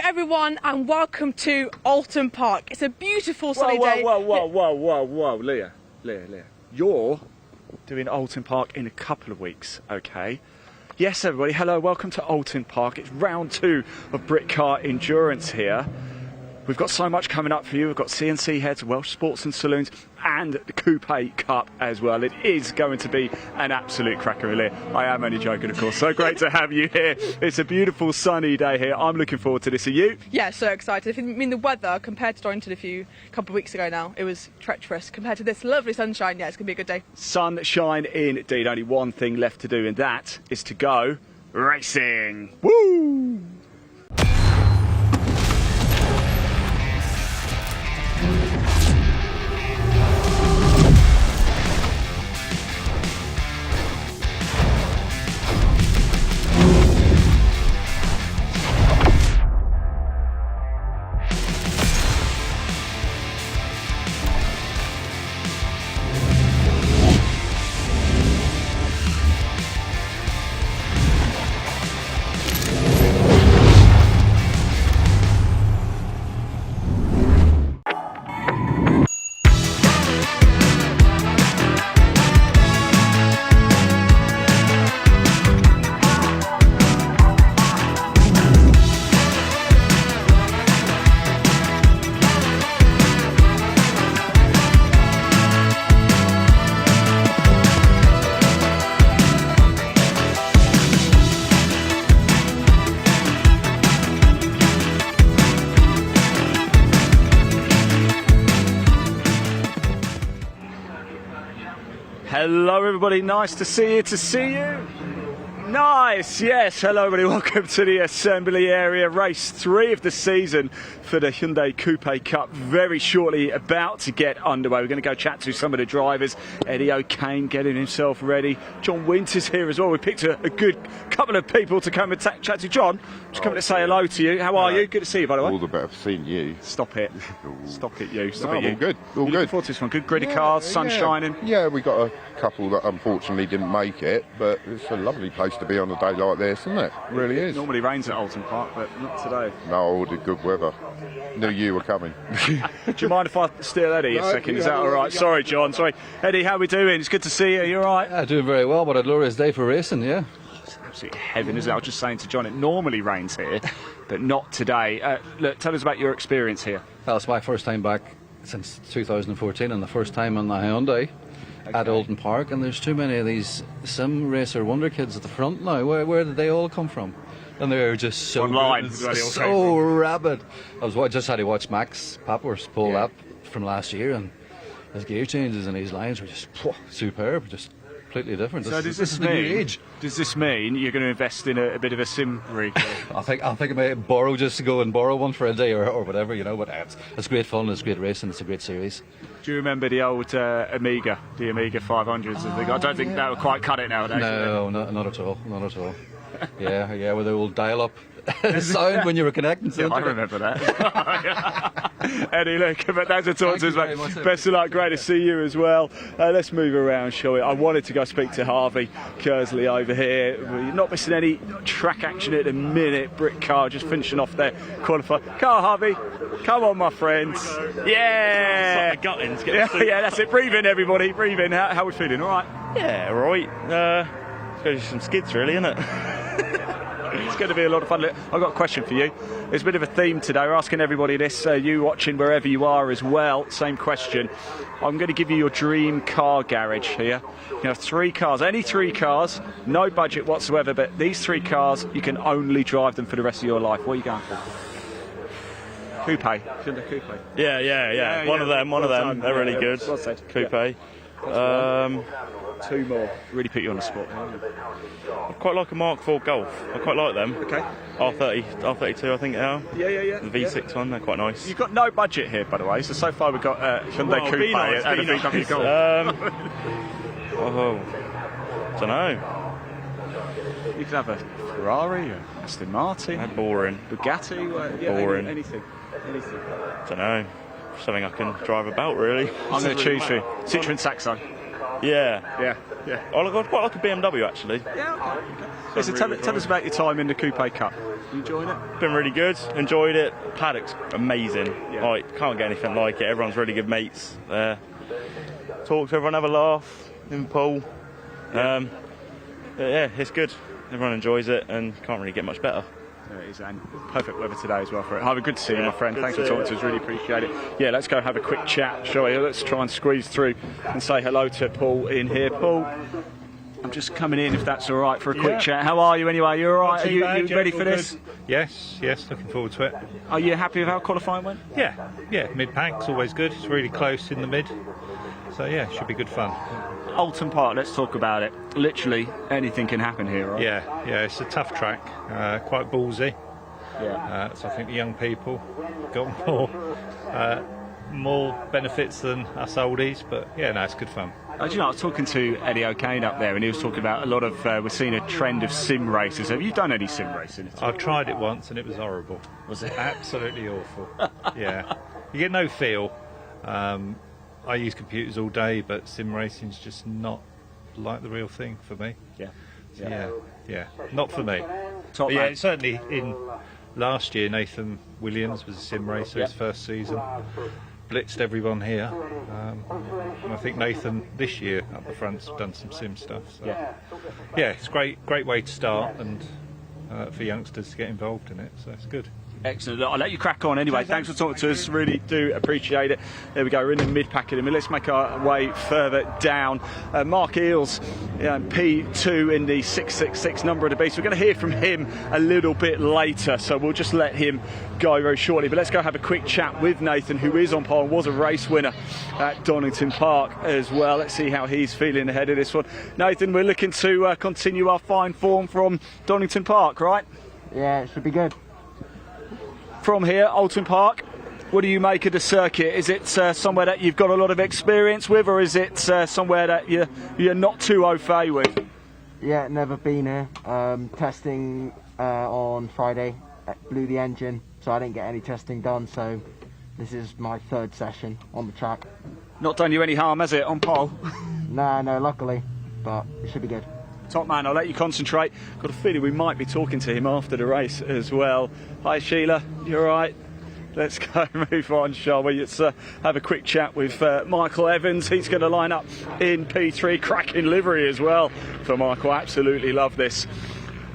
everyone, and welcome to Oulton Park. It's a beautiful sunny day. Whoa, Leah. You're doing Oulton Park in a couple of weeks, okay? Yes, everybody, hello, welcome to Oulton Park. It's round 2 of Britcar Endurance here. We've got so much coming up for you. We've got CNC heads, Welsh Sports and Saloons, and the Coupe Cup as well. It is going to be an absolute cracker, really. I am only joking, of course. So great to have you here. It's a beautiful sunny day here. I'm looking forward to this. Are you? Yeah, so excited. I mean, the weather compared to Dorrington a couple of weeks ago now, it was treacherous. Compared to this lovely sunshine, yeah, it's going to be a good day. Sunshine indeed. Only one thing left to do, and that is to go racing. Woo! Hello everybody, nice to see you. Nice, yes, hello everybody, welcome to the assembly area, race 3 of the season for the Hyundai Coupe Cup, very shortly about to get underway. We're going to go chat to some of the drivers. Eddie O'Kane getting himself ready. John Winter's here as well. We picked a good couple of people to come and chat to. John, just coming to say hello to you. How are you? Good to see you, by the way. All the better for seeing you. Stop it. Stop it, you. Stop No, it, you. all good. All good. Looking forward to this one. Good gritty cars, sun shining. Yeah, we got a couple that unfortunately didn't make it, but it's a lovely place to be on a day like this, isn't it? It really is. It normally rains at Oulton Park, but not today. No, all the good weather. Knew you were coming. Do you mind if I steal Eddie a second? Is that all right? Sorry, John. Sorry. Eddie, how are we doing? It's good to see you. Are you all right? Yeah, doing very well. What a glorious day for racing, yeah. It's absolute heaven, isn't it? I was just saying to John, it normally rains here, but not today. Look, tell us about your experience here. Well, it's my first time back since 2014 and the first time on the Hyundai at Oulton Park, and there's too many of these sim racer wonder kids at the front now. Where did they all come from? And they're just so online, so rabid. I just had to watch Max Papworth's pole lap from last year, and his gear changes and his lines were just superb, just completely different. So this is the new age. Does this mean you're going to invest in a bit of a sim rig? I think I may borrow just to go and borrow one for a day or whatever, you know. But it's great fun, it's great racing, it's a great series. Do you remember the old Amiga, the Amiga 500s? I don't think that would quite cut it nowadays. No, not at all, not at all. Yeah, with the old dial-up sound when you were connecting. Yeah, I remember that. Eddie, look, but thanks for talking to us, mate. Best of luck, great to see you as well. Let's move around, shall we? I wanted to go speak to Harvey Kersley over here. You're not missing any track action at the minute. Britcar just finishing off their qualifier. Come on, Harvey. Come on, my friends. Yeah. Yeah, that's it. Breathe in, everybody. Breathe in. How are we feeling? All right? Yeah, all right. Go some skids, really, isn't it? It's going to be a lot of fun. I've got a question for you. There's a bit of a theme today. We're asking everybody this, you watching wherever you are as well. Same question. I'm going to give you your dream car garage here. You have 3 cars, any 3 cars, no budget whatsoever, but these 3 cars, you can only drive them for the rest of your life. What are you going for? Coupe. Hyundai Coupe. Yeah. One of them. They're really good. Well said. Coupe. 2 more. Really put you on the spot. I quite like a Mark IV Golf. I quite like them. Okay. R32, I think they are. Yeah. The V6 one, they're quite nice. You've got no budget here, by the way. So far we've got Hyundai Coupe and a VW Golf. Don't know. You could have a Ferrari, or Aston Martin, Boring. Bugatti, Boring. anything. Don't know. Something I can drive about, really. I'm going to choose for you. Citroen Saxo. Yeah. Yeah. I quite like a BMW, actually. Yeah, okay. Listen, tell us about your time in the Coupe Cup. You enjoying it? Been really good. Enjoyed it. Paddock's amazing. Yeah. Like, can't get anything like it. Everyone's really good mates there. Talk to everyone, have a laugh in the pool. Yeah. But yeah, it's good. Everyone enjoys it and can't really get much better. It is, and perfect weather today as well for it. Have a good to see you, my friend. Good Thanks to for see talking to us. Really appreciate it. Yeah, let's go have a quick chat, shall we? Let's try and squeeze through and say hello to Paul in here. Paul, I'm just coming in, if that's all right, for a quick chat. How are you anyway? You all right? Are you ready for this? Yes, looking forward to it. Are you happy with how qualifying went? Yeah, mid-pack's always good. It's really close in the mid. So yeah, should be good fun. Oulton Park, let's talk about it. Literally anything can happen here, right? Yeah, it's a tough track, quite ballsy. Yeah. So I think the young people got more benefits than us oldies, but yeah, no, it's good fun. Do you know, I was talking to Eddie O'Kane up there, and he was talking about a lot of, we're seeing a trend of sim races. Have you done any sim racing at all? I tried it once and it was horrible. Was it? Absolutely awful. Yeah. You get no feel. I use computers all day, but sim racing's just not like the real thing for me. Yeah, not for me. Top But yeah, man. certainly in last year, Nathan Williams was a sim racer his first season. Blitzed everyone here. And I think Nathan this year up the front's done some sim stuff. So. Yeah, it's a great way to start and for youngsters to get involved in it. So it's good. Excellent. I'll let you crack on anyway. Thanks for talking to us. Really do appreciate it. There we go. We're in the mid-pack in a minute. Let's make our way further down. Mark Eels, P2 in the 666 number of the beast. We're going to hear from him a little bit later, so we'll just let him go very shortly. But let's go have a quick chat with Nathan, who is on pole and was a race winner at Donington Park as well. Let's see how he's feeling ahead of this one. Nathan, we're looking to continue our fine form from Donington Park, right? Yeah, it should be good. From here, Oulton Park, what do you make of the circuit? Is it somewhere that you've got a lot of experience with, or is it somewhere that you're not too au fait with? Yeah, never been here. Testing on Friday, blew the engine, so I didn't get any testing done, so this is my third session on the track. Not done you any harm, has it, on pole? No, luckily, but it should be good. Top man, I'll let you concentrate. Got a feeling we might be talking to him after the race as well. Hi Sheila, you all right? Let's go move on, shall we? Let's have a quick chat with Michael Evans. He's going to line up in P3. Cracking livery as well for Michael. Absolutely love this.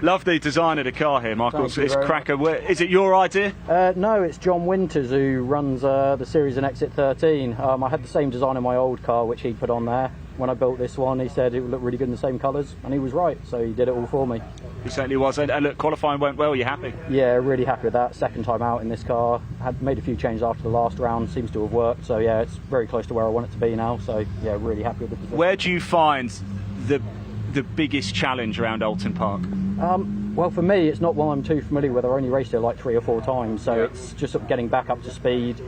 Love the design of the car here, Michael. It's cracker. Is it your idea? No, it's John Winters who runs the series in Exit 13. I had the same design in my old car, which he put on there. When I built this one, he said it would look really good in the same colours, and he was right, so he did it all for me. He certainly was. And look, qualifying went well. You happy? Yeah, really happy with that. Second time out in this car. Had made a few changes after the last round. Seems to have worked. So yeah, it's very close to where I want it to be now. So yeah, really happy with the position. Where do you find the biggest challenge around Oulton Park? Well, for me, it's not one I'm too familiar with. I only raced it like 3 or 4 times, so it's just sort of getting back up to speed.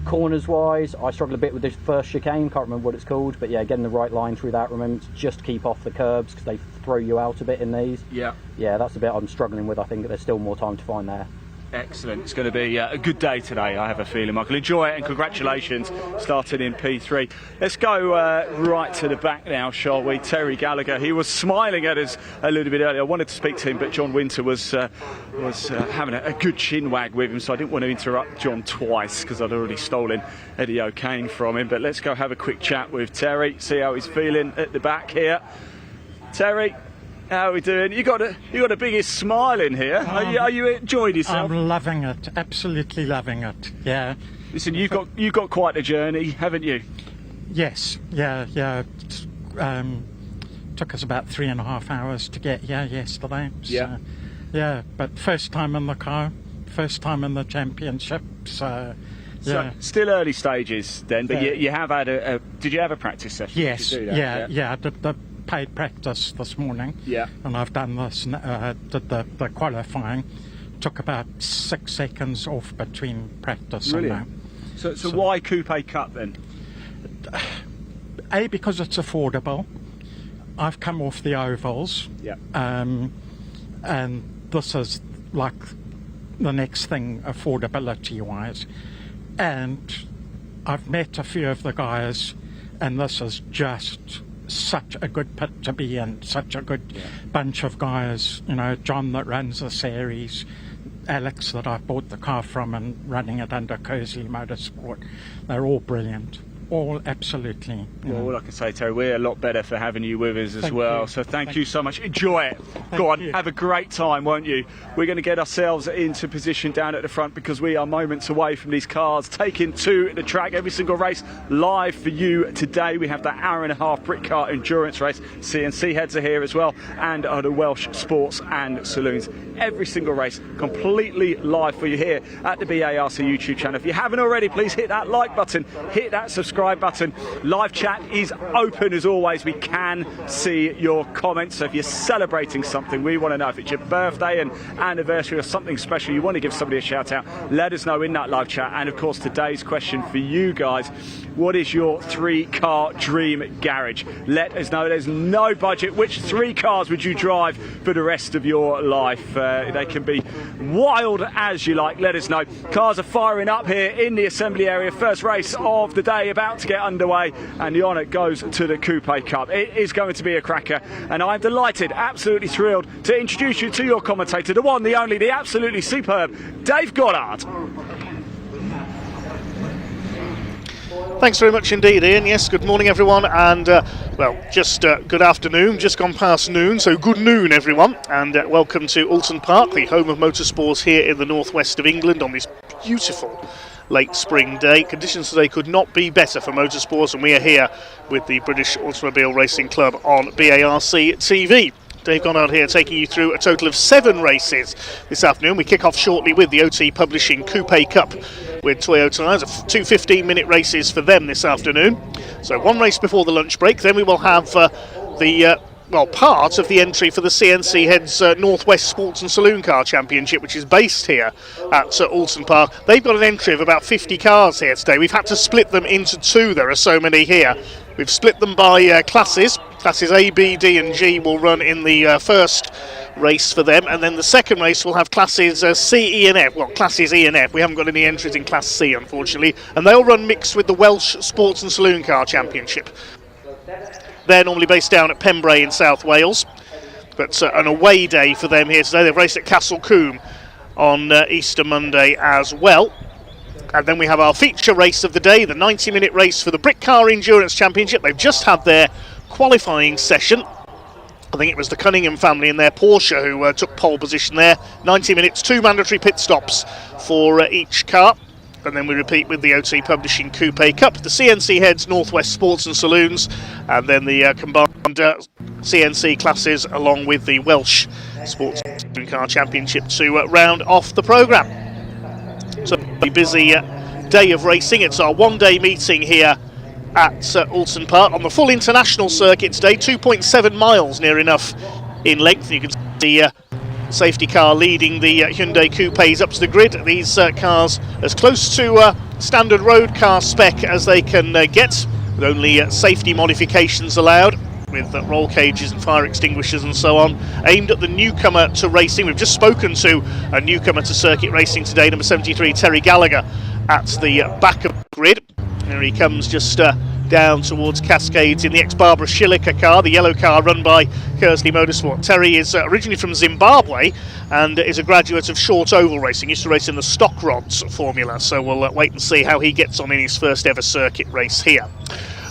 Corners wise, I struggle a bit with this first chicane, can't remember what it's called, but yeah, getting the right line through that, remember to just keep off the curbs because they throw you out a bit in these. Yeah, that's the bit I'm struggling with. I think there's still more time to find there. Excellent. It's going to be a good day today, I have a feeling, Michael. Enjoy it and congratulations, starting in P3. Let's go right to the back now, shall we? Terry Gallagher, he was smiling at us a little bit earlier. I wanted to speak to him, but John Winter was having a good chin wag with him, so I didn't want to interrupt John twice because I'd already stolen Eddie O'Kane from him. But let's go have a quick chat with Terry, see how he's feeling at the back here. Terry, how are we doing? You got the biggest smile in here. Are you enjoying yourself? I'm loving it, absolutely loving it. Yeah. Listen, you've got quite a journey, haven't you? Yes. Yeah. Took us about 3.5 hours to get here yesterday. So, yeah. But first time in the car, first time in the championship. So. Yeah. So, still early stages then, but you have had did you have a practice session? Yes. Yeah. I did the paid practice this morning. Yeah. And I've done this. Did the qualifying. Took about 6 seconds off between practice and now. So why Coupe Cup then? Because it's affordable. I've come off the ovals. Yeah. And this is like the next thing affordability wise. And I've met a few of the guys, and this is just such a good pit to be in, such a good bunch of guys. You know, John that runs the series, Alex that I bought the car from and running it under Kersley Motorsport. They're all brilliant. All absolutely. Well, all I can say, Terry, we're a lot better for having you with us as Thank well. you. So thank you so much. Enjoy it. Go on, you. have a great time, won't you? We're going to get ourselves into position down at the front because we are moments away from these cars taking to the track. Every single race live for you today. We have the hour-and-a-half Britcar Endurance race. CNC heads are here as well, and the Welsh Sports and Saloons. Every single race completely live for you here at the BARC YouTube channel. If you haven't already, please hit that like button, hit that subscribe button. Live chat is open as always. We can see your comments. So if you're celebrating something, we want to know. If it's your birthday and anniversary or something special, you want to give somebody a shout out, let us know in that live chat. And of course, today's question for you guys: what is your 3-car dream garage? Let us know. There's no budget. Which 3 cars would you drive for the rest of your life? They can be wild as you like. Let us know. Cars are firing up here in the assembly area. First race of the day about to get underway, and the honour goes to the Coupe Cup. It is going to be a cracker, and I'm delighted, absolutely thrilled to introduce you to your commentator, the one, the only, the absolutely superb Dave Goddard. Thanks very much indeed, Ian. Yes, good morning everyone, and well, just good afternoon, just gone past noon, so good noon everyone, and welcome to Oulton Park, the home of motorsports here in the northwest of England on this beautiful late spring day. Conditions today could not be better for motorsports, and we are here with the British Automobile Racing Club on BARC TV. Dave Goddard here taking you through a total of 7 races this afternoon. We kick off shortly with the OT Publishing Coupe Cup with Toyo Tires. 2 15-minute races for them this afternoon. So 1 race before the lunch break. Then we will have part of the entry for the CNC Heads Northwest Sports and Saloon Car Championship, which is based here at Oulton Park. They've got an entry of about 50 cars here today. We've had to split them into 2. There are so many here. We've split them by classes. Classes A, B, D and G will run in the first race for them, and then the second race will have classes C, E and F. Well, classes E and F. We haven't got any entries in class C, unfortunately, and they'll run mixed with the Welsh Sports and Saloon Car Championship. They're normally based down at Pembrey in South Wales, but an away day for them here today. They've raced at Castle Combe on Easter Monday as well. And then we have our feature race of the day, the 90-minute race for the Britcar Endurance Championship. They've just had their qualifying session. I think it was the Cunningham family in their Porsche who took pole position there. 90 minutes, 2 mandatory pit stops for each car. And then we repeat with the OT Publishing Coupe Cup, the CNC Heads Northwest Sports and Saloons, and then the combined CNC classes along with the Welsh Sports and Car Championship to round off the programme. So a busy day of racing. It's our 1-day meeting here at Oulton Park on the full international circuit today, 2.7 miles near enough in length. You can see the safety car leading the Hyundai Coupes up to the grid. These cars as close to standard road car spec as they can get, with only safety modifications allowed, with roll cages and fire extinguishers and so on, aimed at the newcomer to racing. We've just spoken to a newcomer to circuit racing today, number 73, Terry Gallagher, at the back of the grid. There he comes just down towards Cascades in the ex-Barbara Schillicker car, the yellow car run by Kersley Motorsport. Terry is originally from Zimbabwe and is a graduate of short oval racing. Used to race in the stock rods formula, so we'll wait and see how he gets on in his first ever circuit race here.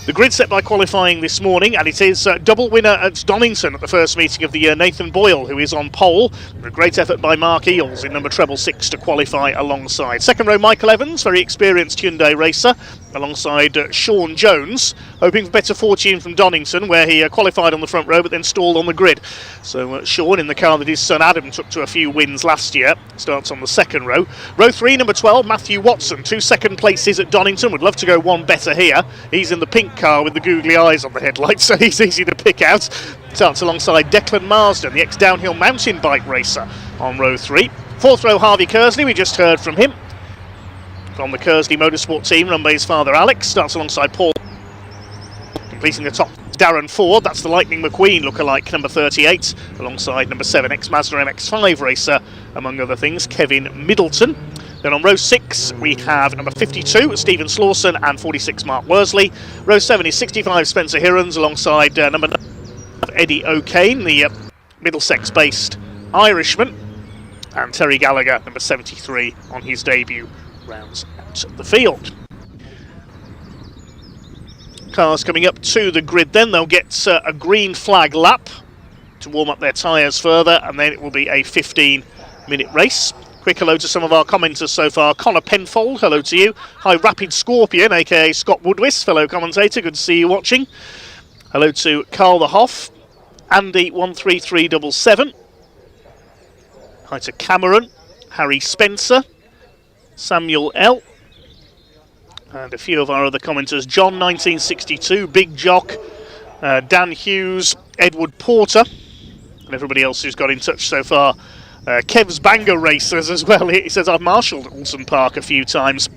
The grid set by qualifying this morning, and it is double winner at Donington at the first meeting of the year, Nathan Boyle, who is on pole. A great effort by Mark Eels in number 666 to qualify alongside. Second row, Michael Evans, very experienced Hyundai racer, alongside Sean Jones, hoping for better fortune from Donington, where he qualified on the front row but then stalled on the grid. So Sean, in the car that his son Adam took to a few wins last year, starts on the second row. Row 3, number 12, Matthew Watson, 2 second places at Donington. Would love to go one better here. He's in the pink car with the googly eyes on the headlights, so he's easy to pick out. Starts alongside Declan Marsden, the ex-downhill mountain bike racer, on row 3. Fourth row, Harvey Kersley, we just heard from him, from the Kersley Motorsport team run by his father Alex. Starts alongside Paul, completing the top, Darren Ford. That's the Lightning McQueen lookalike, number 38, alongside number 7, ex-Mazda MX-5 racer, among other things, Kevin Middleton. Then on row 6 we have number 52 Stephen Slawson and 46 Mark Worsley. Row 7 is 65 Spencer Hirons alongside number 9 Eddie O'Kane, the Middlesex based Irishman, and Terry Gallagher, number 73, on his debut, rounds out the field. Cars coming up to the grid then, they'll get a green flag lap to warm up their tyres further, and then it will be a 15-minute race. Quick hello to some of our commenters so far. Connor Penfold, hello to you. Hi, Rapid Scorpion, aka Scott Woodwis, fellow commentator, good to see you watching. Hello to Carl the Hoff, Andy 13377. Hi to Cameron, Harry Spencer, Samuel L, and a few of our other commenters. John 1962, Big Jock, Dan Hughes, Edward Porter, and everybody else who's got in touch so far. Kev's Banger Racers as well. He says, I've marshalled Oulton Park a few times.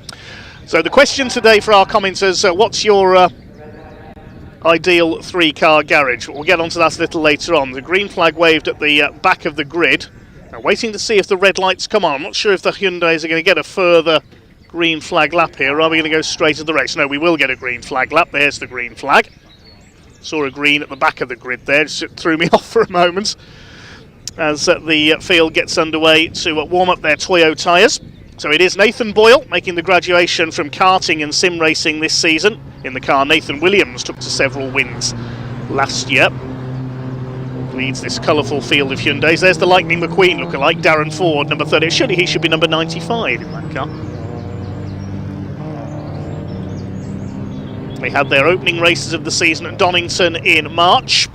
So the question today for our commenters, what's your ideal 3-car garage? We'll get onto that a little later on. The green flag waved at the back of the grid. Now, waiting to see if the red lights come on. I'm not sure if the Hyundais are going to get a further green flag lap here, or are we going to go straight to the race? No, we will get a green flag lap. There's the green flag. Saw a green at the back of the grid there, just threw me off for a moment as the field gets underway to warm up their Toyo Tires. So it is Nathan Boyle making the graduation from karting and sim racing this season. In the car, Nathan Williams took to several wins last year. Leads this colourful field of Hyundais. There's the Lightning McQueen lookalike, Darren Ford, number 30. Surely he should be number 95 in that car. They had their opening races of the season at Donington in March.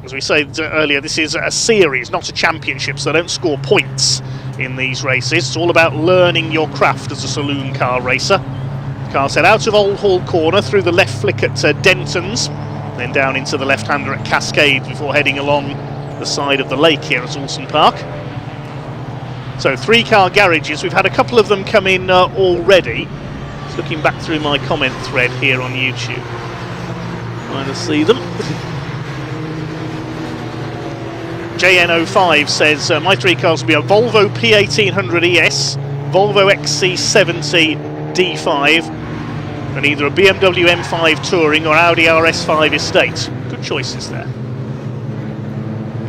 As we said earlier, this is a series, not a championship, so they don't score points in these races. It's all about learning your craft as a saloon car racer. The cars head out of Old Hall Corner, through the left flick at Denton's, then down into the left-hander at Cascade before heading along the side of the lake here at Oulton Park. So 3-car garages, we've had a couple of them come in already. Just looking back through my comment thread here on YouTube, trying to see them. JN05 says, my 3 cars will be a Volvo P1800 ES, Volvo XC70 D5, and either a BMW M5 Touring or Audi RS5 Estate. Good choices there.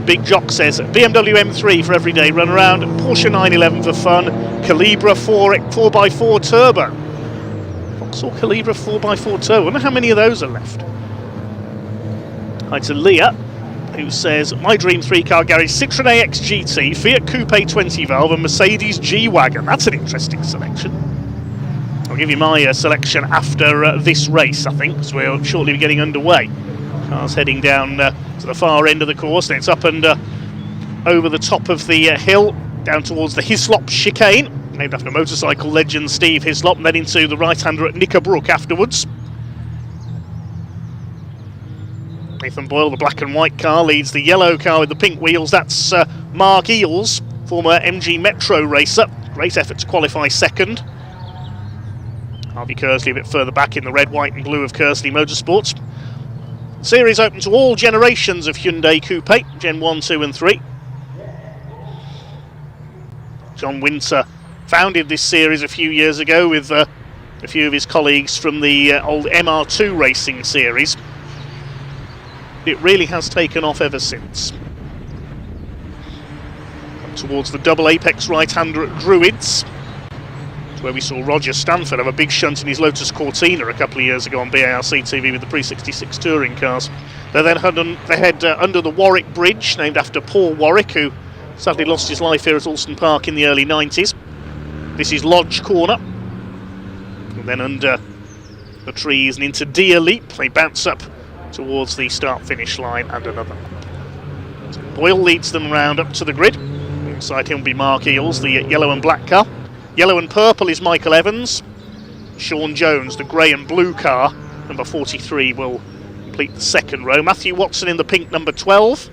Big Jock says, BMW M3 for everyday run around, Porsche 911 for fun, Calibra 4x4 Turbo. Vauxhall Calibra 4x4 Turbo. I wonder how many of those are left. Hi to Leah, who says, my dream 3-car garage, Citroen AX GT, Fiat Coupe 20 valve and Mercedes G-Wagon. That's an interesting selection. I'll give you my selection after this race, I think, because we'll shortly be getting underway. Cars heading down to the far end of the course, and it's up and over the top of the hill, down towards the Hislop chicane, named after motorcycle legend Steve Hislop, and then into the right-hander at Knickerbrook afterwards. Nathan Boyle, the black and white car, leads the yellow car with the pink wheels. That's Mark Eels, former MG Metro racer. Great effort to qualify second. Harvey Kersley a bit further back in the red, white and blue of Kersley Motorsports. Series open to all generations of Hyundai Coupe, Gen 1, 2 and 3. John Winter founded this series a few years ago with a few of his colleagues from the old MR2 racing series. It really has taken off ever since. Up towards the double apex right-hander at Druids, where we saw Roger Stanford have a big shunt in his Lotus Cortina a couple of years ago on BARC TV with the pre-66 touring cars. They then head under the Warwick Bridge, named after Paul Warwick, who sadly lost his life here at Oulton Park in the early 90s. This is Lodge Corner. And then under the trees and into Deer Leap, they bounce up towards the start-finish line and another. So Boyle leads them round up to the grid. Inside him will be Mark Eels, the yellow and black car. Yellow and purple is Michael Evans. Sean Jones, the grey and blue car, number 43, will complete the second row. Matthew Watson in the pink, number 12.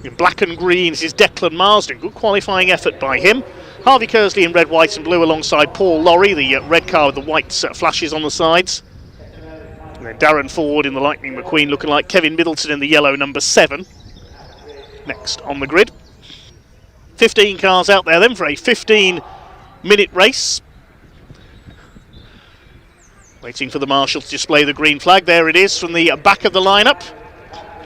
In black and green is Declan Marsden. Good qualifying effort by him. Harvey Kersley in red, white and blue alongside Paul Lorry, the red car with the white flashes on the sides. And then Darren Ford in the Lightning McQueen looking like Kevin Middleton in the yellow, number 7. Next on the grid. 15 cars out there then for a 15-minute race. Waiting for the marshal to display the green flag. There it is from the back of the lineup.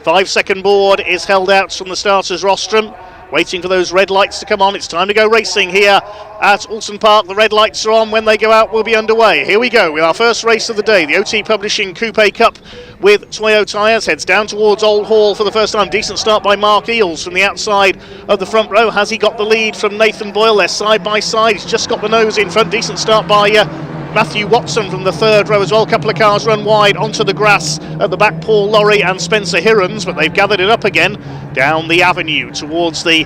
5-second board is held out from the starters rostrum. Waiting for those red lights to come on. It's time to go racing here at Oulton Park. The red lights are on. When they go out, we'll be underway. Here we go with our first race of the day. The OT Publishing Coupe Cup with Toyo Tires heads down towards Old Hall for the first time. Decent start by Mark Eales from the outside of the front row. Has he got the lead from Nathan Boyle? They're side by side. He's just got the nose in front. Decent start by Matthew Watson from the third row as well. A couple of cars run wide onto the grass at the back. Paul Lorry and Spencer Hirons, but they've gathered it up again down the avenue towards the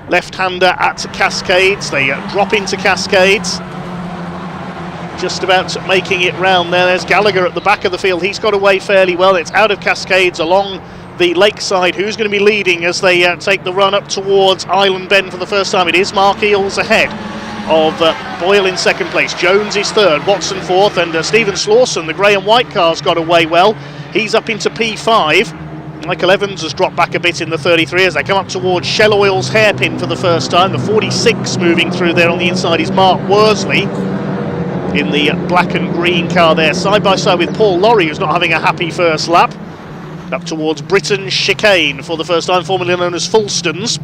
left-hander at Cascades. They drop into Cascades. Just about making it round there. There's Gallagher at the back of the field. He's got away fairly well. It's out of Cascades along the lakeside. Who's going to be leading as they take the run up towards Island Bend for the first time? It is Mark Eales ahead of Boyle in second place. Jones is third, Watson fourth, and Stephen Slawson, the grey and white car's got away well. He's up into P5. Michael Evans has dropped back a bit in the 33 as they come up towards Shell Oil's hairpin for the first time. The 46 moving through there on the inside is Mark Worsley in the black and green car there, side by side with Paul Lorry, who's not having a happy first lap. Up towards Britain's chicane for the first time, formerly known as Fulston's.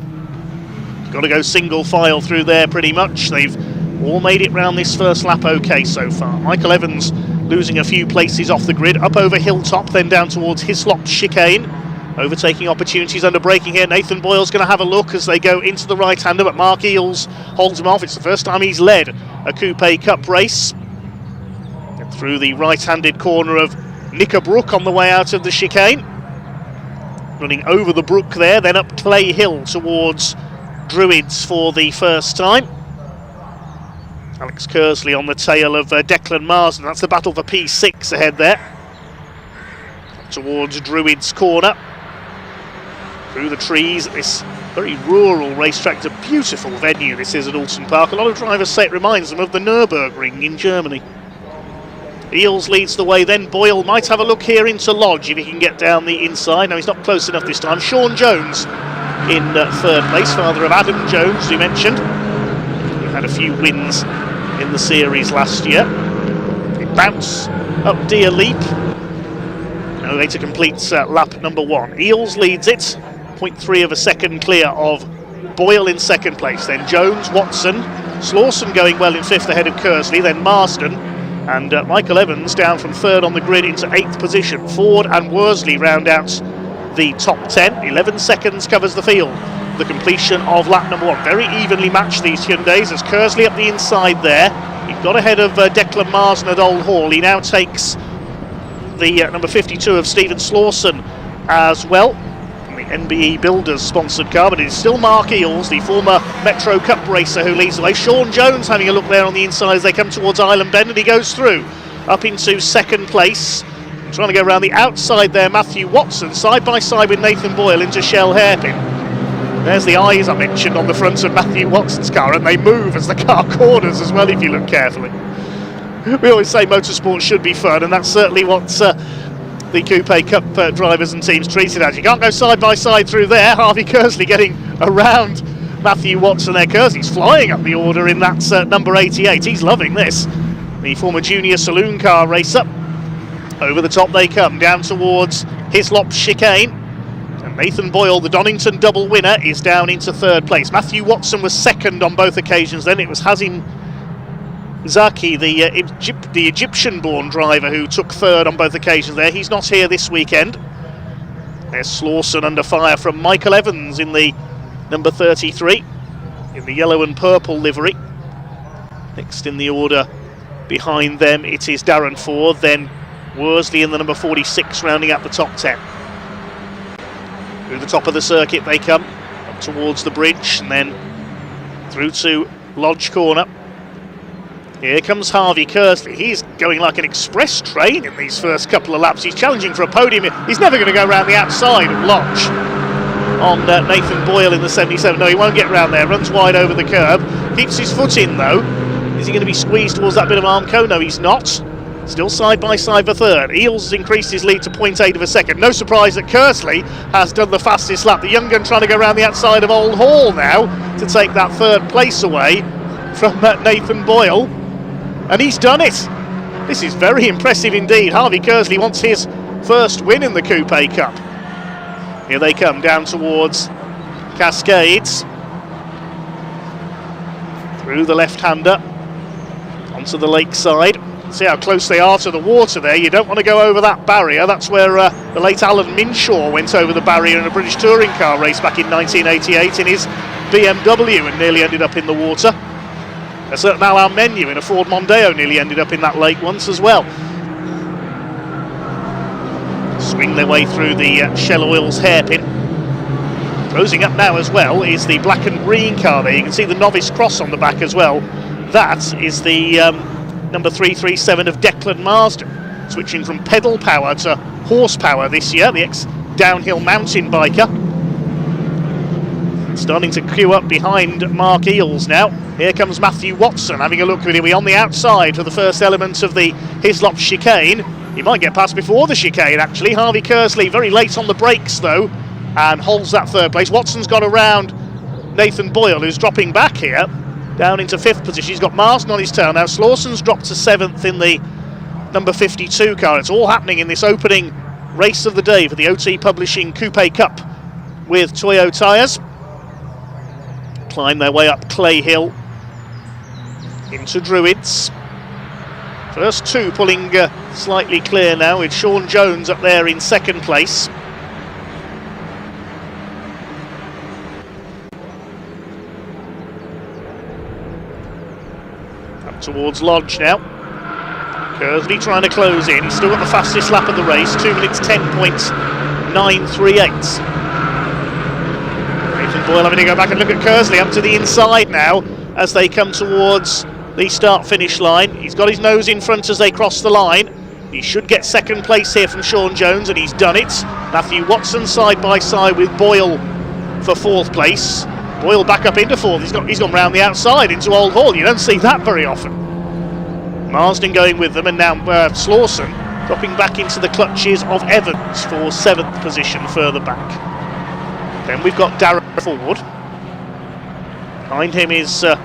Got to go single file through there pretty much. They've all made it round this first lap okay so far. Michael Evans losing a few places off the grid, up over Hilltop, then down towards Hislop chicane. Overtaking opportunities under braking here. Nathan Boyle's going to have a look as they go into the right-hander, but Mark Eales holds him off. It's the first time he's led a Coupe Cup race. And through the right-handed corner of Knickerbrook on the way out of the chicane. Running over the brook there, then up Clay Hill towards Druids for the first time. Alex Kersley on the tail of Declan Marsden. That's the battle for P6 ahead there. Towards Druids corner. Through the trees at this very rural racetrack. It's a beautiful venue this is at Oulton Park. A lot of drivers say it reminds them of the Nürburgring in Germany. Eales leads the way, then Boyle might have a look here into Lodge if he can get down the inside. No, he's not close enough this time. Sean Jones in third place, father of Adam Jones, as we mentioned. He had a few wins in the series last year. They bounce up Deer Leap. No way to complete lap number one. Eales leads it, 0.3 of a second clear of Boyle in second place. Then Jones, Watson, Slawson going well in fifth ahead of Kersley, then Marsden. And Michael Evans down from third on the grid into 8th position. Ford and Worsley round out the top 10. 11 seconds covers the field. The completion of lap number one. Very evenly matched these Hyundais as Kersley up the inside there. He got ahead of Declan Marsden at Old Hall. He now takes the number 52 of Stephen Slawson as well. The NBE Builders sponsored car, but it is still Mark Eales, the former Metro Cup racer, who leads the way. Sean Jones having a look there on the inside as they come towards Island Bend, and he goes through up into second place. Trying to go around the outside there, Matthew Watson, side by side with Nathan Boyle into Shell hairpin. There's the eyes I mentioned on the front of Matthew Watson's car, and they move as the car corners as well if you look carefully. We always say motorsport should be fun, and that's certainly what the Coupe Cup drivers and teams treated as. You can't go side by side through there. Harvey Kersley getting around Matthew Watson there. Kersley's flying up the order in that number 88. He's loving this. The former junior Saloon car racer. Over the top they come, down towards Hislop chicane. And Nathan Boyle, the Donington double winner, is down into third place. Matthew Watson was second on both occasions. Then it was Hazim Zaki, the Egyptian-born driver, who took third on both occasions there. He's not here this weekend. There's Slawson under fire from Michael Evans in the number 33, in the yellow and purple livery. Next in the order behind them, it is Darren Ford, then Worsley in the number 46, rounding out the top 10. Through the top of the circuit they come, up towards the bridge, and then through to Lodge Corner. Here comes Harvey Kersley. He's going like an express train in these first couple of laps. He's challenging for a podium. He's never going to go around the outside of Lodge on Nathan Boyle in the 77. No, he won't get round there. Runs wide over the curb. Keeps his foot in, though. Is he going to be squeezed towards that bit of Armco? No, he's not. Still side by side for third. Eales has increased his lead to 0.8 of a second. No surprise that Kersley has done the fastest lap. The young gun trying to go around the outside of Old Hall now to take that third place away from Nathan Boyle. And he's done it. This is very impressive indeed. Harvey Kersley wants his first win in the Coupe Cup. Here they come down towards Cascades. Through the left-hander, onto the lakeside. See how close they are to the water there. You don't want to go over that barrier. That's where the late Alan Minshaw went over the barrier in a British touring car race back in 1988 in his BMW and nearly ended up in the water. A certain Alain Menu in a Ford Mondeo nearly ended up in that lake once as well. Swing their way through the Shell Oils hairpin. Closing up now as well is the black and green car there. You can see the novice cross on the back as well. That is the number 337 of Declan Marsden, switching from pedal power to horsepower this year, the ex-downhill mountain biker. Starting to queue up behind Mark Eales now. Here comes Matthew Watson having a look at him. We're on the outside for the first element of the Hislop chicane. He might get past before the chicane actually. Harvey Kersley very late on the brakes though and holds that third place. Watson's got around Nathan Boyle, who's dropping back here down into 5th position. He's got Marsden on his tail now. Slawson's dropped to 7th in the number 52 car. It's all happening in this opening race of the day for the OT Publishing Coupe Cup with Toyo Tires. Climb their way up Clay Hill into Druids. First two pulling slightly clear now, with Sean Jones up there in 2nd place. Up towards Lodge now. Kersley trying to close in. He's still got the fastest lap of the race, 2 minutes 10.938. Nathan Boyle having to go back and look at Kersley up to the inside now as they come towards the start-finish line. He's got his nose in front as they cross the line. He should get 2nd place here from Sean Jones, and he's done it. Matthew Watson side by side with Boyle for 4th place. Boyle back up into 4th. He's gone round the outside into Old Hall. You don't see that very often. Marsden going with them, and now Slawson dropping back into the clutches of Evans for 7th position further back. Then we've got Darren Ford. Behind him is the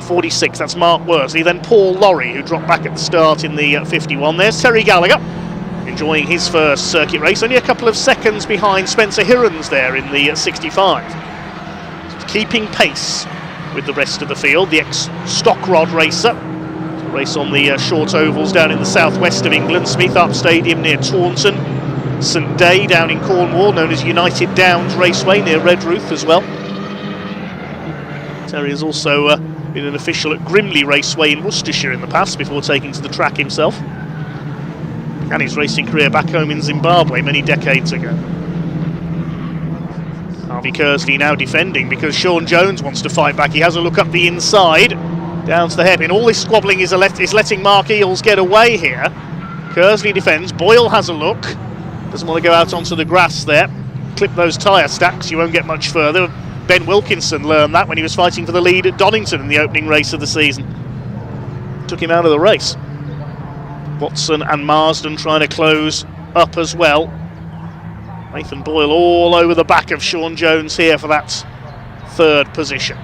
46, that's Mark Worsley. Then Paul Lorry, who dropped back at the start in the 51. There's Terry Gallagher, enjoying his first circuit race. Only a couple of seconds behind Spencer Hirons there in the 65. Just keeping pace with the rest of the field. The ex-stock rod racer. Race on the short ovals down in the southwest of England. Smith Up Stadium near Taunton. St Day down in Cornwall, known as United Downs Raceway near Redruth as well. Terry has also been an official at Grimley Raceway in Worcestershire in the past before taking to the track himself. And his racing career back home in Zimbabwe many decades ago. Harvey Kersley now defending because Sean Jones wants to fight back. He has a look up the inside. Down to the hairpin. All this squabbling is letting Mark Eales get away here. Kersley defends. Boyle has a look. Doesn't want to go out onto the grass there. Clip those tyre stacks. You won't get much further. Ben Wilkinson learned that when he was fighting for the lead at Donington in the opening race of the season. Took him out of the race. Watson and Marsden trying to close up as well. Nathan Boyle all over the back of Sean Jones here for that 3rd position.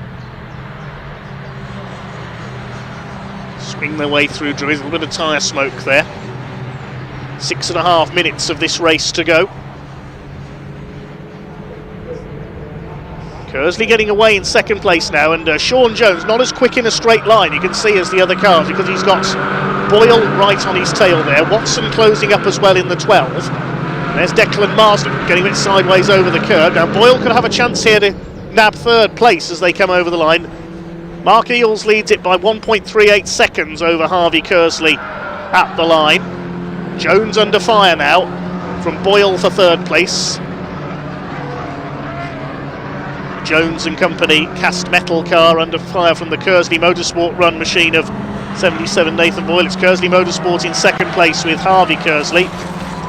Swing their way through Druids, a little bit of tyre smoke there. 6.5 minutes of this race to go. Kersley getting away in 2nd place now, and Sean Jones not as quick in a straight line, you can see, as the other cars, because he's got Boyle right on his tail there. Watson closing up as well in the 12. And there's Declan Marsden getting a bit sideways over the curve. Now Boyle could have a chance here to nab 3rd place as they come over the line. Mark Eales leads it by 1.38 seconds over Harvey Kersley at the line. Jones under fire now from Boyle for 3rd place. Jones and Company cast metal car under fire from the Kersley Motorsport run machine of 77 Nathan Boyle. It's Kersley Motorsport in 2nd place with Harvey Kersley.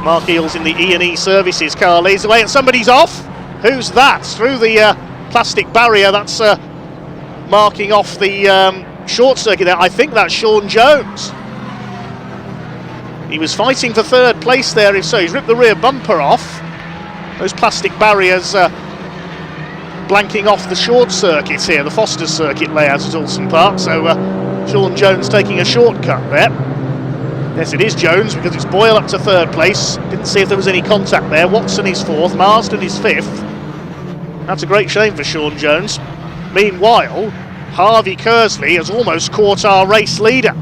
Mark Eales in the E&E Services car leads away, and somebody's off. Who's that? Through the plastic barrier, that's marking off the short circuit there. I think that's Sean Jones. He was fighting for 3rd place there, if so. He's ripped the rear bumper off. Those plastic barriers blanking off the short circuit here, the Foster's circuit layout at Oulton Park. So Sean Jones taking a shortcut there. Yes, it is Jones, because it's Boyle up to third place. Didn't see if there was any contact there. Watson is fourth, Marsden is fifth. That's a great shame for Sean Jones. Meanwhile, Harvey Kersley has almost caught our race leader.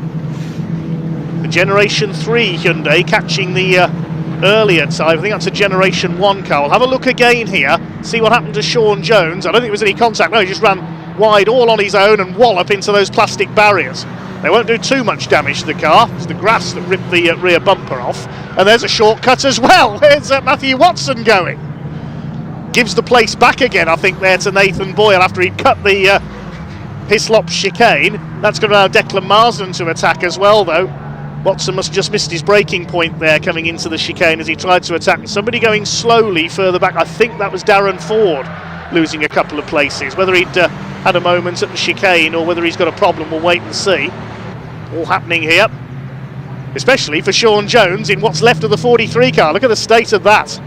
The Generation 3 Hyundai catching the earlier time. I think that's a Generation 1 car. We'll have a look again here, see what happened to Sean Jones. I don't think there was any contact. No, he just ran wide all on his own and wallop into those plastic barriers. They won't do too much damage to the car. It's the grass that ripped the rear bumper off. And there's a shortcut as well. There's Matthew Watson going. Gives the place back again, I think, there to Nathan Boyle after he'd cut the Hislop chicane. That's going to allow Declan Marsden to attack as well, though. Watson must have just missed his braking point there coming into the chicane as he tried to attack. And somebody going slowly further back. I think that was Darren Ford losing a couple of places. Whether he'd had a moment at the chicane or whether he's got a problem, we'll wait and see. All happening here, especially for Sean Jones in what's left of the 43 car. Look at the state of that.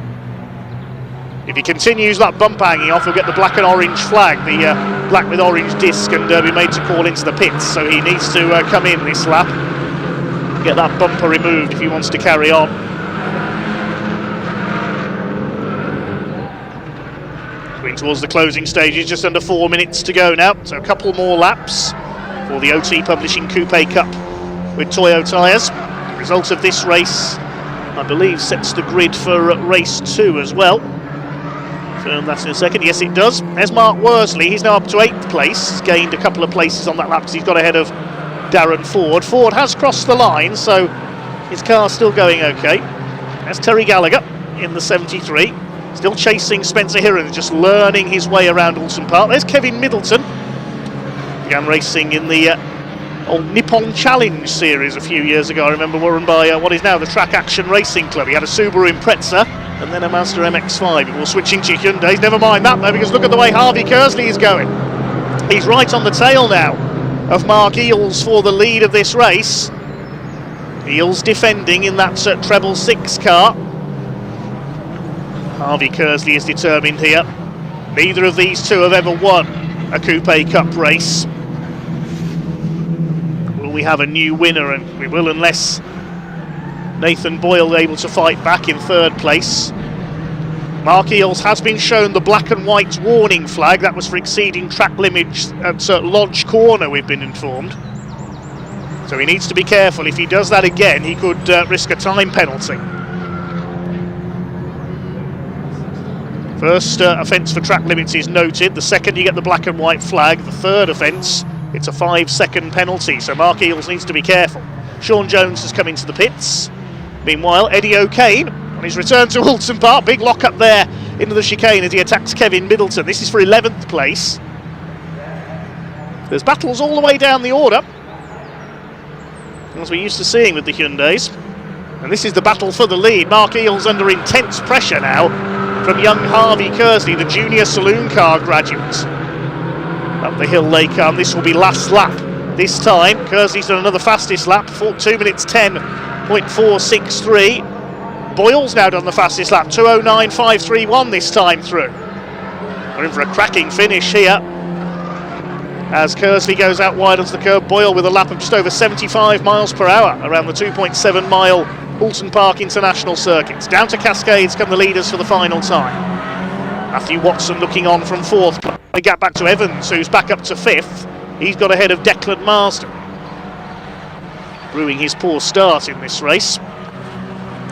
If he continues that bumper hanging off, he'll get the black and orange flag, the black with orange disc, and be made to call into the pits. So he needs to come in this lap, get that bumper removed if he wants to carry on. Going towards the closing stages, just under 4 minutes to go now. So a couple more laps for the OT Publishing Coupe Cup with Toyo Tires. The result of this race, I believe, sets the grid for race 2 as well. Confirm that in a second. Yes, it does. There's Mark Worsley. He's now up to 8th place. He's gained a couple of places on that lap because he's got ahead of Darren Ford. Ford has crossed the line, so his car's still going okay. There's Terry Gallagher in the 73. Still chasing Spencer Hirons, just learning his way around Oulton Park. There's Kevin Middleton. Began racing in the old Nippon Challenge series a few years ago. I remember, run by what is now the Track Action Racing Club. He had a Subaru Impreza and then a Mazda MX-5 before switching to Hyundais. Never mind that though, because look at the way Harvey Kersley is going. He's right on the tail now of Mark Eales for the lead of this race. Eales defending in that treble 6 car. Harvey Kersley is determined here. Neither of these two have ever won a Coupe Cup race. Will we have a new winner? And we will, unless Nathan Boyle able to fight back in 3rd place. Mark Eales has been shown the black and white warning flag. That was for exceeding track limits at Lodge Corner, we've been informed. So he needs to be careful. If he does that again, he could risk a time penalty. First offence for track limits is noted. The second, you get the black and white flag. The third offence, it's a 5-second penalty. So Mark Eales needs to be careful. Sean Jones has come into the pits. Meanwhile, Eddie O'Kane on his return to Oulton Park. Big lock up there into the chicane as he attacks Kevin Middleton. This is for 11th place. There's battles all the way down the order, as we're used to seeing with the Hyundais. And this is the battle for the lead. Mark Eales under intense pressure now from young Harvey Kersley, the junior Saloon car graduate. Up the hill they come. This will be last lap. This time, Kersley's done another fastest lap, 2 minutes 10.463. Boyle's now done the fastest lap, 2:09.531 this time through. We're in for a cracking finish here as Kersley goes out wide onto the curb. Boyle with a lap of just over 75 miles per hour around the 2.7 mile Oulton Park International Circuit. Down to Cascades come the leaders for the final time. Matthew Watson looking on from 4th. A gap back to Evans, who's back up to 5th. He's got ahead of Declan Marsden, brewing his poor start in this race.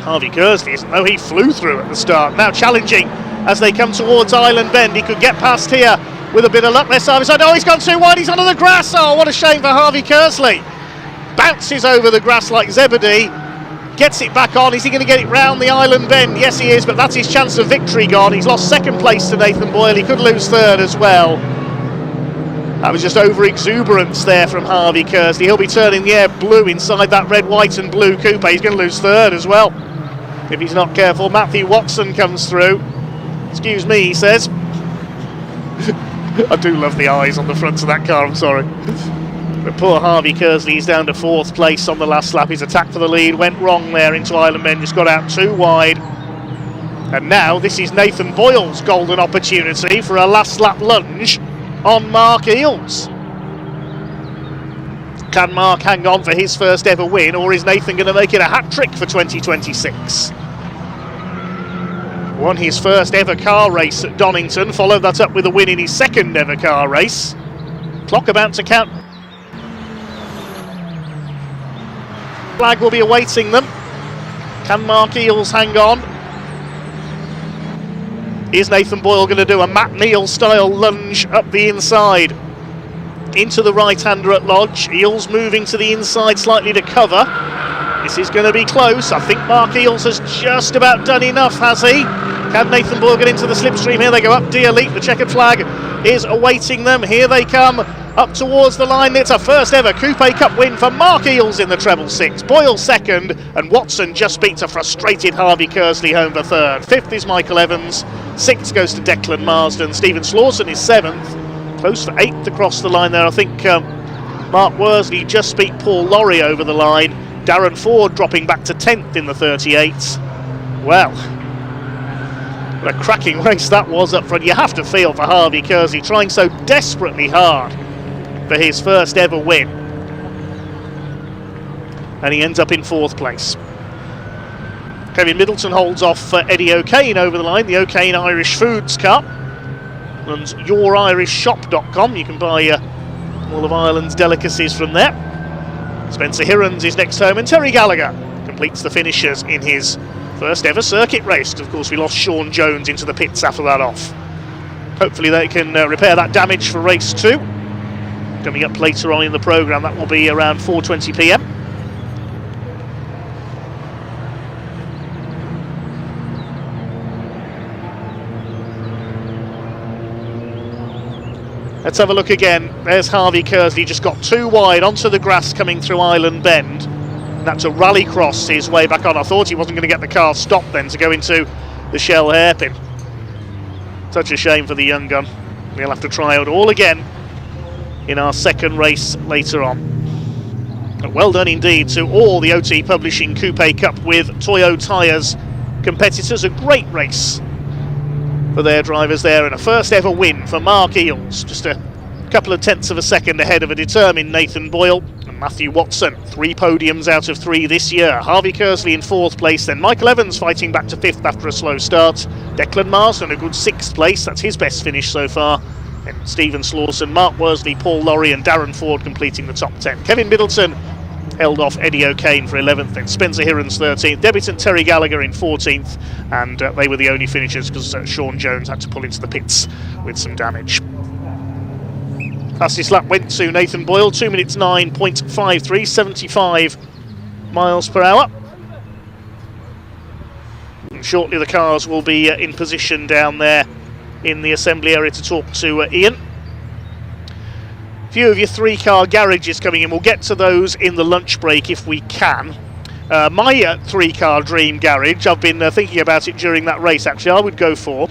Harvey Kersley isn't, though. He flew through at the start. Now challenging as they come towards Island Bend. He could get past here with a bit of luck. Left side. Oh, he's gone too wide. He's under the grass. Oh, what a shame for Harvey Kersley. Bounces over the grass like Zebedee. Gets it back on. Is he going to get it round the Island Bend? Yes, he is, but that's his chance of victory gone. He's lost 2nd place to Nathan Boyle. He could lose 3rd as well. That was just over-exuberance there from Harvey Kersley. He'll be turning the air blue inside that red, white and blue coupe. He's going to lose 3rd as well if he's not careful. Matthew Watson comes through. Excuse me, he says. I do love the eyes on the front of that car, I'm sorry. But poor Harvey Kersley is down to 4th place on the last lap. His attack for the lead went wrong there into Island Bend, just got out too wide. And now this is Nathan Boyle's golden opportunity for a last lap lunge on Mark Eales. Can Mark hang on for his first ever win, or is Nathan going to make it a hat-trick for 2026? Won his first ever car race at Donington, followed that up with a win in his second ever car race. Clock about to count. Flag will be awaiting them. Can Mark Eales hang on? Is Nathan Boyle going to do a Matt Neal style lunge up the inside? Into the right-hander at Lodge. Eales moving to the inside slightly to cover. This is going to be close. I think Mark Eales has just about done enough, has he? Can Nathan Boyle get into the slipstream? Here they go up. D-Elite, the checkered flag is awaiting them. Here they come up towards the line. It's a first ever Coupe Cup win for Mark Eales in the treble six. Boyle second, and Watson just beats a frustrated Harvey Kersley home for third. Fifth is Michael Evans. Sixth goes to Declan Marsden. Stephen Slawson is seventh. Close for eighth across the line there. I think Mark Worsley just beat Paul Laurie over the line. Darren Ford dropping back to 10th in the 38s. Well, what a cracking race that was up front. You have to feel for Harvey Kersley, trying so desperately hard for his first ever win. And he ends up in fourth place. Kevin Middleton holds off for Eddie O'Kane over the line. The O'Kane Irish Foods Cup runs yourishshop.com. You can buy all of Ireland's delicacies from there. Spencer Hirons is next home, and Terry Gallagher completes the finishers in his first ever circuit race. Of course, we lost Sean Jones into the pits after that off. Hopefully they can repair that damage for race 2. Coming up later on in the programme, that will be around 4:20 p.m. Let's have a look again. There's Harvey Kersley, just got too wide onto the grass coming through Island Bend. That's a rallycross his way back on. I thought he wasn't going to get the car stopped then to go into the Shell hairpin. Such a shame for the young gun. We'll have to try out all again in our second race later on. But well done indeed to all the OT Publishing Coupe Cup with Toyo Tires competitors. A great race for their drivers there, and a first ever win for Mark Eales. Just a couple of tenths of a second ahead of a determined Nathan Boyle and Matthew Watson. 3 podiums out of 3 this year. Harvey Kersley in 4th place, then Michael Evans fighting back to 5th after a slow start. Declan Marsden a good 6th place, that's his best finish so far. Then Stephen Slawson, Mark Worsley, Paul Laurie and Darren Ford completing the top 10. Kevin Middleton held off Eddie O'Kane for 11th, then Spencer Hirons 13th, debutant Terry Gallagher in 14th, and they were the only finishers because Sean Jones had to pull into the pits with some damage. Fastest lap went to Nathan Boyle, 2 minutes 9.53, 75 miles per hour. And shortly the cars will be in position down there in the assembly area to talk to Ian. Few of your 3-car garages coming in. We'll get to those in the lunch break if we can. My 3-car dream garage, I've been thinking about it during that race actually, I would go for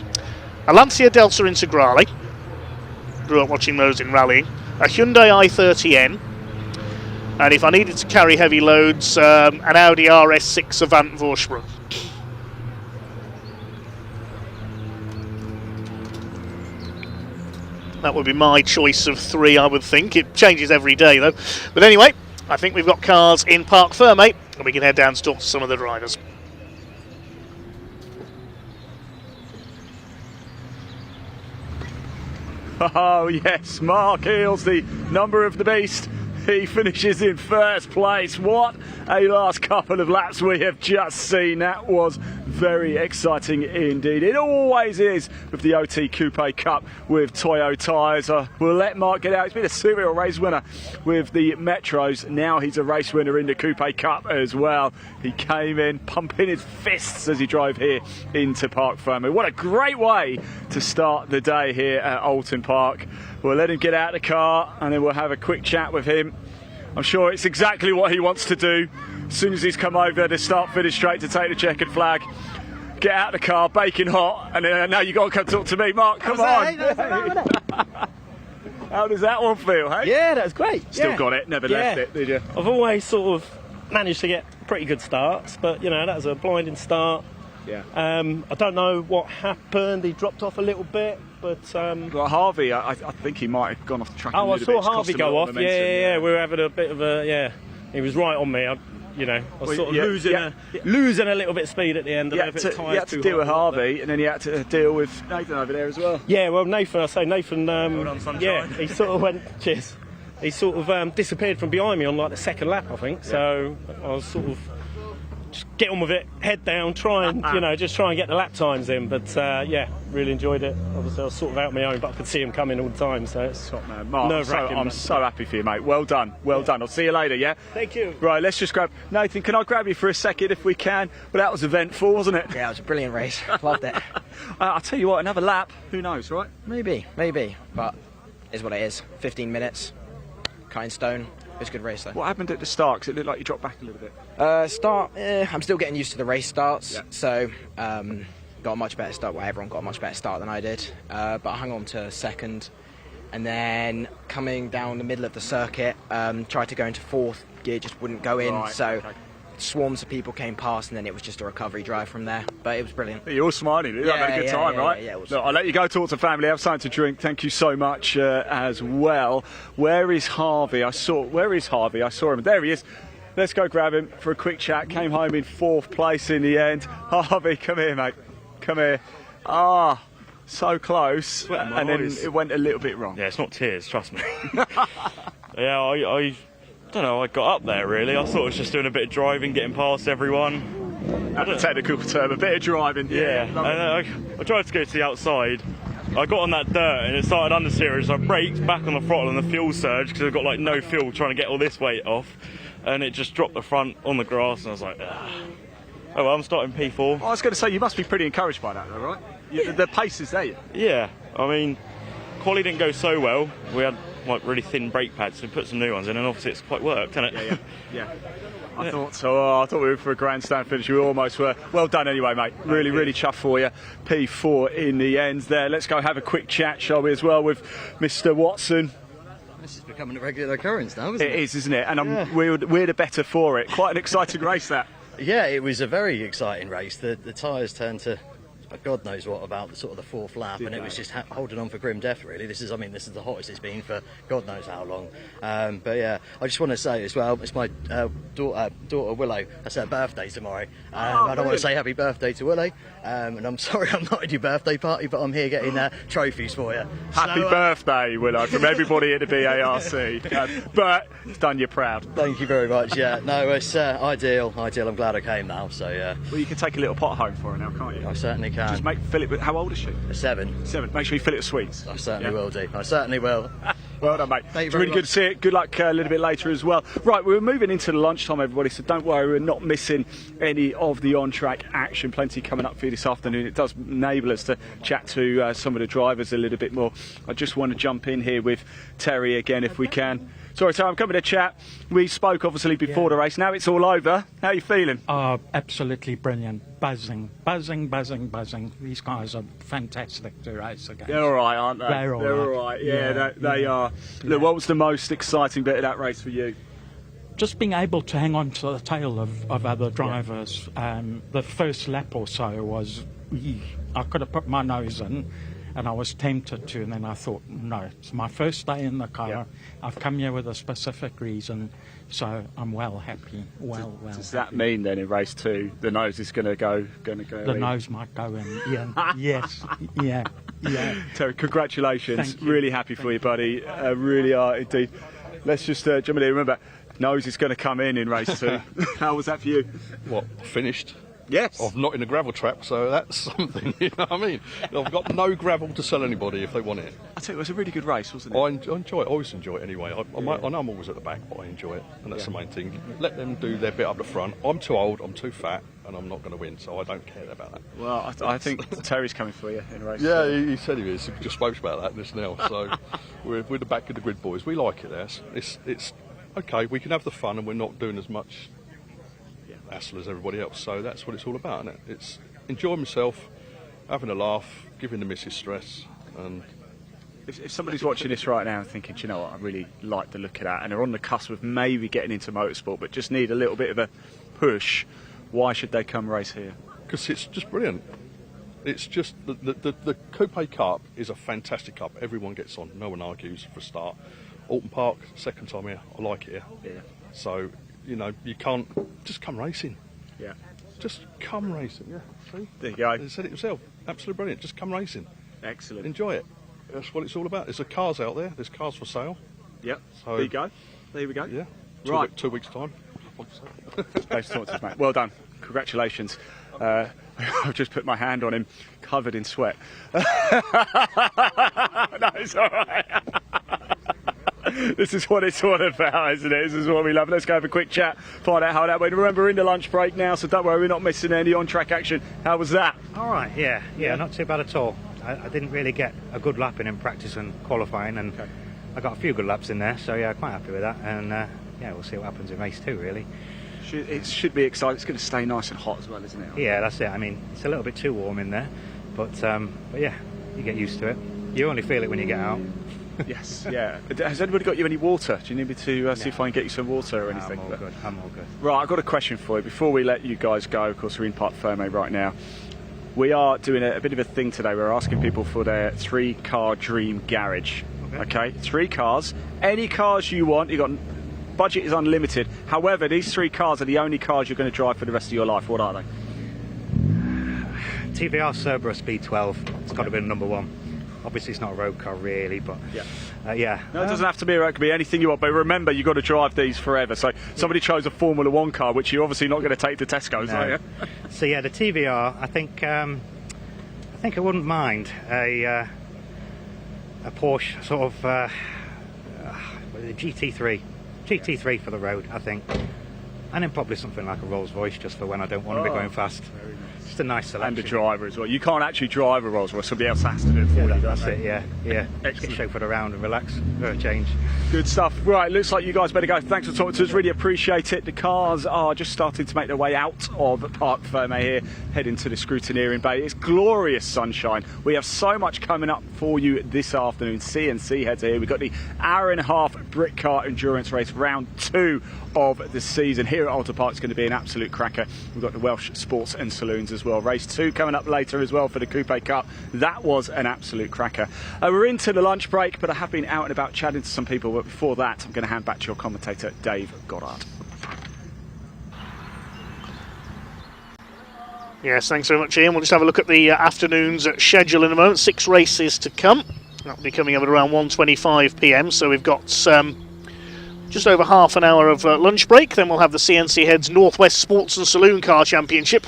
a Lancia Delta Integrale. Grew up watching those in rallying. A Hyundai i30N. And if I needed to carry heavy loads, an Audi RS6 Avant Vorsprung. That would be my choice of 3, I would think. It changes every day, though. But anyway, I think we've got cars in Parc Ferme, and we can head down to talk to some of the drivers. Oh, yes, Mark Eales, the number of the beast. He finishes in 1st place. What a last couple of laps we have just seen. That was very exciting indeed. It always is with the OT Coupe Cup with Toyo Tires. We'll let Mark get out. He's been a serial race winner with the Metros. Now he's a race winner in the Coupe Cup as well. He came in pumping his fists as he drove here into Parc Ferme. What a great way to start the day here at Oulton Park. We'll let him get out of the car and then we'll have a quick chat with him. I'm sure it's exactly what he wants to do. As soon as he's come over to start finish straight to take the checkered flag, get out of the car, baking hot, and then now you've got to come talk to me. Mark, come on. How does that one feel, hey? Yeah, that was great. Still got it, never left it, did you? I've always sort of managed to get pretty good starts, but you know, that was a blinding start. Yeah. I don't know what happened. He dropped off a little bit, but well, Harvey, I think he might have gone off the track. Oh, a I little saw bit. Harvey go off. Yeah. We were having a bit of a He was right on me. I was sort of losing a little bit of speed at the end. You had to deal with Harvey, and then you had to deal with Nathan over there as well. Yeah, well, Nathan, he sort of went. Cheers. He sort of disappeared from behind me on like the second lap, I think. So I was sort of just get on with it, head down, try and just try and get the lap times in. But really enjoyed it. Obviously, I was sort of out on my own, but I could see him coming all the time. So it's top man, Mark. nerve-wracking. I'm so happy for you, mate. Well done, well done. I'll see you later. Yeah. Thank you. Right, let's just grab Nathan. Can I grab you for a second if we can? But that was eventful, wasn't it? Yeah, it was a brilliant race. Loved it. I'll tell you what, another lap. Who knows, right? Maybe, but it's what it is. 15 minutes. Kind stone. It was a good race though. What happened at the start? Because it looked like you dropped back a little bit. I'm still getting used to the race starts. So got a much better start. Well, everyone got a much better start than I did. But I hung on to second, and then coming down the middle of the circuit, tried to go into fourth gear, just wouldn't go in. Swarms of people came past, and then it was just a recovery drive from there. But it was brilliant. You're all smiling. You're having a good time, right? Yeah, Look, I'll let you go talk to family, have something to drink. Thank you so much as well. Where is Harvey? I saw him. There he is. Let's go grab him for a quick chat. Came home in 4th place in the end. Harvey, come here, mate. Come here. So close. And then it went a little bit wrong. Yeah, it's not tears, trust me. I don't know, I got up there really. I thought I was just doing a bit of driving, getting past everyone. That's a technical term, a bit of driving. Yeah. And I tried to go to the outside. I got on that dirt and it started understeering, so I braked back on the throttle and the fuel surge because I've got like no fuel trying to get all this weight off. And it just dropped the front on the grass and I was like, ugh. Oh well, I'm starting P4. I was going to say, you must be pretty encouraged by that though, right? The pace is there. Yeah, I mean, quali didn't go so well. We had like really thin brake pads, so we put some new ones in, and obviously it's quite worked, hasn't it? Yeah. I thought so. I thought we were for a grandstand finish. We almost were. Well done anyway, mate. Really chuffed for you. P4 in the end there. Let's go have a quick chat, shall we, as well, with Mr. Watson. This is becoming a regular occurrence now, isn't it? It is, isn't it? And we're the better for it. Quite an exciting race, that. Yeah, it was a very exciting race. The tyres turned to God knows what about the sort of the 4th lap, and it was just holding on for grim death really. This is the hottest it's been for God knows how long. But yeah, I just want to say as well, it's my daughter Willow. That's her birthday tomorrow. I don't want to say happy birthday to Willow, and I'm sorry I'm not at your birthday party, but I'm here getting trophies for you. Happy birthday, Willow, from everybody at the BARC. But it's done you proud. Thank you very much. Yeah, no, it's ideal. I'm glad I came now. So yeah. Well, you can take a little pot home for her now, can't you? I certainly can. Just fill it with. How old is she? 7. Make sure you fill it with sweets. I certainly will do. I certainly will. Well done, mate. Thank you it's really good to see it. Good luck a little bit later as well. Right, we're moving into the lunchtime, everybody, so don't worry, we're not missing any of the on-track action. Plenty coming up for you this afternoon. It does enable us to chat to some of the drivers a little bit more. I just want to jump in here with Terry again, if we can. Sorry, Terry, I'm coming to chat. We spoke, obviously, before the race. Now it's all over. How are you feeling? Absolutely brilliant. Buzzing. These guys are fantastic to race against. They're all right, aren't they? They're all right. Yeah, they are. Look, what was the most exciting bit of that race for you? Just being able to hang on to the tail of other drivers. The first lap or so was, I could have put my nose in, and I was tempted to, and then I thought, no, it's my first day in the car. Yeah. I've come here with a specific reason, so I'm well happy. Does that mean then in race 2 the nose is going to go? The nose might go in. Yeah. Yes. Yeah. Terry, congratulations. Really happy for you, buddy. Really are indeed. Let's just jump in here. Remember, nose is going to come in race 2. How was that for you? What, finished? Yes. I'm not in a gravel trap, so that's something, you know what I mean? I've got no gravel to sell anybody if they want it. I tell you, it was a really good race, wasn't it? I enjoy it, I always enjoy it anyway. I know I'm always at the back, but I enjoy it, and that's the main thing. Let them do their bit up the front. I'm too old, I'm too fat, and I'm not going to win, so I don't care about that. Well, I think Terry's coming for you in race 2. Yeah, he said he is. He just spoke about that just now. So we're the back of the grid boys. We like it there. It's okay, we can have the fun, and we're not doing as much hassle as everybody else, so that's what it's all about, isn't it? It's enjoying myself, having a laugh, giving the missus stress. And if somebody's watching this right now and thinking, do you know what, I really like the look of that, and they're on the cusp of maybe getting into motorsport but just need a little bit of a push, why should they come race here? because it's just brilliant. It's just the Coupe Cup is a fantastic cup. Everyone gets on. No one argues for a start. Oulton Park, second time here. I like it here. Yeah. So, you know, you can't just come racing. Yeah. Just come racing. Yeah. See? There you go. You said it yourself. Absolutely brilliant. Just come racing. Excellent. Enjoy it. That's what it's all about. There's cars out there. There's cars for sale. Yep. So there you go. There we go. Yeah. Right. 2 weeks time. Nice to talk to us, mate. Well done. Congratulations. I've just put my hand on him, covered in sweat. No, it's all right. This is what it's all about, isn't it? This is what we love. Let's go have a quick chat, find out how that went. Remember, we're in the lunch break now, so don't worry, we're not missing any on-track action. How was that? All right, yeah, not too bad at all. I didn't really get a good lap in practice and qualifying, and I got a few good laps in there, so yeah, quite happy with that. And yeah, we'll see what happens in race 2, really. It should be exciting. It's going to stay nice and hot as well, isn't it? Yeah, that's it. I mean, it's a little bit too warm in there, but yeah, you get used to it. You only feel it when you get out. Yes, yeah. Has anybody got you any water? Do you need me to see if I can get you some water or anything? I'm all good. I'm all good. Right, I've got a question for you. Before we let you guys go, of course, we're in Parc Fermé right now. We are doing a bit of a thing today. We're asking people for their 3-car dream garage. Okay, 3 cars. Any cars you want. You got budget is unlimited. However, these 3 cars are the only cars you're going to drive for the rest of your life. What are they? TVR Cerberus B12. It's got to be number 1. Obviously, it's not a road car, really, but yeah. No, it doesn't have to be a road. It could be anything you want. But remember, you've got to drive these forever. So somebody chose a Formula 1 car, which you're obviously not going to take to Tesco's, are you? So yeah, the TVR. I think I wouldn't mind a Porsche sort of a GT3 for the road, I think, and then probably something like a Rolls Royce just for when I don't want to be going fast. Just a nice selection. And a driver as well. You can't actually drive a Rolls Royce. Somebody else has to do it for you. That's it. Yeah. Just get chauffeured around and relax for a change. Good stuff. Right, looks like you guys better go. Thanks for talking to us. Really appreciate it. The cars are just starting to make their way out of Parc Fermé here, heading to the scrutineering bay. It's glorious sunshine. We have so much coming up for you this afternoon. CNC heads are here. We've got the hour-and-a-half Britcar Endurance Race, round 2 of the season. Here at Oulton Park, it's going to be an absolute cracker. We've got the Welsh Sports and Saloons as well. Race 2 coming up later as well for the Coupe Cup. That was an absolute cracker. We're into the lunch break, but I have been out and about chatting to some people. But before that, I'm going to hand back to your commentator, Dave Goddard. Yes, thanks very much, Ian. We'll just have a look at the afternoon's schedule in a moment. 6 races to come. That'll be coming up at around 1:25 p.m. So we've got just over half an hour of lunch break. Then we'll have the CNC Heads Northwest Sports and Saloon Car Championship.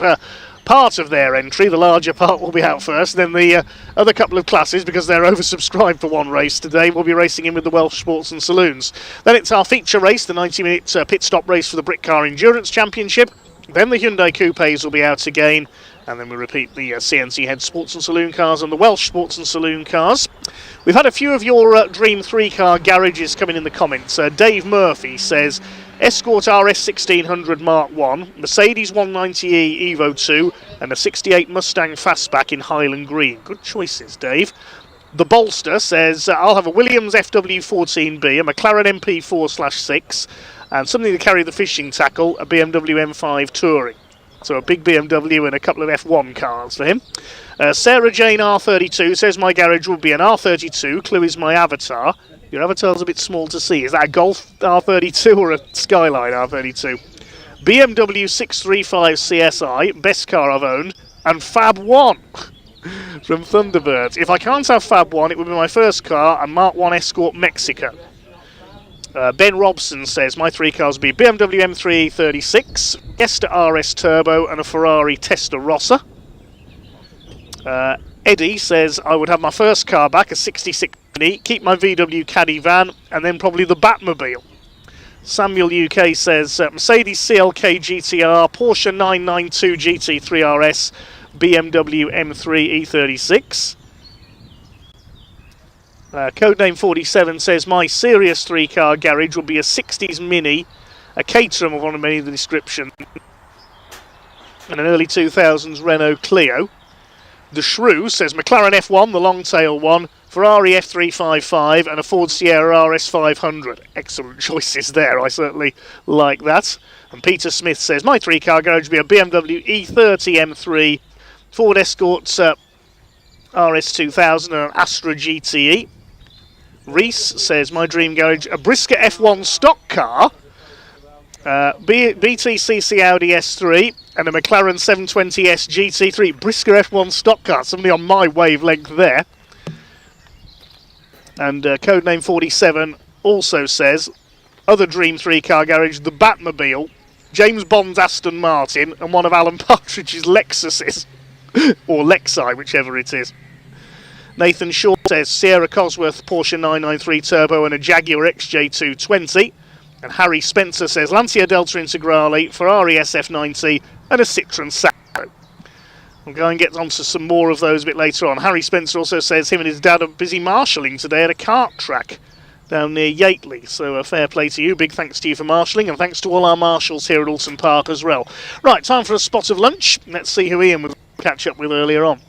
Part of their entry, the larger part, will be out first. Then the other couple of classes, because they're oversubscribed for one race today, will be racing in with the Welsh Sports and Saloons. Then it's our feature race, the 90-minute pit stop race for the Britcar Endurance Championship. Then the Hyundai Coupes will be out again. And then we repeat the CNC Head Sports and Saloon cars and the Welsh Sports and Saloon cars. We've had a few of your Dream 3-car garages coming in the comments. Dave Murphy says Escort RS 1600 Mark 1, Mercedes 190e Evo 2 and a 68 Mustang Fastback in Highland Green. Good choices, Dave. The Bolster says I'll have a Williams FW14B, a McLaren MP4/6 and something to carry the fishing tackle, a BMW M5 Touring. So a big BMW and a couple of F1 cars for him. Sarah Jane R32 says my garage will be an R32. Clue is my avatar. Your avatar's a bit small to see. Is that a Golf R32 or a Skyline R32? BMW 635 CSI, best car I've owned. And Fab 1 from Thunderbirds. If I can't have Fab 1, it would be my first car, a Mark 1 Escort Mexico. Ben Robson says my 3 cars will be BMW M3 36, Fiesta RS Turbo and a Ferrari Testarossa. Eddie says I would have my first car back, a 66 Mini, keep my VW Caddy van and then probably the Batmobile. Samuel UK says Mercedes CLK GTR, Porsche 992 GT3 RS, BMW M3 E36. Codename 47 says my serious 3-car garage will be a 60s Mini, a Caterham of one of many of the description, and an early 2000s Renault Clio. The Shrew says McLaren F1, the long tail one, Ferrari F355 and a Ford Sierra RS500. Excellent choices there, I certainly like that. And Peter Smith says, my 3-car garage would be a BMW E30 M3, Ford Escort RS2000 and an Astra GTE. Reese says, my dream garage, a Britcar F1 stock car, BTCC Audi S3 and a McLaren 720S GT3. Britcar F1 stock car, somebody on my wavelength there. And Codename 47 also says, other dream 3-car garage, the Batmobile, James Bond's Aston Martin and one of Alan Partridge's Lexuses. Or Lexi, whichever it is. Nathan Shaw says Sierra Cosworth Porsche 993 Turbo and a Jaguar XJ220. And Harry Spencer says Lancia Delta Integrale, Ferrari SF90 and a Citroen Sacco. We'll go and get onto some more of those a bit later on. Harry Spencer also says him and his dad are busy marshalling today at a kart track down near Yateley. So a fair play to you. Big thanks to you for marshalling, and thanks to all our marshals here at Oulton Park as well. Right, time for a spot of lunch. Let's see who Ian will catch up with earlier on.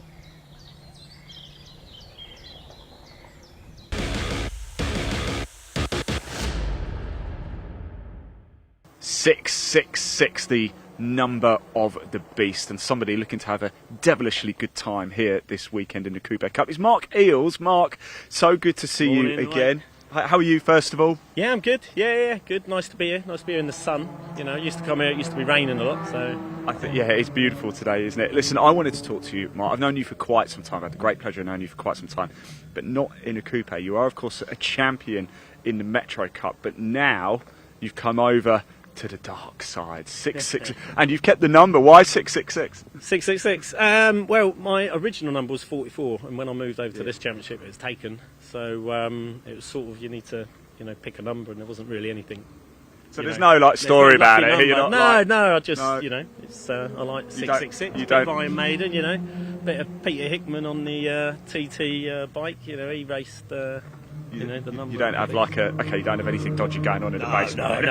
.666, the number of the beast, and somebody looking to have a devilishly good time here this weekend in the Coupe Cup is Mark Eales. Mark, so good to see you again. How are you, first of all? Yeah, I'm good. Yeah, good. Nice to be here. Nice to be here in the sun. You know, used to come here, it used to be raining a lot, so... I think, yeah, it's beautiful today, isn't it? Listen, I wanted to talk to you, Mark. I've known you for quite some time. I've had the great pleasure of knowing you for quite some time, but not in a coupe. You are, of course, a champion in the Metro Cup, but now you've come over to the dark side. 666, and you've kept the number. Why 666? 666. Well, my original number was 44, and when I moved over to this championship, it was taken. So it was sort of, you need to, pick a number, and there wasn't really anything. So there's no story about it. You're not no. I just, it's I like 666. You don't. Bit of Iron Maiden, bit of Peter Hickman on the TT bike. He raced. The number. You don't have you don't have anything dodgy going on in the basement.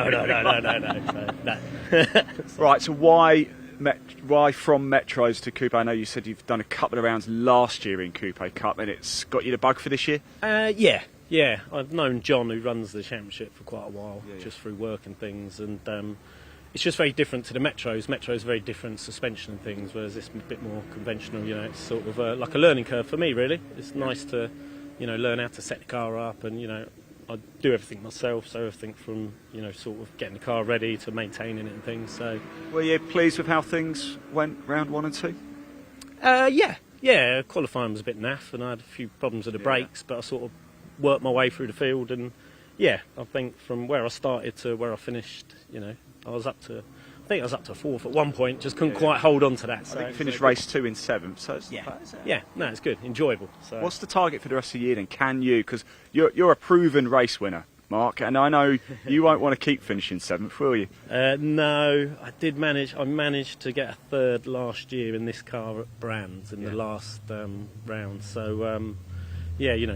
No. Right, so why from Metros to Coupe? I know you said you've done a couple of rounds last year in Coupe Cup, and it's got you the bug for this year? Yeah. I've known John, who runs the championship, for quite a while, just through work and things, and it's just very different to the Metros. Metros very different suspension and things, whereas this is a bit more conventional. It's sort of like a learning curve for me, really. It's nice to learn how to set the car up, and I do everything myself, so everything from sort of getting the car ready to maintaining it and things. So, were you pleased with how things went round 1 and 2? Yeah. Qualifying was a bit naff, and I had a few problems with the brakes, but I sort of worked my way through the field, and I think from where I started to where I finished, I was up to 4th at one point, just couldn't quite hold on to that. So I think you finished race 2 in 7th, so it's it's good, enjoyable. So. What's the target for the rest of the year then? Can you, because you're a proven race winner, Mark, and I know you won't want to keep finishing 7th, will you? No, I managed to get a 3rd last year in this car at Brands in the last round, so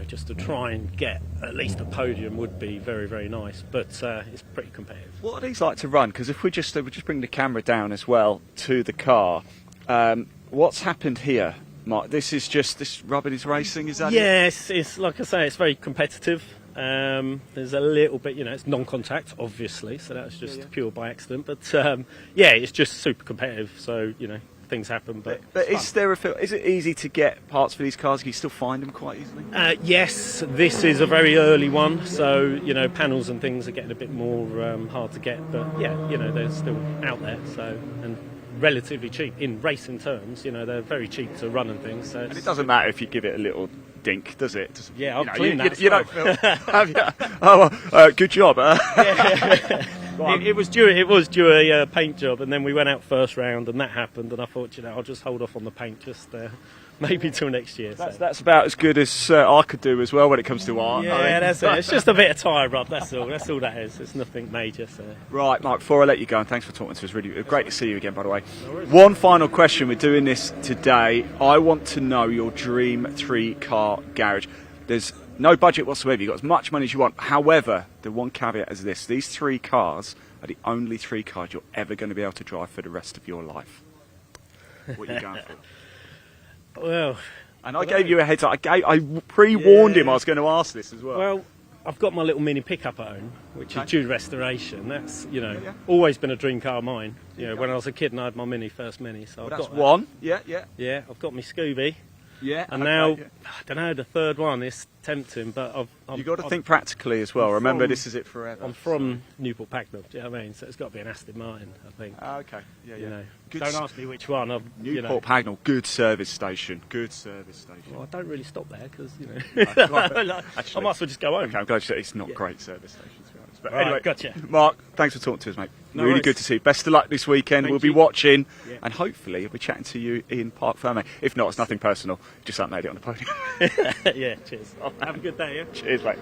just to try and get at least a podium would be very, very nice, but it's pretty competitive. What are these like to run? Because if we just bring the camera down as well to the car, what's happened here, Mark? This Rubbin is racing, is that it? Yes, it's like I say, it's very competitive. There's a little bit, it's non-contact, obviously, so that's just pure by accident, but it's just super competitive, so, things happen, but is it easy to get parts for these cars? Can you still find them quite easily? Yes, this is a very early one, so panels and things are getting a bit more hard to get, but they're still out there, so, and relatively cheap in racing terms. They're very cheap to run and things. So and it doesn't matter if you give it a little dink, does it? Yeah, I'll clean that. You don't feel. Have you? Oh, good job. It was due a paint job, and then we went out first round, and that happened, and I thought, I'll just hold off on the paint, just maybe till next year. That's about as good as I could do as well when it comes to art. Yeah, that's it. It's just a bit of tyre rub. That's all. That's all that is. It's nothing major. So. Right, Mark. Before I let you go, and thanks for talking to us. Really great to see you again, by the way. One final question. We're doing this today. I want to know your dream 3-car garage. There's no budget whatsoever. You've got as much money as you want. However, the one caveat is this: these 3 cars are the only 3 cars you're ever going to be able to drive for the rest of your life. What are you going for? Well, and I gave you a heads up. I pre-warned him I was going to ask this as well. Well, I've got my little mini pickup at home, which is due restoration. That's, always been a dream car of mine. When I was a kid and I had my first mini. So Well, I've that's got one. Yeah. Yeah, I've got my Scooby. Yeah. And now, I don't know, the third one is tempting, but You've got to think practically as well. Remember, this is it forever. I'm from Newport Pagnell, do you know what I mean? So it's got to be an Aston Martin, I think. Okay. Yeah. Don't ask me which one. Newport Pagnell, good service station. Good service station. Well, I don't really stop there because, Actually, I might as well just go home. Okay, I'm glad you said it's not great service station, to be honest. But Right, anyway, gotcha. Mark, thanks for talking to us, mate. No really worries. good to see you. Best of luck this weekend. Thank we'll be you. watching, Yeah. and hopefully I'll be chatting to you in Park Ferme. If not, it's nothing personal. Just haven't made it on the podium. Yeah, cheers. Have a good day, yeah? Cheers, mate.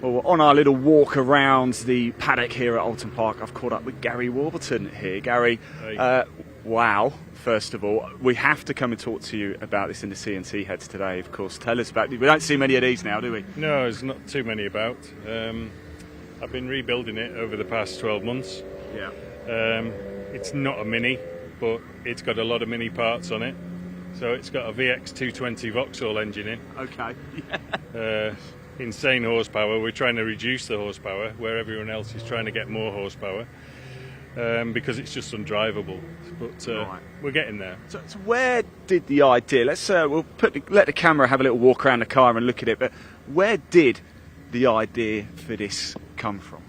Well, we're on our little walk around the paddock here at Oulton Park. I've caught up with Gary Warburton here. Gary, wow, first of all. We have to come and talk to you about this in the CNC heads today, of course. Tell us about it. We don't see many of these now, do we? No, there's not too many about. I've been rebuilding it over the past 12 months. Yeah. It's not a Mini, but it's got a lot of Mini parts on it. So it's got a VX220 Vauxhall engine in. Okay. Insane horsepower. We're trying to reduce the horsepower where everyone else is trying to get more horsepower because it's just undrivable. But we're getting there. So where did the idea? Let's we'll let the camera have a little walk around the car and look at it. But where did the idea for this come from?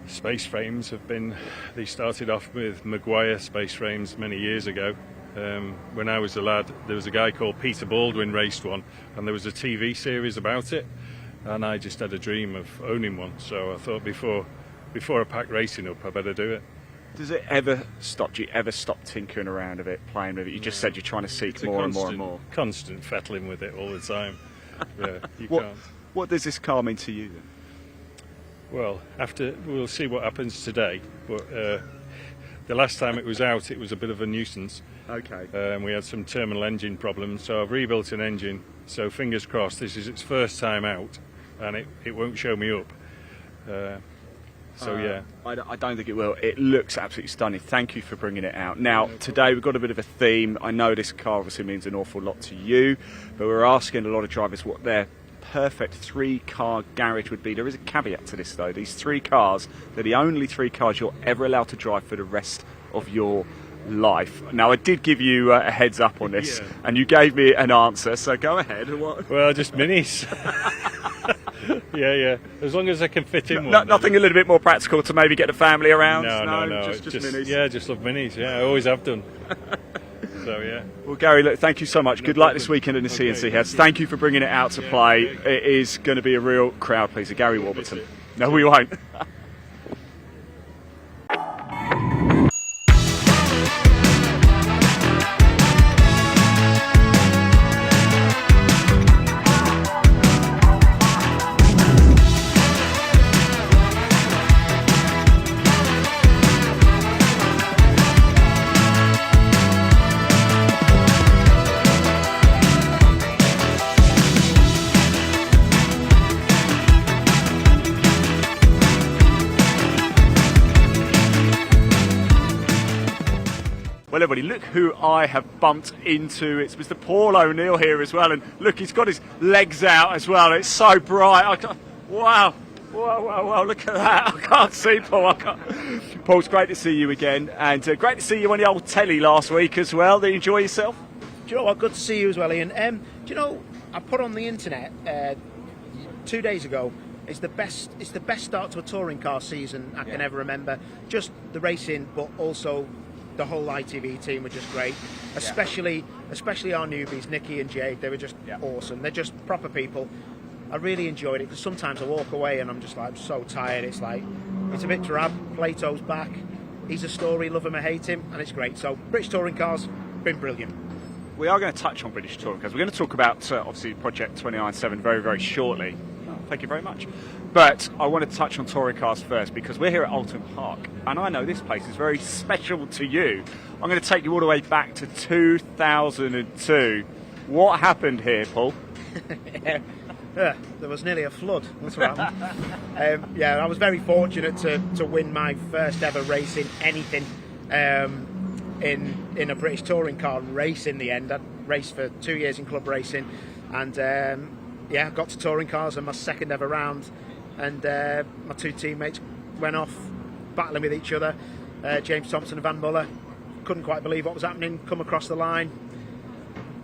Space frames have been. They started off with Maguire space frames many years ago. When I was a lad, there was a guy called Peter Baldwin raced one, and there was a TV series about it. And I just had a dream of owning one, so I thought before I pack racing up, I better do it. Does it ever stop? Do you ever stop tinkering around with it, playing with it? You just said you're trying to seek more and more and more. Constant fettling with it all the time. Yeah, you what, can't. What does this car mean to you then? Well, we'll see what happens today. But the last time it was out, it was a bit of a nuisance. Okay. We had some terminal engine problems, so I've rebuilt an engine. So fingers crossed, this is its first time out, and it won't show me up. Yeah. I don't think it will. It looks absolutely stunning. Thank you for bringing it out. Now, today we've got a bit of a theme. I know this car obviously means an awful lot to you, but we're asking a lot of drivers what their perfect 3-car garage would be. There is a caveat to this, though. These 3 cars, they're the only 3 cars you're ever allowed to drive for the rest of your life. Now, I did give you a heads up on this, and you gave me an answer, so go ahead. Well, just minis. yeah. As long as I can fit in one. Nothing a little bit more practical to maybe get the family around? No. Just minis? Yeah, just love minis. Yeah, I always have done. So, yeah. Well, Gary, look, thank you so much. Good luck this weekend in the CNC heads. Thank you for bringing it out to play. It is going to be a real crowd pleaser. Gary Warburton. No, we won't. Well, everybody, look who I have bumped into. It's Mr. Paul O'Neill here as well. And look, he's got his legs out as well. It's so bright. Wow. Wow, look at that. I can't see Paul. Paul's great to see you again. And great to see you on the old telly last week as well. Did you enjoy yourself? Do you know what? Good to see you as well, Ian. Do you know, I put on the internet 2 days ago. It's the best start to a touring car season I can ever remember. Just the racing, but also the whole ITV team were just great, especially our newbies, Nicky and Jade. They were just awesome. They're just proper people. I really enjoyed it because sometimes I walk away and I'm just like, I'm so tired. It's like, it's a bit drab. Plato's back. He's a story, love him or hate him, and it's great. So British touring cars, been brilliant. we are going to touch on British touring cars. We're going to talk about, obviously, Project 297 very, very shortly. Thank you very much. But I want to touch on touring cars first because we're here at Oulton Park, and I know this place is very special to you. I'm going to take you all the way back to 2002. What happened here, Paul? There was nearly a flood. That's what happened. I was very fortunate to win my first ever race in anything in a British touring car race in the end. I raced for 2 years in club racing, and got to touring cars in my second ever round, and my two teammates went off battling with each other, James Thompson and Van Muller. Couldn't quite believe what was happening, come across the line,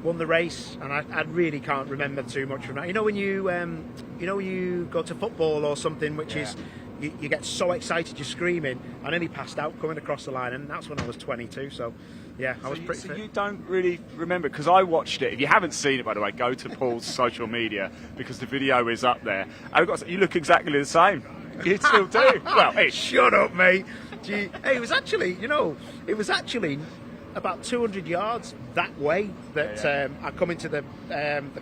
won the race, and I really can't remember too much from that. You know when you go to football or something, which is you get so excited you're screaming. I nearly passed out coming across the line, and that's when I was 22. So I was pretty fit. You don't really remember, because I watched it. If you haven't seen it, by the way, go to Paul's social media because the video is up there. You look exactly the same. You still do. Well, shut up, mate. Gee, hey, it was actually about 200 yards that way that I come into the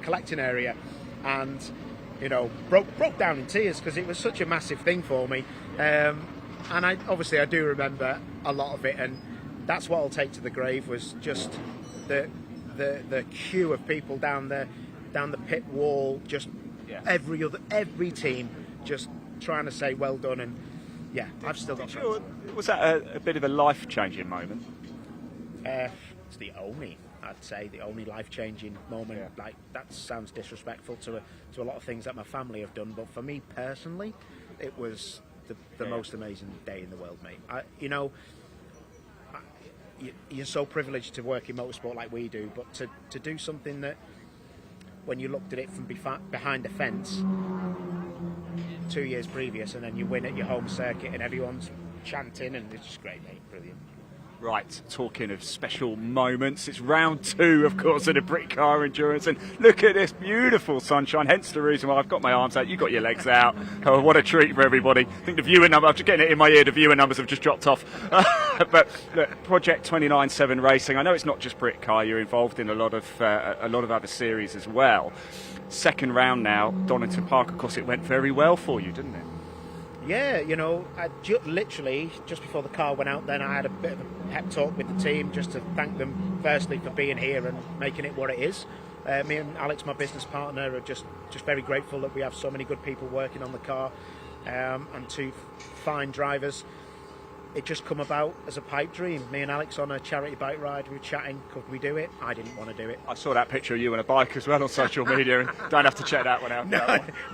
collecting area, and broke down in tears because it was such a massive thing for me, and I do remember a lot of it, and that's what I'll take to the grave, was just the queue of people down the pit wall, just every team just trying to say well done, and I've still got friends. Was that a bit of a life-changing moment? It's the only life-changing moment. Yeah. Like, that sounds disrespectful to a lot of things that my family have done, but for me personally, it was the most amazing day in the world, mate. You're so privileged to work in motorsport like we do, but to do something that, when you looked at it from behind the fence 2 years previous, and then you win at your home circuit and everyone's chanting, and it's just great, mate. Brilliant. Right, talking of special moments, it's round 2, of course, of the Britcar Endurance, and look at this beautiful sunshine, hence the reason why I've got my arms out, you've got your legs out. Oh, what a treat for everybody. I think the viewer number, I'm just getting it in my ear, the viewer numbers have just dropped off. But look, Project 297 Racing, I know it's not just Britcar, you're involved in a lot of other series as well. Second round now, Donington Park, of course, it went very well for you, didn't it? Yeah, I literally, just before the car went out, then I had a bit of a pep talk with the team just to thank them firstly for being here and making it what it is. Me and Alex, my business partner, are just very grateful that we have so many good people working on the car, and two fine drivers. It just come about as a pipe dream. Me and Alex on a charity bike ride, we were chatting, could we do it? I didn't want to do it. I saw that picture of you on a bike as well on social media, and don't have to check that one out.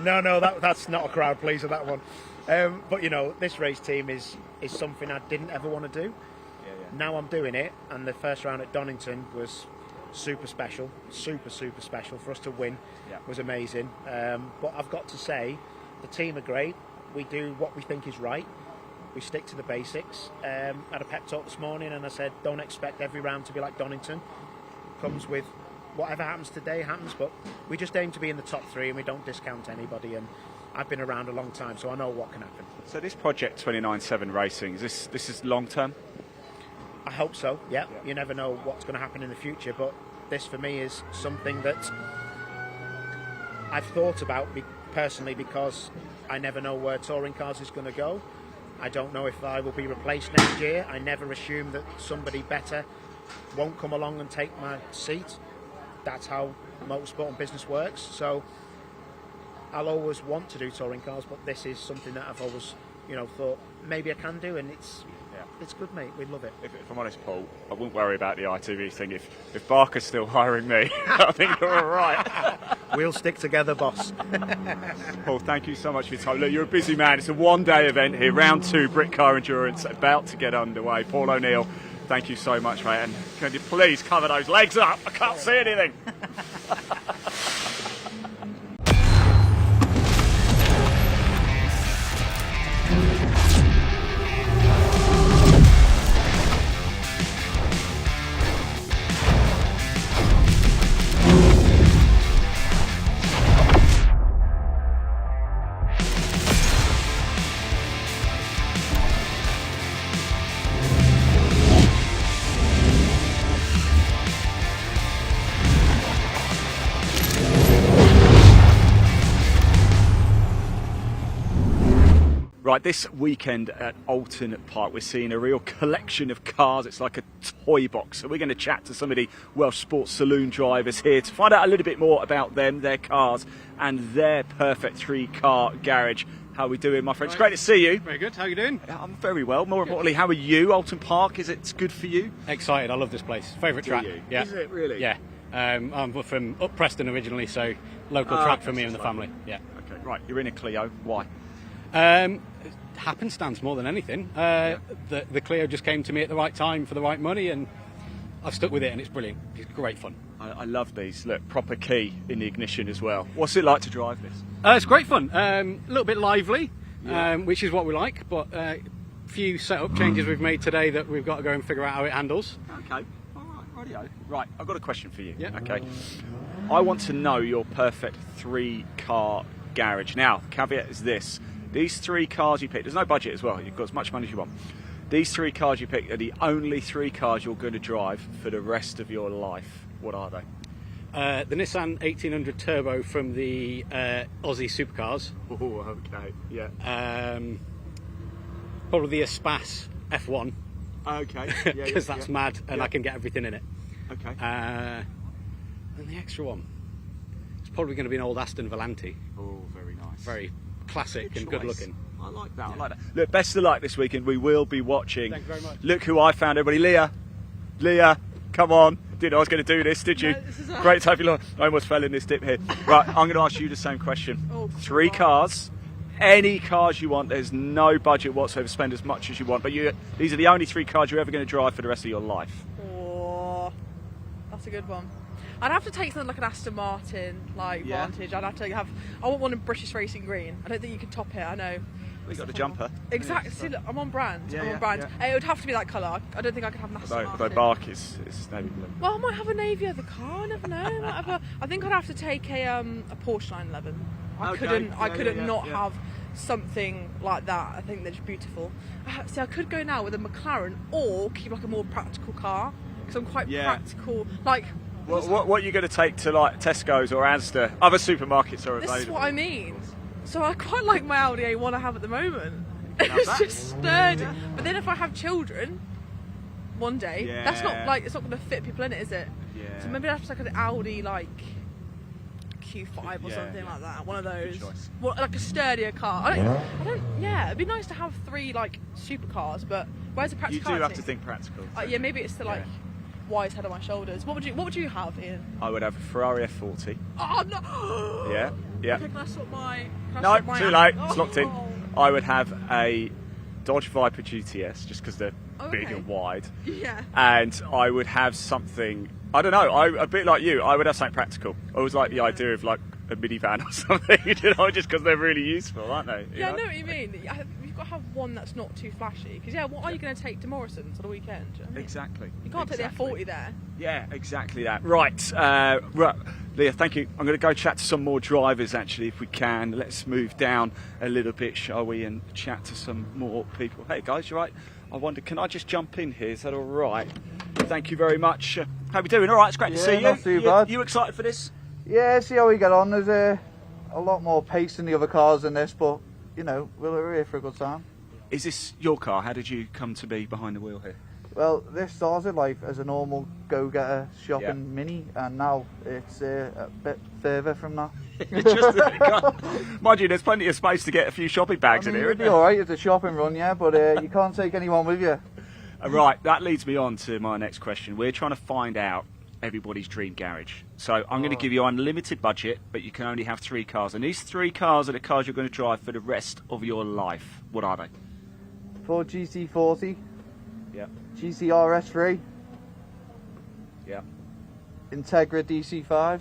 No, that's not a crowd pleaser, that one. But this race team is something I didn't ever want to do. Now I'm doing it, and the first round at Donington was super special, super special for us to win. Was amazing. But I've got to say, the team are great. We do what we think is right. We stick to the basics. Had a pep talk this morning, and I said, don't expect every round to be like Donington. Comes with whatever happens today happens, but we just aim to be in the top 3, and we don't discount anybody. And I've been around a long time, so I know what can happen. So this Project 297 Racing, this is long term? I hope so, yeah. You never know what's going to happen in the future, but this for me is something that I've thought about personally, because I never know where touring cars is going to go. I don't know if I will be replaced next year. I never assume that somebody better won't come along and take my seat. That's how motorsport and business works. So I'll always want to do touring cars, but this is something that I've always, thought maybe I can do, and it's good, mate. We love it. If I'm honest, Paul, I wouldn't worry about the ITV thing. If BARC is still hiring me, I think you're all right. We'll stick together, boss. Paul, thank you so much for your time. Look, you're a busy man. It's a one-day event here, round 2, Britcar Endurance, about to get underway. Paul O'Neill, thank you so much, mate. And can you please cover those legs up? I can't see anything. Right, this weekend at Oulton Park, we're seeing a real collection of cars. It's like a toy box. So we're going to chat to some of the Welsh Sports Saloon drivers here to find out a little bit more about them, their cars, and their perfect three-car garage. How are we doing, my friend? It's great to see you. Very good. How are you doing? I'm very well. More importantly, how are you? Oulton Park, is it good for you? Excited. I love this place. Favourite track. Yeah. Is it really? Yeah. I'm from up Preston originally, so local track for me and the family. Yeah. Okay, right. You're in a Clio. Why? Happenstance more than anything. The Clio just came to me at the right time for the right money, and I've stuck with it, and it's brilliant. It's great fun. I love these. Look, proper key in the ignition as well. What's it like to drive this? It's great fun. A little bit lively, which is what we like, but a few setup changes we've made today that we've got to go and figure out how it handles. Okay. Right, I've got a question for you. Yeah. Okay. I want to know your perfect three-car garage. Now, caveat is this. These three cars you pick, there's no budget as well. You've got as much money as you want. These three cars you pick are the only three cars you're going to drive for the rest of your life. What are they? The Nissan 1800 Turbo from the Aussie Supercars. Oh, okay. Yeah. Probably the Espas F1. Okay. Because that's mad, and I can get everything in it. Okay. And the extra one, it's probably going to be an old Aston Volante. Oh, very nice. Very classic and good looking. I like that. I like that. Look, best of luck this weekend. We will be watching. Thank you very much. Look who I found, everybody. Leah, come on. Didn't know I was going to do this, did you? No, this is Great to have you along. I almost fell in this dip here. Right, I'm going to ask you the same question. Three cars. Any cars you want. There's no budget whatsoever. Spend as much as you want. But these are the only three cars you're ever going to drive for the rest of your life. Oh, that's a good one. I'd have to take something like an Aston Martin, Vantage. I'd have to have. I want one in British Racing Green. I don't think you can top it. I know. We got the jumper. Exactly. See, look, I'm on brand. Yeah, I'm on brand. It would have to be that colour. I don't think I could have an Aston Martin. Although BARC is navy blue. Well, I might have a navy other car. I never know. I think I'd have to take a Porsche 911. I couldn't not have something like that. I think they're just beautiful. See, I could go now with a McLaren or keep like a more practical car because I'm quite practical. Like, what are you going to take to like Tesco's or Asda? Other supermarkets are available. This is what I mean. So I quite like my Audi A1 I have at the moment. It's just sturdy. But then if I have children one day, that's not like it's not going to fit people in it, is it? Yeah. So maybe I'd have to take an Audi like Q5 or something like that. One of those. Well, like a sturdier car. I don't. Yeah, it'd be nice to have three like supercars, but where's the practicality? You do have to think practical. Yeah, maybe it's the like wise head on my shoulders. What would you have, Ian? I would have a Ferrari F40. Oh no! Yeah. Okay, can I swap my? No, too late. It's locked in. I would have a Dodge Viper GTS just because they're big and wide. Yeah. And I would have something. I don't know. A bit like you. I would have something practical. I always like the idea of like a minivan or something. You know, just because they're really useful, aren't they? Yeah, I know what you mean. You've got to have one that's not too flashy. Because what are you going to take to Morrison's on the weekend? Do you know what I mean? Exactly. You can't take the F40 there. Yeah, exactly that. Right, Leah, thank you. I'm going to go chat to some more drivers, actually, if we can. Let's move down a little bit, shall we, and chat to some more people. Hey, guys, you right? I wonder, can I just jump in here? Is that all right? Thank you very much. How are we doing? All right, it's great to see you. Not too bad. You excited for this? Yeah, see how we get on. There's a lot more pace in the other cars than this, but, you know, we're here for a good time. Is this your car? How did you come to be behind the wheel here? Well, this started life as a normal go-getter shopping mini, and now it's a bit further from that. Mind you, there's plenty of space to get a few shopping bags in here. It'd be alright, it's a shopping run, yeah, but you can't take anyone with you. Right, that leads me on to my next question. We're trying to find out everybody's dream garage. So I'm going to give you unlimited budget, but you can only have three cars. And these three cars are the cars you're going to drive for the rest of your life. What are they? Ford GT40. Yeah. GT RS3. Yeah. Integra DC5.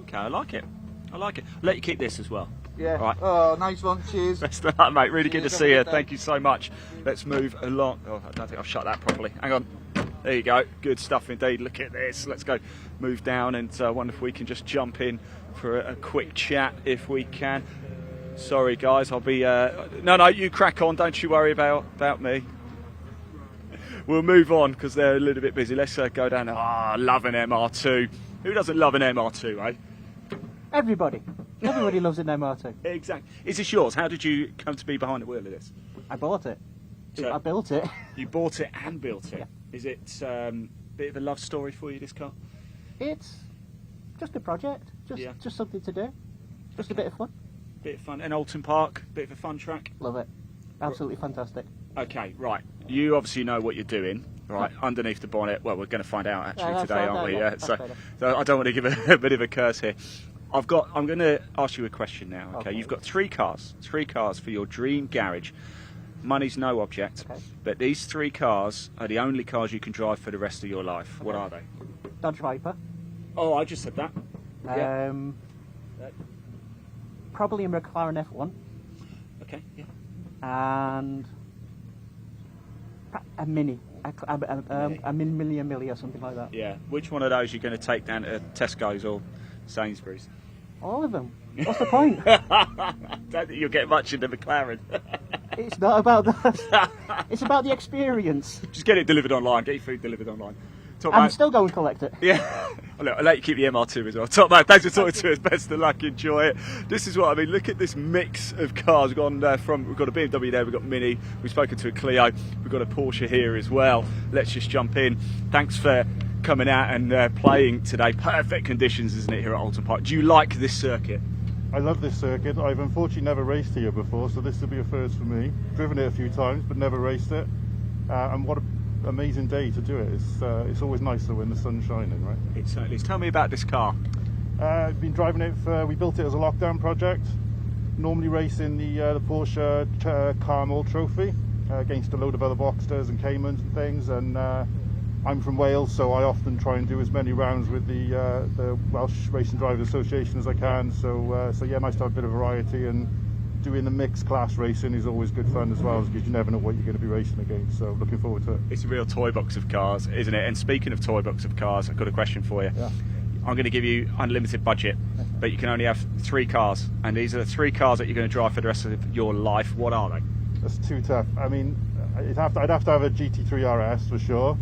Okay, I like it. I'll let you keep this as well. Yeah. Right. Oh, nice one. Cheers. Best of luck, mate. Really good to see you. Thank you so much. Let's move along. Oh, I don't think I've shut that properly. Hang on. There you go. Good stuff indeed. Look at this. Let's go move down and wonder if we can just jump in for a quick chat if we can. Sorry, guys. I'll be... No, you crack on. Don't you worry about me. We'll move on because they're a little bit busy. Let's go down. Love an MR2. Who doesn't love an MR2, eh? Everybody. Everybody loves a Nemoto. Exactly. Is this yours? How did you come to be behind the wheel of this? I bought it. So- I built it. You bought it and built it. Is it a bit of a love story for you, this car? It's just a project. Just something to do. Just a bit of fun. Bit of fun. And Oulton Park, bit of a fun track. Love it. Absolutely fantastic. Okay, right. You obviously know what you're doing, right? Underneath the bonnet. Well, we're going to find out actually that's today, right, aren't we? yeah, Yeah. that's So better. I don't want to give a bit of a curse here. I'm going to ask you a question now. Okay. You've got three cars for your dream garage. Money's no object, but these three cars are the only cars you can drive for the rest of your life. What are they? Dodge Viper. Oh, I just said that. Probably a McLaren F1. Okay. Yeah. And a Mini. A Mini or something like that. Yeah. Which one of those are you going to take down to Tesco's or Sainsbury's? All of them. What's the point? Don't think you'll get much in the McLaren. It's not about that. It's about the experience. Just get it delivered online. Get your food delivered online. Top I'm man. still going to collect it. Yeah. Look, I'll let you keep the MR2 as well. Top man, thanks for talking to us. Best of luck. Enjoy it. This is what I mean. Look at this mix of cars. We've gone we've got a BMW there. We've got Mini. We've spoken to a Clio. We've got a Porsche here as well. Let's just jump in. Thanks for coming out and playing today. Perfect conditions, isn't it, here at Oulton Park? Do you like this circuit? I love this circuit. I've unfortunately never raced here before, so this will be a first for me. Driven it a few times, but never raced it. And what an amazing day to do it. It's always nicer when the sun's shining, right? It certainly is. Tell me about this car. I've been driving it we built it as a lockdown project. Normally racing the Porsche Carmel Trophy against a load of other Boxsters and Caymans and things. And I'm from Wales, so I often try and do as many rounds with the Welsh Racing Drivers Association as I can. So yeah, nice to have a bit of variety, and doing the mixed class racing is always good fun as well, because you never know what you're going to be racing against. So looking forward to it. It's a real toy box of cars, isn't it? And speaking of toy box of cars, I've got a question for you. Yeah. I'm going to give you unlimited budget, but you can only have three cars, and these are the three cars that you're going to drive for the rest of your life. What are they? That's too tough. I mean, I'd have to have a GT3 RS for sure.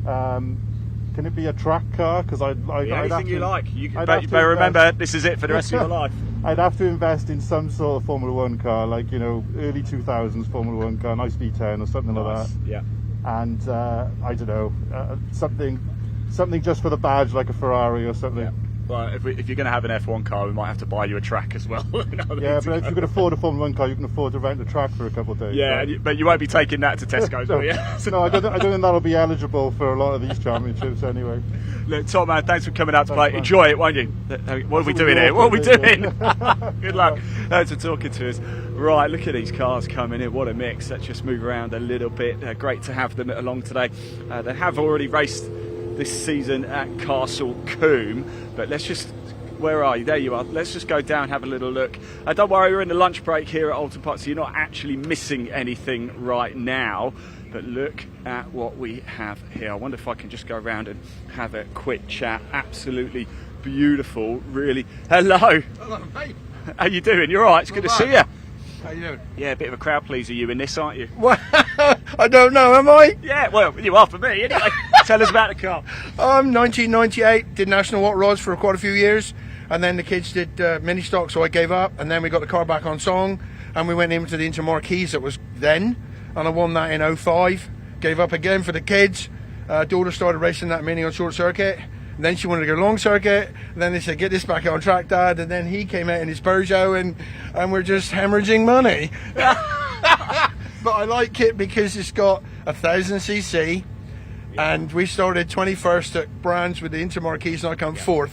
Can it be a track car? Because Anything you like. But you better remember, this is it for the rest of your life. I'd have to invest in some sort of Formula 1 car, like, you know, early 2000s Formula 1 car, nice V10 or something like that. Yeah. And I don't know, something just for the badge, like a Ferrari or something. Yeah. Well, if you're going to have an F1 car, we might have to buy you a track as well. Yeah, but if you can afford a Formula 1 car, you can afford to rent a track for a couple of days. Yeah, right? but you won't be taking that to Tesco's, will you? No, I don't think that'll be eligible for a lot of these championships anyway. Look, Tom, man, thanks for coming out to play. Enjoy it, won't you? What are we doing here? What are we doing? Good luck. Thanks for talking to us. Right, look at these cars coming in. What a mix. Let's just move around a little bit. Great to have them along today. They have already raced this season at Castle Combe, but let's just, where are you? There you are. Let's just go down, have a little look. Don't worry, we're in the lunch break here at Oulton Park, so you're not actually missing anything right now. But look at what we have here. I wonder if I can just go around and have a quick chat. Absolutely beautiful, really. Hello. Hello, mate. How you doing? You're all right. It's good to see you. How you doing? Yeah, a bit of a crowd pleaser you in this, aren't you? What? I don't know, am I? Yeah, well, you are for me anyway. Tell us about the car. 1998, did national hot rods for quite a few years, and then the kids did mini stock, so I gave up, and then we got the car back on song, and we went into the Intermarquise that was then, and I won that in 05. Gave up again for the kids. Daughter started racing that mini on short circuit. And then she wanted to go long circuit. And then they said, get this back on track, Dad. And then he came out in his Peugeot, and we're just hemorrhaging money. But I like it because it's got 1,000cc. And we started 21st at Brands with the Intermarquise, and I come 4th.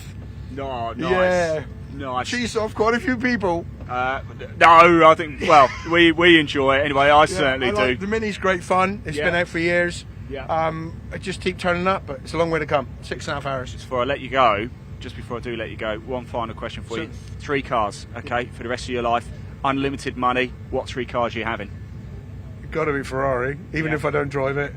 No, nice. Yeah. Nice. Cheesed off quite a few people. No, I think, well, we enjoy it anyway. I certainly do. The Mini's great fun. It's been out for years. Yeah. I just keep turning up, but it's a long way to come. 6.5 hours. Before I let you go, just before I do let you go, one final question for you. 3 cars, okay, for the rest of your life. Unlimited money. What 3 cars are you having? Got to be Ferrari, even if I don't drive it.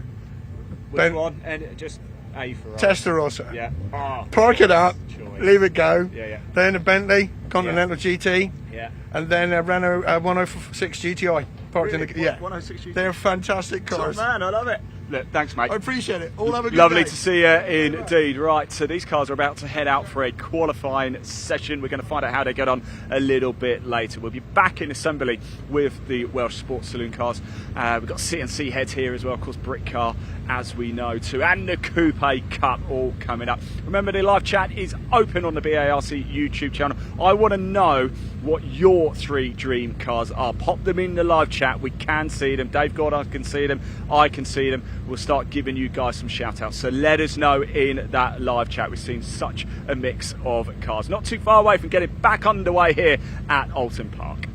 Which one? And just a Ferrari. Testarossa. Yeah. Oh, Park it up, leave it go. Yeah. Then a Bentley Continental GT. Yeah. And then a Renault 106 GTI. parked in the 106 They're fantastic cars. Oh man, I love it. Look, thanks, mate. I appreciate it. All have a good Lovely day. to see you indeed. Right, so these cars are about to head out for a qualifying session. We're going to find out how they get on a little bit later. We'll be back in assembly with the Welsh Sports Saloon cars. We've got CNC heads here as well, of course, Britcar, as we know too, and the Coupe Cup all coming up. Remember, the live chat is open on the BARC YouTube channel. I want to know what your 3 dream cars are. Pop them in the live chat. We can see them. Dave Goddard can see them. I can see them. We'll start giving you guys some shout outs. So let us know in that live chat. We've seen such a mix of cars. Not too far away from getting back underway here at Oulton Park.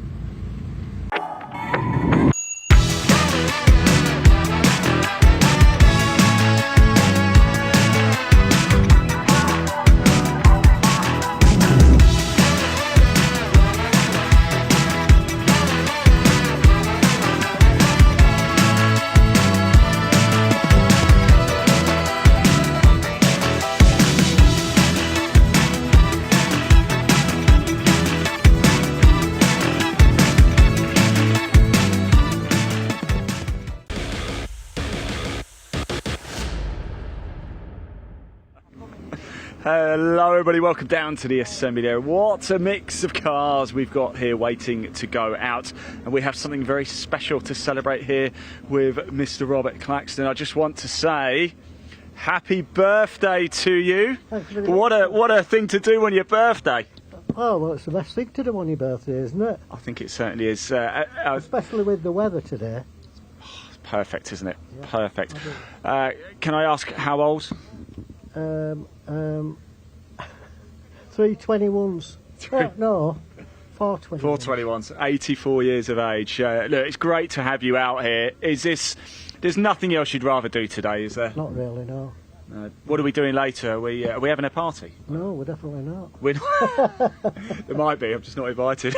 Hello everybody, welcome down to the assembly area. What a mix of cars we've got here waiting to go out, and we have something very special to celebrate here with Mr. Robert Claxton. I just want to say happy birthday to you. What a thing to do on your birthday. Oh, well, it's the best thing to do on your birthday, isn't it? I think it certainly is. Especially with the weather today. It's perfect, isn't it? Yeah. Perfect. Can I ask how old? 321s. No, 421s. 421s, 84 years of age. Look, it's great to have you out here. There's nothing else you'd rather do today, is there? Not really, no. What are we doing later? Are we having a party? No, we're definitely not. There might be, I'm just not invited.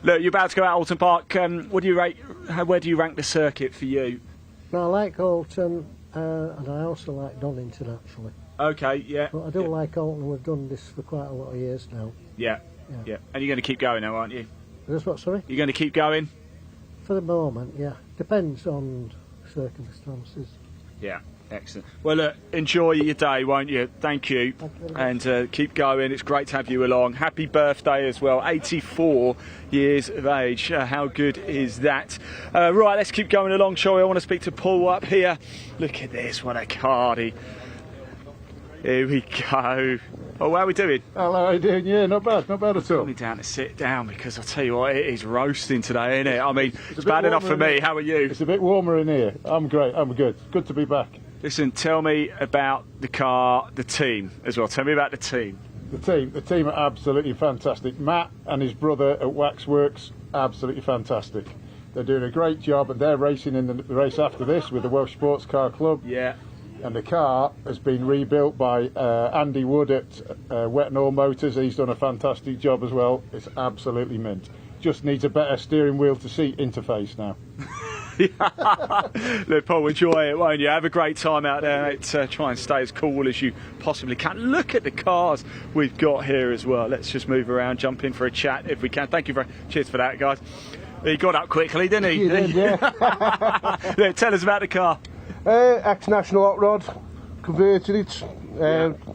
Look, you're about to go out Oulton Park. What do you rate? Where do you rank the circuit for you? Well, I like Oulton, and I also like Donington, actually. Okay, yeah. But I do like Oulton. We've done this for quite a lot of years now. Yeah. And you're going to keep going now, aren't you? Is what, sorry? You're going to keep going? For the moment, yeah. Depends on circumstances. Yeah, excellent. Well, look, enjoy your day, won't you? Thank you. And keep going. It's great to have you along. Happy birthday as well. 84 years of age. How good is that? Right, let's keep going along, shall we? I want to speak to Paul up here. Look at this, what a cardy. Here we go. Oh, how are we doing? Hello, how are you doing? Yeah, not bad at all. I'm down to sit down because I'll tell you what, it is roasting today, isn't it? I mean, it's bad enough for me. How are you? It's a bit warmer in here. I'm great. I'm good. Good to be back. Listen, tell me about the car, the team as well. Tell me about the team. The team are absolutely fantastic. Matt and his brother at Waxworks, absolutely fantastic. They're doing a great job, and they're racing in the race after this with the Welsh Sports Car Club. Yeah. And the car has been rebuilt by Andy Wood at Wet and All Motors. He's done a fantastic job as well. It's absolutely mint. Just needs a better steering wheel to seat interface now. Look, Paul, enjoy it, won't you? Have a great time out there, mate. Try and stay as cool as you possibly can. Look at the cars we've got here as well. Let's just move around, jump in for a chat if we can. Thank you very much. Cheers for that, guys. He got up quickly, didn't he? He did, yeah. Look, tell us about the car. Ex-National Hot Rod, converted it,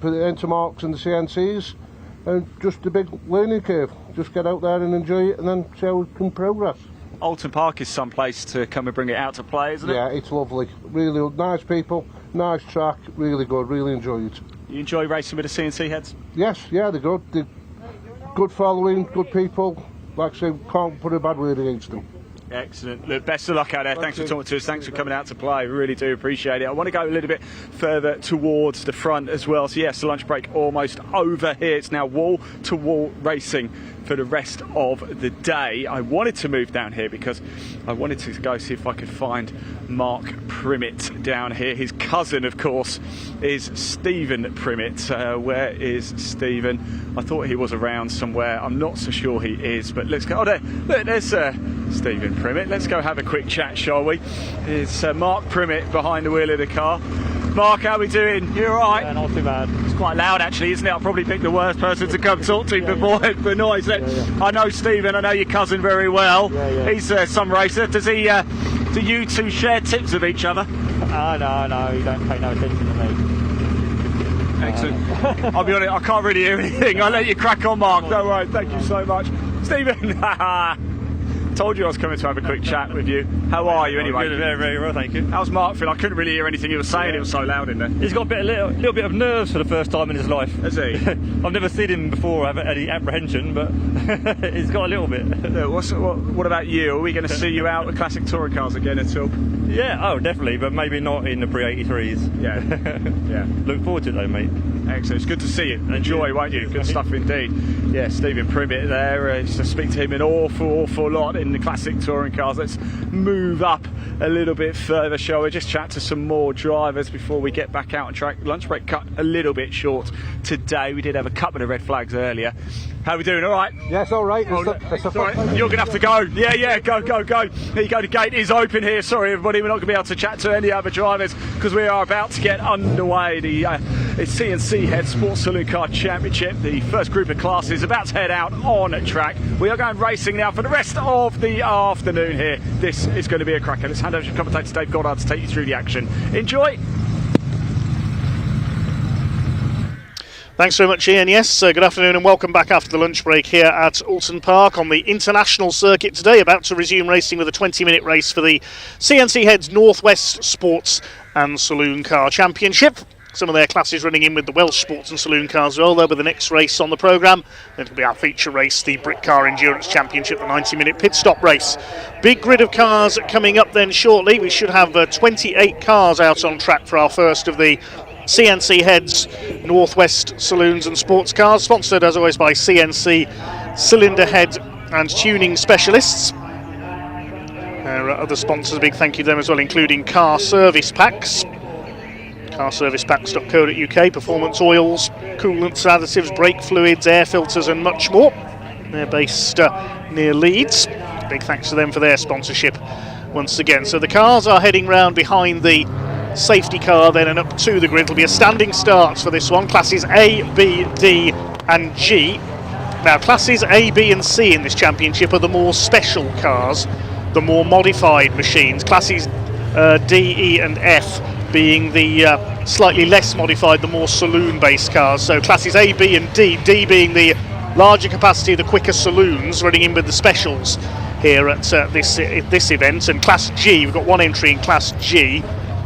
put it into marks and the CNCs, and just a big learning curve. Just get out there and enjoy it, and then see how we can progress. Oulton Park is some place to come and bring it out to play, isn't it? Yeah, it's lovely. Really nice people, nice track, really good, really enjoy it. You enjoy racing with the CNC heads? Yes, yeah, they're good. They're good following, good people. Like I say, can't put a bad word against them. Excellent. Look, best of luck out there. Thanks for talking to us. Thanks for coming out to play. We really do appreciate it. I want to go a little bit further towards the front as well. So yes, the lunch break almost over here. It's now wall-to-wall racing for the rest of the day. I wanted to move down here because I wanted to go see if I could find Mark Primmett down here. His cousin, of course, is Stephen Primmett. Where is Stephen? I thought he was around somewhere. I'm not so sure he is, but let's go. Oh, there's Stephen Primmett. Let's go have a quick chat, shall we? It's Mark Primmett behind the wheel of the car. Mark, how are we doing? You alright? Yeah, not too bad. It's quite loud actually, isn't it? I'll probably pick the worst person to come talk to for noise. I know Stephen, I know your cousin very well. He's some racer. Does he? Do you two share tips of each other? No, you don't pay no attention to me. Excellent. I'll be honest, I can't really hear anything. I'll let you crack on, Mark. Don't worry, thank you so much. Stephen, told you I was coming to have a quick chat with you. How are you anyway? Good, very, very well, thank you. How's Mark feel? I couldn't really hear anything he was saying, it was so loud in there. He's got a little bit of nerves for the first time in his life. Has he? I've never seen him before have any apprehension, but he's got a little bit. What about you? Are we going to see you out with classic touring cars again at all? Yeah, oh definitely, but maybe not in the pre-83s. Yeah. Look forward to it though, mate. Excellent, it's good to see you. Enjoy, won't you? Good stuff indeed. Yeah, Stephen Primmett there. Used to speak to him an awful lot in the classic touring cars. Let's move up a little bit further, shall we? Just chat to some more drivers before we get back out on track. Lunch break cut a little bit short today. We did have a couple of red flags earlier. How are we doing? All right? Yes, all right. Sorry, you're going to have to go. Yeah, go. Here you go, the gate is open here. Sorry, everybody, we're not going to be able to chat to any other drivers because we are about to get underway. It's CNC Head Sports Saloon Car Championship. The first group of classes about to head out on track. We are going racing now for the rest of the afternoon here. This is going to be a cracker. Let's hand over to commentator Dave Goddard to take you through the action. Enjoy. Thanks very much, Ian. Yes, good afternoon and welcome back after the lunch break here at Oulton Park on the international circuit today. About to resume racing with a 20-minute race for the CNC Heads Northwest Sports and Saloon Car Championship. Some of their classes running in with the Welsh Sports and Saloon Cars as well. They'll be the next race on the programme. It'll be our feature race, the Britcar Endurance Championship, the 90-minute pit stop race. Big grid of cars coming up then shortly. We should have 28 cars out on track for our first of the CNC Heads Northwest Saloons and Sports Cars, sponsored as always by CNC Cylinder Head and Tuning Specialists. There are other sponsors, a big thank you to them as well, including Car Service Packs, carservicepacks.co.uk, performance oils, coolants, additives, brake fluids, air filters and much more. They're based near Leeds. Big thanks to them for their sponsorship once again. So the cars are heading round behind the safety car then and up to the grid. It'll be a standing start for this one. Classes A, B, D and G. Now classes A, B and C in this championship are the more special cars, the more modified machines. Classes D, E and F being the slightly less modified, the more saloon based cars. So classes A, B and D, D being the larger capacity, the quicker saloons running in with the specials here at this event. And class G, we've got one entry in class G,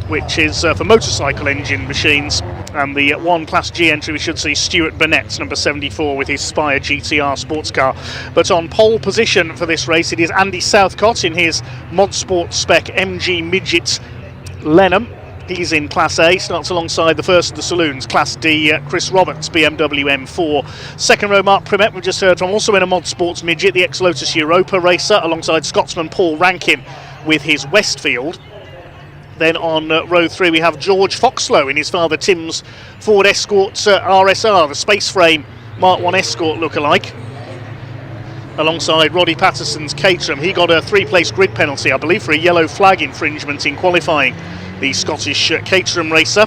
which is for motorcycle engine machines, and the one Class G entry we should see Stuart Burnett's number 74 with his Spire GTR sports car. But on pole position for this race it is Andy Southcott in his Mod Sport spec MG Midget Lenham. He's in Class A, starts alongside the first of the saloons, Class D, Chris Roberts, BMW M4. Second row, Mark Primmett, we've just heard from, also in a Mod Sports Midget, the ex-Lotus Europa racer, alongside Scotsman Paul Rankin with his Westfield. Then on row 3 we have George Foxlow in his father Tim's Ford Escort RSR, the space frame Mark 1 Escort lookalike, alongside Roddy Patterson's Caterham. He got a 3-place grid penalty, I believe, for a yellow flag infringement in qualifying, the Scottish Caterham racer.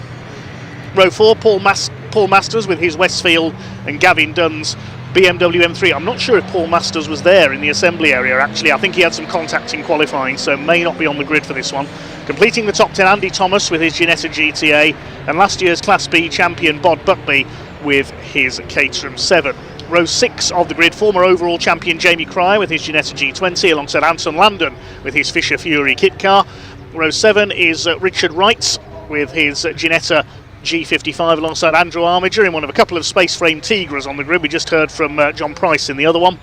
Row 4, Paul Masters with his Westfield and Gavin Dunn's BMW M3. I'm not sure if Paul Masters was there in the assembly area actually. I think he had some contact in qualifying, so may not be on the grid for this one. Completing the top 10, Andy Thomas with his Ginetta GTA, and last year's Class B champion Bod Buckley with his Caterham 7. Row 6 of the grid, former overall champion Jamie Cryer with his Ginetta G20 alongside Anton Landon with his Fisher Fury kit car. Row 7 is Richard Wright with his Ginetta G55 alongside Andrew Armiger in one of a couple of space frame Tigras on the grid. We just heard from John Price in the other one.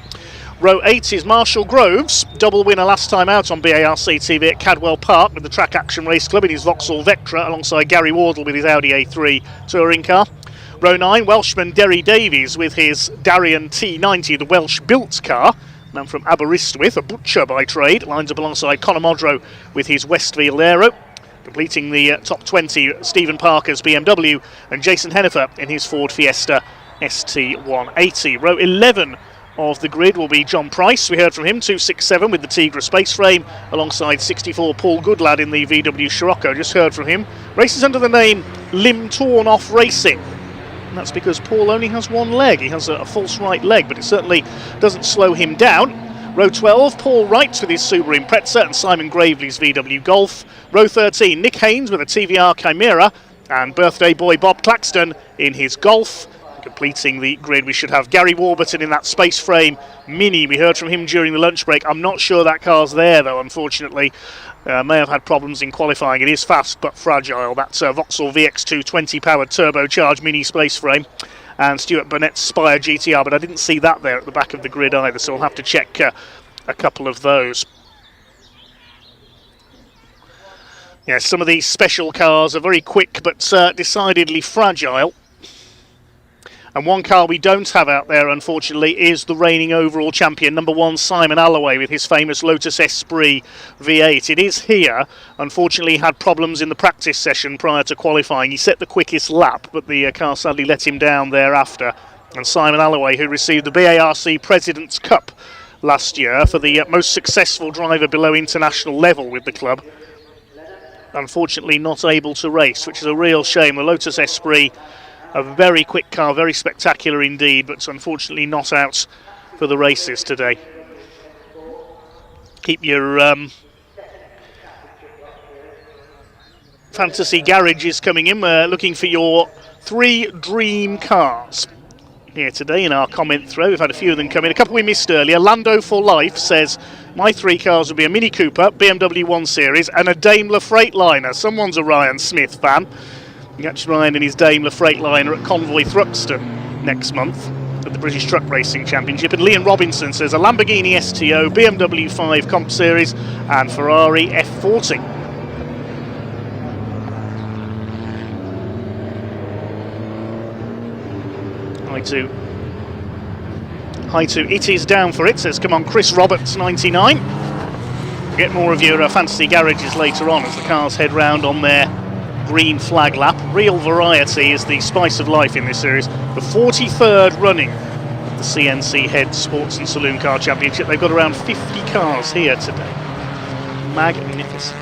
Row 8 is Marshall Groves, double winner last time out on BARC TV at Cadwell Park with the Track Action Race Club in his Vauxhall Vectra alongside Gary Wardle with his Audi A3 touring car. Row 9, Welshman Derry Davies with his Darien T90, the Welsh built car. Man from Aberystwyth, a butcher by trade, lines up alongside Conor Modrow with his Westfield Aero. Completing the top 20, Stephen Parker's BMW and Jason Hennifer in his Ford Fiesta ST180. Row 11 of the grid will be John Price. We heard from him, 267 with the Tigra space frame, alongside 64 Paul Goodlad in the VW Scirocco. Just heard from him. Races under the name limb torn off racing. And that's because Paul only has one leg. He has a false right leg, but it certainly doesn't slow him down. Row 12, Paul Wright with his Subaru Impreza and Simon Gravely's VW Golf. Row 13, Nick Haynes with a TVR Chimera and birthday boy Bob Claxton in his Golf. Completing the grid, we should have Gary Warburton in that Space Frame Mini. We heard from him during the lunch break. I'm not sure that car's there, though, unfortunately. May have had problems in qualifying. It is fast but fragile. That's Vauxhall VX220 powered turbocharged Mini Space Frame. And Stuart Burnett's Spire GTR, but I didn't see that there at the back of the grid either, so I'll have to check a couple of those. Yeah, some of these special cars are very quick but decidedly fragile. And one car we don't have out there, unfortunately, is the reigning overall champion, number 1 Simon Alloway with his famous Lotus Esprit V8. It is here. Unfortunately, he had problems in the practice session prior to qualifying. He set the quickest lap, but the car sadly let him down thereafter. And Simon Alloway, who received the BARC President's Cup last year for the most successful driver below international level with the club, unfortunately not able to race, which is a real shame. The Lotus Esprit, a very quick car, very spectacular indeed, but unfortunately not out for the races today. Keep your fantasy garages coming in. We're looking for your 3 dream cars here today in our comment thread. We've had a few of them come in. A couple we missed earlier. Lando for Life says, my 3 cars would be a Mini Cooper, BMW 1 Series and a Daimler Freightliner. Someone's a Ryan Smith fan. You can catch Ryan in his Daimler Freightliner at Convoy Thruxton next month at the British Truck Racing Championship. And Liam Robinson says a Lamborghini STO, BMW 5 Comp Series and Ferrari F40. Hi to It Is Down for It, says come on Chris Roberts 99. We'll get more of your fantasy garages later on as the cars head round on their green flag lap. Real variety is the spice of life in this series. The 43rd running of the CNC Head Sports and Saloon Car Championship. They've got around 50 cars here today. Magnificent.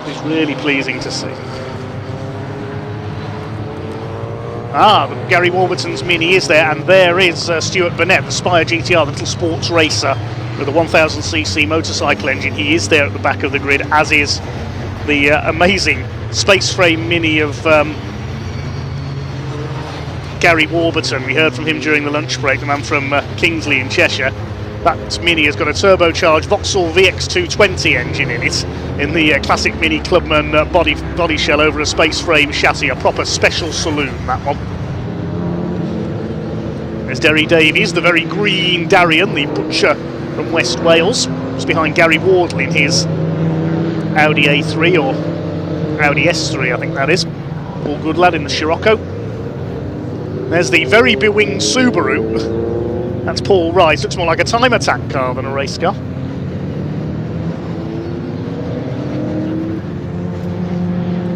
It's really pleasing to see. Gary Warburton's Mini is there, and there is Stuart Burnett, the Spire GTR, the little sports racer with a 1000cc motorcycle engine. He is there at the back of the grid, as is the amazing Space Frame Mini of Gary Warburton. We heard from him during the lunch break, the man from Kingsley in Cheshire. That Mini has got a turbocharged Vauxhall VX220 engine in it, in the classic Mini Clubman body shell over a Space Frame chassis, a proper special saloon, that one. There's Derry Davies, the very green Darien, the butcher from West Wales, just behind Gary Wardle in his Audi A3 or Audi S3, I think that is. All good lad in the Scirocco. There's the very bewinged Subaru. That's Paul Wright. Looks more like a time attack car than a race car.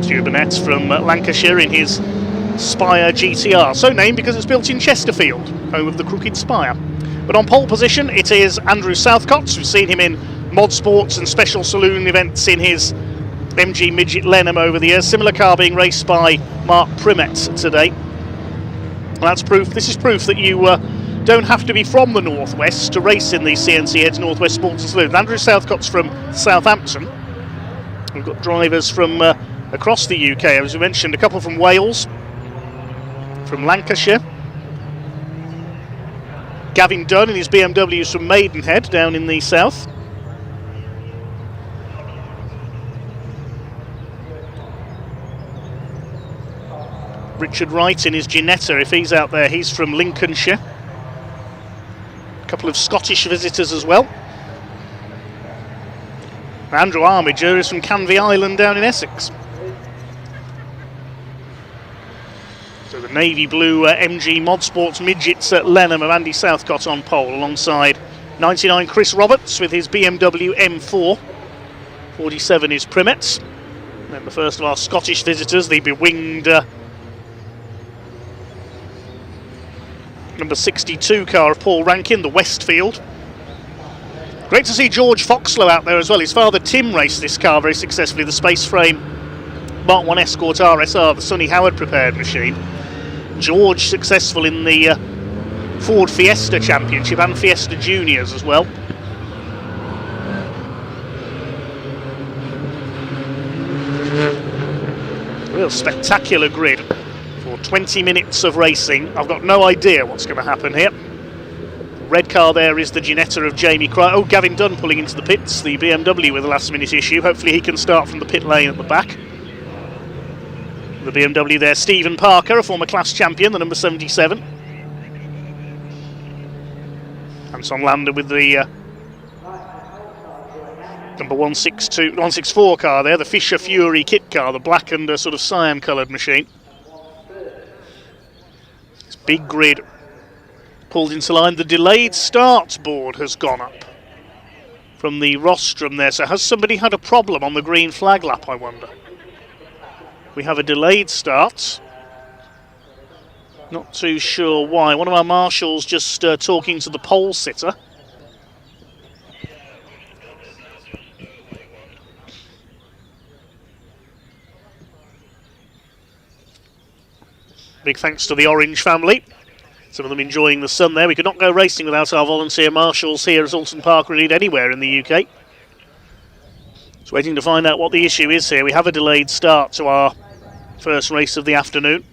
Stuart Burnett from Lancashire in his Spire GTR. So named because it's built in Chesterfield, home of the Crooked Spire. But on pole position, it is Andrew Southcott. We've seen him in mod sports and special saloon events in his MG Midget Lenham over the years. Similar car being raced by Mark Primet today. And that's proof. This is proof that you don't have to be from the Northwest to race in the CNC Heads Northwest Sports and Saloon. Andrew Southcott's from Southampton. We've got drivers from across the UK, as we mentioned, a couple from Wales, from Lancashire. Gavin Dunn in his BMWs from Maidenhead down in the south. Richard Wright in his Ginetta, if he's out there, he's from Lincolnshire. A couple of Scottish visitors as well. Andrew Armiger is from Canvey Island down in Essex. So the navy blue MG Mod Sports Midgets at Lenham of Andy Southcott on pole, alongside 99 Chris Roberts with his BMW M4. 47 is Primet. And then the first of our Scottish visitors, the bewinged number 62 car of Paul Rankin, the Westfield. Great to see George Foxlow out there as well. His father Tim raced this car very successfully, the Space Frame Mark 1 Escort RSR, the Sonny Howard prepared machine. George successful in the Ford Fiesta Championship and Fiesta Juniors as well. Real spectacular grid for 20 minutes of racing. I've got no idea what's going to happen here. Red car there is the Ginetta of Jamie Cry. Oh, Gavin Dunn pulling into the pits, the BMW with a last minute issue. Hopefully he can start from the pit lane at the back. The BMW there, Stephen Parker, a former class champion, the number 77. Anton Lander with the number 164 car there, the Fisher Fury kit car, the black and sort of cyan coloured machine. This big grid pulled into line. The delayed start board has gone up from the rostrum there. So has somebody had a problem on the green flag lap, I wonder? We have a delayed start. Not too sure why. One of our marshals just talking to the pole sitter. Big thanks to the Orange family. Some of them enjoying the sun there. We could not go racing without our volunteer marshals here at Oulton Park, or indeed anywhere in the UK. Just waiting to find out what the issue is here. We have a delayed start to our first race of the afternoon.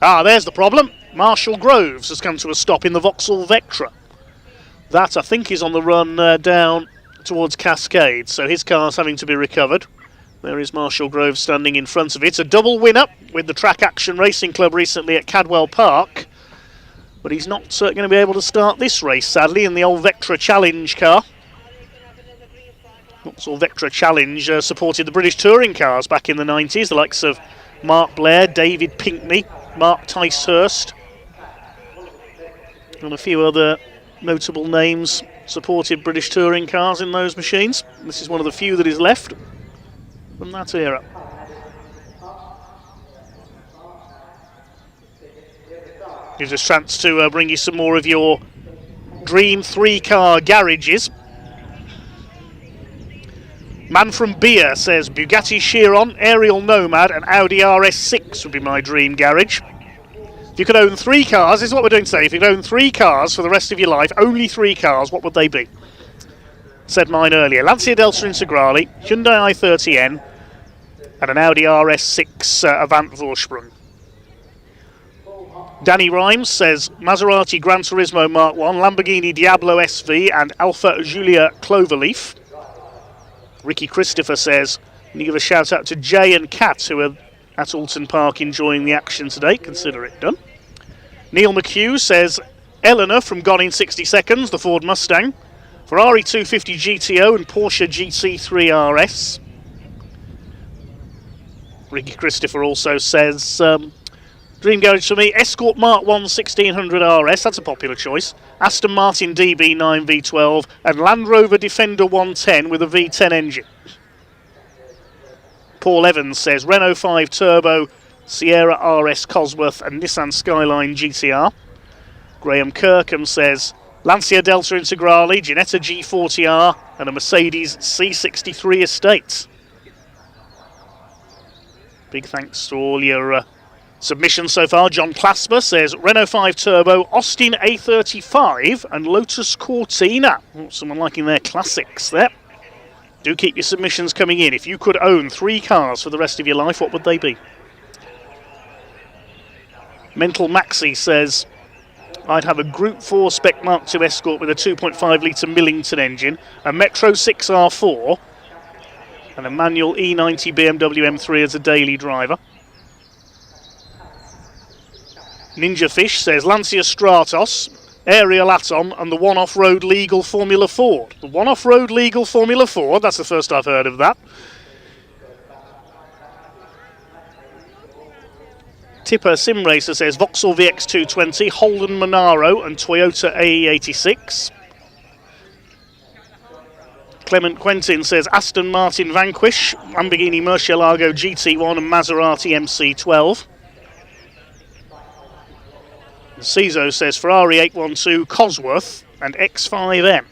Ah, there's the problem. Marshall Groves has come to a stop in the Vauxhall Vectra. That, I think, is on the run down towards Cascade, so his car's having to be recovered. There is Marshall Groves standing in front of it. A double winner with the Track Action Racing Club recently at Cadwell Park, but he's not going to be able to start this race, sadly, in the old Vectra Challenge car. Vauxhall Vectra Challenge supported the British touring cars back in the 90s, the likes of Mark Blair, David Pinkney, Mark Ticehurst, and a few other notable names supported British touring cars in those machines. This is one of the few that is left from that era. Gives us a chance to bring you some more of your dream 3-car garages. Man from Beer says Bugatti Chiron, Ariel Nomad and Audi RS6 would be my dream garage. If you could own 3 cars, this is what we're doing today. If you could own 3 cars for the rest of your life, only 3 cars, what would they be? Said mine earlier. Lancia Delta Integrale, Hyundai i30N, and an Audi RS6 Avant Vorsprung. Danny Rhymes says Maserati Gran Turismo Mark 1, Lamborghini Diablo SV, and Alfa Giulia Cloverleaf. Ricky Christopher says, can you give a shout out to Jay and Kat, who are at Oulton Park enjoying the action today? Consider it done. Neil McHugh says Eleanor from Gone in 60 Seconds, the Ford Mustang, Ferrari 250 GTO and Porsche GT3 RS. Ricky Christopher also says dream garage for me, Escort Mark 1 1600 RS, that's a popular choice, Aston Martin DB9 V12 and Land Rover Defender 110 with a V10 engine. Paul Evans says Renault 5 Turbo, Sierra RS Cosworth and Nissan Skyline GTR. Graham Kirkham says Lancia Delta Integrale, Ginetta G40R and a Mercedes C63 Estate. Big thanks to all your submissions so far. John Clasper says Renault 5 Turbo, Austin A35 and Lotus Cortina. Someone liking their classics there. Do keep your submissions coming in. If you could own 3 cars for the rest of your life, what would they be? Mental Maxi says I'd have a Group 4 Spec Mark II Escort with a 2.5 litre Millington engine, a Metro 6R4 and a manual E90 BMW M3 as a daily driver. Ninja Fish says Lancia Stratos, Ariel Atom and the One Off-Road Legal Formula Ford. The One Off-Road Legal Formula Ford, that's the first I've heard of that. Tipper Sim Racer says Vauxhall VX220, Holden Monaro and Toyota AE86. Clement Quentin says Aston Martin Vanquish, Lamborghini Murcielago GT1 and Maserati MC12. Ciso says Ferrari 812 Cosworth and X5M.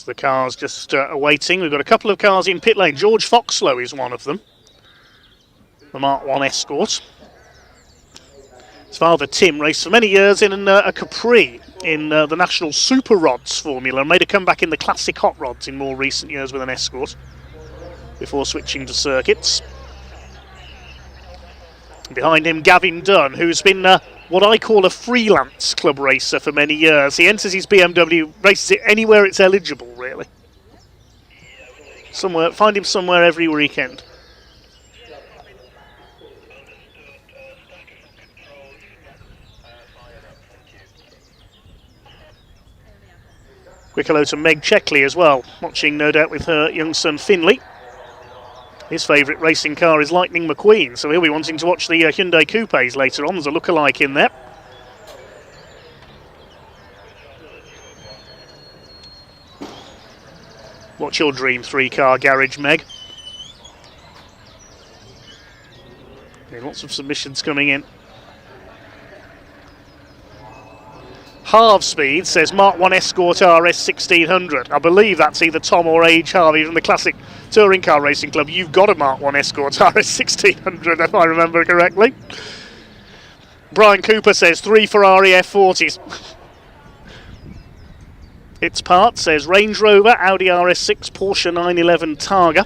The cars just awaiting. We've got a couple of cars in pit lane. George Foxlow is one of them. The Mark 1 Escort. His father Tim raced for many years in a Capri in the National Super Rods Formula and made a comeback in the Classic Hot Rods in more recent years with an Escort before switching to circuits. Behind him, Gavin Dunn, who's been what I call a freelance club racer for many years. He enters his BMW, races it anywhere it's eligible, really. Find him somewhere every weekend. Quick hello to Meg Checkley as well, watching no doubt with her young son Finley. His favourite racing car is Lightning McQueen, so he'll be wanting to watch the Hyundai Coupes later on. There's a look-alike in there. What's your dream three-car garage, Meg? Lots of submissions coming in. Half Speed says Mark 1 Escort RS 1600. I believe that's either Tom or Age Harvey from the Classic Touring Car Racing Club. You've got a Mark 1 Escort RS 1600 if I remember correctly. Brian Cooper says 3 Ferrari F40s. Its part says Range Rover, Audi RS6, Porsche 911 Targa.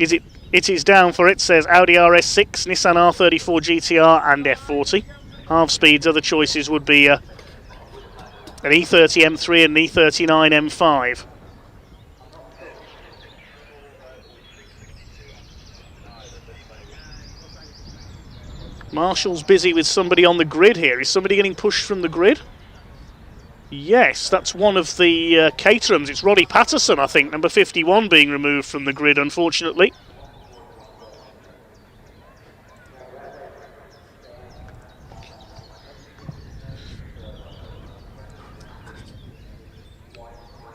It is down for it, says Audi RS6, Nissan R34 GTR and F40. Half Speed's other choices would be an E30 M3 and an E39 M5. Marshall's busy with somebody on the grid here. Is somebody getting pushed from the grid? Yes, that's one of the Caterhams. It's Roddy Patterson, I think, number 51, being removed from the grid, unfortunately.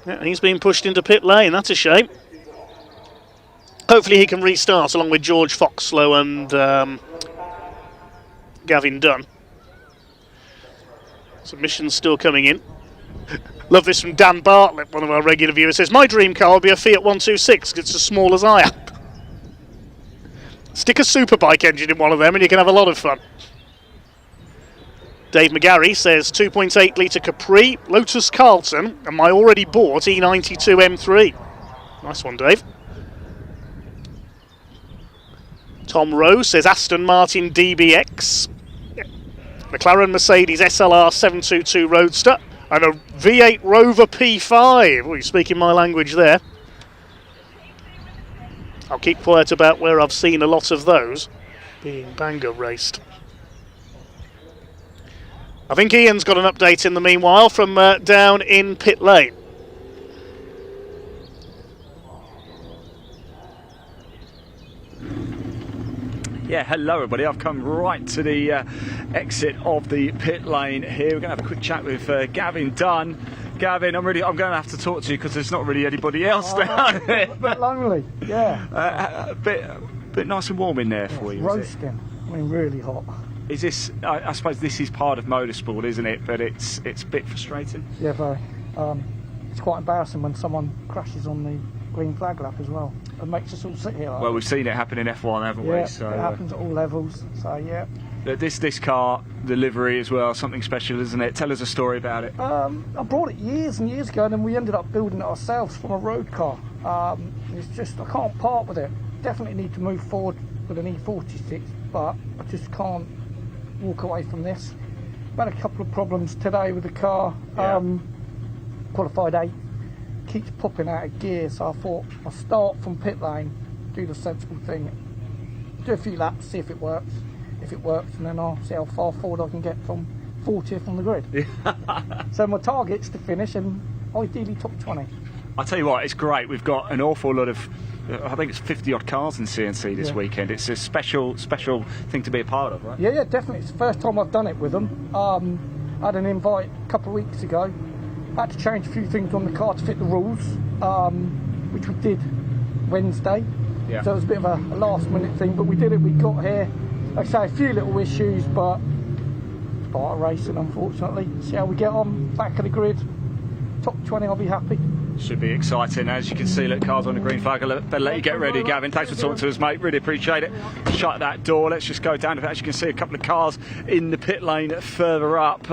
Yeah, he's being pushed into pit lane, that's a shame. Hopefully he can restart along with George Foxlow and Gavin Dunn. Submissions still coming in. Love this from Dan Bartlett, one of our regular viewers. Says, my dream car will be a Fiat 126 because it's as small as I am. Stick a Superbike engine in one of them and you can have a lot of fun. Dave McGarry says 2.8 litre Capri, Lotus Carlton, and my already bought E92 M3. Nice one, Dave. Tom Rose says Aston Martin DBX, McLaren Mercedes SLR 722 Roadster, and a V8 Rover P5. Oh, you're speaking my language there. I'll keep quiet about where I've seen a lot of those being banger raced. I think Ian's got an update in the meanwhile from down in pit lane. Yeah, hello everybody. I've come right to the exit of the pit lane here. We're going to have a quick chat with Gavin Dunn. Gavin, I'm going to have to talk to you because there's not really anybody else down here. A bit lonely, yeah. A bit nice and warm in there for you. Roasting. I mean, really hot. Is this? I suppose this is part of motorsport, isn't it? But it's a bit frustrating. Yeah, very. It's quite embarrassing when someone crashes on the green flag lap as well. It makes us all sit here. Like well, we've seen it happen in F1, haven't we? So it happens at all levels. So yeah. This car, the livery as well, something special, isn't it? Tell us a story about it. I brought it years and years ago, and then we ended up building it ourselves from a road car. It's just I can't part with it. Definitely need to move forward with an E46, but I just can't walk away from this. I've had a couple of problems today with the car. Qualified 8, keeps popping out of gear, so I thought I'll start from pit lane, do the sensible thing, do a few laps, see if it works. If it works, and then I'll see how far forward I can get from 40th on the grid. So my target's to finish and ideally top 20. I'll tell you what, it's great. We've got an awful lot of, I think it's 50 odd cars in CNC this weekend. It's a special thing to be a part of, right? Yeah, definitely. It's the first time I've done it with them. I had an invite a couple of weeks ago. I had to change a few things on the car to fit the rules, which we did Wednesday. Yeah. So it was a bit of a last minute thing, but we did it. We got here. Like I say, a few little issues, but it's part of racing, unfortunately. See how we get on, back of the grid. Top 20, I'll be happy. Should be exciting. As you can see, look, cars on the green flag. Better let you get ready, Gavin. Thanks for talking to us, mate. Really appreciate it. Shut that door. Let's just go down. As you can see, a couple of cars in the pit lane further up.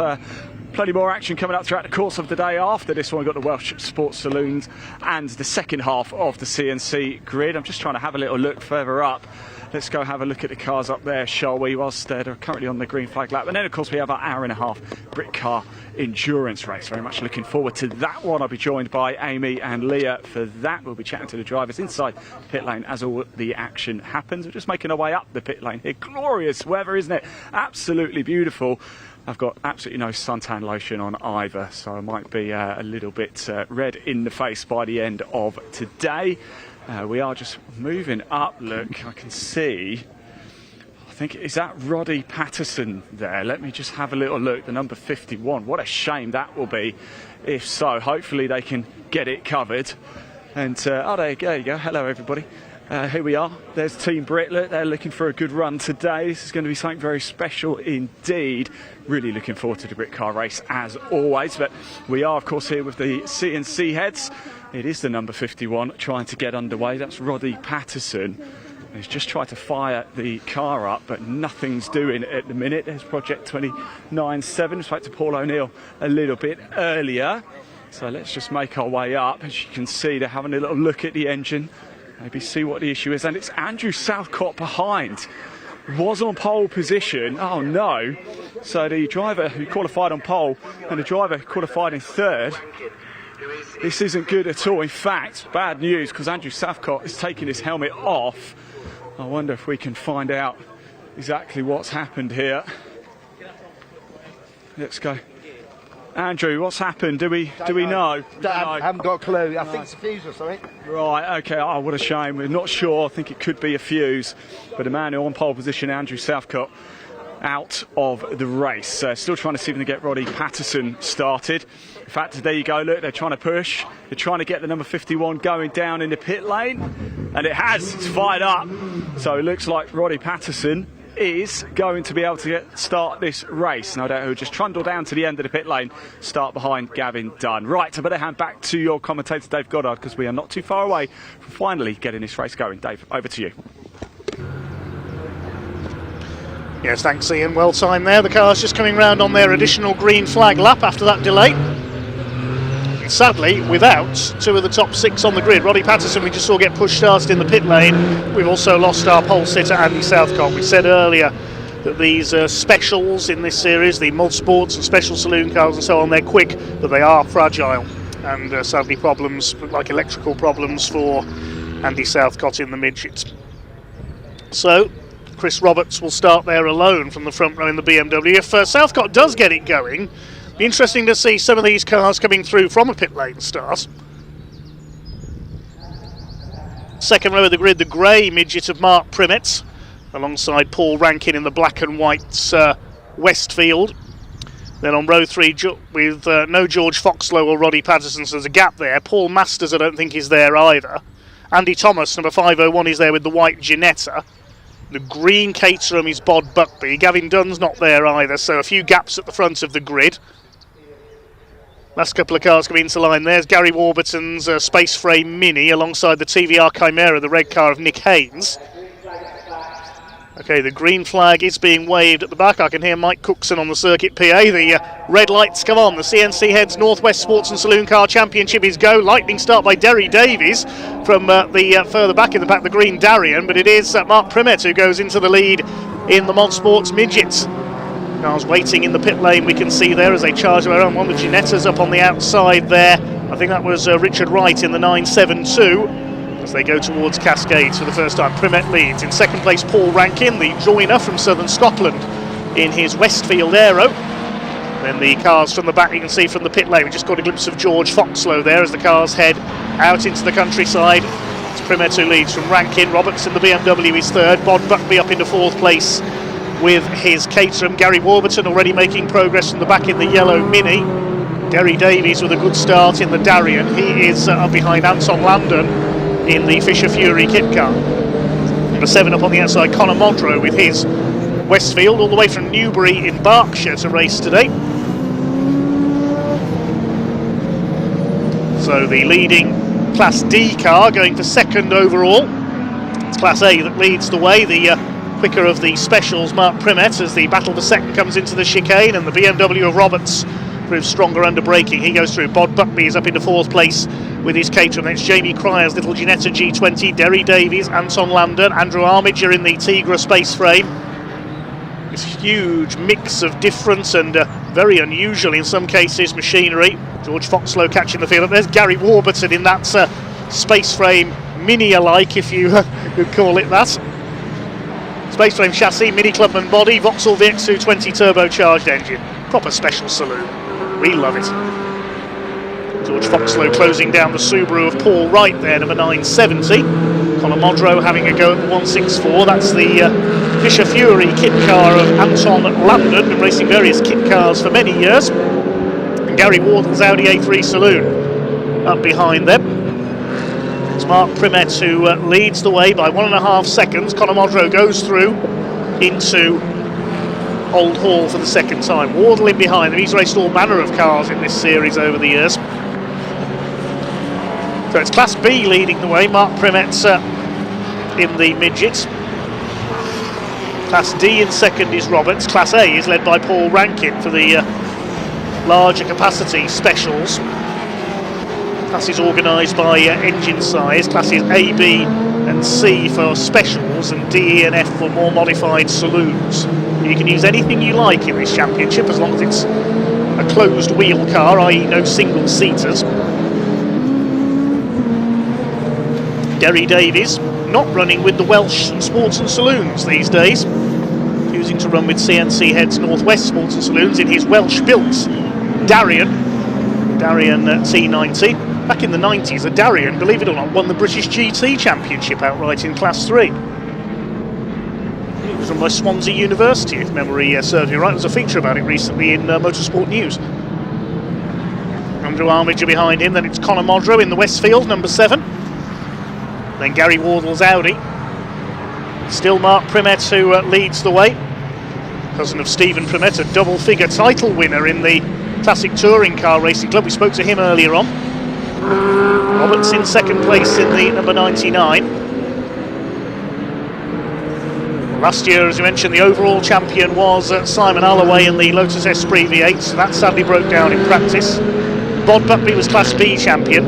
Plenty more action coming up throughout the course of the day. After this one, we've got the Welsh Sports Saloons and the second half of the CNC grid. I'm just trying to have a little look further up. Let's go have a look at the cars up there, shall we? Whilst they're currently on the green flag lap. And then, of course, we have our hour-and-a-half Britcar Endurance race. Very much looking forward to that one. I'll be joined by Amy and Leah for that. We'll be chatting to the drivers inside pit lane as all the action happens. We're just making our way up the pit lane here. Glorious weather, isn't it? Absolutely beautiful. I've got absolutely no suntan lotion on either, so I might be a little bit red in the face by the end of today. We are just moving up. Look, I can see, I think, is that Roddy Patterson there? Let me just have a little look. The number 51. What a shame that will be if so. Hopefully they can get it covered. And oh, there you go. Hello, everybody. Here we are. There's Team Brit. Look, they're looking for a good run today. This is going to be something very special indeed. Really looking forward to the Britcar race as always. But we are, of course, here with the CNC heads. It is the number 51 trying to get underway. That's Roddy Patterson. He's just tried to fire the car up, but nothing's doing at the minute. There's Project 29.7. Spoke to Paul O'Neill a little bit earlier. So let's just make our way up. As you can see, they're having a little look at the engine. Maybe see what the issue is. And it's Andrew Southcott behind. Was on pole position. Oh no. So the driver who qualified on pole and the driver who qualified in third. This isn't good at all. In fact, bad news, because Andrew Southcott is taking his helmet off. I wonder if we can find out exactly what's happened here. Let's go. Andrew, what's happened? Do we know? I haven't got a clue. I think it's a fuse or something. Right, okay. Oh, what a shame. We're not sure. I think it could be a fuse. But the man who on pole position, Andrew Southcott, out of the race. Still trying to see if they can get Roddy Patterson started. In fact, there you go. Look, they're trying to push. They're trying to get the number 51 going down in the pit lane. And it has. It's fired up. So it looks like Roddy Patterson is going to be able to start this race. No doubt he'll just trundle down to the end of the pit lane, start behind Gavin Dunn. Right, I better hand back to your commentator, Dave Goddard, because we are not too far away from finally getting this race going. Dave, over to you. Yes, thanks Ian, well timed there. The car's just coming round on their additional green flag lap after that delay. Sadly, without two of the top six on the grid. Roddy Patterson we just saw get pushed started in the pit lane. We've also lost our pole sitter Andy Southcott. We said earlier that these specials in this series, the mod sports and special saloon cars and so on, they're quick, but they are fragile. And sadly problems, like electrical problems for Andy Southcott in the midgets. So Chris Roberts will start there alone from the front row in the BMW. If Southcott does get it going, be interesting to see some of these cars coming through from a pit lane start. Second row of the grid, the grey midget of Mark Primet, alongside Paul Rankin in the black and white Westfield. Then on row 3, with no George Foxlow or Roddy Patterson, so there's a gap there. Paul Masters I don't think is there either. Andy Thomas, number 501, is there with the white Ginetta. The green Caterham is Bod Buckby. Gavin Dunn's not there either, so a few gaps at the front of the grid. Last couple of cars coming into line. There's Gary Warburton's Space Frame Mini alongside the TVR Chimera, the red car of Nick Haynes. Okay, the green flag is being waved at the back. I can hear Mike Cookson on the circuit PA. The red lights come on. The CNC Heads Northwest Sports and Saloon Car Championship is go. Lightning start by Derry Davies from the further back in the pack, the green Darien. But it is Mark Primet who goes into the lead in the Mod Sports Midgets. Cars waiting in the pit lane, we can see there as they charge their own one. The Ginettas up on the outside there. I think that was Richard Wright in the 972 as they go towards Cascades for the first time. Primet leads. In second place, Paul Rankin, the joiner from southern Scotland, in his Westfield Aero. Then the cars from the back, you can see from the pit lane, we just got a glimpse of George Foxlow there as the cars head out into the countryside. It's Primet who leads from Rankin. Roberts in the BMW is third. Bod Buckby up into fourth place with his Caterham. Gary Warburton already making progress from the back in the yellow Mini. Derry Davies with a good start in the Darien. He is up behind Anton Landon in the Fisher Fury kit car. Number 7 up on the outside, Conor Modrow with his Westfield, all the way from Newbury in Berkshire to race today. So the leading Class D car going for second overall. It's Class A that leads the way. The quicker of the specials, Mark Primet, as the battle for second comes into the chicane, and the BMW of Roberts proves stronger under braking. He goes through. Bod Buckby is up into fourth place with his Caterham. It's Jamie Cryer's little Ginetta G20, Derry Davies, Anton Landon, Andrew Armiger in the Tigra space frame. This huge mix of different and very unusual in some cases machinery. George Foxlow catching the field up. There's Gary Warburton in that space frame mini-alike, if you could call it that. Space frame chassis, Mini Clubman body, Vauxhall VX220 turbocharged engine. Proper special saloon. We love it. George Foxlow closing down the Subaru of Paul Wright there, number 970. Conor Modrow having a go at the 164. That's the Fisher Fury kit car of Anton Landon, been racing various kit cars for many years. And Gary Wardle's Audi A3 Saloon up behind them. It's Mark Primet who leads the way by 1.5 seconds. Conor Modrow goes through into Old Hall for the second time. Wardle in behind them. He's raced all manner of cars in this series over the years. So it's Class B leading the way. Mark Primet in the midgets. Class D in second is Roberts. Class A is led by Paul Rankin for the larger capacity specials. Classes organised by engine size. Classes A, B and C for specials, and D, E and F for more modified saloons. You can use anything you like in this championship as long as it's a closed wheel car, i.e. no single seaters. Derry Davies not running with the Welsh Sports and Saloons these days, choosing to run with CNC Heads Northwest Sports and Saloons in his Welsh-built Darien T90. Back in the 90s, a Darien, believe it or not, won the British GT Championship outright in Class 3. It was run by Swansea University, if memory serves me right. There was a feature about it recently in Motorsport News. Andrew Armiger behind him, then it's Conor Modrow in the Westfield, number 7. Then Gary Wardle's Audi. Still Mark Primet who leads the way. Cousin of Stephen Primet, a double-figure title winner in the Classic Touring Car Racing Club. We spoke to him earlier on. Roberts in second place in the number 99. Last year, as you mentioned, the overall champion was Simon Alloway in the Lotus Esprit V8, so that sadly broke down in practice. Bod Buckby was Class B champion.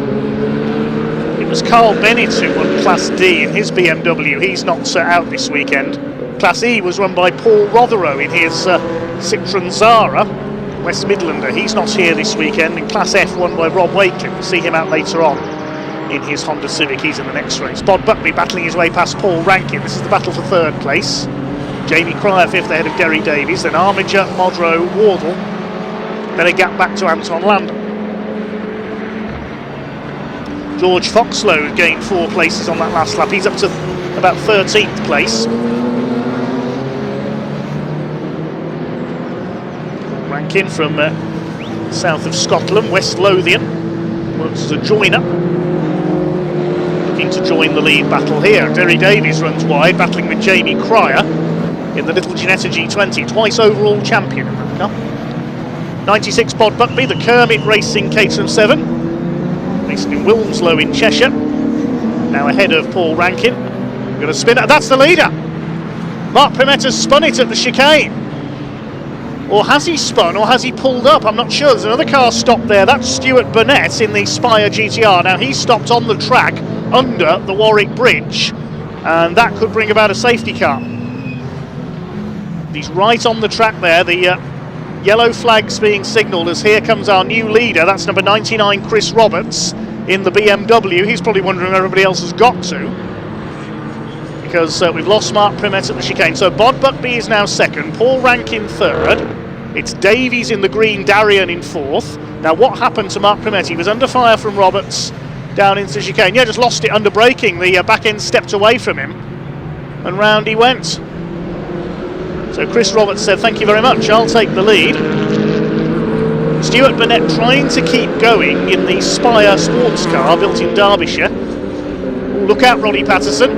It was Carl Bennett who won Class D in his BMW. He's not out this weekend. Class E was run by Paul Rotherow in his Citroën Zara, West Midlander. He's not here this weekend. And Class F won by Rob Wakeley. We'll see him out later on in his Honda Civic. He's in the next race. Bod Buckby battling his way past Paul Rankin. This is the battle for third place. Jamie Cryer fifth ahead of Derry Davies. Then Armiger, Modrow, Wardle. Then a gap back to Anton Landon. George Foxlow gained 4 places on that last lap. He's up to about 13th place. Rankin from south of Scotland, West Lothian, works as a joiner, looking to join the lead battle here. Derry Davies runs wide, battling with Jamie Cryer in the little Ginetta G20, twice overall champion in that car. 96 Bod Buckby, the Kermit Racing Caterham 7, racing in Wilmslow in Cheshire, now ahead of Paul Rankin. We're going to spin it, that's the leader! Mark Primet has spun it at the chicane. Or has he spun, or has he pulled up? I'm not sure. There's another car stopped there. That's Stuart Burnett in the Spire GTR. Now he's stopped on the track under the Warwick Bridge, and that could bring about a safety car. He's right on the track there. The yellow flag's being signalled as here comes our new leader. That's number 99, Chris Roberts, in the BMW. He's probably wondering where everybody else has got to, because we've lost Mark Primet at the chicane. So Bod Buckby is now second, Paul Rankin third, It's Davies in the green, Darien in 4th. Now what happened to Mark Primet? He was under fire from Roberts down into the chicane. Yeah, just lost it under braking. The back end stepped away from him and round he went. So Chris Roberts said, thank you very much, I'll take the lead. Stuart Burnett trying to keep going in the Spire sports car built in Derbyshire. Look out, Roddy Patterson.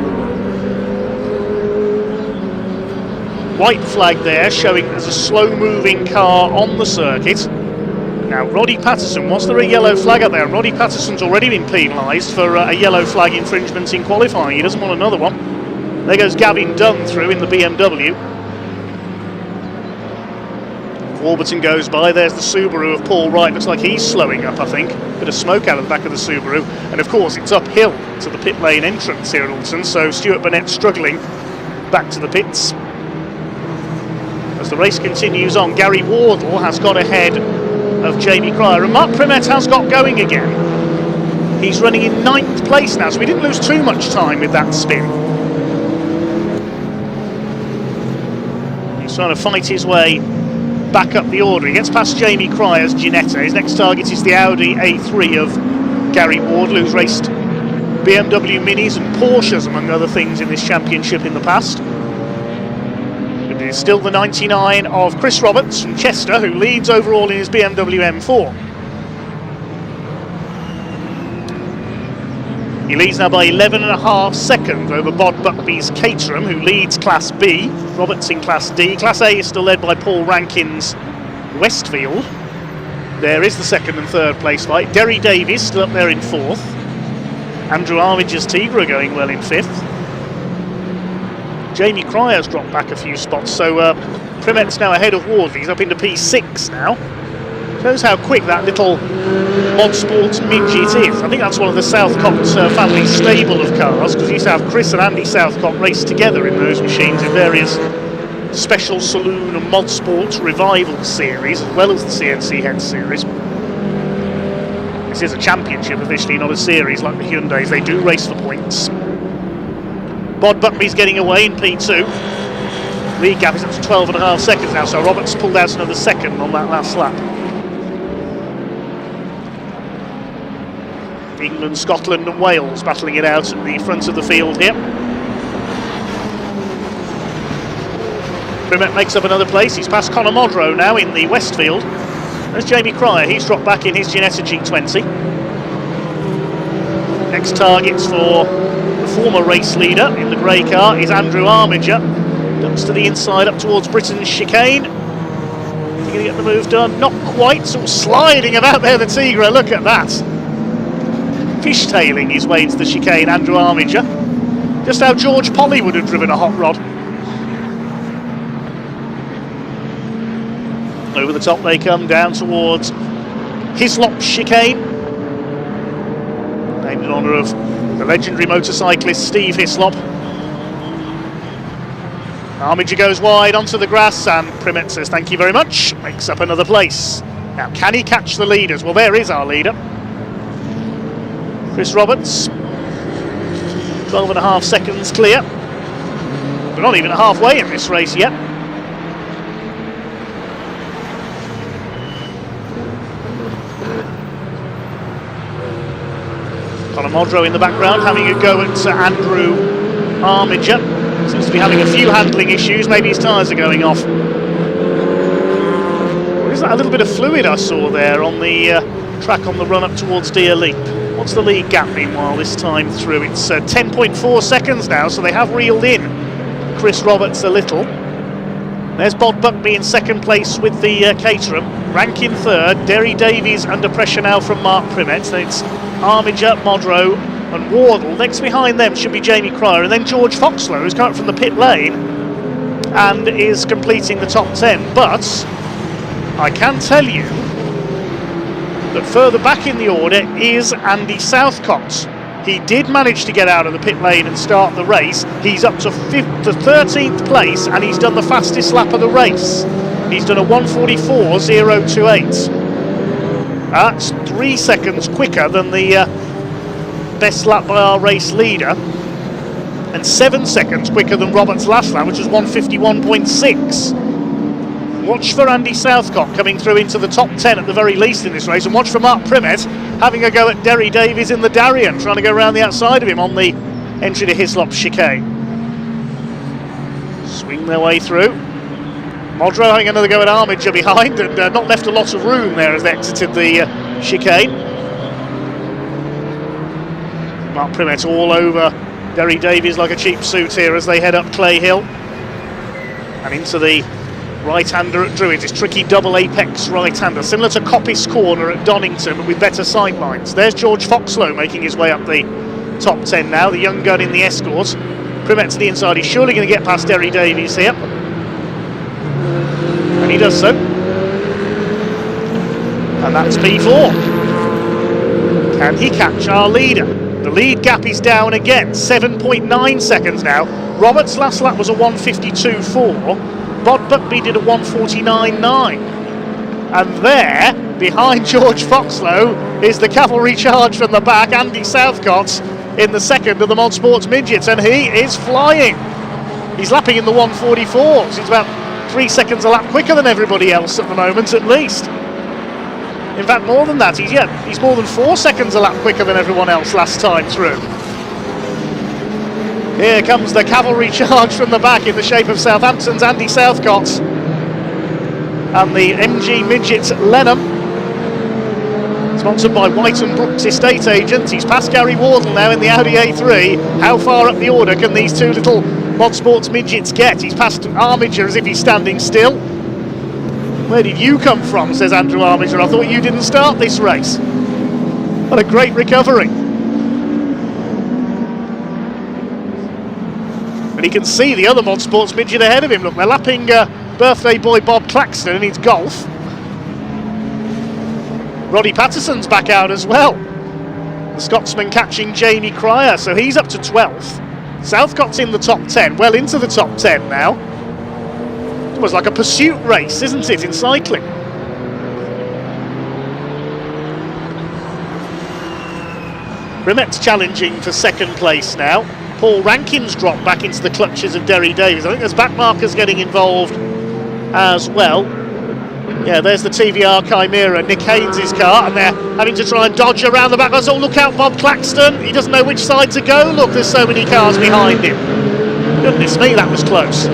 White flag there showing there's a slow moving car on the circuit. Now Roddy Patterson, was there a yellow flag up there? Roddy Patterson's already been penalised for a yellow flag infringement in qualifying. He doesn't want another one. There goes Gavin Dunn through in the BMW. Warburton goes by. There's the Subaru of Paul Wright. Looks like he's slowing up, I think. Bit of smoke out of the back of the Subaru. And of course it's uphill to the pit lane entrance here at Oulton, so Stuart Burnett struggling back to the pits. As the race continues on, Gary Wardle has got ahead of Jamie Cryer, and Mark Primet has got going again. He's running in 9th place now, so we didn't lose too much time with that spin. He's trying to fight his way back up the order. He gets past Jamie Cryer's Ginetta. His next target is the Audi A3 of Gary Wardle, who's raced BMW Minis and Porsches, among other things, in this championship in the past. It is still the 99 of Chris Roberts from Chester, who leads overall in his BMW M4. He leads now by 11.5 seconds over Bod Buckby's Caterham, who leads Class B. Roberts in Class D. Class A is still led by Paul Rankin's Westfield. There is the 2nd and 3rd place fight. Derry Davies still up there in 4th. Andrew Armiger's Tigra going well in 5th. Jamie Cryer's dropped back a few spots, so Primet's now ahead of Wardle. He's up into P6 now. Shows how quick that little Mod Sports midget is. I think that's one of the Southcott family stable of cars, because we used to have Chris and Andy Southcott race together in those machines in various special Saloon and Mod Sports revival series, as well as the CNC Head series. This is a championship officially, not a series like the Hyundais. They do race for points. Bod Buckby's getting away in P2. Lead gap is up to 12.5 seconds now, so Roberts pulled out another second on that last lap. England, Scotland and Wales battling it out at the front of the field here. Primet makes up another place. He's past Conor Modrow now in the Westfield. There's Jamie Cryer. He's dropped back in his Ginetta G20. Next targets for the former race leader in the grey car is Andrew Armiger. Ducks to the inside up towards Britain's chicane. Is he going to get the move done? Not quite. Sort of sliding about there, the Tigra. Look at that. Fishtailing his way into the chicane, Andrew Armiger. Just how George Polly would have driven a hot rod. Over the top they come, down towards Hislop chicane. Named in honour of the legendary motorcyclist Steve Hislop. Armiger goes wide onto the grass, and Primet says thank you very much. Makes up another place. Now, can he catch the leaders? Well, there is our leader. Chris Roberts, 12.5 seconds clear. We're not even halfway in this race yet. Conor Modrow in the background having a go at Andrew Armiger. Seems to be having a few handling issues, maybe his tyres are going off. Or is that a little bit of fluid I saw there on the track on the run up towards Deer Leap? What's the lead gap meanwhile this time through? It's 10.4 seconds now, so they have reeled in Chris Roberts a little. There's Bod Buckby in 2nd place with the Caterham. Rankin 3rd, Derry Davies under pressure now from Mark Primet. So it's Armiger, Modrow and Wardle. Next behind them should be Jamie Cryer, and then George Foxlow, who's come up from the pit lane and is completing the top 10. But I can tell you that further back in the order is Andy Southcott. He did manage to get out of the pit lane and start the race. He's up to 13th place, and he's done the fastest lap of the race. He's done a 1:44.028. That's 3 seconds quicker than the best lap by our race leader, and 7 seconds quicker than Roberts' last lap, which was 1:51.6. Watch for Andy Southcott coming through into the top 10 at the very least in this race, and watch for Mark Primet having a go at Derry Davies in the Darien, trying to go around the outside of him on the entry to Hislop chicane. Swing their way through. Modrow having another go at Armiger behind, and not left a lot of room there as they exited the chicane. Mark Primet all over Derry Davies like a cheap suit here as they head up Clay Hill and into the right-hander at Druids. It's tricky double apex right-hander, similar to Coppice Corner at Donington, but with better sidelines. There's George Foxlow making his way up the top 10 now, the young gun in the Escort. Primet to the inside, he's surely going to get past Derry Davies here, and he does so. And that's P4. Can he catch our leader? The lead gap is down again, 7.9 seconds now. Roberts' last lap was a 1:52.4. Bod Buckby did a 1:49.9. And there, behind George Foxlow, is the cavalry charge from the back, Andy Southcott, in the second of the Mod Sports Midgets, and he is flying. He's lapping in the 1:44s. He's about 3 seconds a lap quicker than everybody else at the moment, at least. In fact, more than that, he's more than 4 seconds a lap quicker than everyone else last time through. Here comes the cavalry charge from the back in the shape of Southampton's Andy Southcott and the MG Midget Lenham, sponsored by White and Brooks Estate Agents. He's past Gary Wardle now in the Audi A3. How far up the order can these two little Mod Sports Midgets get? He's past Armiger as if he's standing still. Where did you come from, says Andrew Armiger. I thought you didn't start this race. What a great recovery. And he can see the other Mod Sports Midget ahead of him. Look, they're lapping birthday boy Bob Claxton in his Golf. Roddy Patterson's back out as well. The Scotsman catching Jamie Cryer, so he's up to 12th. Southcott's in the top 10, well into the top 10 now. It was like a pursuit race, isn't it, in cycling? Primet's challenging for second place now. Paul Rankin's dropped back into the clutches of Derry Davies. I think there's back markers getting involved as well. Yeah, there's the TVR Chimera, Nick Haynes' car, and they're having to try and dodge around the back. Oh, look out, Bob Claxton. He doesn't know which side to go. Look, there's so many cars behind him. Goodness me, that was close.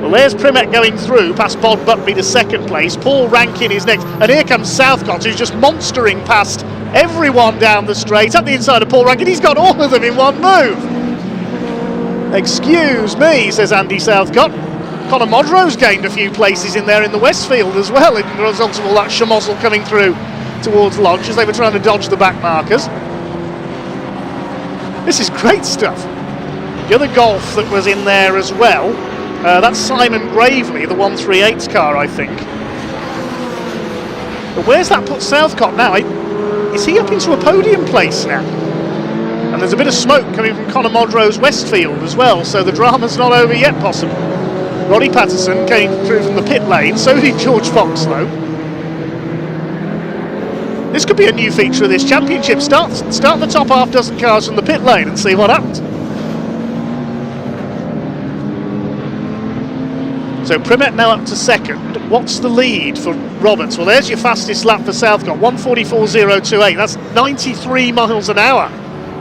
Well, there's Primet going through, past Bob Buckby to second place. Paul Rankin is next. And here comes Southcott, who's just monstering past everyone down the straight. Up the inside of Paul Rankin, he's got all of them in one move. Excuse me, says Andy Southcott. Conor Modrow's gained a few places in there in the Westfield as well, as a result of all that schmozzle coming through towards Lodge as they were trying to dodge the back markers. This is great stuff. The other Golf that was in there as well, that's Simon Gravely, the 138's car, I think. But where's that put Southcott now? Is he up into a podium place now? And there's a bit of smoke coming from Conor Modrow's Westfield as well, so the drama's not over yet, possibly. Roddy Patterson came through from the pit lane, so did George Foxlow. This could be a new feature of this championship. Start the top half dozen cars from the pit lane and see what happens. So Primet now up to second. What's the lead for Roberts? Well, there's your fastest lap for Southcott, 1:44.028. That's 93 miles an hour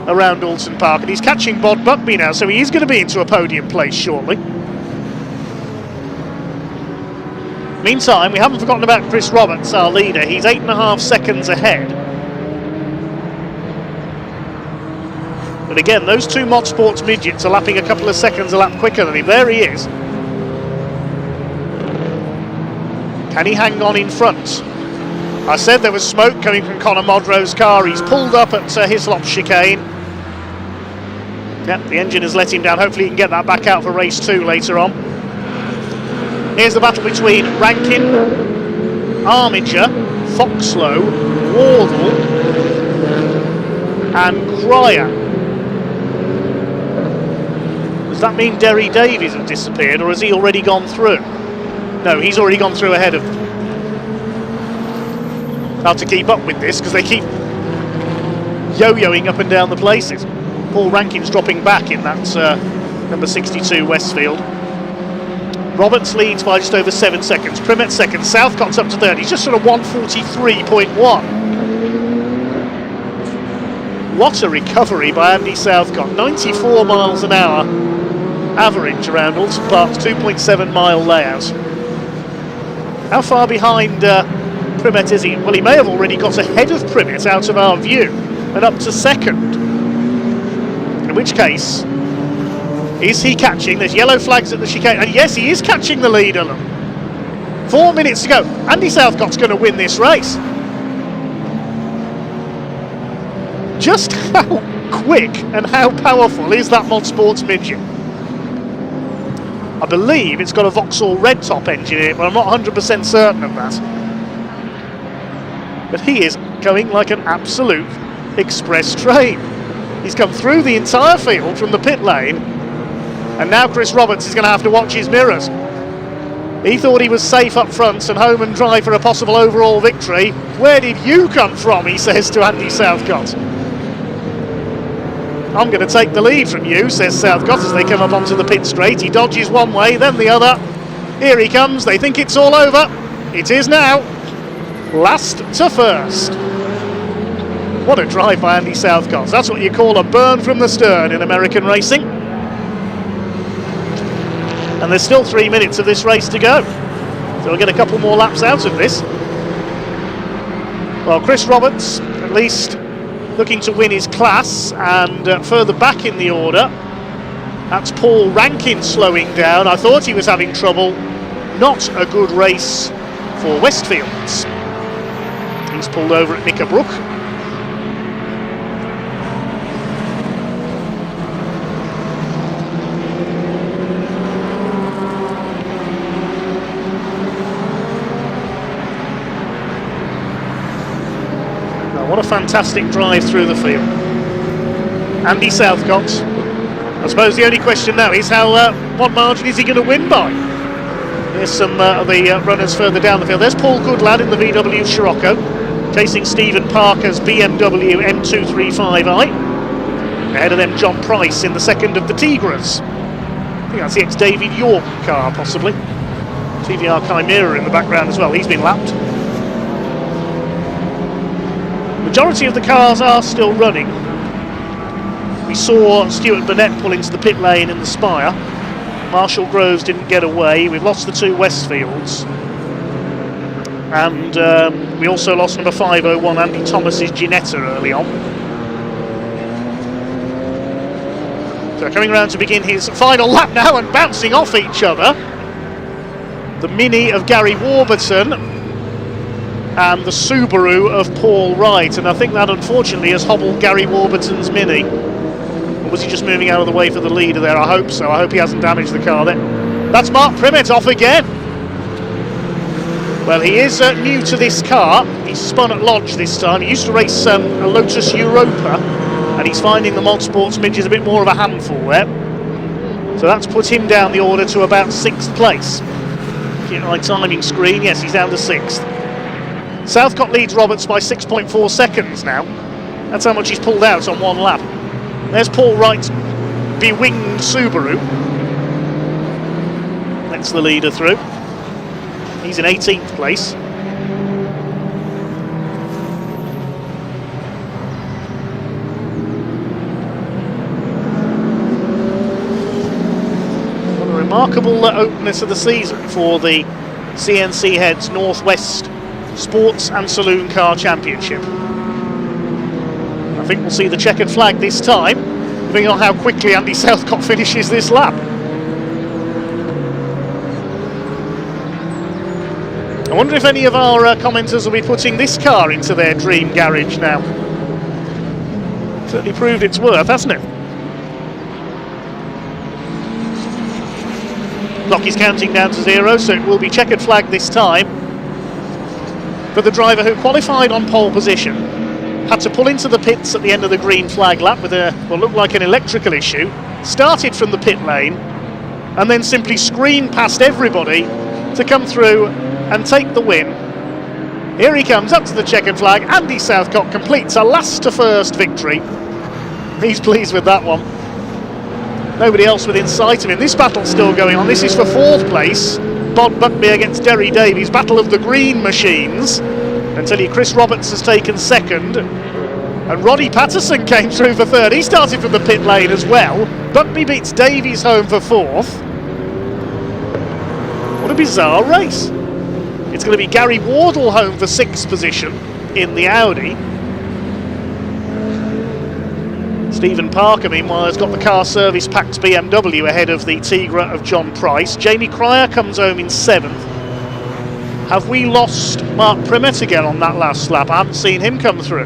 around Oulton Park, and he's catching Bod Buckby now, so he is going to be into a podium place shortly. Meantime, we haven't forgotten about Chris Roberts, our leader. He's 8.5 seconds ahead. But again, those two Mod Sports Midgets are lapping a couple of seconds a lap quicker than him. There he is. Can he hang on in front? I said there was smoke coming from Conor Modrow's car. He's pulled up at Hislop chicane. Yep, the engine has let him down. Hopefully he can get that back out for race 2 later on. Here's the battle between Rankin, Armiger, Foxlow, Wardle and Cryer. Does that mean Derry Davies has disappeared, or has he already gone through? No, he's already gone through ahead of them. Hard to keep up with this because they keep yo-yoing up and down the places. Paul Rankin's dropping back in that number 62 Westfield. Roberts leads by just over 7 seconds. Primet second. Southcott's up to third. He's just sort of 1:43.1. What a recovery by Andy Southcott. 94 miles an hour average around Oulton Park's 2.7 mile layout. How far behind Primet is he? Well, he may have already got ahead of Primet out of our view and up to second. In which case, is he catching? There's yellow flags at the chicane, and yes, he is catching the lead, Alan. 4 minutes to go. Andy Southcott's going to win this race. Just how quick and how powerful is that Mod Sports midget? I believe it's got a Vauxhall red top engine in it, but I'm not 100% certain of that. But he is going like an absolute express train. He's come through the entire field from the pit lane, and now Chris Roberts is going to have to watch his mirrors. He thought he was safe up front and home and dry for a possible overall victory. Where did you come from, he says to Andy Southcott. I'm going to take the lead from you, says Southcott as they come up onto the pit straight. He dodges one way, then the other. Here he comes, they think it's all over. It is now. Last to first. What a drive by Andy Southcott. That's what you call a burn from the stern in American racing. And there's still 3 minutes of this race to go. So we'll get a couple more laps out of this. Well, Chris Roberts, at least looking to win his class, and further back in the order, that's Paul Rankin slowing down. I thought he was having trouble. Not a good race for Westfields. He's pulled over at Knickerbrook. What a fantastic drive through the field. Andy Southcott. I suppose the only question now is what margin is he going to win by? There's some of the runners further down the field. There's Paul Goodlad in the VW Scirocco, chasing Stephen Parker's BMW M235i. Ahead of them, John Price in the second of the Tigras. I think that's the ex-David York car, possibly. TVR Chimera in the background as well. He's been lapped. Majority of the cars are still running. We saw Stuart Burnett pull into the pit lane in the Spire. Marshall Groves didn't get away. We've lost the two Westfields. And we also lost number 501, Andy Thomas's Ginetta, early on. So coming round to begin his final lap now and bouncing off each other. The Mini of Gary Warburton and the Subaru of Paul Wright, and I think that unfortunately has hobbled Gary Warburton's Mini. Or was he just moving out of the way for the leader there? I hope so. I hope he hasn't damaged the car there. That's Mark Primet off again. Well, he is new to this car. He's spun at Lodge this time. He used to race a Lotus Europa, and he's finding the Mod Sports midget a bit more of a handful there. So that's put him down the order to about 6th place. Looking at my timing screen, yes, he's down to 6th. Southcott leads Roberts by 6.4 seconds now. That's how much he's pulled out on one lap. There's Paul Wright's bewinged Subaru. Lets the leader through. He's in 18th place. What a remarkable openness of the season for the CNC Heads Northwest Sports and Saloon Car Championship. I think we'll see the checkered flag this time, depending on how quickly Andy Southcott finishes this lap. I wonder if any of our commenters will be putting this car into their dream garage now. Certainly proved its worth, hasn't it? Clock is counting down to 0, so it will be checkered flag this time. For the driver who qualified on pole position, had to pull into the pits at the end of the green flag lap with what looked like an electrical issue, started from the pit lane, and then simply screamed past everybody to come through and take the win. Here he comes up to the checkered flag. Andy Southcott completes a last to first victory. He's pleased with that one. Nobody else within sight of him. This battle's still going on. This is for 4th place. Bob Buckby against Derry Davies. Battle of the green machines. Until Chris Roberts has taken 2nd. And Roddy Patterson came through for 3rd. He started from the pit lane as well. Buckby beats Davies home for 4th. What a bizarre race. It's going to be Gary Wardle home for 6th position in the Audi. Stephen Parker, meanwhile, has got the car service packed BMW ahead of the Tigra of John Price. Jamie Cryer comes home in 7th. Have we lost Mark Primet again on that last lap? I haven't seen him come through.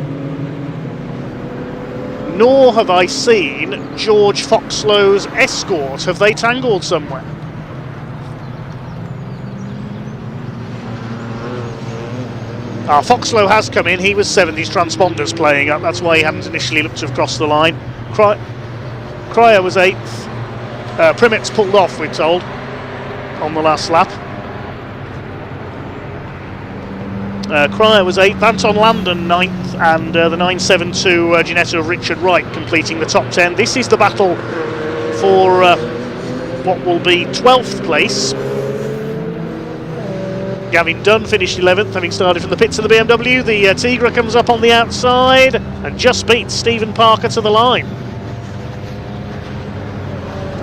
Nor have I seen George Foxlow's Escort. Have they tangled somewhere? Foxlow has come in. He was 7th. His transponder's playing up. That's why he hadn't initially looked to have crossed the line. Cryer was 8th. Primet's pulled off, we're told, on the last lap. Cryer was 8th. Anton Landon 9th. And the 972 Ginetta of Richard Wright completing the top 10. This is the battle for what will be 12th place. Gavin Dunn finished 11th, having started from the pits of the BMW. The Tigra comes up on the outside and just beats Stephen Parker to the line.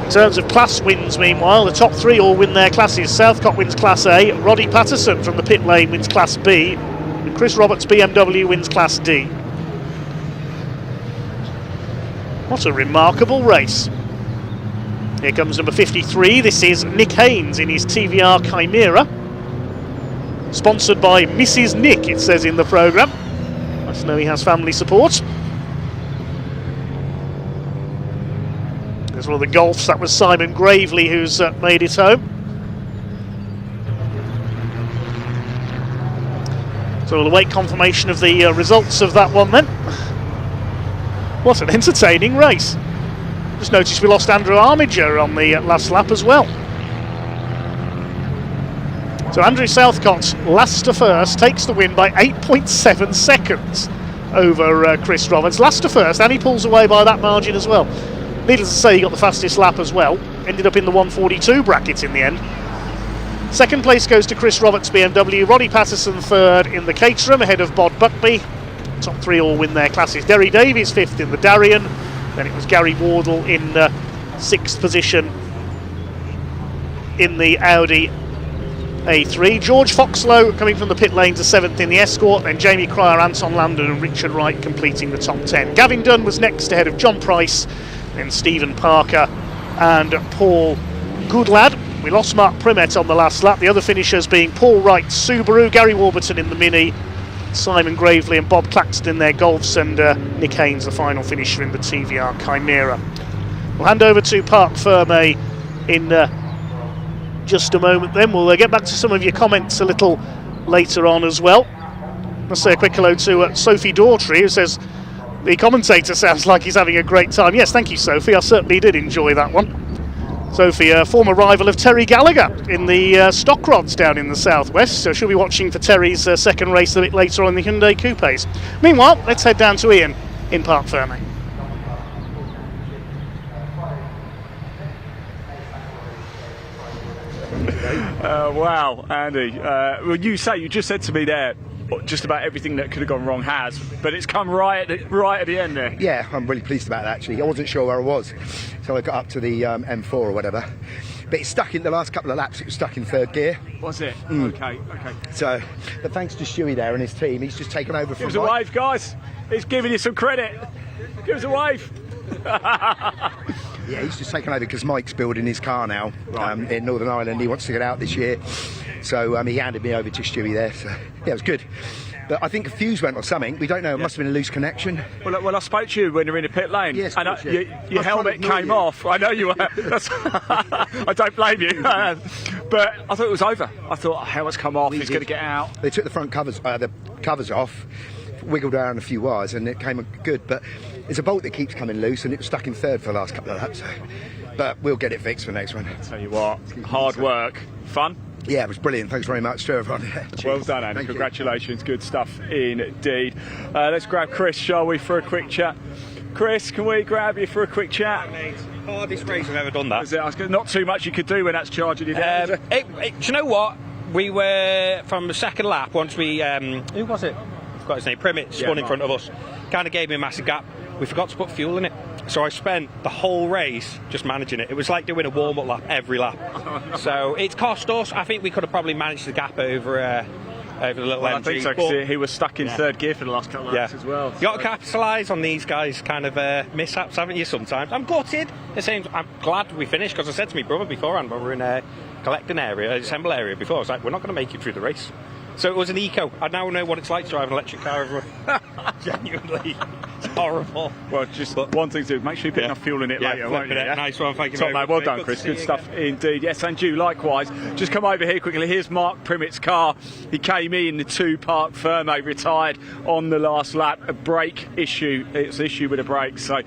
In terms of class wins, meanwhile, the top 3 all win their classes. Southcott wins Class A, Roddy Patterson from the pit lane wins Class B, and Chris Roberts BMW wins Class D. What a remarkable race. Here comes number 53. This is Nick Haynes in his TVR Chimera. Sponsored by Mrs. Nick, it says in the programme. Nice to know he has family support. There's one of the Golfs. That was Simon Gravely who's made it home. So we'll await confirmation of the results of that one then. What an entertaining race. Just noticed we lost Andrew Armiger on the last lap as well. So Andrew Southcott, last to first, takes the win by 8.7 seconds over Chris Roberts. Last to first, and he pulls away by that margin as well. Needless to say, he got the fastest lap as well. Ended up in the 142 bracket in the end. 2nd place goes to Chris Roberts BMW. Roddy Patterson 3rd in the Caterham, ahead of Bod Buckby. Top 3 all win their classes. Derry Davies 5th in the Darien. Then it was Gary Wardle in 6th position in the Audi A3. George Foxlow coming from the pit lane to 7th in the Escort, then Jamie Cryer, Anton Landon and Richard Wright completing the top 10. Gavin Dunn was next ahead of John Price, then Stephen Parker and Paul Goodlad. We lost Mark Primet on the last lap, the other finishers being Paul Wright's Subaru, Gary Warburton in the Mini, Simon Gravely and Bob Claxton in their Golfs, and Nick Haynes the final finisher in the TVR Chimera. We'll hand over to Parc Ferme in just a moment then. We'll get back to some of your comments a little later on as well. Let's say a quick hello to Sophie Daughtry, who says the commentator sounds like he's having a great time. Yes, thank you, Sophie. I certainly did enjoy that one. Sophie, a former rival of Terry Gallagher in the stock rods down in the southwest, so she'll be watching for Terry's second race a bit later on in the Hyundai Coupes. Meanwhile, let's head down to Ian in Parc Ferme. Wow, Andy. Well, you just said to me there, just about everything that could have gone wrong has, but it's come right at the end there. Yeah, I'm really pleased about that actually. I wasn't sure where I was, so I got up to the M4 or whatever. But it's stuck in the last couple of laps, it was stuck in 3rd gear. Was it? Okay. So, but thanks to Stewie there and his team, he's just taken over from Give us a wave, guys. He's giving you some credit. Give us a wave. Yeah, he's just taken over because Mike's building his car now in Northern Ireland. He wants to get out this year. So he handed me over to Stewie there. So, yeah, it was good. But I think a fuse went or something. We don't know. It must have been a loose connection. Well, I spoke to you when you were in the pit lane. Yes, and your helmet came off. I know you were. I don't blame you. But I thought it was over. I thought, helmet's come off. He's going to get out. They took the front covers off, wiggled around a few wires, and it came good. But it's a bolt that keeps coming loose, and it was stuck in 3rd for the last couple of laps. But we'll get it fixed for the next one. I'll tell you what, hard work. Fun? Yeah, it was brilliant. Thanks very much to everyone. Well done, Andy. Congratulations. Good stuff indeed. Let's grab Chris, shall we, for a quick chat? Chris, can we grab you for a quick chat? hardest race I've ever done that. Is it? Not too much you could do when that's charging you down. Do you know what? We were from the second lap once we who was it? I've got his name. Primit spun in front of us. Kind of gave me a massive gap. We forgot to put fuel in it, so I spent the whole race just managing it. It was like doing a warm-up lap every lap. So it's cost us. I think we could have probably managed the gap over the little MG. I think so, because he was stuck in third gear for the last couple of laps as well. You got to capitalise on these guys' kind of mishaps, haven't you? Sometimes I'm gutted. I'm glad we finished, because I said to my brother beforehand when we were in a collecting area, assemble area before, I was like, we're not going to make it through the race. So it was an eco. I now know what it's like to drive an electric car everywhere. Genuinely. It's horrible. Well, just one thing to do, make sure you put enough fuel in it later, won't you? Nice one, thank you Top very man, much. well done, Chris. Good stuff indeed. Yes, and you likewise. Just come over here quickly. Here's Mark Primit's car. He came in the 2 Park Fermo, retired on the last lap. A brake issue. It's an issue with a brake. So,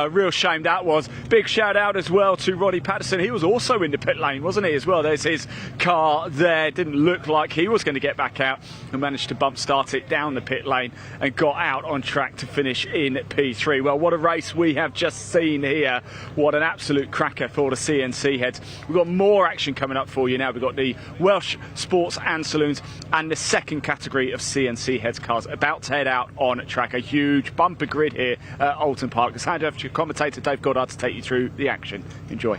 real shame that was. Big shout out as well to Roddy Patterson. He was also in the pit lane, wasn't he, as well? There's his car there. Didn't look like he was going to get back out, and managed to bump start it down the pit lane and got out on track to finish in P3. Well, what a race we have just seen here. What an absolute cracker for the CNC heads. We've got more action coming up for you now. We've got the Welsh Sports and Saloons and the second category of CNC heads cars about to head out on track. A huge bumper grid here at Oulton Park. Let's hand over to commentator Dave Goddard to take you through the action. Enjoy.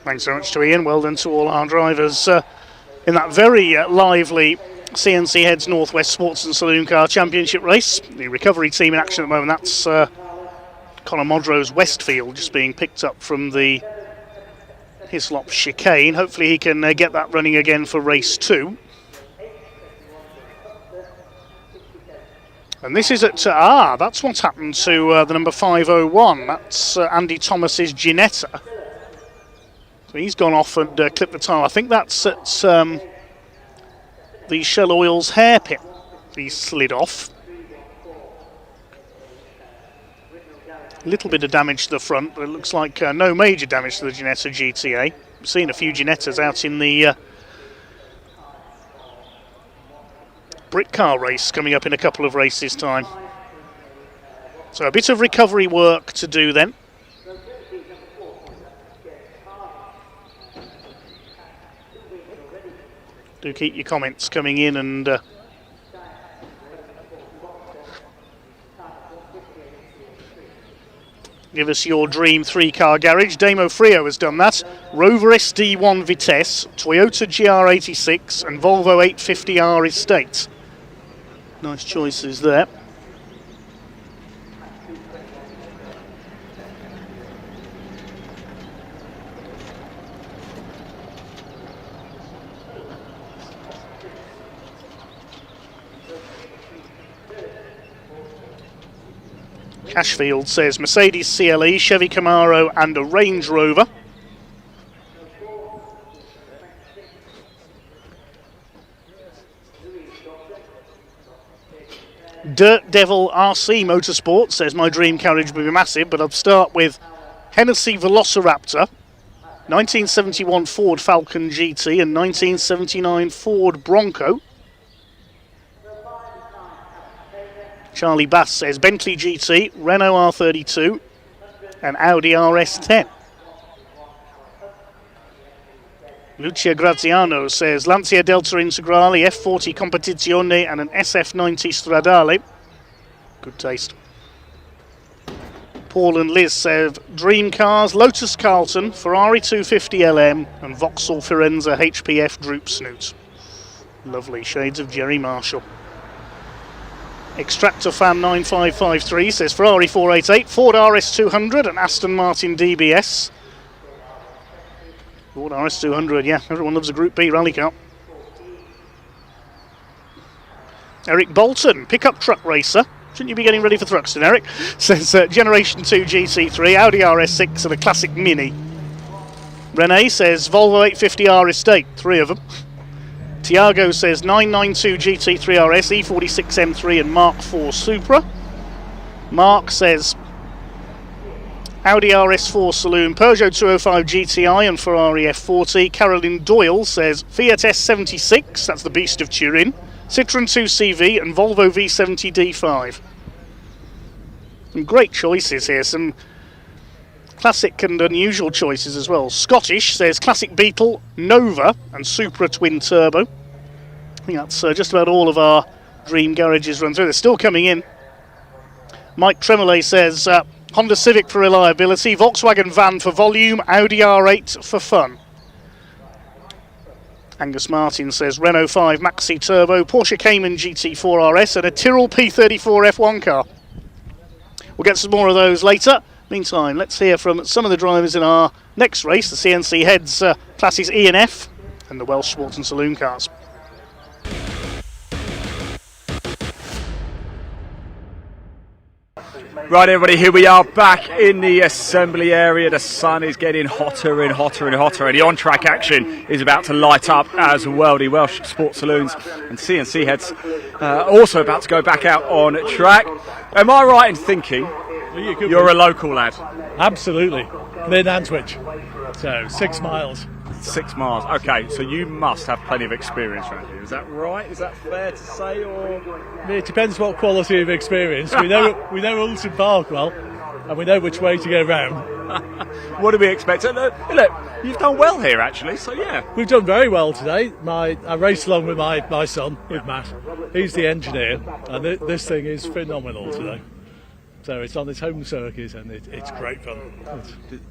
Thanks so much to Ian. Well done to all our drivers in that very lively CNC Heads Northwest Sports and Saloon Car Championship race. The recovery team in action at the moment, that's Conor Modro's Westfield, just being picked up from the Hislop chicane. Hopefully he can get that running again for race 2. And this is at, that's what's happened to the number 501. That's Andy Thomas's Ginetta. So he's gone off and clipped the tyre. I think that's at the Shell Oil's hairpin. He slid off. A little bit of damage to the front, but it looks like no major damage to the Ginetta GTA. We've seen a few Ginettas out in the Britcar race coming up in a couple of races' time. So a bit of recovery work to do then. Do keep your comments coming in and give us your dream 3-car garage. Damo Frio has done that. Rover SD1 Vitesse, Toyota GR86 and Volvo 850R Estate. Nice choices there. Cashfield says Mercedes CLE, Chevy Camaro and a Range Rover. Dirt Devil RC Motorsport says my dream carriage would be massive, but I'll start with Hennessy Velociraptor, 1971 Ford Falcon GT and 1979 Ford Bronco. Charlie Bass says Bentley GT, Renault R32 and Audi RS10. Lucia Graziano says Lancia Delta Integrale, F40 Competizione and an SF90 Stradale. Good taste. Paul and Liz said Dream Cars, Lotus Carlton, Ferrari 250 LM and Vauxhall Firenze HPF Droop Snoot. Lovely shades of Jerry Marshall. Extractor Fan 9553 says Ferrari 488, Ford RS200 and Aston Martin DBS. Ford RS200, yeah, everyone loves a Group B rally car. Eric Bolton, pickup truck racer. Shouldn't you be getting ready for Thruxton, Eric? Says Generation 2 GT3, Audi RS6 and a classic Mini. Renee says Volvo 850R Estate, 3 of them. Tiago says 992 GT3 RS, E46 M3 and Mark IV Supra. Mark says Audi RS4 Saloon, Peugeot 205 GTI and Ferrari F40. Caroline Doyle says Fiat S76, that's the beast of Turin, Citroen 2CV and Volvo V70 D5. Some great choices here, some classic and unusual choices as well. Scottish says Classic Beetle, Nova and Supra Twin Turbo. I think that's just about all of our dream garages run through. They're still coming in. Mike Tremolay says Honda Civic for reliability, Volkswagen van for volume, Audi R8 for fun. Angus Martin says Renault 5 Maxi Turbo, Porsche Cayman GT4 RS and a Tyrrell P34 F1 car. We'll get some more of those later. Meantime, let's hear from some of the drivers in our next race, the CNC Heads Classes E and F and the Welsh Sports and Saloon cars. Right, everybody, here we are back in the assembly area. The sun is getting hotter and hotter and hotter, and the on-track action is about to light up as well. The Welsh Sports Saloons and CNC Heads also about to go back out on track. Am I right in thinking you're a local lad? Absolutely. Near Nantwich. So 6 miles. 6 miles. Okay, so you must have plenty of experience around here. Is that right? Is that fair to say, or it depends what quality of experience. We know Oulton Park well, and we know which way to go round. What do we expect? Look, you've done well here actually. So yeah, we've done very well today. I raced along with my son, with Matt. He's the engineer, and this thing is phenomenal today. So it's on its home circuit and it's great fun.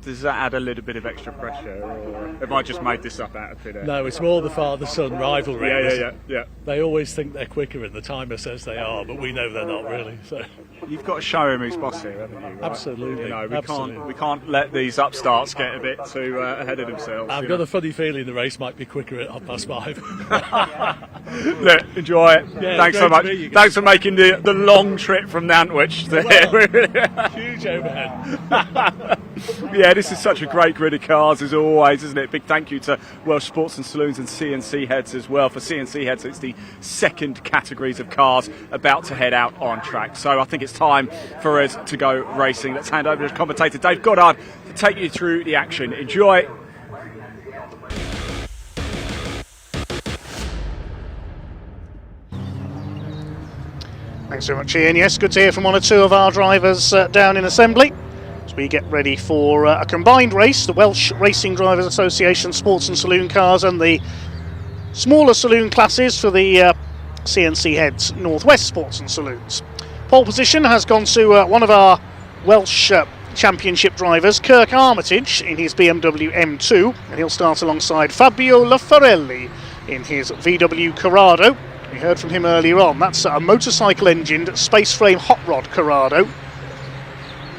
Does that add a little bit of extra pressure, or have I just made this up out of thin air? No, it's more the father-son rivalry. Yeah. They always think they're quicker and the timer says they are, but we know they're not really. So you've got to show him who's boss here, haven't you? Right? Absolutely. You know, we can't let these upstarts get a bit too ahead of themselves. I've got a funny feeling the race might be quicker at 5:30. Look, enjoy it. Yeah, thanks so much. Thanks for making the long trip from Nantwich to here. Huge overhead. Yeah, this is such a great grid of cars as always, isn't it? Big thank you to Welsh Sports and Saloons and CNC Heads as well. For CNC Heads, it's the second categories of cars about to head out on track. So I think it's time for us to go racing. Let's hand over to commentator Dave Goddard to take you through the action. Enjoy. Thanks very much, Ian. Yes, good to hear from one or two of our drivers down in assembly as we get ready for a combined race, the Welsh Racing Drivers Association Sports and Saloon cars and the smaller saloon classes for the CNC Heads Northwest Sports and Saloons. Pole position has gone to one of our Welsh Championship drivers, Kirk Armitage, in his BMW M2, and he'll start alongside Fabio Lafarelli in his VW Corrado. We heard from him earlier on. That's a motorcycle-engined space-frame hot rod Corrado.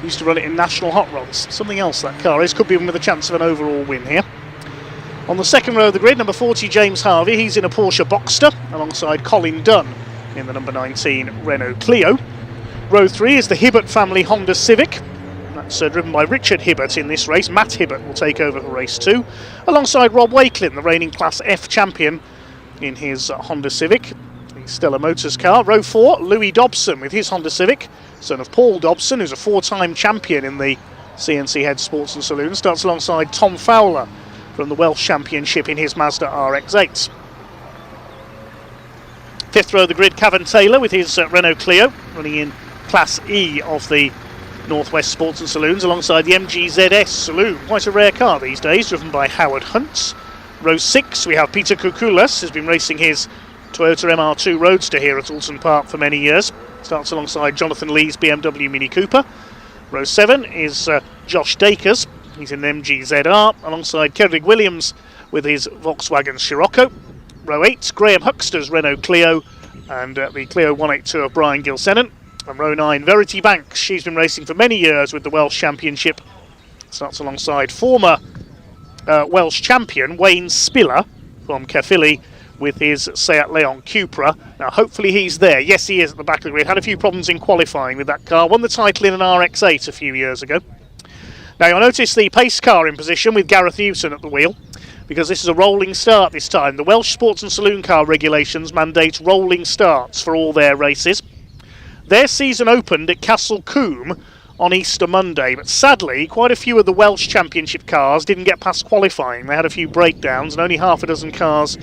Used to run it in National Hot Rods. Something else that car is. Could be with a chance of an overall win here. On the second row of the grid, number 40, James Harvey. He's in a Porsche Boxster alongside Colin Dunn in the number 19 Renault Clio. Row 3 is the Hibbert family Honda Civic. That's driven by Richard Hibbert in this race. Matt Hibbert will take over for race 2. Alongside Rob Wakelin, the reigning Class F champion in his Honda Civic. The Stella Motors car. Row 4, Louis Dobson with his Honda Civic, son of Paul Dobson, who's a 4-time champion in the CNC Head Sports and Saloon, starts alongside Tom Fowler from the Welsh Championship in his Mazda RX-8. Fifth row of the grid, Cavan Taylor with his Renault Clio, running in Class E of the Northwest Sports and Saloons alongside the MG ZS Saloon. Quite a rare car these days, driven by Howard Hunt. Row 6, we have Peter Kukulas, who's been racing his Toyota MR2 Roadster here at Oulton Park for many years. Starts alongside Jonathan Lee's BMW Mini Cooper. Row 7 is Josh Dakers. He's in an MG-ZR alongside Kedrig Williams with his Volkswagen Scirocco. Row 8, Graham Huxter's Renault Clio and the Clio 182 of Brian Gilsenan. And row 9, Verity Banks. She's been racing for many years with the Welsh Championship. Starts alongside former Welsh champion Wayne Spiller from Caerphilly with his Seat Leon Cupra. Now hopefully he's there. Yes, he is at the back of the grid. Had a few problems in qualifying with that car. Won the title in an RX-8 a few years ago. Now you'll notice the pace car in position with Gareth Newton at the wheel, because this is a rolling start this time. The Welsh Sports and Saloon car regulations mandate rolling starts for all their races. Their season opened at Castle Combe on Easter Monday, but sadly quite a few of the Welsh Championship cars didn't get past qualifying. They had a few breakdowns and only half a dozen cars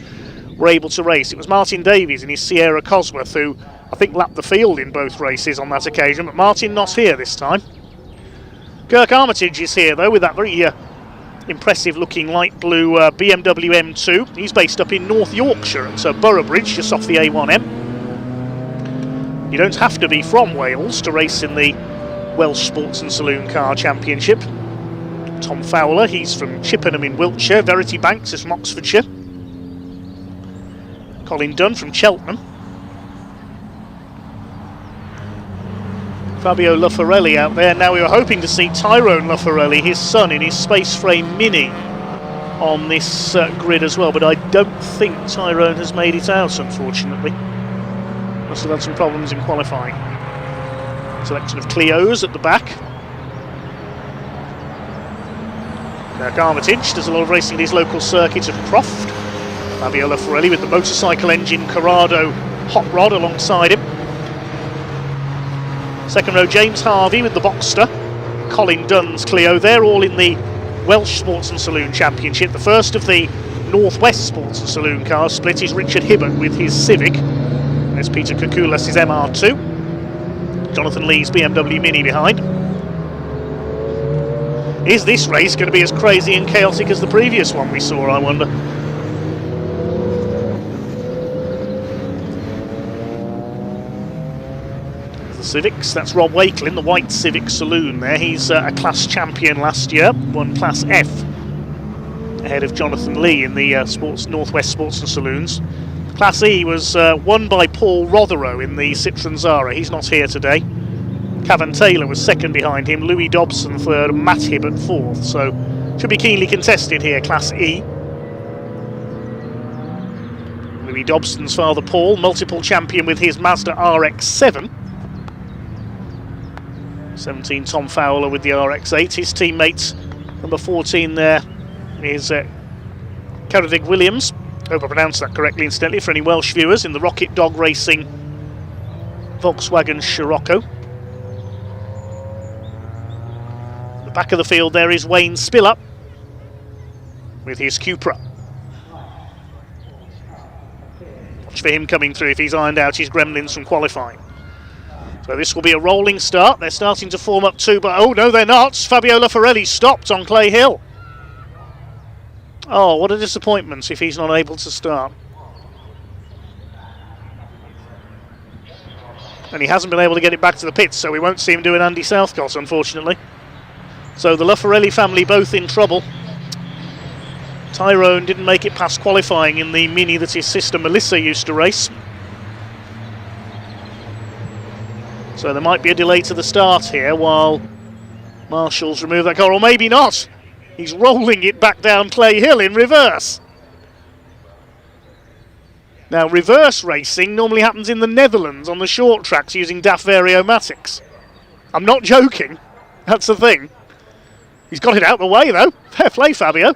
were able to race. It was Martin Davies in his Sierra Cosworth who I think lapped the field in both races on that occasion, but Martin not here this time. Kirk Armitage is here though with that very impressive looking light blue BMW M2. He's based up in North Yorkshire at Boroughbridge, just off the A1M. You don't have to be from Wales to race in the Welsh Sports and Saloon Car Championship. Tom Fowler, he's from Chippenham in Wiltshire. Verity Banks is from Oxfordshire. Colin Dunn from Cheltenham. Fabio Luffarelli out there. Now we were hoping to see Tyrone Luffarelli, his son, in his Space Frame Mini on this grid as well, but I don't think Tyrone has made it out, unfortunately. Must have had some problems in qualifying. Selection of Clios at the back. Kirk Armitage does a lot of racing at his local circuit of Croft. Fabio Luffarelli with the motorcycle engine Corrado hot rod alongside him. Second row, James Harvey with the Boxster, Colin Dunn's Clio. They're all in the Welsh Sports and Saloon Championship. The first of the North West Sports and Saloon cars split is Richard Hibbert with his Civic. There's Peter Kukulas' his MR2. Jonathan Lee's BMW Mini behind. Is this race going to be as crazy and chaotic as the previous one we saw, I wonder? Civics, that's Rob Wakelin, the white Civic Saloon there. He's a class champion last year, won Class F ahead of Jonathan Lee in the North West Sports and Saloons. Class E was won by Paul Rotherow in the Citroen Zara. He's not here today. Cavan Taylor was second behind him, Louis Dobson third, and Matt Hibbert fourth. So should be keenly contested here, Class E. Louis Dobson's father Paul, multiple champion with his Mazda RX-7. 17 Tom Fowler with the RX-8. His teammate, number 14 there, is Kedrig Williams. Hope I pronounced that correctly, incidentally, for any Welsh viewers, in the Rocket Dog Racing Volkswagen Scirocco. At the back of the field there is Wayne Spiller with his Cupra. Watch for him coming through if he's ironed out his gremlins from qualifying. So this will be a rolling start. They're starting to form up too, but oh no, they're not. Fabio Luffarelli stopped on Clay Hill. Oh, what a disappointment if he's not able to start. And he hasn't been able to get it back to the pits, so we won't see him do an Andy Southcott, unfortunately. So the Luffarelli family both in trouble. Tyrone didn't make it past qualifying in the Mini that his sister Melissa used to race. So there might be a delay to the start here while Marshall's remove that car, or maybe not. He's rolling it back down Clay Hill in reverse. Now, reverse racing normally happens in the Netherlands on the short tracks using DAF Variomatics. I'm not joking. That's the thing. He's got it out the way, though. Fair play, Fabio.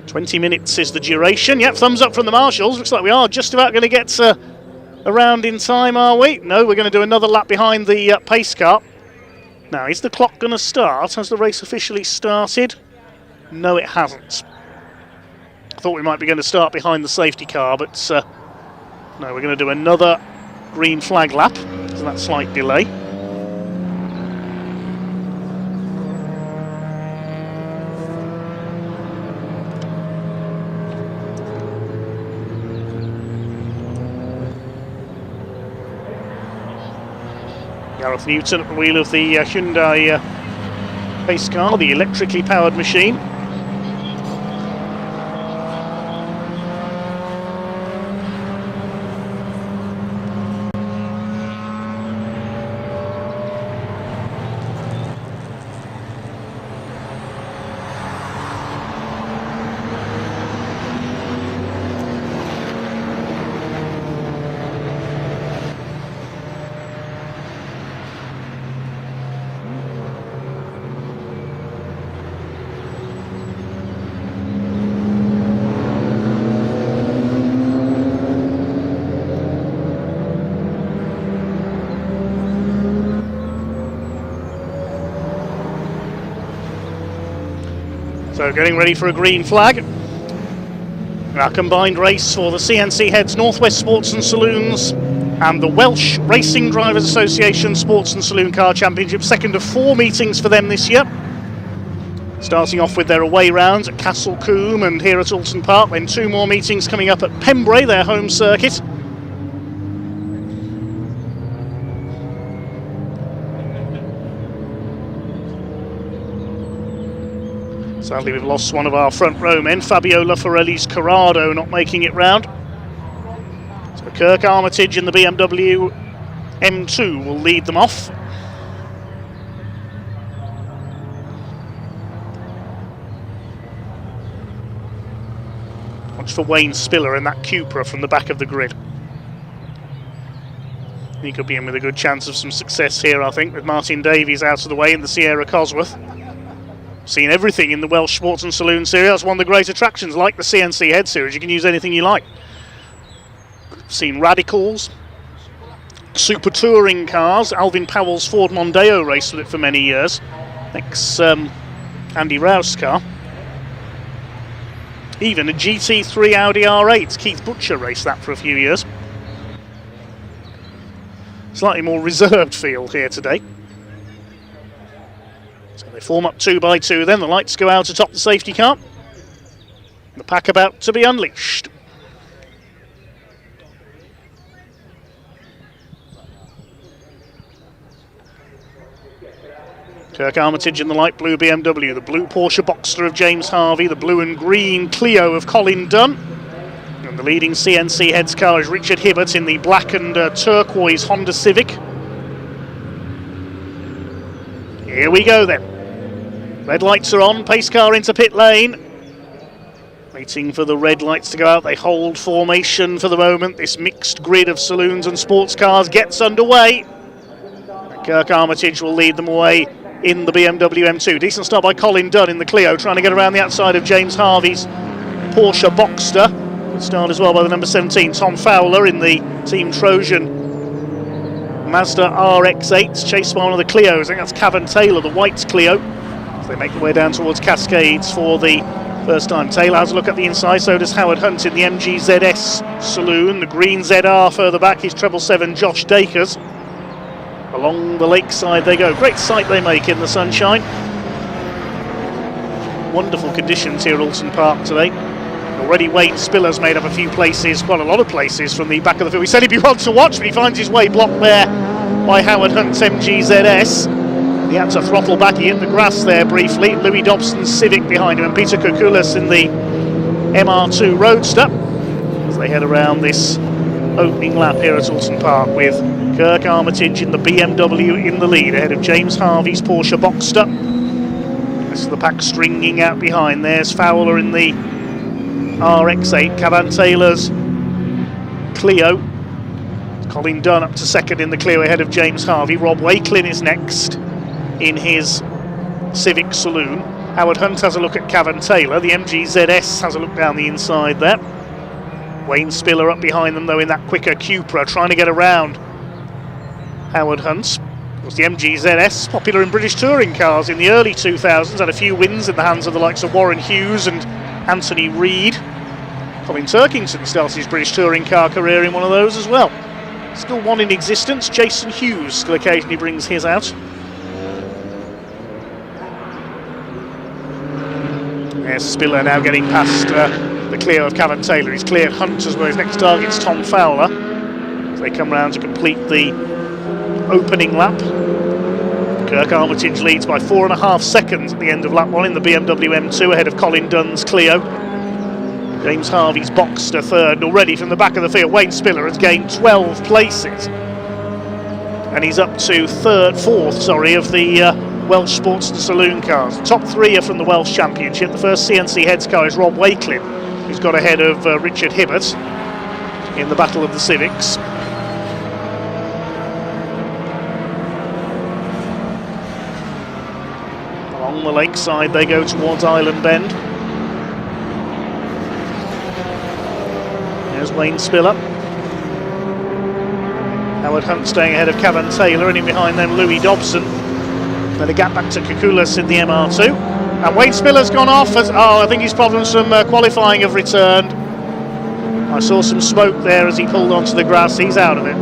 "20 minutes is the duration." Yep, thumbs up from the marshals. Looks like we are just about going to get around in time, are we? No, we're going to do another lap behind the pace car. Now, is the clock going to start? Has the race officially started? No, it hasn't. Thought we might be going to start behind the safety car, but no, we're going to do another green flag lap. So that slight delay. Gareth Newton at the wheel of the Hyundai pace car, the electrically powered machine. So getting ready for a green flag. Our combined race for the CNC Heads Northwest Sports and Saloons and the Welsh Racing Drivers Association Sports and Saloon Car Championship. Second of 4 meetings for them this year. Starting off with their away rounds at Castle Combe and here at Oulton Park. Then 2 more meetings coming up at Pembrey, their home circuit. Sadly, we've lost one of our front row men, Fabio Laforelli's Corrado, not making it round. So Kirk Armitage in the BMW M2 will lead them off. Watch for Wayne Spiller in that Cupra from the back of the grid. He could be in with a good chance of some success here, I think, with Martin Davies out of the way in the Sierra Cosworth. Seen everything in the Welsh Sports and Saloon Series. That's one of the great attractions, like the CNC Head Series. You can use anything you like. Seen Radicals, super touring cars. Alvin Powell's Ford Mondeo raced with it for many years. Andy Rouse car. Even a GT3 Audi R8. Keith Butcher raced that for a few years. Slightly more reserved feel here today. So they form up 2 by 2 then. The lights go out atop the safety car. The pack about to be unleashed. Kirk Armitage in the light blue BMW, the blue Porsche Boxster of James Harvey, the blue and green Clio of Colin Dunn. And the leading CNC Heads car is Richard Hibbert in the black and turquoise Honda Civic. Here we go then. Red lights are on, pace car into pit lane. Waiting for the red lights to go out. They hold formation for the moment. This mixed grid of saloons and sports cars gets underway. And Kirk Armitage will lead them away in the BMW M2. Decent start by Colin Dunn in the Clio, trying to get around the outside of James Harvey's Porsche Boxster. Good start as well by the number 17, Tom Fowler in the Team Trojan Mazda RX-8, chased by one of the Clios. I think that's Cavan Taylor, the white Clio. So they make their way down towards Cascades for the first time. Taylor has a look at the inside, so does Howard Hunt in the MG ZS Saloon. The green ZR further back is 777 Josh Dakers. Along the lakeside they go. Great sight they make in the sunshine. Wonderful conditions here at Oulton Park today. Already Wayne Spiller's made up a few places, quite a lot of places from the back of the field. He said he'd be one to watch, but he finds his way blocked there by Howard Hunt's MG ZS. He had to throttle back, he hit the grass there briefly. Louis Dobson's Civic behind him and Peter Kukulis in the MR2 Roadster as they head around this opening lap here at Oulton Park with Kirk Armitage in the BMW in the lead ahead of James Harvey's Porsche Boxster. This is the pack stringing out behind. There's Fowler in the RX-8, Cavan Taylor's Clio. Colin Dunn up to second in the Clio ahead of James Harvey. Rob Wakelin is next in his Civic Saloon. Howard Hunt has a look at Cavan Taylor. The MG ZS has a look down the inside there. Wayne Spiller up behind them though in that quicker Cupra, trying to get around Howard Hunt. Of course, the MG ZS, popular in British touring cars in the early 2000s, had a few wins in the hands of the likes of Warren Hughes and Anthony Reid. Colin Turkington started his British touring car career in one of those as well. Still one in existence. Jason Hughes still occasionally brings his out. There's Spiller now getting past the clear of Cavan Taylor. He's cleared Hunt as well. His next target's Tom Fowler as they come round to complete the opening lap. Kirk Armitage leads by 4.5 seconds at the end of lap 1 in the BMW M2 ahead of Colin Dunn's Clio. James Harvey's Boxster third, and already from the back of the field Wayne Spiller has gained 12 places and he's up to fourth of the Welsh Sports and Saloon cars. Top 3 are from the Welsh Championship. The first CNC Heads car is Rob Wakelin, who's got ahead of Richard Hibbert in the Battle of the Civics. Along the lakeside they go towards Island Bend. There's Wayne Spiller. Howard Hunt staying ahead of Cavan Taylor, and in behind them Louis Dobson. Then a gap back to Kukulas in the MR2. And Wayne Spiller's gone off. I think his problems from qualifying have returned. I saw some smoke there as he pulled onto the grass. He's out of it.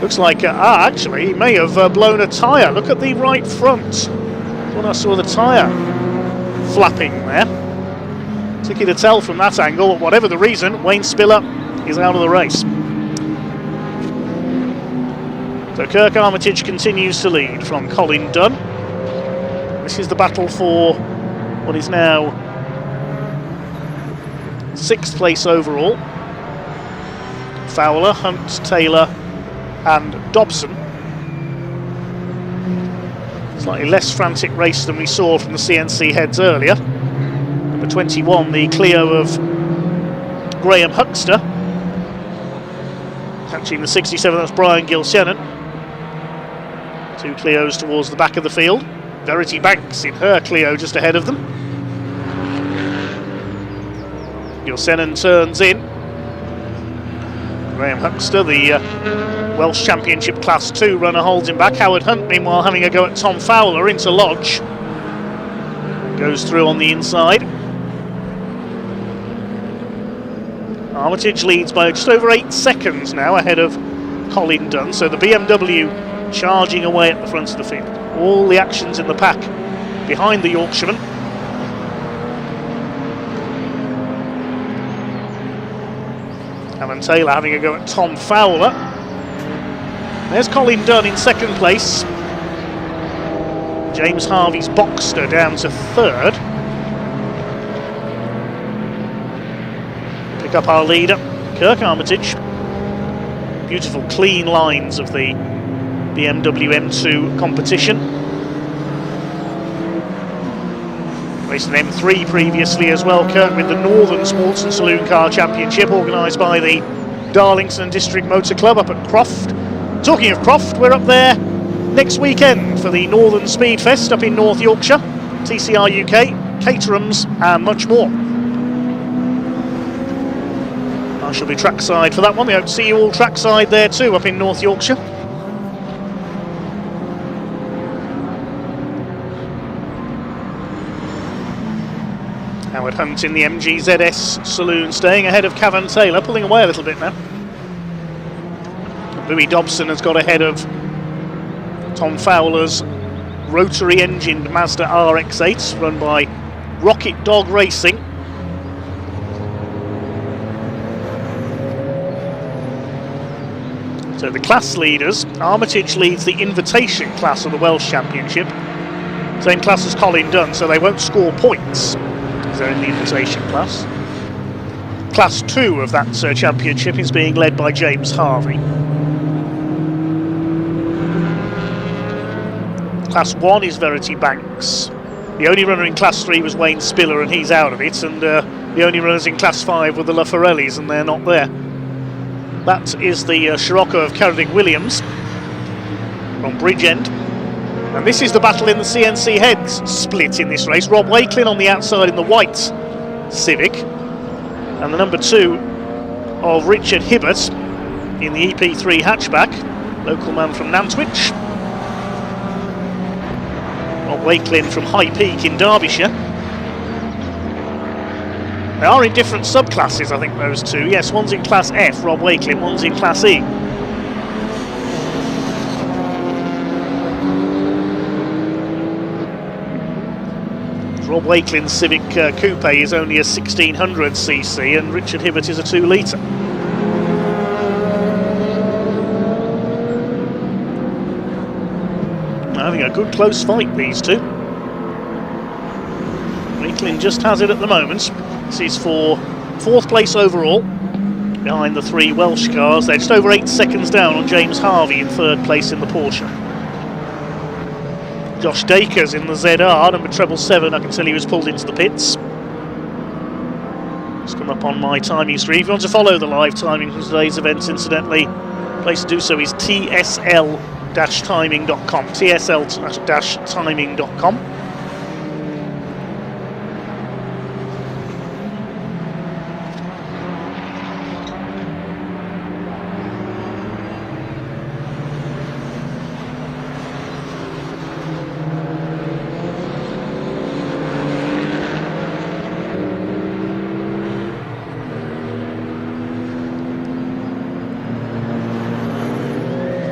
Looks like, actually, he may have blown a tyre. Look at the right front. When I saw the tyre flapping there. Tricky to tell from that angle, but whatever the reason, Wayne Spiller is out of the race. So Kirk Armitage continues to lead from Colin Dunn. This is the battle for what is now 6th place overall. Fowler, Hunt, Taylor and Dobson. Slightly less frantic race than we saw from the CNC Heads earlier. Number 21, the Clio of Graham Huxter. Catching the 67, that's Brian Gilshannon. 2 Clios towards the back of the field. Verity Banks in her Clio just ahead of them. Gilshannon turns in. Graham Huxter, the Welsh Championship Class 2 runner, holds him back. Howard Hunt, meanwhile, having a go at Tom Fowler into Lodge. Goes through on the inside. Armitage leads by just over 8 seconds now ahead of Colin Dunn. So the BMW charging away at the front of the field. All the actions in the pack behind the Yorkshireman. Cavan Taylor having a go at Tom Fowler. There's Colin Dunn in 2nd place. James Harvey's Boxster down to 3rd. Pick up our leader, Kirk Armitage. Beautiful clean lines of the BMW M2 competition. Raced an M3 previously as well, Kirk, with the Northern Sports and Saloon Car Championship organised by the Darlington District Motor Club up at Croft. Talking of Croft, we're up there next weekend for the Northern Speed Fest up in North Yorkshire, TCR UK, Caterhams and much more. I shall be trackside for that one. We hope to see you all trackside there too up in North Yorkshire. Howard Hunt in the MGZS Saloon, staying ahead of Cavan Taylor, pulling away a little bit now. Louis Dobson has got ahead of Tom Fowler's rotary-engined Mazda RX-8, run by Rocket Dog Racing. So the class leaders, Armitage leads the invitation class of the Welsh Championship. Same class as Colin Dunn, so they won't score points because they're in the invitation class. Class 2 of that championship is being led by James Harvey. Class 1 is Verity Banks. The only runner in Class 3 was Wayne Spiller, and he's out of it. And the only runners in Class 5 were the LaForellis, and they're not there. That is the Scirocco of Carradine Williams from Bridgend. And this is the battle in the CNC Heads split in this race. Rob Wakelin on the outside in the white Civic. And the number 2 of Richard Hibbert in the EP3 hatchback. Local man from Nantwich. Rob Wakelin from High Peak in Derbyshire. They are in different subclasses, I think, those two. Yes, one's in Class F, Rob Wakelin, one's in Class E. Rob Wakelin's Civic Coupe is only a 1600cc and Richard Hibbert is a 2 litre. Having a good close fight, these two. Wakelin just has it at the moment. This is for 4th place overall, behind the 3 Welsh cars. They're just over 8 seconds down on James Harvey in 3rd place in the Porsche. Josh Dacres in the ZR, number 777, I can tell he was pulled into the pits. It's come up on my timing screen. If you want to follow the live timing from today's events, incidentally, the place to do so is tsl-timing.com, tsl-timing.com.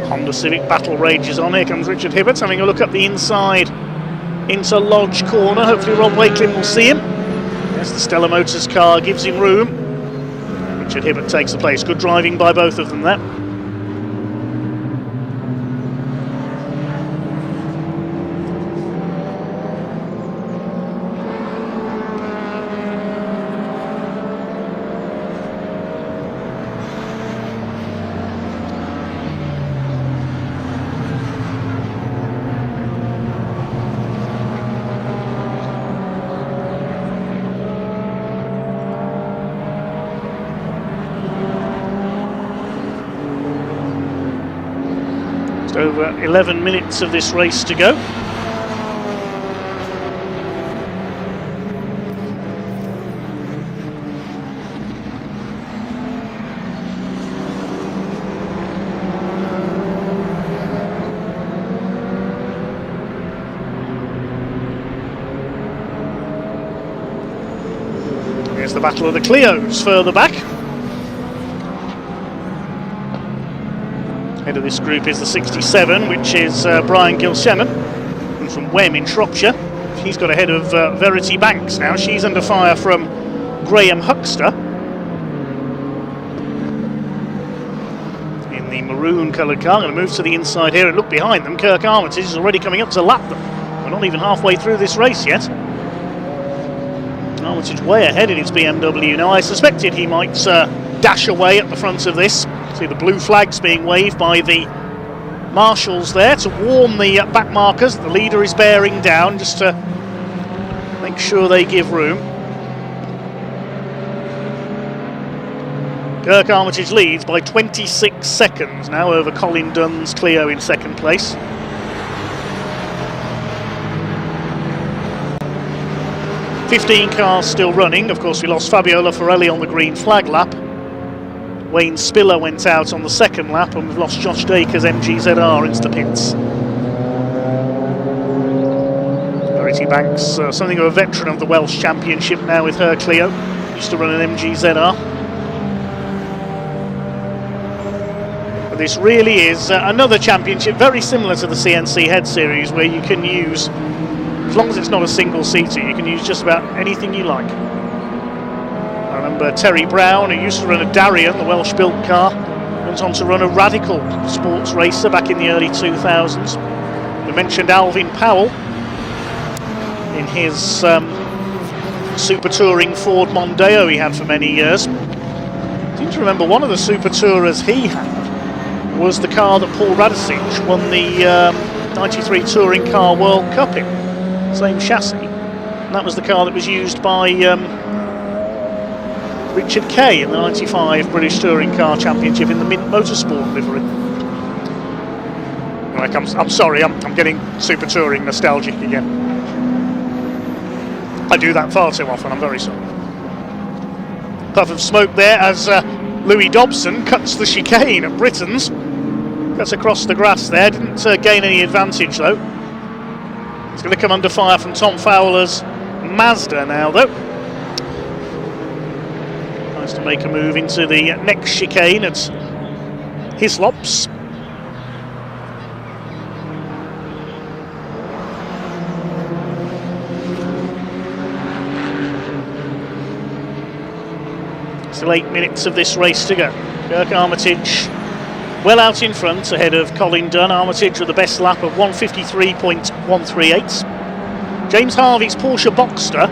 Honda Civic battle rages on. Here comes Richard Hibbert having a look up the inside into Lodge Corner. Hopefully Rob Wakelin will see him. Yes, the Stella Motors car gives him room. Richard Hibbert takes the place. Good driving by both of them there. Over 11 minutes of this race to go. Here's the battle of the Clios further back. Head of this group is the 67, which is Brian Gilshenan, and from Wem in Shropshire. He's got ahead of Verity Banks now. She's under fire from Graham Huckster in the maroon coloured car. Going to move to the inside here and look behind them. Kirk Armitage is already coming up to lap them. We're not even halfway through this race yet. Armitage way ahead in his BMW. Now I suspected he might dash away at the front of this. See the blue flags being waved by the marshals there to warn the back markers. The leader is bearing down just to make sure they give room. Kirk Armitage leads by 26 seconds now over Colin Dunn's Clio in 2nd place. "15 cars still running. Of course, we lost Fabiola Forelli on the green flag lap. Wayne Spiller went out on the 2nd lap, and we've lost Josh Dacres MGZR into the pits. Verity Banks, something of a veteran of the Welsh Championship now with her Clio. Used to run an MGZR. But this really is another championship very similar to the CNC Head Series, where you can use, as long as it's not a single seater, you can use just about anything you like. I remember Terry Brown, who used to run a Darien, the Welsh-built car, went on to run a Radical sports racer back in the early 2000s. We mentioned Alvin Powell in his Super Touring Ford Mondeo he had for many years. I seem to remember one of the Super Tourers he had was the car that Paul Radicic won the 93 Touring Car World Cup in. Same chassis. And that was the car that was used by Richard Kay in the 95 British Touring Car Championship in the Mint Motorsport livery. I'm sorry, I'm getting Super Touring nostalgic again. I do that far too often, I'm very sorry. Puff of smoke there as Louis Dobson cuts the chicane at Britain's. Cuts across the grass there, didn't gain any advantage though. He's going to come under fire from Tom Fowler's Mazda now though. Tries to make a move into the next chicane at Hislops. Still 8 minutes of this race to go. Kirk Armitage well out in front, ahead of Colin Dunn. Armitage with the best lap of 1:53.138. James Harvey's Porsche Boxster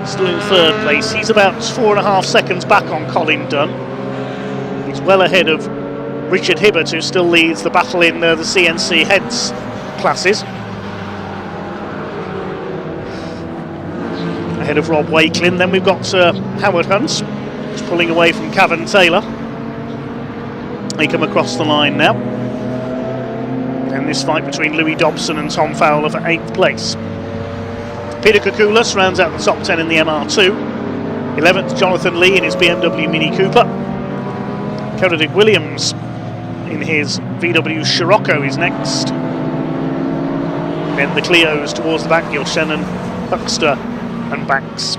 still in third place. He's about 4.5 seconds back on Colin Dunn. He's well ahead of Richard Hibbert, who still leads the battle in the CNC heads classes. Ahead of Rob Wakelin. Then we've got Howard Hunt, who's pulling away from Cavan Taylor. They come across the line now. And this fight between Louis Dobson and Tom Fowler for 8th place. Peter Kukulas rounds out the top 10 in the MR2. 11th, Jonathan Lee in his BMW Mini Cooper. Kerodic Williams in his VW Scirocco is next. Then the Clios towards the back, Gilshenan, Huxter and Banks.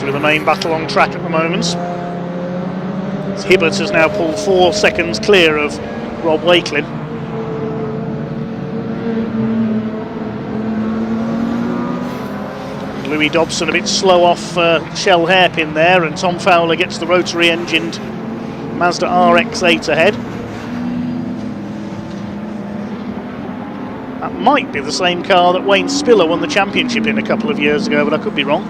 The main battle on track at the moment. Hibbert has now pulled 4 seconds clear of Rob Wakelin. Louis Dobson a bit slow off Shell Hairpin there, and Tom Fowler gets the rotary engined Mazda RX-8 ahead. That might be the same car that Wayne Spiller won the championship in a couple of years ago, but I could be wrong.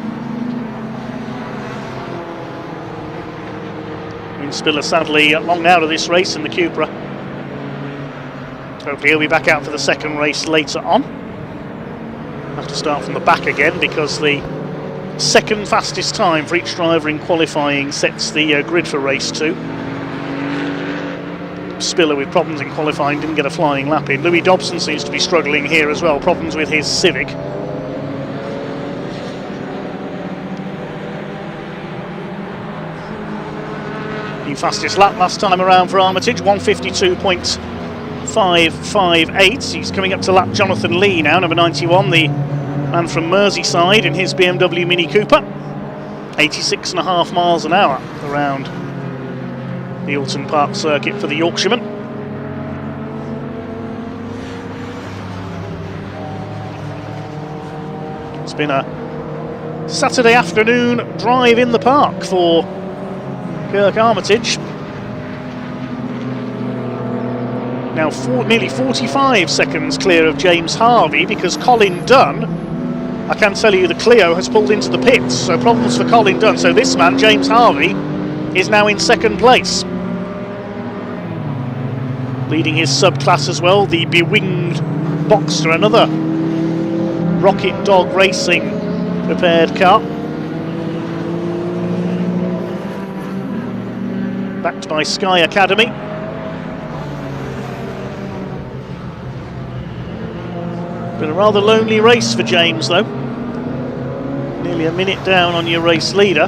Spiller sadly long out of this race in the Cupra. Hopefully he'll be back out for the second race later on. Have to start from the back again because the second fastest time for each driver in qualifying sets the grid for race 2. Spiller with problems in qualifying didn't get a flying lap in. Louis Dobson seems to be struggling here as well, problems with his Civic. Fastest lap last time around for Armitage, 1:52.558. He's coming up to lap Jonathan Lee now, number 91, the man from Merseyside in his BMW Mini Cooper. 86.5 miles an hour around the Oulton Park circuit for the Yorkshireman. It's been a Saturday afternoon drive in the park for Kirk Armitage. Now nearly 45 seconds clear of James Harvey, because Colin Dunn, I can tell you the Clio has pulled into the pits, so problems for Colin Dunn. So this man, James Harvey, is now in second place. Leading his subclass as well, the bewinged Boxster, another Rocket Dog Racing prepared car. Backed by Sky Academy. Been a rather lonely race for James though. Nearly a minute down on your race leader.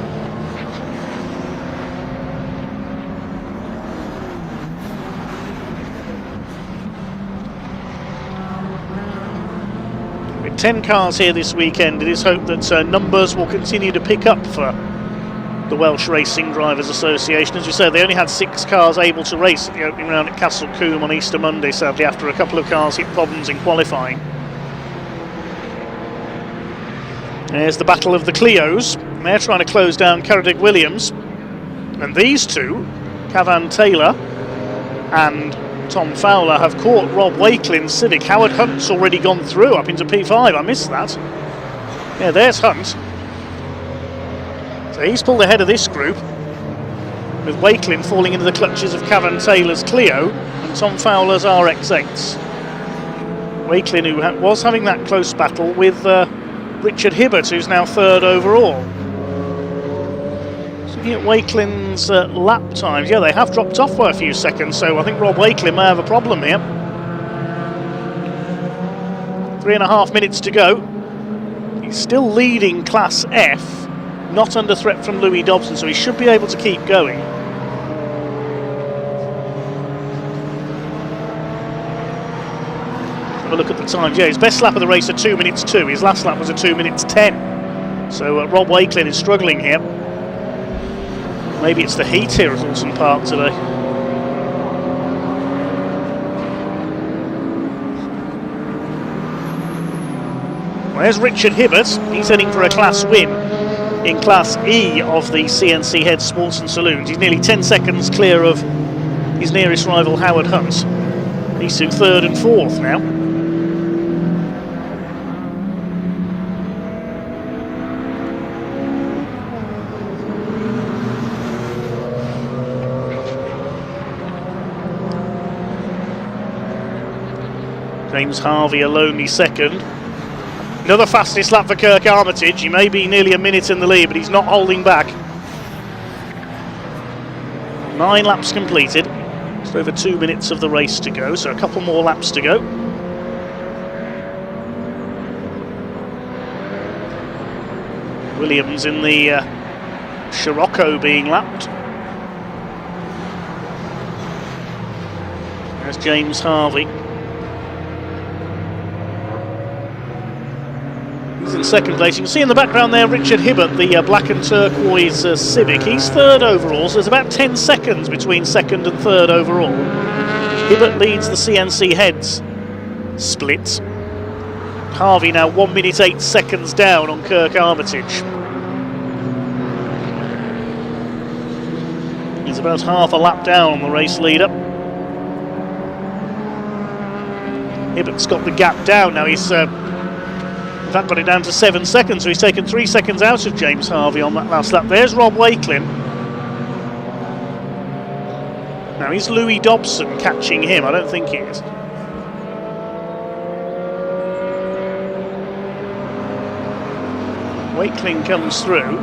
With 10 cars here this weekend, it is hoped that numbers will continue to pick up for the Welsh Racing Drivers Association. As we said, they only had 6 cars able to race at the opening round at Castle Combe on Easter Monday, sadly, after a couple of cars hit problems in qualifying. There's the battle of the Clios. They're trying to close down Kerodic Williams. And these two, Cavan Taylor and Tom Fowler, have caught Rob Wakelin's Civic. Howard Hunt's already gone through up into P5. I missed that. Yeah, there's Hunt. So he's pulled ahead of this group, with Wakelin falling into the clutches of Cavan Taylor's Clio and Tom Fowler's RX-8s. Wakelin, who was having that close battle with Richard Hibbert, who's now third overall. So looking at Wakelin's lap times, yeah, they have dropped off by a few seconds, so I think Rob Wakelin may have a problem here. 3.5 minutes to go. He's still leading Class F. Not under threat from Louis Dobson, so he should be able to keep going. the times. Yeah, his best lap of the race, a 2 minutes 2. His last lap was a 2 minutes 10. So Rob Wakelin is struggling here. Maybe it's the heat here at Oulton Park today. Well, there's Richard Hibbert. He's heading for a class win in Class E of the CNC Head Sports and Saloons. He's nearly 10 seconds clear of his nearest rival, Howard Hunt. He's in 3rd and 4th now. James Harvey a lonely 2nd. Another fastest lap for Kirk Armitage. He may be nearly a minute in the lead, but he's not holding back. 9 laps completed. Just over 2 minutes of the race to go, so a couple more laps to go. Williams in the Scirocco being lapped. There's James Harvey. He's in 2nd place. You can see in the background there Richard Hibbert, the black and turquoise Civic. He's 3rd overall, so there's about 10 seconds between 2nd and 3rd overall. Hibbert leads the CNC Heads split. Harvey now 1 minute 8 seconds down on Kirk Armitage. He's about half a lap down on the race leader. Hibbert's got the gap down now. He's in fact got it down to 7 seconds, so he's taken 3 seconds out of James Harvey on that last lap. There's Rob Wakelin. Now is Louis Dobson catching him? I don't think he is. Wakelin comes through.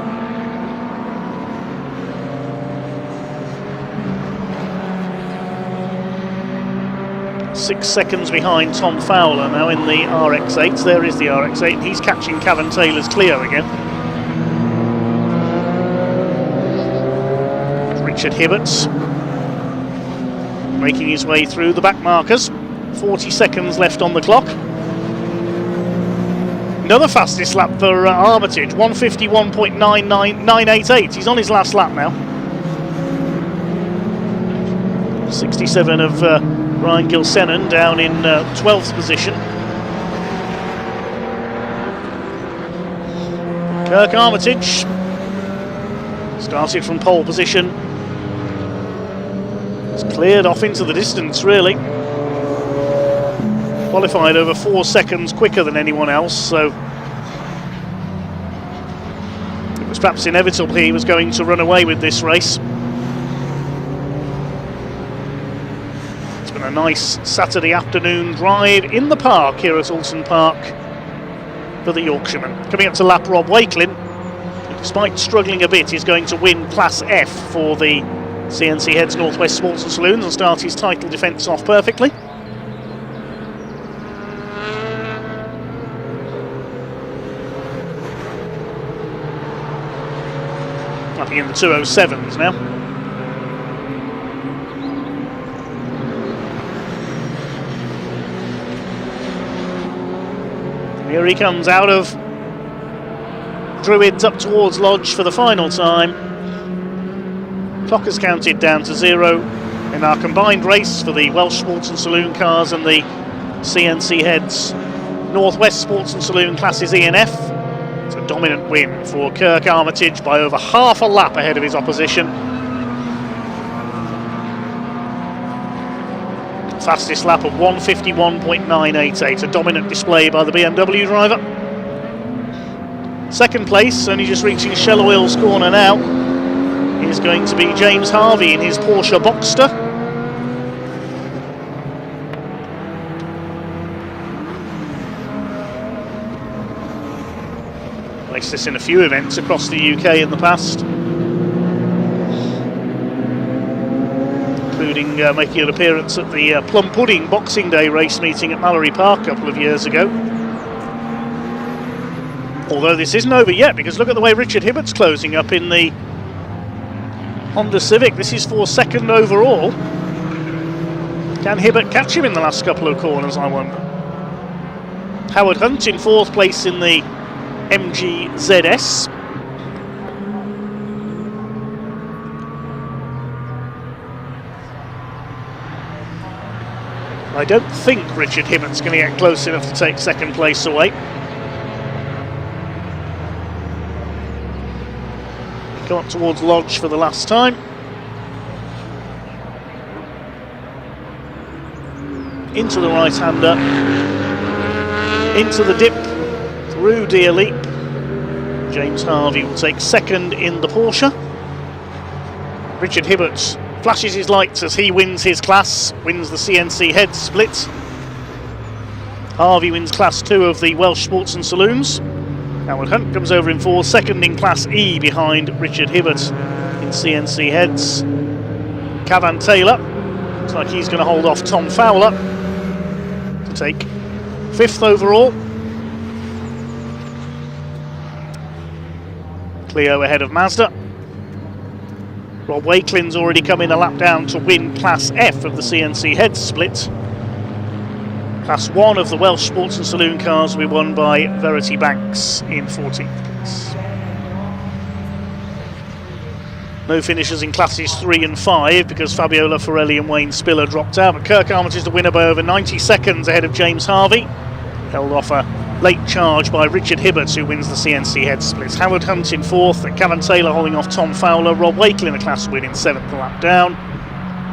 Six seconds behind Tom Fowler now in the RX-8. There is the RX-8. He's catching Cavan Taylor's Clio again. Richard Hibbert's making his way through the back markers. 40 seconds left on the clock. Another fastest lap for Armitage, 151.988. He's on his last lap now. 67 of Ryan Gilsenan down in 12th position. Kirk Armitage started from pole position. It's cleared off into the distance, really. Qualified over 4 seconds quicker than anyone else, so it was perhaps inevitable he was going to run away with this race. It's been a nice Saturday afternoon drive in the park here at Oulton Park for the Yorkshireman. Coming up to lap Rob Wakelin, who, despite struggling a bit, is going to win Class F for the CNC Heads North West Sports and Saloons and start his title defence off perfectly. Lapping in the 207s now. Here he comes out of Druids up towards Lodge for the final time. Clock has counted down to 0 in our combined race for the Welsh Sports and Saloon cars and the CNC Heads North West Sports and Saloon classes E and F. It's a dominant win for Kirk Armitage by over half a lap ahead of his opposition. Fastest lap of 151.988, a dominant display by the BMW driver. Second place, only just reaching Shell Oil's corner now, is going to be James Harvey in his Porsche Boxster. Placed this in a few events across the UK in the past, including making an appearance at the Plum Pudding Boxing Day race meeting at Mallory Park a couple of years ago. Although this isn't over yet, because look at the way Richard Hibbert's closing up in the Honda Civic. This is for 2nd overall. Can Hibbert catch him in the last couple of corners, I wonder? Howard Hunt in 4th place in the MGZS. I don't think Richard Hibbert's going to get close enough to take 2nd place away. Come up towards Lodge for the last time. Into the right-hander. Into the dip. Through Deer Leap. James Harvey will take 2nd in the Porsche. Richard Hibbert flashes his lights as he wins his class, wins the CNC head split. Harvey wins Class 2 of the Welsh Sports and Saloons. Howard Hunt comes over in 4th, 2nd in Class E behind Richard Hibbert in CNC heads. Cavan Taylor, looks like he's going to hold off Tom Fowler to take 5th overall. Clio ahead of Mazda. Rob Wakelin's already come in a lap down to win Class F of the CNC head split. Class 1 of the Welsh Sports and Saloon cars will be won by Verity Banks in 14th place. No finishers in Classes 3 and 5 because Fabiola Forelli and Wayne Spiller dropped out, but Kirk Armitage is the winner by over 90 seconds ahead of James Harvey. Held off a late charge by Richard Hibbert, who wins the CNC head splits. Howard Hunt in 4th, and Cavan Taylor holding off Tom Fowler. Rob Wakelin a class win in 7th lap down.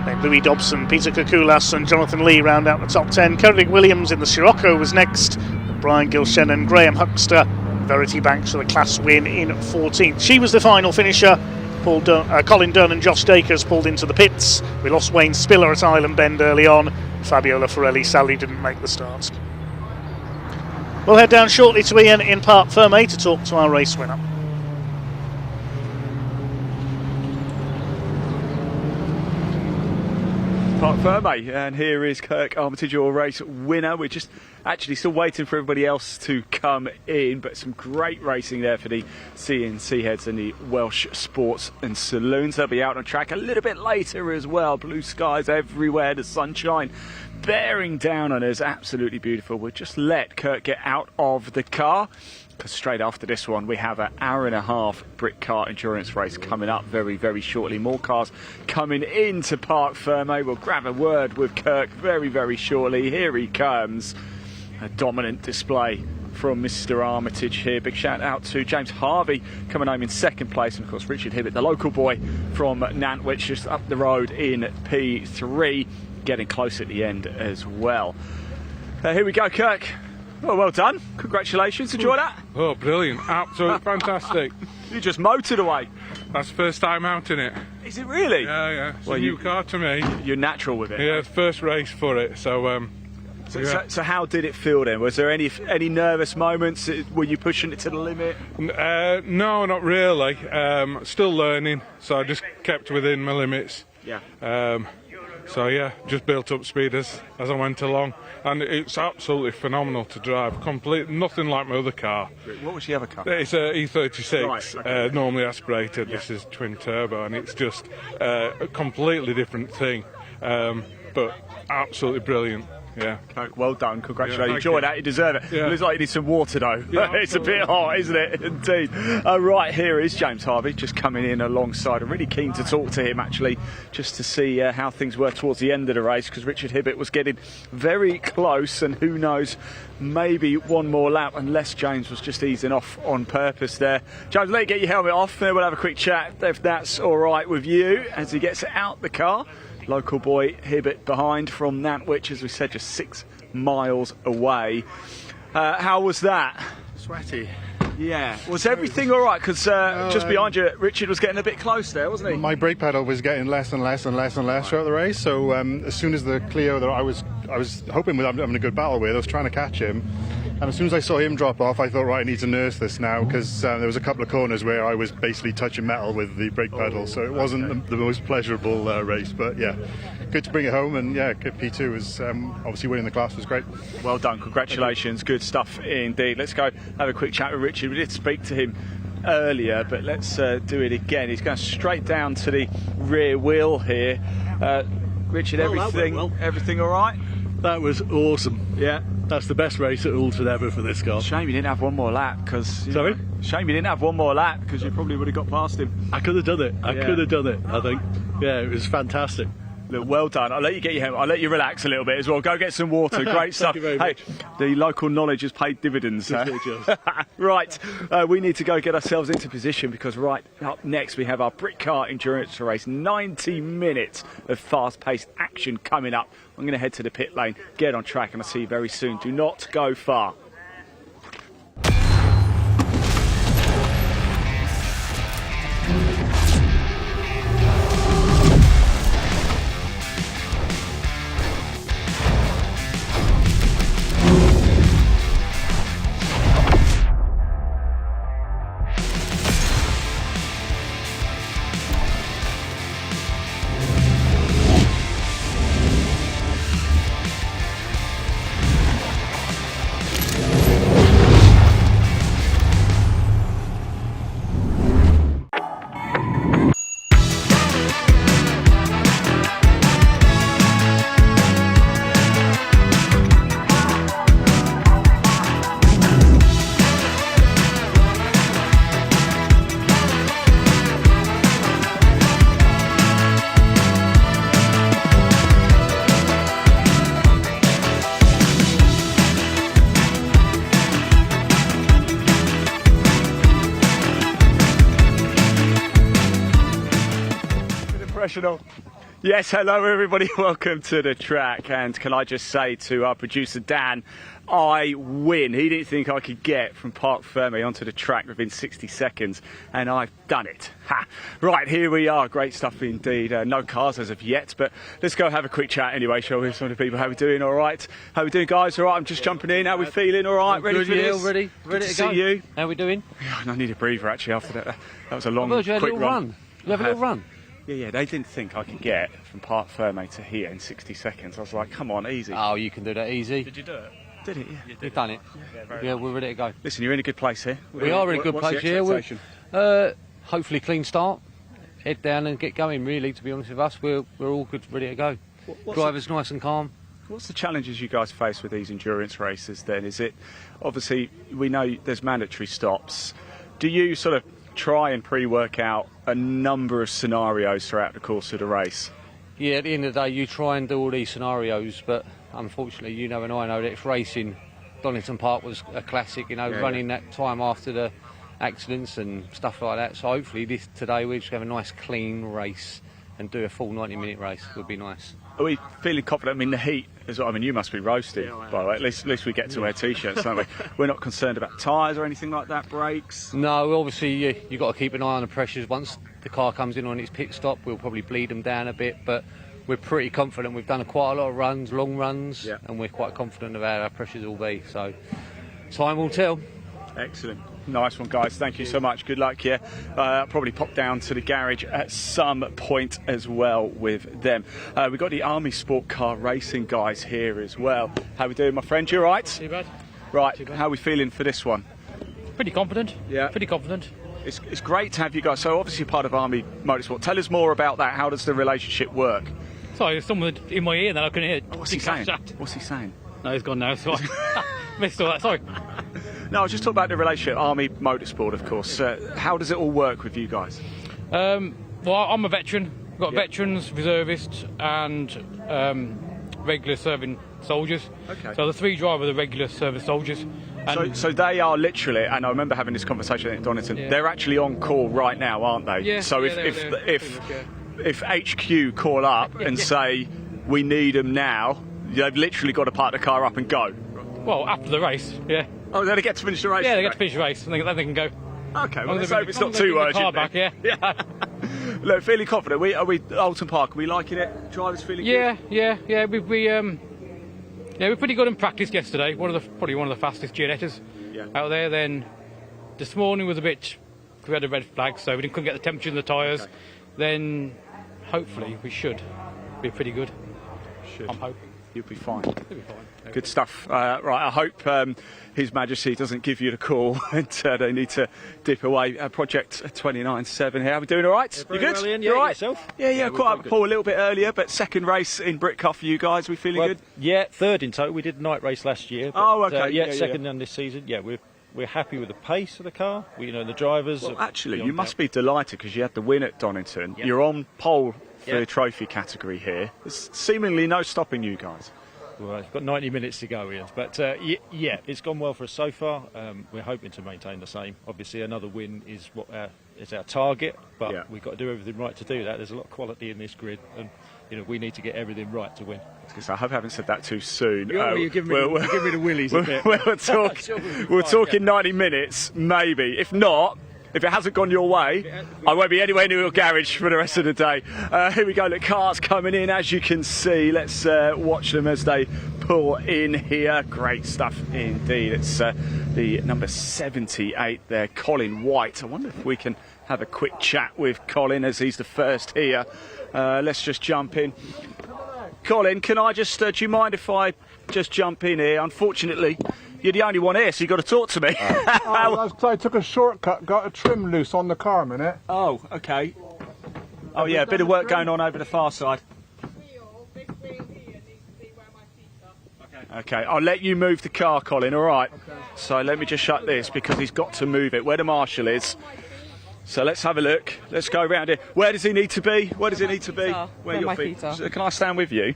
Then Louis Dobson, Peter Kukulas and Jonathan Lee round out the top 10. Koenig Williams in the Scirocco was next. Brian Gilshennon, Graham Huckster, Verity Banks for the class win in 14th. She was the final finisher. Colin Dunn and Josh Dacres pulled into the pits. We lost Wayne Spiller at Island Bend early on. Fabiola Forelli sadly didn't make the start. We'll head down shortly to Ian in Parc Fermé to talk to our race winner. Parc Fermé, and here is Kirk Armitage, your race winner. We're just actually still waiting for everybody else to come in, but some great racing there for the CNC heads and the Welsh Sports and Saloons. They'll be out on track a little bit later as well. Blue skies everywhere, the sunshine bearing down on us, absolutely beautiful. We'll just let Kirk get out of the car, because straight after this one we have an hour-and-a-half Britcar Endurance race coming up very, very shortly. More cars coming into Parc Fermé. We'll grab a word with Kirk very, very shortly. Here he comes. A dominant display from Mr. Armitage here. Big shout out to James Harvey coming home in 2nd place, and of course Richard Hibbert, the local boy from Nantwich, just up the road in P3, getting close at the end as well. Here we go, Kirk. Well done. Congratulations. Enjoy that? Oh, brilliant. Absolutely fantastic. You just motored away. That's the first time out in it. Is it really? Yeah, yeah. It's a new car to me. You're natural with it. Yeah, first race for it. So, So how did it feel then? Was there any nervous moments? Were you pushing it to the limit? No, not really. Still learning, so I just kept within my limits. Yeah. So yeah, just built up speed as I went along, and it's absolutely phenomenal to drive. Nothing like my other car. What was the other car? It's a E36, right, okay. Normally aspirated. Yeah. This is twin turbo, and it's just a completely different thing, but absolutely brilliant. Yeah. Well done, congratulations. Yeah, Enjoy that, you deserve it. Yeah. Looks like you need some water though. Yeah, it's a bit hot, isn't it? Indeed. Right, here is James Harvey just coming in alongside. I'm really keen to talk to him actually, just to see how things were towards the end of the race, because Richard Hibbert was getting very close, and who knows, maybe one more lap, unless James was just easing off on purpose there. James, let you get your helmet off, then we'll have a quick chat if that's all right with you as he gets out the car. Local boy Hibbert behind from Nantwich, as we said, just 6 miles away. How was that? Sweaty. Yeah. Was everything all right? Because just behind you, Richard was getting a bit close there, wasn't he? My brake pedal was getting less and less and less and less throughout the race. So as soon as the Clio that I was hoping with having a good battle with, I was trying to catch him. And as soon as I saw him drop off, I thought, right, I need to nurse this now, because there was a couple of corners where I was basically touching metal with the brake pedal, so it wasn't the most pleasurable race. But yeah, good to bring it home, and yeah, P2 was obviously winning the class was great. Well done, congratulations, good stuff indeed. Let's go have a quick chat with Richard. We did speak to him earlier, but let's do it again. He's going straight down to the rear wheel here. Richard, everything all right? That was awesome. Yeah. That's the best race at Oulton ever for this car. Shame you didn't have one more lap, because... Sorry? Shame you didn't have one more lap, because you probably would have got past him. I could have done it. I could have done it, I think. Yeah, it was fantastic. Look, well done. I'll let you get your helmet. I'll let you relax a little bit as well. Go get some water. Great stuff. Thank you very much. The local knowledge has paid dividends. Right, we need to go get ourselves into position, because right up next we have our Britcar Endurance race. 90 minutes of fast-paced action coming up. I'm going to head to the pit lane, get on track, and I'll see you very soon. Do not go far. Yes, hello everybody, welcome to the track, and can I just say to our producer Dan, I win. He didn't think I could get from Parc Fermé onto the track within 60 seconds, and I've done it. Ha. Right, here we are, great stuff indeed. No cars as of yet, but let's go have a quick chat anyway, shall we, with some of the people. How we doing, all right? How we doing, guys? All right, I'm just jumping in. How we feeling, all right? Ready for this? Ready to go. see you. How we doing? I need a breather actually after that. That was a long, you had quick a little run. You have a little run? Yeah, they didn't think I could get from Parc Fermé to here in 60 seconds. I was like, come on, easy. Oh, you can do that easy. Did you do it? Did it, yeah. You've done it. Yeah, we're ready to go. Listen, you're in a good place here. We are in a good place here. Hopefully clean start, head down and get going, really, to be honest with us. We're all good, ready to go. Driver's nice and calm. What's the challenges you guys face with these endurance races then? Is it, obviously, we know there's mandatory stops. Do you sort of try and pre-work out a number of scenarios throughout the course of the race? Yeah, at the end of the day, you try and do all these scenarios, but unfortunately, you know and I know that it's racing. Donington Park was a classic, running that time after the accidents and stuff like that. So hopefully today we're just going to have a nice clean race and do a full 90-minute race. Would be nice. Are we feeling confident? I mean, the heat is what, I mean, you must be roasting, by the way. At least we get to wear T-shirts, don't we? We're not concerned about tyres or anything like that, brakes? No, obviously you've got to keep an eye on the pressures. Once the car comes in on its pit stop, we'll probably bleed them down a bit, but we're pretty confident. We've done quite a lot of runs, long runs, and we're quite confident of how our pressures will be. So time will tell. Excellent. Nice one, guys. Thank you so much. Good luck here. I'll probably pop down to the garage at some point as well with them. We've got the Army Sport Car Racing guys here as well. How we doing, my friend? You all right? Too bad. Right. Too bad. How are we feeling for this one? Pretty confident. Yeah. Pretty confident. It's great to have you guys. So obviously you're part of Army Motorsport. Tell us more about that. How does the relationship work? Sorry, there's someone in my ear that I couldn't hear. What's he saying? What's he saying? No, he's gone now, so I missed all that. Sorry. No, I was just talking about the relationship, Army Motorsport, of course. How does it all work with you guys? Well, I'm a veteran. We've got veterans, reservists, and regular serving soldiers. Okay. So the three drivers are regular service soldiers. And So they are literally, and I remember having this conversation at Donington. Yeah. They're actually on call right now, aren't they? Yeah. So if HQ call up and say we need them now, they've literally got to park the car up and go. Well, after the race, yeah. Oh, they get to finish the race. Yeah, they get to finish the race, and then they can go. Okay, well, let's hope it's not too urgent. Car back, yeah. Look, feeling confident. Are we Oulton Park? Are we liking it? Drivers feeling good? Yeah. We're pretty good in practice yesterday. Probably one of the fastest Gianettas out there. Then this morning was a bit. We had a red flag, so we couldn't get the temperature in the tyres. Okay. Then hopefully we should be pretty good. I'm hoping. You'll be fine. It'll be fine. Good stuff. Right, I hope His Majesty doesn't give you the call and they need to dip away. Project 29.7 here. Are we doing all right? Yeah, you good? Well, Ian, you all right? Yourself? Yeah, quite up Paul a little bit earlier, but second race in Britcar for you guys. We feeling good? Yeah, third in total. We did a night race last year. But, oh, okay. Second on this season. Yeah, we're happy with the pace of the car. The drivers. Well, actually, you must be delighted because you had the win at Donington. Yep. You're on pole for the trophy category here. There's seemingly no stopping you guys. Well, we've got 90 minutes to go, Ian. But it's gone well for us so far. We're hoping to maintain the same. Obviously, another win is what is our target, but we've got to do everything right to do that. There's a lot of quality in this grid, and we need to get everything right to win. I hope I haven't said that too soon. You're giving me the willies a bit. We're talking 90 minutes, maybe. If not, if it hasn't gone your way, I won't be anywhere near your garage for the rest of the day. Here we go, the cars coming in, as you can see. Let's watch them as they pull in here. Great stuff indeed. It's the number 78 there, Colin White. I wonder if we can have a quick chat with Colin as he's the first here. Let's just jump in. Colin, can I just, do you mind if I just jump in here? Unfortunately, you're the only one here, so you've got to talk to me. I took a shortcut, got a trim loose on the car a minute. Oh, okay. Oh, yeah, a bit of work going on over the far side. Okay, I'll let you move the car, Colin, all right? Okay. So let me just shut this because he's got to move it, where the marshal is. So let's have a look. Let's go around here. Where does he need to be? Where does he need to be? Where your feet are. So can I stand with you?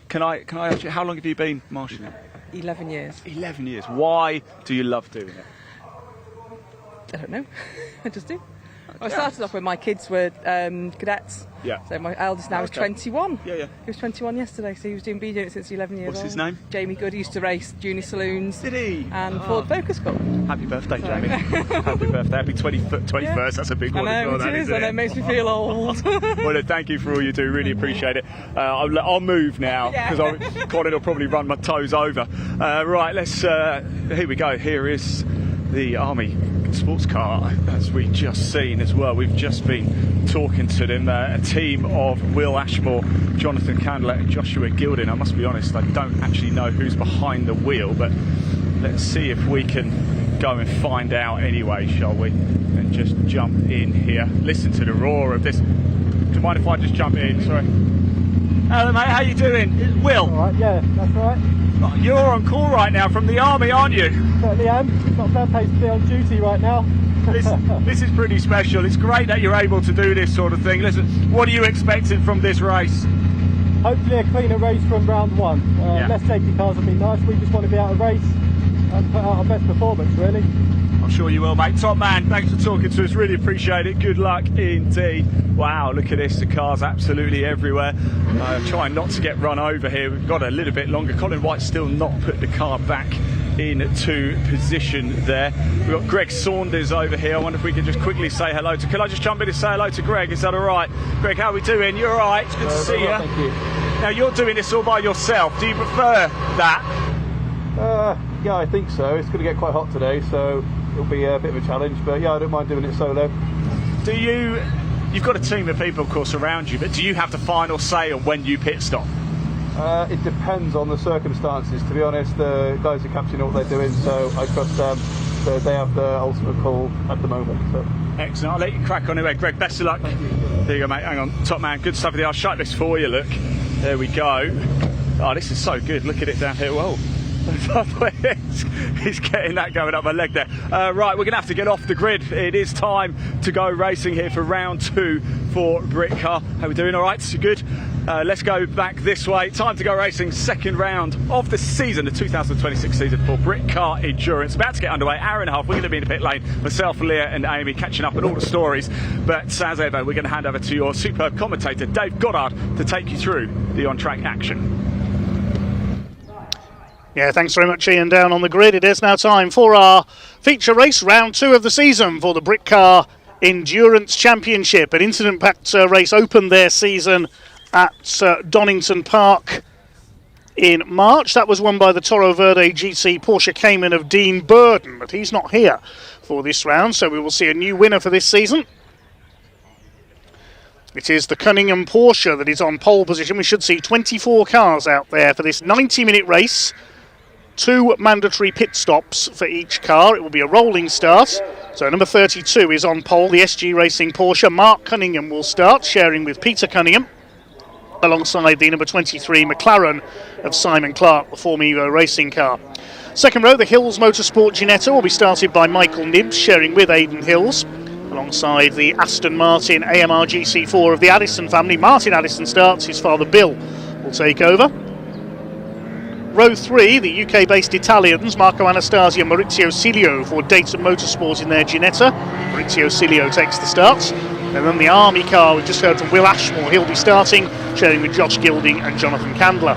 Can I ask you, how long have you been marshalling? 11 years. 11 years. Why do you love doing it? I don't know. I just do. I started off when my kids were cadets. Yeah. So my eldest now is 21. Yeah. He was 21 yesterday, so he was doing B unit since 11 years old. What's his name? Jamie Good. He used to race junior saloons. Did he? And Ford Focus Cup. Happy birthday, Jamie. Happy birthday. Happy 21st. That's a big one as well. It is, and it makes me feel old. Well, thank you for all you do. Really appreciate it. I'll move now because Colin will probably run my toes over. Right, let's. Here we go. Here is the Army sports car, as we just seen as well. We've just been talking to them, a team of Will Ashmore, Jonathan Candlett and Joshua Gilding. I must be honest, I don't actually know who's behind the wheel, but let's see if we can go and find out anyway, shall we? And just jump in here. Listen to the roar of this. Do you mind if I just jump in? Sorry. Hello mate, how you doing? Will? Alright, yeah, that's right. You're on call right now from the Army, aren't you? Certainly am. Not a bad place to be on duty right now. This is pretty special. It's great that you're able to do this sort of thing. Listen, what are you expecting from this race? Hopefully a cleaner race from round one. Less safety cars would be nice. We just want to be able to race and put out our best performance, really. I'm sure you will, mate. Top man, thanks for talking to us. Really appreciate it. Good luck indeed. Wow, look at this. The car's absolutely everywhere. Trying not to get run over here. We've got a little bit longer. Colin White's still not put the car back into position there. We've got Greg Saunders over here. I wonder if we can just quickly say hello to... Can I just jump in and say hello to Greg? Is that all right? Greg, how are we doing? You all right? It's good to see you. Thank you. Now, you're doing this all by yourself. Do you prefer that? Yeah, I think so. It's going to get quite hot today, so it'll be a bit of a challenge, but yeah, I don't mind doing it solo. You've got a team of people, of course, around you, but do you have the final say on when you pit stop? It depends on the circumstances. To be honest, the guys are captaining what they're doing, so I trust them. So they have the ultimate call at the moment. So. Excellent. I'll let you crack on anyway. Greg, best of luck. There you go, mate. Hang on. Top man. Good stuff there. I'll shut this for you, look. There we go. Oh, this is so good. Look at it down here. Whoa. He's getting that going up my leg there. Right, we're going to have to get off the grid. It is time to go racing here for round 2 for Britcar. How are we doing? All right? You good? Let's go back this way. Time to go racing. Second round of the season, the 2026 season for Britcar Endurance. About to get underway. Hour and a half. We're going to be in the pit lane. Myself, Leah and Amy catching up on all the stories. But as ever, we're going to hand over to your superb commentator, Dave Goddard, to take you through the on-track action. Yeah, thanks very much, Ian. Down on the grid, it is now time for our feature race, round 2 of the season for the Britcar Endurance Championship. An incident-packed race opened their season at Donington Park in March. That was won by the Toro Verde GT Porsche Cayman of Dean Burden, but he's not here for this round, so we will see a new winner for this season. It is the Cunningham Porsche that is on pole position. We should see 24 cars out there for this 90-minute race. 2 mandatory pit stops for each car. It will be a rolling start. So number 32 is on pole, the SG Racing Porsche. Mark Cunningham will start, sharing with Peter Cunningham, alongside the number 23 McLaren of Simon Clark, the Form Evo racing car. Second row, the Hills Motorsport Ginetta will be started by Michael Nibbs, sharing with Aidan Hills, alongside the Aston Martin AMR GC4 of the Addison family. Martin Addison starts, his father Bill will take over. Row 3, the UK-based Italians, Marco Anastasio and Maurizio Cilio for Dayton Motorsport in their Ginetta. Maurizio Cilio takes the starts. And then the Army car, we've just heard from Will Ashmore, he'll be starting, sharing with Josh Gilding and Jonathan Candler.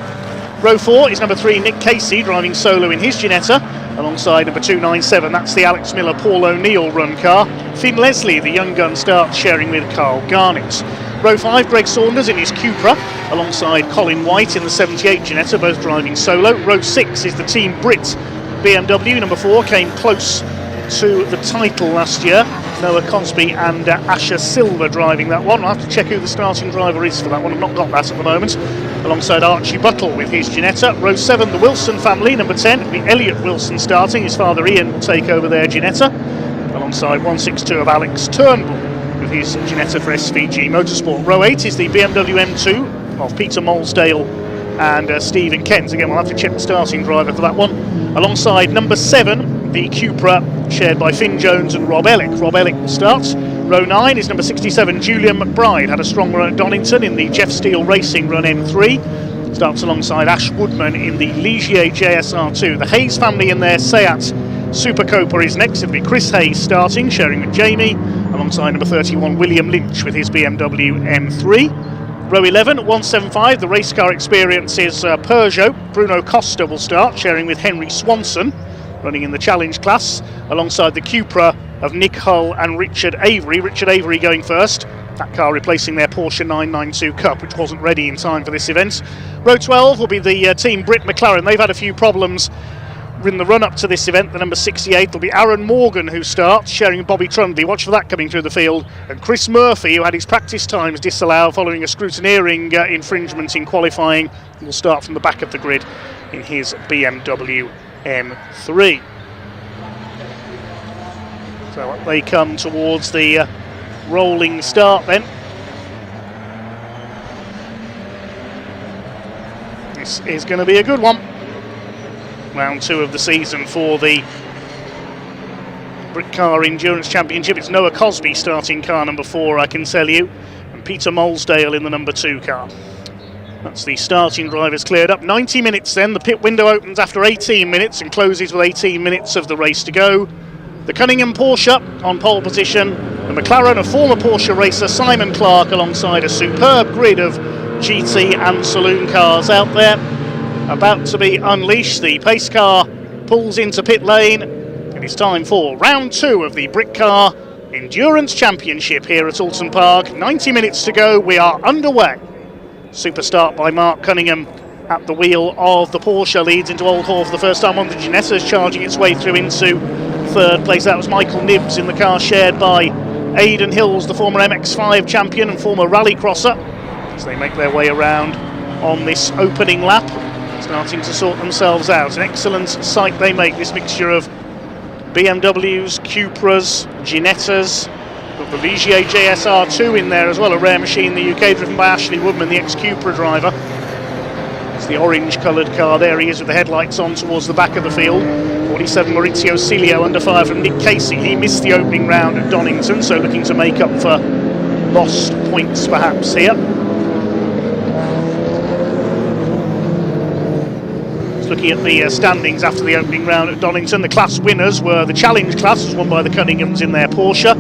Row 4 is number 3, Nick Casey, driving solo in his Ginetta, alongside number 297, that's the Alex Miller Paul O'Neill run car. Finn Leslie, the young gun, starts, sharing with Carl Garnett. Row 5, Greg Saunders in his Cupra, alongside Colin White in the 78 Ginetta, both driving solo. Row 6 is the Team Brit BMW. Number 4 came close to the title last year. Noah Cosby and Asher Silver driving that one. I'll have to check who the starting driver is for that one. I've not got that at the moment. Alongside Archie Buttle with his Ginetta. Row 7, the Wilson family. Number 10, it'll be Elliot Wilson starting. His father Ian will take over their Ginetta, alongside 162 of Alex Turnbull with his Ginetta for SVG Motorsport. Row 8 is the BMW M2 of Peter Molesdale and Stephen Kent. Again, we'll have to check the starting driver for that one. Alongside number 7, the Cupra, shared by Finn Jones and Rob Ellick. Rob Ellick will start. Row 9 is number 67, Julian McBride. Had a strong run at Donington in the Jeff Steele Racing Run M3. Starts alongside Ash Woodman in the Ligier JSR2. The Hayes family in their Seat Super Copa is next. It'll be Chris Hayes starting, sharing with Jamie, alongside number 31, William Lynch with his BMW M3. Row 11, 175, the race car experience is Peugeot. Bruno Costa will start, sharing with Henry Swanson, running in the challenge class, alongside the Cupra of Nick Hull and Richard Avery. Richard Avery going first, that car replacing their Porsche 992 Cup, which wasn't ready in time for this event. Row 12 will be the Team Brit McLaren. They've had a few problems in the run-up to this event. The number 68 will be Aaron Morgan who starts, sharing with Bobby Trundley. Watch for that coming through the field. And Chris Murphy, who had his practice times disallowed following a scrutineering infringement in qualifying, will start from the back of the grid in his BMW M3. So up they come towards the rolling start then. This is going to be a good one. Round 2 of the season for the Britcar Endurance Championship. It's Noah Cosby starting car number 4, I can tell you, and Peter Molesdale in the number 2 car. That's the starting drivers cleared up. 90 minutes then. The pit window opens after 18 minutes and closes with 18 minutes of the race to go. The Cunningham Porsche on pole position. The McLaren, a former Porsche racer, Simon Clark, alongside a superb grid of GT and Saloon cars out there, about to be unleashed. The pace car pulls into pit lane, and it's time for round 2 of the Britcar Endurance Championship here at Oulton Park. 90 minutes to go, we are underway. Super start by Mark Cunningham at the wheel of the Porsche, leads into Old Hall for the first time on the Ginetta's, charging its way through into third place. That was Michael Nibbs in the car shared by Aidan Hills, the former MX5 champion and former rallycrosser, as they make their way around on this opening lap, starting to sort themselves out. An excellent sight they make, this mixture of BMWs, Cupras, Ginettas, with the Ligier JSR2 in there as well, a rare machine in the UK, driven by Ashley Woodman, the ex-Cupra driver. It's the orange coloured car, there he is with the headlights on towards the back of the field. 47 Maurizio Cilio under fire from Nick Casey. He missed the opening round at Donington, so looking to make up for lost points perhaps here. Looking at the standings after the opening round at Donington, the class winners were the challenge class, was won by the Cunninghams in their Porsche,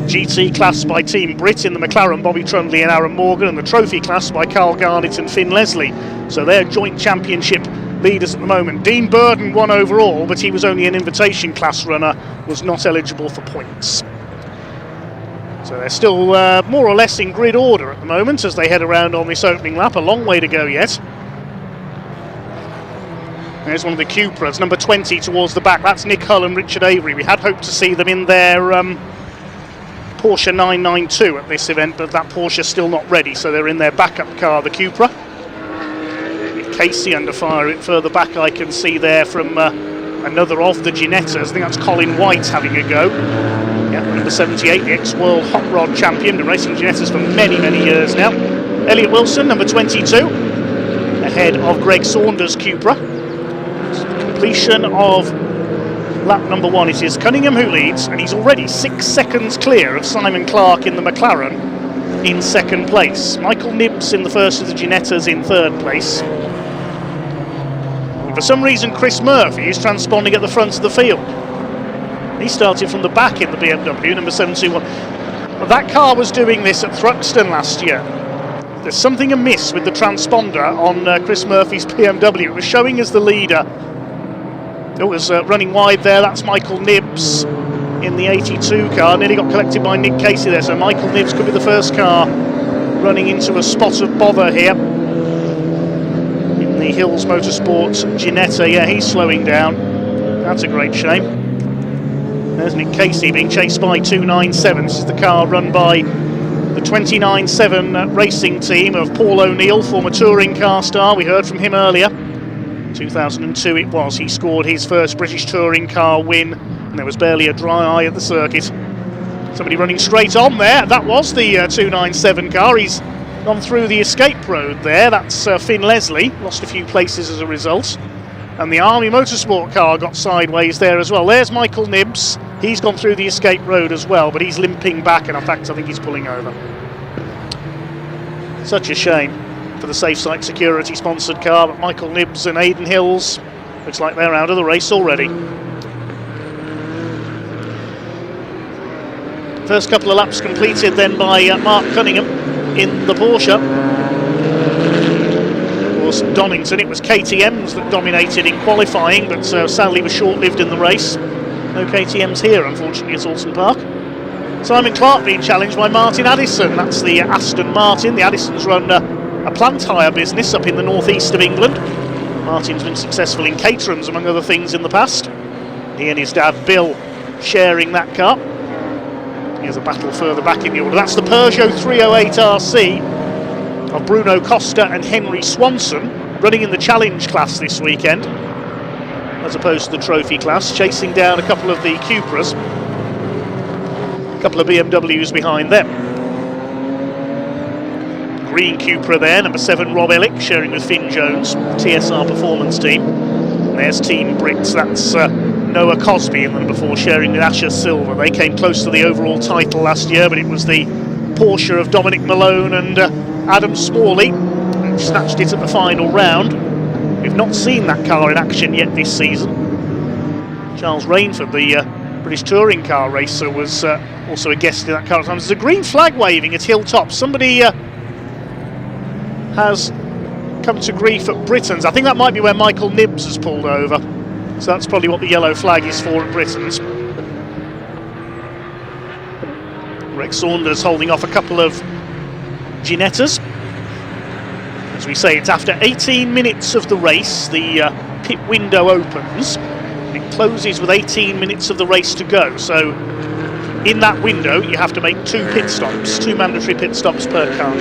GT class by Team Brit in the McLaren, Bobby Trundley and Aaron Morgan, and the trophy class by Carl Garnett and Finn Leslie. So they're joint championship leaders at the moment. Dean Burden won overall, but he was only an invitation class runner, was not eligible for points. So they're still more or less in grid order at the moment as they head around on this opening lap. A long way to go yet. There's one of the Cupras, number 20 towards the back. That's Nick Hull and Richard Avery. We had hoped to see them in their Porsche 992 at this event, but that Porsche still not ready, so they're in their backup car, the Cupra. Casey under fire further back, I can see there from another of the Ginettas. I think that's Colin White having a go. Yeah, number 78, the ex-world hot rod champion, been racing Ginettas for many, many years now. Elliot Wilson, number 22, ahead of Greg Saunders' Cupra. Completion of lap number 1. It is Cunningham who leads, and he's already 6 seconds clear of Simon Clark in the McLaren in second place. Michael Nibbs in the first of the Ginettas in third place. And for some reason, Chris Murphy is transponding at the front of the field. He started from the back in the BMW, number 721. That car was doing this at Thruxton last year. There's something amiss with the transponder on Chris Murphy's BMW. It was showing as the leader. It was running wide there. That's Michael Nibbs in the 82 car. Nearly got collected by Nick Casey there. So Michael Nibbs could be the first car running into a spot of bother here in the Hills Motorsports Ginetta. Yeah, he's slowing down. That's a great shame. There's Nick Casey being chased by 297. This is the car run by the 29.7 racing team of Paul O'Neill, former touring car star. We heard from him earlier. 2002 it was. He scored his first British touring car win, and there was barely a dry eye at the circuit. Somebody running straight on there. That was the 297 car. He's gone through the escape road there. That's Finn Leslie. Lost a few places as a result. And the Army Motorsport car got sideways there as well. There's Michael Nibbs. He's gone through the escape road as well, but he's limping back, and in fact I think he's pulling over. Such a shame for the Safe Site Security sponsored car, but Michael Nibbs and Aidan Hills looks like they're out of the race already. First couple of laps completed then by Mark Cunningham in the Porsche. Of course, Donington, it was KTMs that dominated in qualifying, but sadly was short-lived in the race. No KTMs here, unfortunately, at Oulton Park. Simon Clark being challenged by Martin Addison. That's the Aston Martin. The Addisons run a plant hire business up in the northeast of England. Martin's been successful in Caterhams, among other things, in the past. He and his dad, Bill, sharing that car. Here's a battle further back in the order. That's the Peugeot 308 RC of Bruno Costa and Henry Swanson, running in the challenge class this weekend, as opposed to the trophy class, chasing down a couple of the Cupras, a couple of BMWs behind them. Green Cupra there, number 7 Rob Ellick, sharing with Finn Jones, TSR Performance team. And there's Team Brits, that's Noah Cosby in the number 4, sharing with Asher Silver. They came close to the overall title last year, but it was the Porsche of Dominic Malone and Adam Smalley who snatched it at the final round. We've not seen that car in action yet this season. Charles Rainford, the British touring car racer, was also a guest in that car at times. There's a green flag waving at Hilltop. Somebody has come to grief at Britain's. I think that might be where Michael Nibbs has pulled over. So that's probably what the yellow flag is for at Britain's. Greg Saunders holding off a couple of Ginettas. As we say, it's after 18 minutes of the race, the pit window opens. It closes with 18 minutes of the race to go. So in that window, you have to make 2 pit stops, 2 mandatory pit stops per car.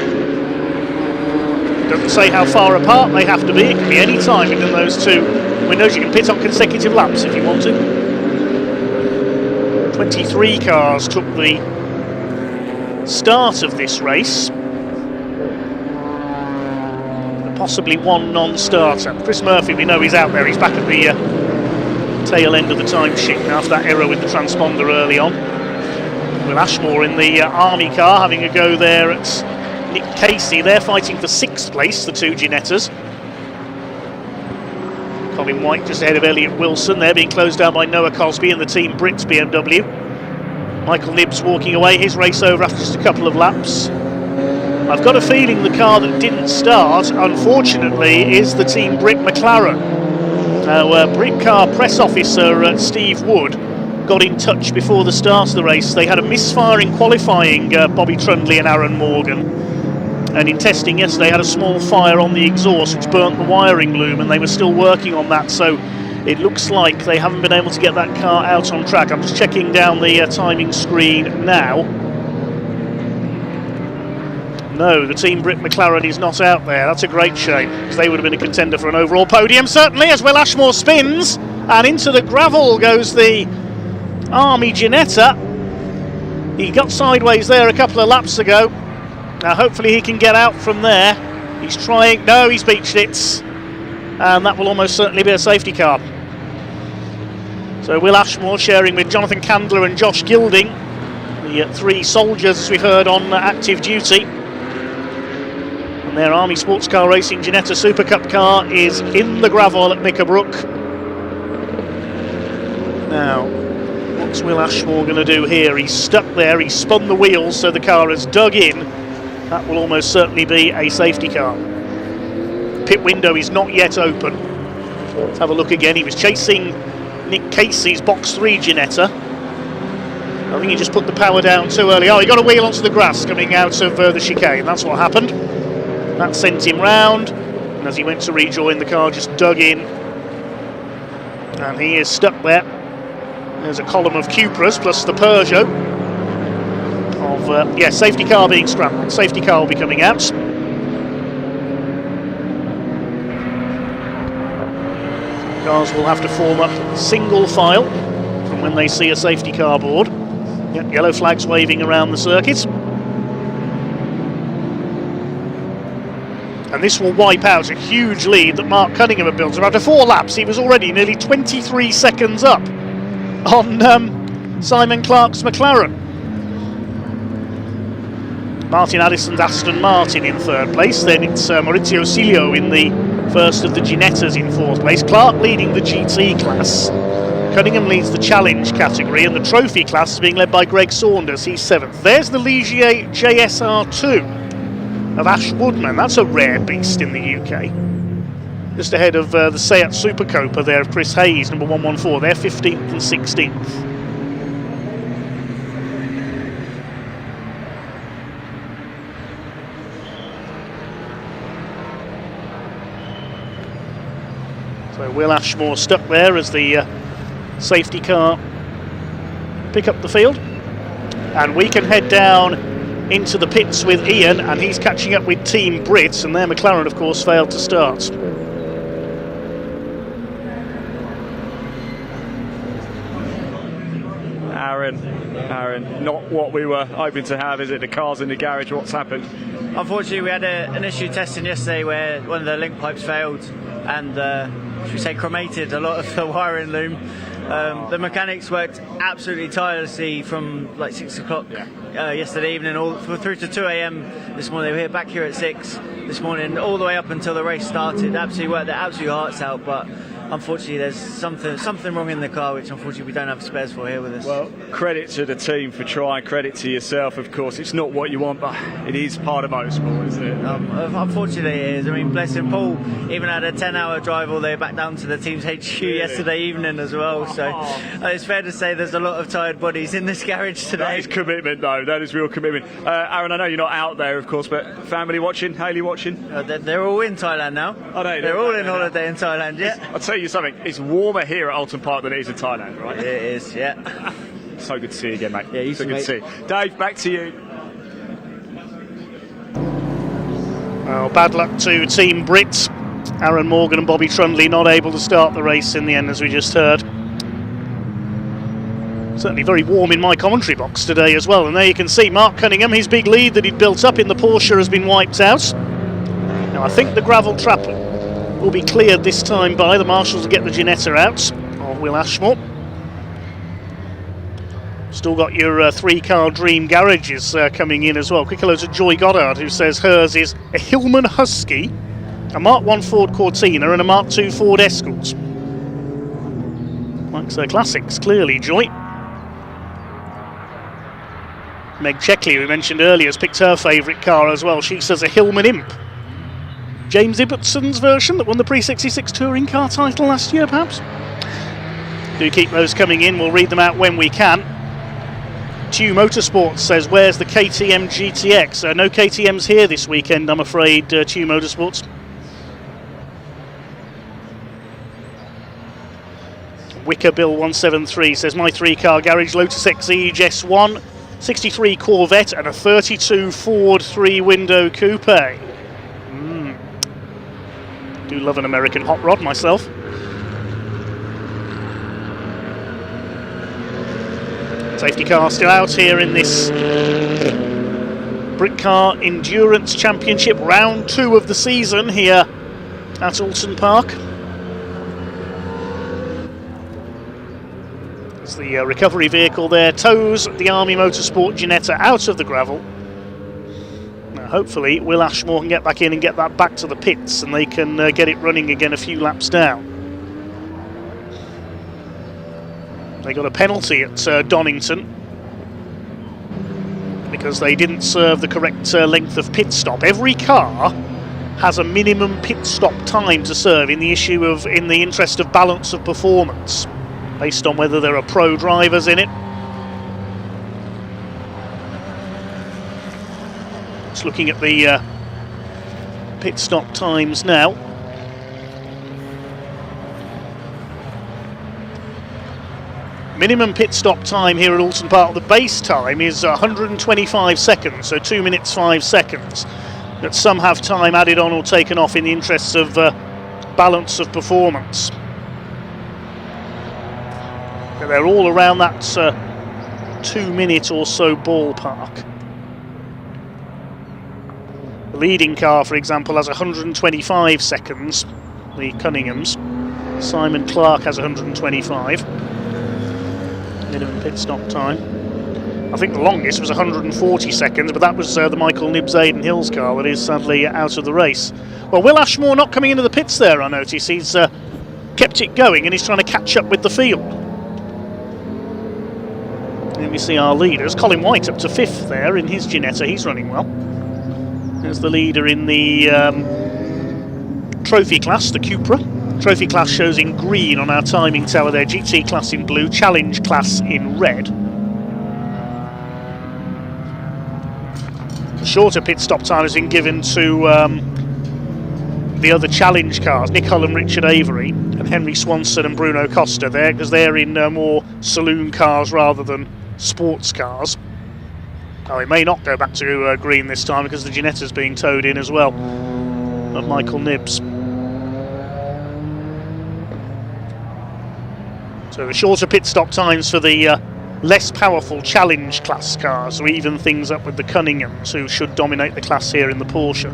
It doesn't say how far apart they have to be. It can be any time within those 2 windows. You can pit on consecutive laps if you want to. 23 cars took the start of this race. Possibly 1 non-starter. Chris Murphy, we know he's out there. He's back at the tail end of the timesheet after that error with the transponder early on. Will Ashmore in the Army car having a go there at Nick Casey. They're fighting for 6th place, the 2 Ginettas. Colin White just ahead of Elliot Wilson. They're being closed down by Noah Cosby and the Team Brits BMW. Michael Nibbs walking away, his race over after just a couple of laps. I've got a feeling the car that didn't start, unfortunately, is the Team Brit McLaren. Now, Britcar press officer Steve Wood got in touch before the start of the race. They had a misfire in qualifying, Bobby Trundley and Aaron Morgan. And in testing yesterday, had a small fire on the exhaust which burnt the wiring loom, and they were still working on that. So it looks like they haven't been able to get that car out on track. I'm just checking down the timing screen now. No, the Team Brit McLaren is not out there. That's a great shame, because they would have been a contender for an overall podium, certainly, as Will Ashmore spins. And into the gravel goes the Army Ginetta. He got sideways there a couple of laps ago. Now hopefully he can get out from there. He's trying. No, he's beached it. And that will almost certainly be a safety car. So Will Ashmore sharing with Jonathan Candler and Josh Gilding, the three soldiers, as we've heard, on active duty. And their Army Sports Car Racing Ginetta Super Cup car is in the gravel at Mickerbrook. Now, what's Will Ashmore going to do here? He's stuck there, he's spun the wheels so the car has dug in. That will almost certainly be a safety car. Pit window is not yet open. Let's have a look again. He was chasing Nick Casey's box 3 Ginetta. I think he just put the power down too early. Oh, he got a wheel onto the grass coming out of the chicane. That's what happened. That sent him round, and as he went to rejoin, the car just dug in, and he is stuck there. There's a column of Cupras plus the Peugeot of safety car being scrambled. Safety car will be coming out. Cars will have to form up single file from when they see a safety car board. Yep, yellow flags waving around the circuit. And this will wipe out a huge lead that Mark Cunningham had built. So after 4 laps, he was already nearly 23 seconds up on Simon Clark's McLaren. Martin Addison's Aston Martin in 3rd place. Then it's Maurizio Silio in the first of the Ginettas in 4th place. Clark leading the GT class. Cunningham leads the challenge category, and the trophy class is being led by Greg Saunders. He's 7th. There's the Ligier JSR2 of Ash Woodman. That's a rare beast in the UK. Just ahead of the Seat Super Copa there of Chris Hayes, number 114. They're 15th and 16th. So Will Ashmore stuck there as the safety car pick up the field, and we can head down into the pits with Ian, and he's catching up with Team Brit, and their McLaren of course failed to start. Aaron, not what we were hoping to have, is it? The car's in the garage, what's happened? Unfortunately, we had an issue testing yesterday where one of the link pipes failed and, should we say, cremated a lot of the wiring loom. The mechanics worked absolutely tirelessly from like 6 o'clock yesterday evening all through to 2 a.m. this morning. We're back here at 6 this morning, all the way up until the race started. Absolutely worked their absolute hearts out, but unfortunately there's something wrong in the car, which unfortunately we don't have spares for here with us. Well, credit to the team for trying, credit to yourself, of course. It's not what you want, but it is part of motorsport, isn't it? Unfortunately it is. I mean, bless him, Paul even had a 10-hour drive all the way back down to the team's HQ yesterday evening as well, so it's fair to say there's a lot of tired bodies in this garage today. That is commitment though, that is real commitment. Aaron, I know you're not out there of course, but family watching, Hayley watching? They're all in Thailand now. Are they? They're all in holiday in Thailand, yeah. I'll tell you something, it's warmer here at Oulton Park than it is in Thailand, right? It is, yeah. So good to see you again, mate. Yeah, you so too, good mate. to see you. Dave, back to you. Well, bad luck to Team Brit. Aaron Morgan and Bobby Trundley not able to start the race in the end, as we just heard. Certainly very warm in my commentary box today as well. And there you can see Mark Cunningham, his big lead that he'd built up in the Porsche has been wiped out. Now I think the gravel trap will be cleared this time by the marshals to get the Ginetta out, or Will Ashmore. Still got your 3-car dream garages coming in as well. Quick hello to Joy Goddard, who says hers is a Hillman Husky, a Mark 1 Ford Cortina and a Mark 2 Ford Escort. Likes her classics, clearly, Joy. Meg Checkley, we mentioned earlier, has picked her favourite car as well. She says a Hillman Imp. James Ibbottson's version that won the Pre-66 Touring Car title last year, perhaps? Do keep those coming in, we'll read them out when we can. Tew Motorsports says, where's the KTM GTX? No KTMs here this weekend, I'm afraid, Tew Motorsports. Wicker Bill 173 says, my 3-car garage, Lotus Exige S1, 63 Corvette and a 32 Ford 3-window coupe. Do love an American hot rod myself. Safety car still out here in this Britcar Endurance Championship, round 2 of the season here at Oulton Park. As the recovery vehicle there tows the Army Motorsport Ginetta out of the gravel. Now hopefully Will Ashmore can get back in and get that back to the pits, and they can get it running again a few laps down. They got a penalty at Donington because they didn't serve the correct length of pit stop. Every car has a minimum pit stop time to serve in the interest of balance of performance, based on whether there are pro drivers in it. Just looking at the pit stop times now. Minimum pit stop time here at Oulton Park, the base time is 125 seconds, so 2 minutes 5 seconds. But some have time added on or taken off in the interests of balance of performance. But they're all around that 2 minute or so ballpark. The leading car, for example, has 125 seconds, the Cunninghams. Simon Clark has 125. Minimum pit stop time. I think the longest was 140 seconds, but that was the Michael Nibbs Aidan Hills car that is sadly out of the race. Well, Will Ashmore not coming into the pits there, I notice. He's kept it going and he's trying to catch up with the field. Then we see our leaders. Colin White up to 5th there in his Ginetta. He's running well. There's the leader in the trophy class, the Cupra. Trophy class shows in green on our timing tower there, GT class in blue, challenge class in red. The shorter pit stop time has been given to the other challenge cars, Nick Hull and Richard Avery, and Henry Swanson and Bruno Costa there, because they're in more saloon cars rather than sports cars. Oh, it may not go back to green this time because the Ginetta's being towed in as well, of Michael Nibbs. So the shorter pit stop times for the less powerful challenge class cars to even things up with the Cunninghams, who should dominate the class here in the Porsche.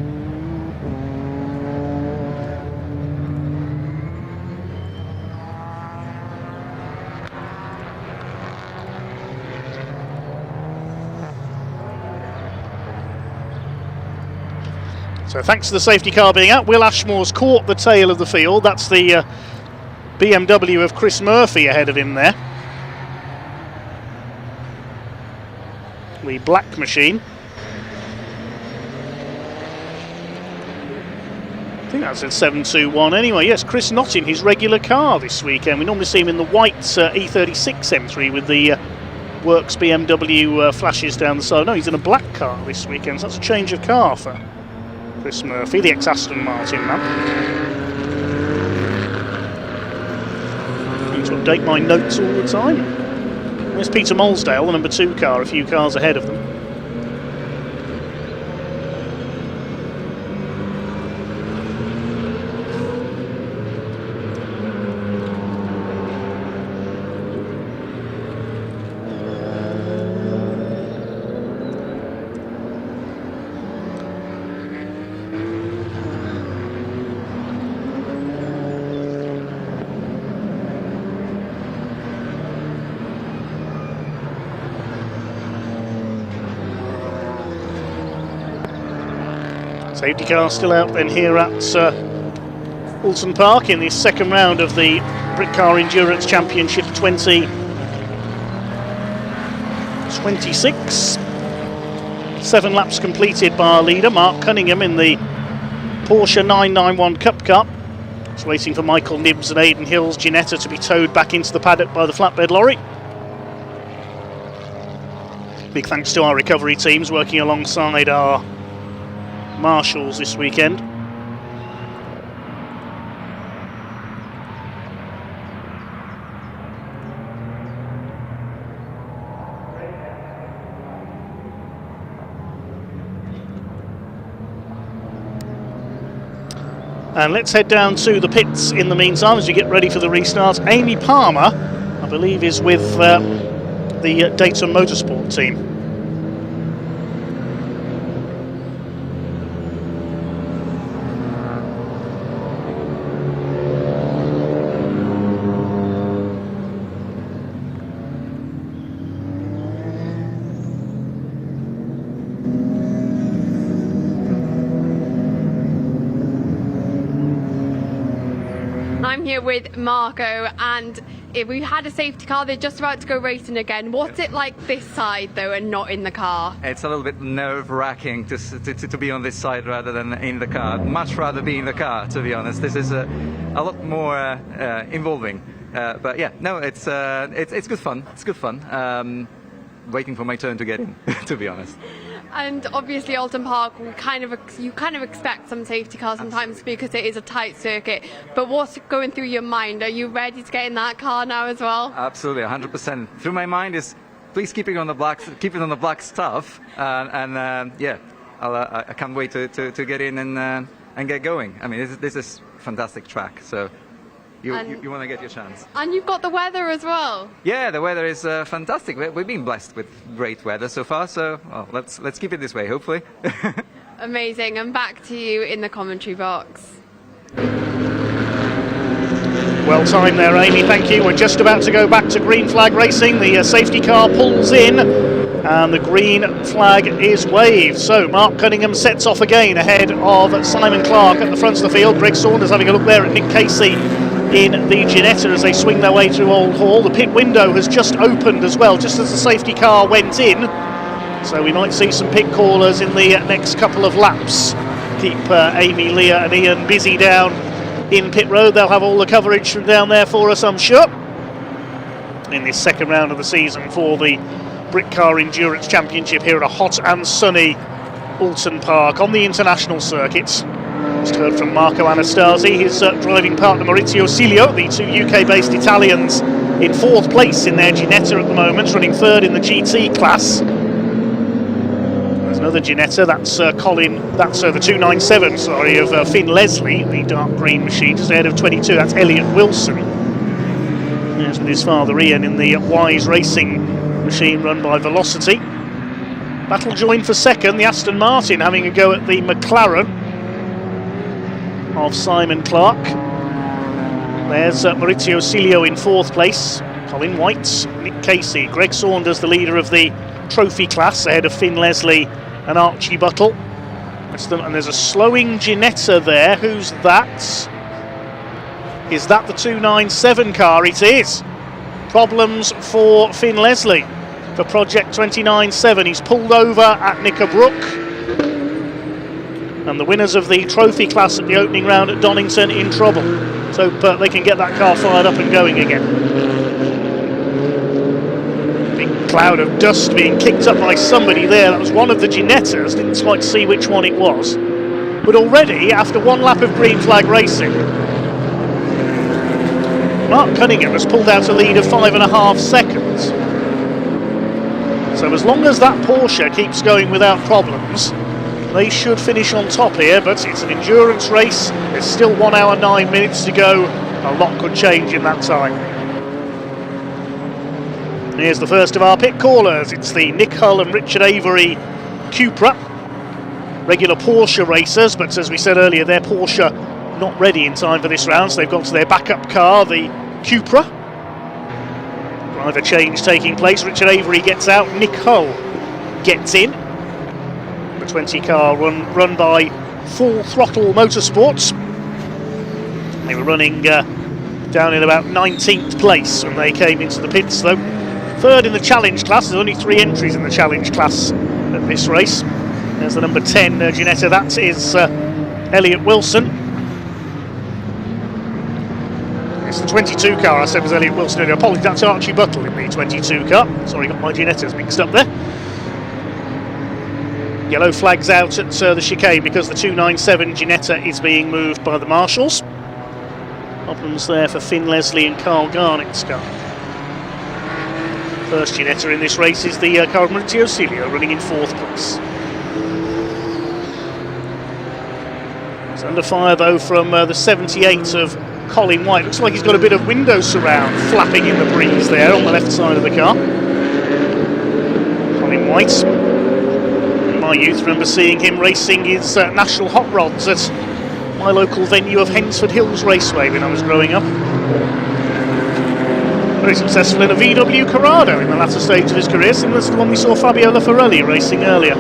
So thanks to the safety car being out, Will Ashmore's caught the tail of the field. That's the BMW of Chris Murphy ahead of him there. The black machine. I think that's at 721 anyway. Yes, Chris not in his regular car this weekend. We normally see him in the white E36 M3 with the Works BMW flashes down the side. No, he's in a black car this weekend, so that's a change of car for Chris Murphy, the ex-Aston Martin man. I need to update my notes all the time. There's Peter Molesdale, the number 2 car, a few cars ahead of them. Safety car still out then here at Oulton Park in the second round of the Britcar Endurance Championship 2026. 7 laps completed by our leader, Mark Cunningham, in the Porsche 991 Cup Cup. Just waiting for Michael Nibbs and Aidan Hill's Ginetta to be towed back into the paddock by the flatbed lorry. Big thanks to our recovery teams working alongside our marshals this weekend. And let's head down to the pits in the meantime as we get ready for the restart. Amy Palmer, I believe, is with the Dayton Motorsport team. I'm here with Marco, and we had a safety car. They're just about to go racing again. What's it like this side though, and not in the car? It's a little bit nerve-wracking to be on this side rather than in the car. Much rather be in the car, to be honest. This is a lot more involving. But yeah, no, it's good fun. It's good fun. Waiting for my turn to get in, to be honest. And obviously Oulton Park, you kind of expect some safety cars sometimes because it is a tight circuit. But what's going through your mind? Are you ready to get in that car now as well? Absolutely, 100%. Through my mind is, please keep it on the black stuff, yeah, I can't wait to get in and get going. I mean, this is fantastic track, so. You want to get your chance. And you've got the weather as well. Yeah, the weather is fantastic. We've been blessed with great weather so far, so let's keep it this way, hopefully. Amazing. And back to you in the commentary box. Well timed there, Amy, thank you. We're just about to go back to green flag racing. The safety car pulls in and the green flag is waved. So Mark Cunningham sets off again ahead of Simon Clark at the front of the field. Greg Saunders having a look there at Nick Casey in the Ginetta as they swing their way through Old Hall. The pit window has just opened as well, just as the safety car went in. So we might see some pit callers in the next couple of laps. Keep Amy, Leah and Ian busy down in pit road. They'll have all the coverage from down there for us, I'm sure, in this second round of the season for the Britcar Endurance Championship here at a hot and sunny Oulton Park on the international circuits. Just heard from Marco Anastasi, his driving partner Maurizio Silio, the two UK-based Italians in 4th place in their Ginetta at the moment, running 3rd in the GT class. There's another Ginetta, that's the 297, sorry, of Finn Leslie, the dark green machine, just ahead of 22, that's Elliot Wilson. There's with his father Ian in the Wise Racing machine run by Velocity. Battle joined for 2nd, the Aston Martin having a go at the McLaren of Simon Clark. There's Maurizio Silio in 4th place, Colin White, Nick Casey, Greg Saunders the leader of the trophy class ahead of Finn Leslie and Archie Buttle. And there's a slowing Ginetta there. Who's that? Is that the 297 car? It is. Problems for Finn Leslie for Project 297. He's pulled over at Knickerbrook. And the winners of the trophy class at the opening round at Donington in trouble. So they can get that car fired up and going again. Big cloud of dust being kicked up by somebody there. That was one of the Ginettas. Didn't quite see which one it was. But already, after 1 lap of green flag racing, Mark Cunningham has pulled out a lead of 5.5 seconds. So as long as that Porsche keeps going without problems, they should finish on top here, but it's an endurance race. There's still 1 hour 9 minutes to go. A lot could change in that time. Here's the first of our pit callers. It's the Nick Hull and Richard Avery Cupra. Regular Porsche racers, but as we said earlier, their Porsche not ready in time for this round, so they've got to their backup car, the Cupra. Driver change taking place. Richard Avery gets out, Nick Hull gets in. The 20 car run by Full Throttle Motorsports. They were running down in about 19th place when they came into the pits though. 3rd in the challenge class. There's only 3 entries in the challenge class at this race. There's the number 10 Ginetta, that is Elliot Wilson. It's the 22 car I said was Elliot Wilson earlier. Apologies, that's Archie Buttle in the 22 car. Sorry, got my Ginettas mixed up there. Yellow flags out at the chicane because the 297 Ginetta is being moved by the marshals. Problems there for Finn Leslie and Carl Garnett's car. First Ginetta in this race is the car of Maurizio Silio, running in 4th place. He's under fire though from the 78 of Colin White. Looks like he's got a bit of window surround flapping in the breeze there on the left side of the car. Colin White. In my youth, remember seeing him racing his national hot rods at my local venue of Hensford Hills Raceway when I was growing up. Very successful in a VW Corrado in the latter stage of his career, similar to the one we saw Fabio Lafarelli racing earlier.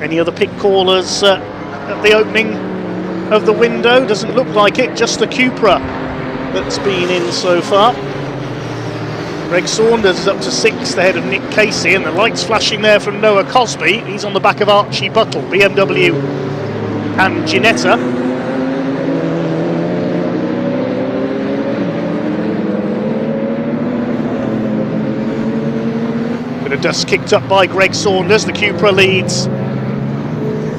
Any other pit callers at the opening of the window? Doesn't look like it, just the Cupra that's been in so far. Greg Saunders is up to 6th ahead of Nick Casey, and the lights flashing there from Noah Cosby. He's on the back of Archie Buttle, BMW and Ginetta. Bit of dust kicked up by Greg Saunders. The Cupra leads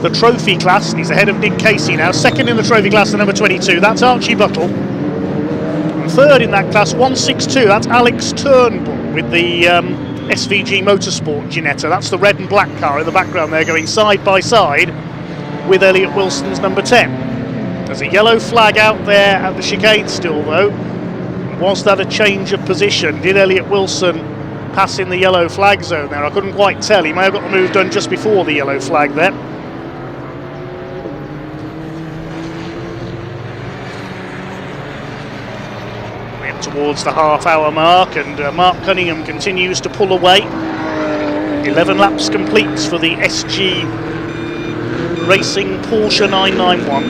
the trophy class, and he's ahead of Nick Casey now. Second in the trophy class, the number 22, that's Archie Buttle. And third in that class, 162, that's Alex Turnbull with the SVG Motorsport Ginetta. That's the red and black car in the background there, going side by side with Elliot Wilson's number 10. There's a yellow flag out there at the chicane still though. Was that a change of position? Did Elliot Wilson pass in the yellow flag zone there? I couldn't quite tell. He may have got the move done just before the yellow flag there. We're towards the half-hour mark, and Mark Cunningham continues to pull away. 11 laps complete for the SG Racing Porsche 991.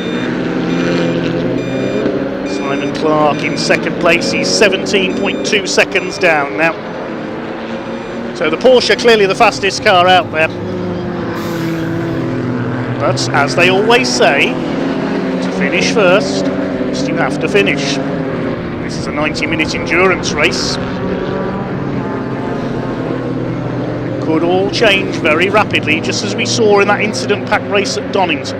Simon Clark in second place, he's 17.2 seconds down now. So the Porsche clearly the fastest car out there. But as they always say, to finish first, you have to finish. This is a 90-minute endurance race. Could all change very rapidly, just as we saw in that incident pack race at Donington.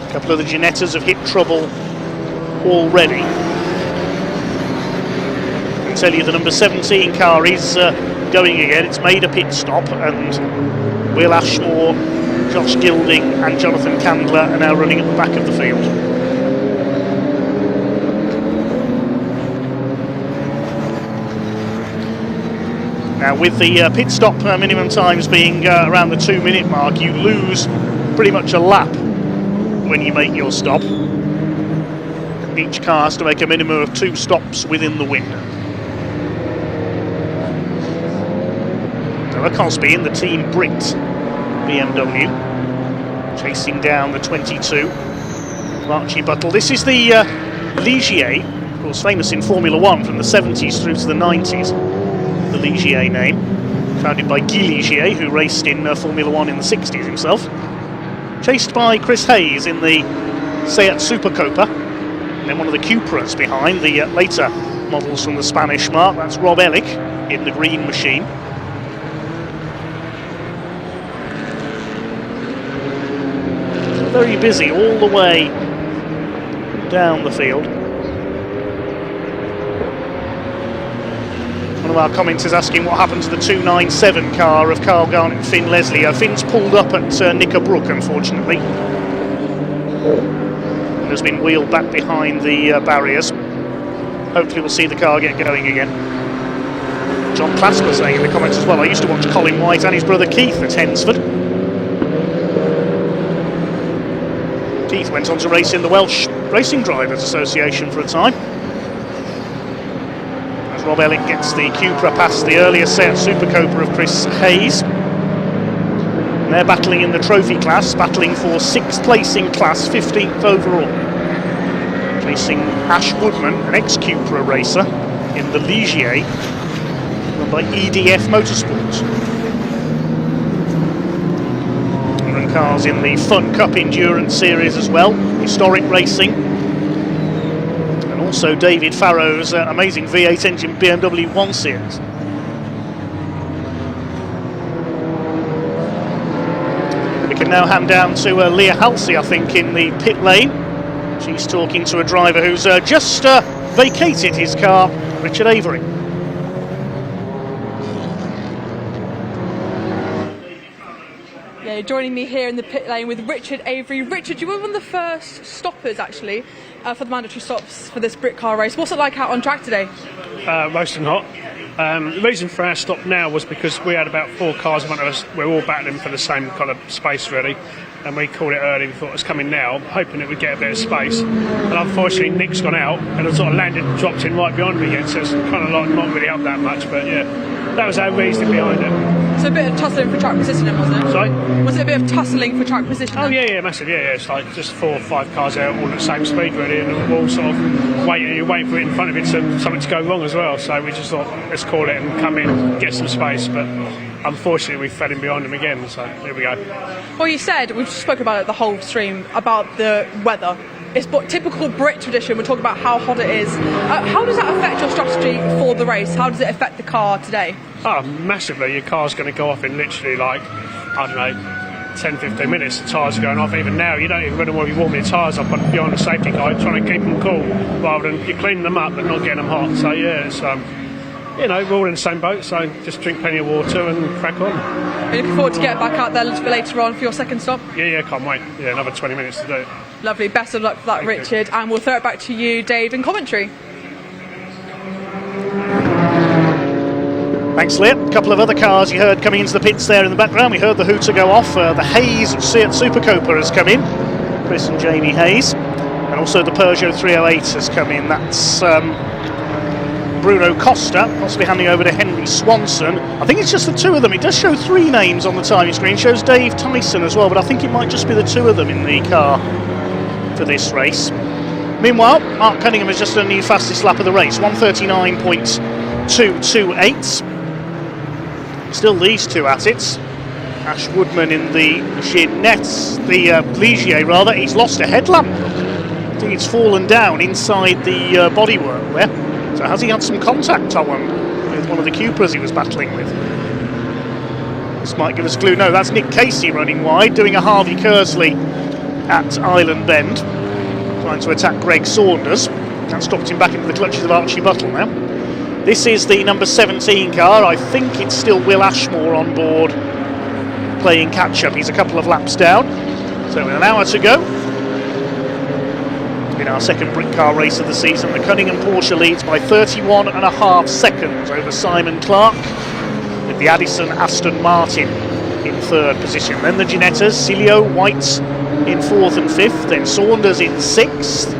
A couple of the Ginettas have hit trouble already. I can tell you the number 17 car is going again. It's made a pit stop, and Will Ashmore, Josh Gilding and Jonathan Candler are now running at the back of the field. Now with the pit stop minimum times being around the 2-minute mark, you lose pretty much a lap when you make your stop. Each car has to make a minimum of 2 stops within the window. Noah Cosby in the Team Brit BMW, chasing down the 22. Archie Buttle. This is the Ligier, of course famous in Formula 1 from the 70s through to the 90s. The Ligier name, founded by Guy Ligier, who raced in Formula 1 in the 60s himself. Chased by Chris Hayes in the Seat Super Copa. And then one of the Cupras behind, the later models from the Spanish mark. That's Rob Ellick in the green machine. Very busy all the way down the field. One of our commenters asking what happened to the 297 car of Carl Garnett and Finn Leslie. Finn's pulled up at Knickerbrook, unfortunately, and has been wheeled back behind the barriers. Hopefully we'll see the car get going again. John Clasper saying in the comments as well, I used to watch Colin White and his brother Keith at Hensford. Keith went on to race in the Welsh Racing Drivers Association for a time. As Rob Ellick gets the Cupra past the earlier Seat Super Copa of Chris Hayes. And they're battling in the trophy class, battling for 6th place in class, 15th overall. Chasing Ash Woodman, an ex-Cupra racer, in the Ligier, run by EDF Motorsports. Cars in the Fun Cup Endurance Series as well, historic racing, and also David Farrow's amazing V8 engine BMW 1 Series. We can now hand down to Leah Halsey, I think, in the pit lane. She's talking to a driver who's just vacated his car, Richard Avery. joining me here in the pit lane with Richard Avery. Richard, you were one of the first stoppers actually for the mandatory stops for this Britcar race. What's it like out on track today? Roasting hot. The reason for our stop now was because we had about 4 cars in front of us. We're all battling for the same kind of space really, and we called it early. We thought it was coming now, hoping it would get a bit of space. And unfortunately, Nick's gone out and it sort of landed and dropped in right behind me again, so it's kind of like not really up that much. But yeah, that was our reason behind it. So a bit of tussling for track positioning, wasn't it? Sorry? Was it a bit of tussling for track positioning? Oh yeah, massive. Yeah. It's like just 4 or 5 cars out all at the same speed really, and we're all sort of waiting for it in front of it to something to go wrong as well. So we just thought, let's call it and come in, get some space. But unfortunately, we fell in behind them again. So here we go. Well, you said, we've spoken about it the whole stream, about the weather. It's typical Brit tradition. We're talking about how hot it is. How does that affect your strategy for the race? How does it affect the car today? Oh, massively. Your car's going to go off in literally like, I don't know, 10-15 minutes. The tyres are going off. Even now, you don't even really want to be warming your tyres up behind the safety guy, trying to keep them cool, rather than you're cleaning them up but not getting them hot. So yeah, it's we're all in the same boat, so just drink plenty of water and crack on. Are you looking forward to getting back out there a little bit later on for your second stop? Yeah, can't wait. Yeah, another 20 minutes to do it. Lovely, best of luck for that, Richard. And we'll throw it back to you, Dave, in commentary. Thanks, Leah. A couple of other cars you heard coming into the pits there in the background. We heard the hooter go off. The Hayes Seat Super Copa has come in, Chris and Jamie Hayes. And also the Peugeot 308 has come in. That's Bruno Costa, possibly handing over to Henry Swanson. I think it's just the 2 of them. It does show 3 names on the timing screen. It shows Dave Tyson as well, but I think it might just be the 2 of them in the car for this race. Meanwhile, Mark Cunningham has just done the fastest lap of the race, 1:39.228. Still these 2 at it. Ash Woodman in the Ligier rather. He's lost a headlamp. I think it's fallen down inside the bodywork there. So has he had some contact, I wonder, with one of the Cupras he was battling with? This might give us a clue. No, that's Nick Casey running wide, doing a Harvey Kersley at Island Bend, trying to attack Greg Saunders. That's dropped him back into the clutches of Archie Buttle now. This is the number 17 car. I think it's still Will Ashmore on board playing catch-up. He's a couple of laps down. So with an hour to go in our second Britcar race of the season, the Cunningham Porsche leads by 31.5 seconds over Simon Clark, with the Addison Aston Martin in 3rd position. Then the Ginettas, Cilio, White in 4th and 5th, then Saunders in 6th.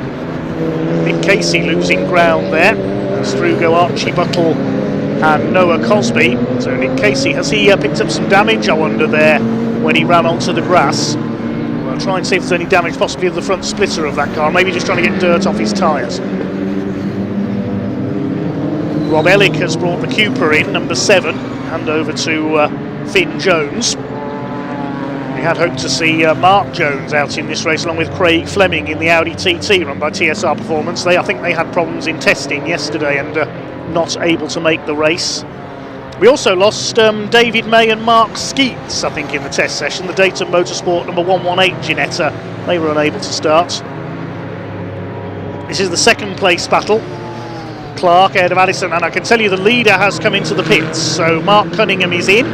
Nick Casey losing ground there. As through go Archie Buttle and Noah Cosby. So Nick Casey, has he picked up some damage, I wonder, there when he ran onto the grass? We'll try and see if there's any damage possibly of the front splitter of that car, maybe just trying to get dirt off his tyres. Rob Ellick has brought the Cooper in, number 7, hand over to Finn Jones. We had hoped to see Mark Jones out in this race along with Craig Fleming in the Audi TT run by TSR Performance. I think they had problems in testing yesterday and not able to make the race. We also lost David May and Mark Skeets, I think, in the test session. The Dayton Motorsport number 118 Ginetta, they were unable to start. This is the 2nd place battle. Clark ahead of Addison, and I can tell you the leader has come into the pits. So Mark Cunningham is in.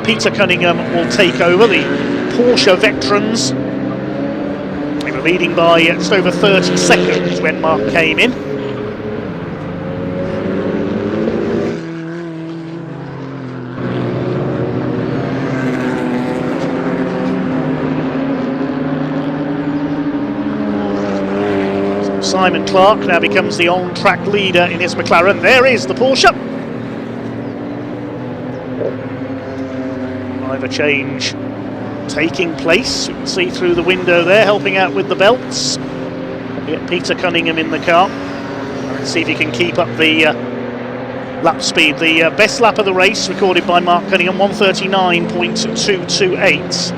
Peter Cunningham will take over. The Porsche veterans, they were leading by just over 30 seconds when Mark came in. So Simon Clark now becomes the on-track leader in his McLaren. There is the Porsche. Driver change taking place. You can see through the window there, helping out with the belts. We get Peter Cunningham in the car. Let's see if he can keep up the lap speed. The best lap of the race recorded by Mark Cunningham, 1:39.228.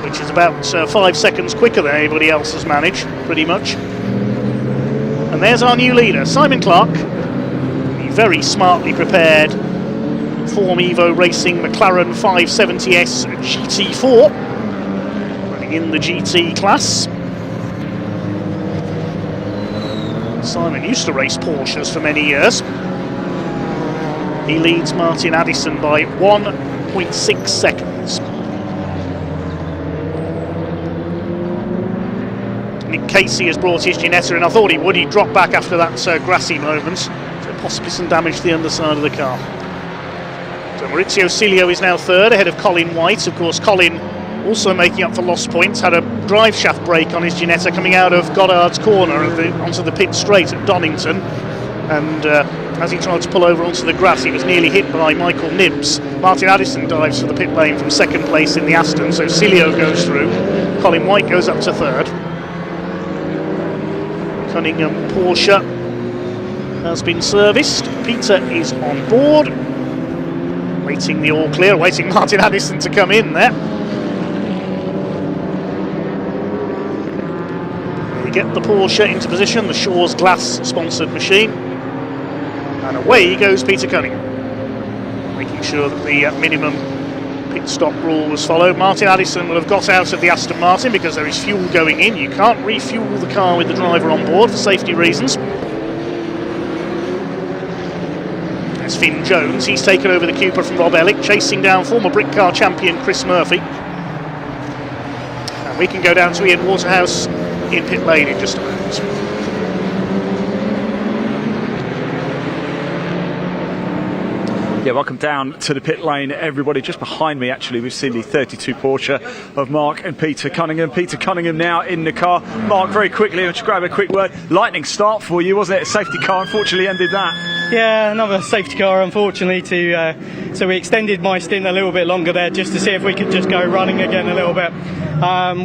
Which is about 5 seconds quicker than anybody else has managed, pretty much. And there's our new leader, Simon Clark. Very smartly prepared Form Evo Racing McLaren 570S GT4, running in the GT class. Simon used to race Porsches for many years. He leads Martin Addison by 1.6 seconds. Nick Casey has brought his Ginetta in. I thought he would. He dropped back after that grassy moment, so possibly some damage to the underside of the car. So Maurizio Cilio is now third, ahead of Colin White. Of course, Colin also making up for lost points, had a drive shaft break on his Ginetta coming out of Goddard's corner onto the pit straight at Donington, and as he tried to pull over onto the grass, he was nearly hit by Michael Nibbs. Martin Addison dives for the pit lane from second place in the Aston, so Cilio goes through. Colin White goes up to third. Cunningham Porsche has been serviced. Peter is on board, waiting the all clear, waiting Martin Addison to come in there. They get the Porsche into position, the Shaw's Glass sponsored machine, and away goes Peter Cunningham, making sure that the minimum pit stop rule was followed. Martin Addison will have got out of the Aston Martin because there is fuel going in. You can't refuel the car with the driver on board for safety reasons. There's Finn Jones, he's taken over the Cooper from Rob Ellick, chasing down former Britcar champion Chris Murphy. And we can go down to Ian Waterhouse in pit lane in just a moment. Yeah, welcome down to the pit lane, everybody. Just behind me, actually, we've seen the 32 Porsche of Mark and Peter Cunningham. Peter Cunningham now in the car. Mark, very quickly, let's grab a quick word. Lightning start for you, wasn't it? A safety car, unfortunately, ended that. Yeah, another safety car, unfortunately. So we extended my stint a little bit longer there just to see if we could just go running again a little bit,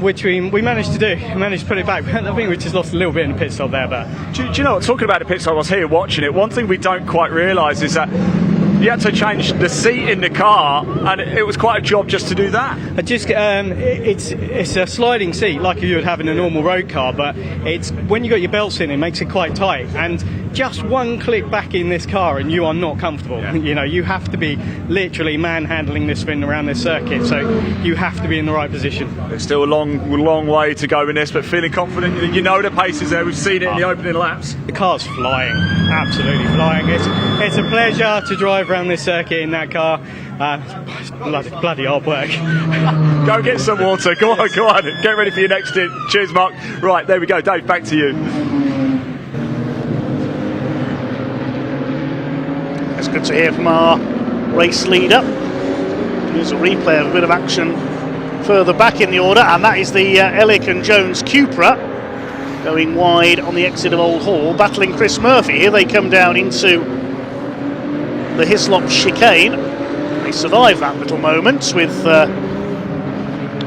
which we managed to do. We managed to put it back. I think we just lost a little bit in the pit stop there. But do you know what? Talking about the pit stop, I was here watching it. One thing we don't quite realise is that you had to change the seat in the car, and it was quite a job just to do that. It's a sliding seat like you would have in a normal road car, but it's when you got your belts in, it makes it quite tight. And just one click back in this car, and you are not comfortable. Yeah. You know, you have to be literally manhandling this thing around this circuit, so you have to be in the right position. There's still a long way to go in this, but feeling confident. You know the pace is there. We've seen it in the opening laps. The car's flying, absolutely flying. It's a pleasure to drive around this circuit in that car. Bloody hard work. Go get some water. Go on. Get ready for your next stint. Cheers, Mark. Right, there we go. Dave, back to you. It's good to hear from our race leader. Here's a replay of a bit of action further back in the order, and that is the Ellick and Jones Cupra going wide on the exit of Old Hall, battling Chris Murphy. Here they come down into the Hislop chicane. They survive that little moment with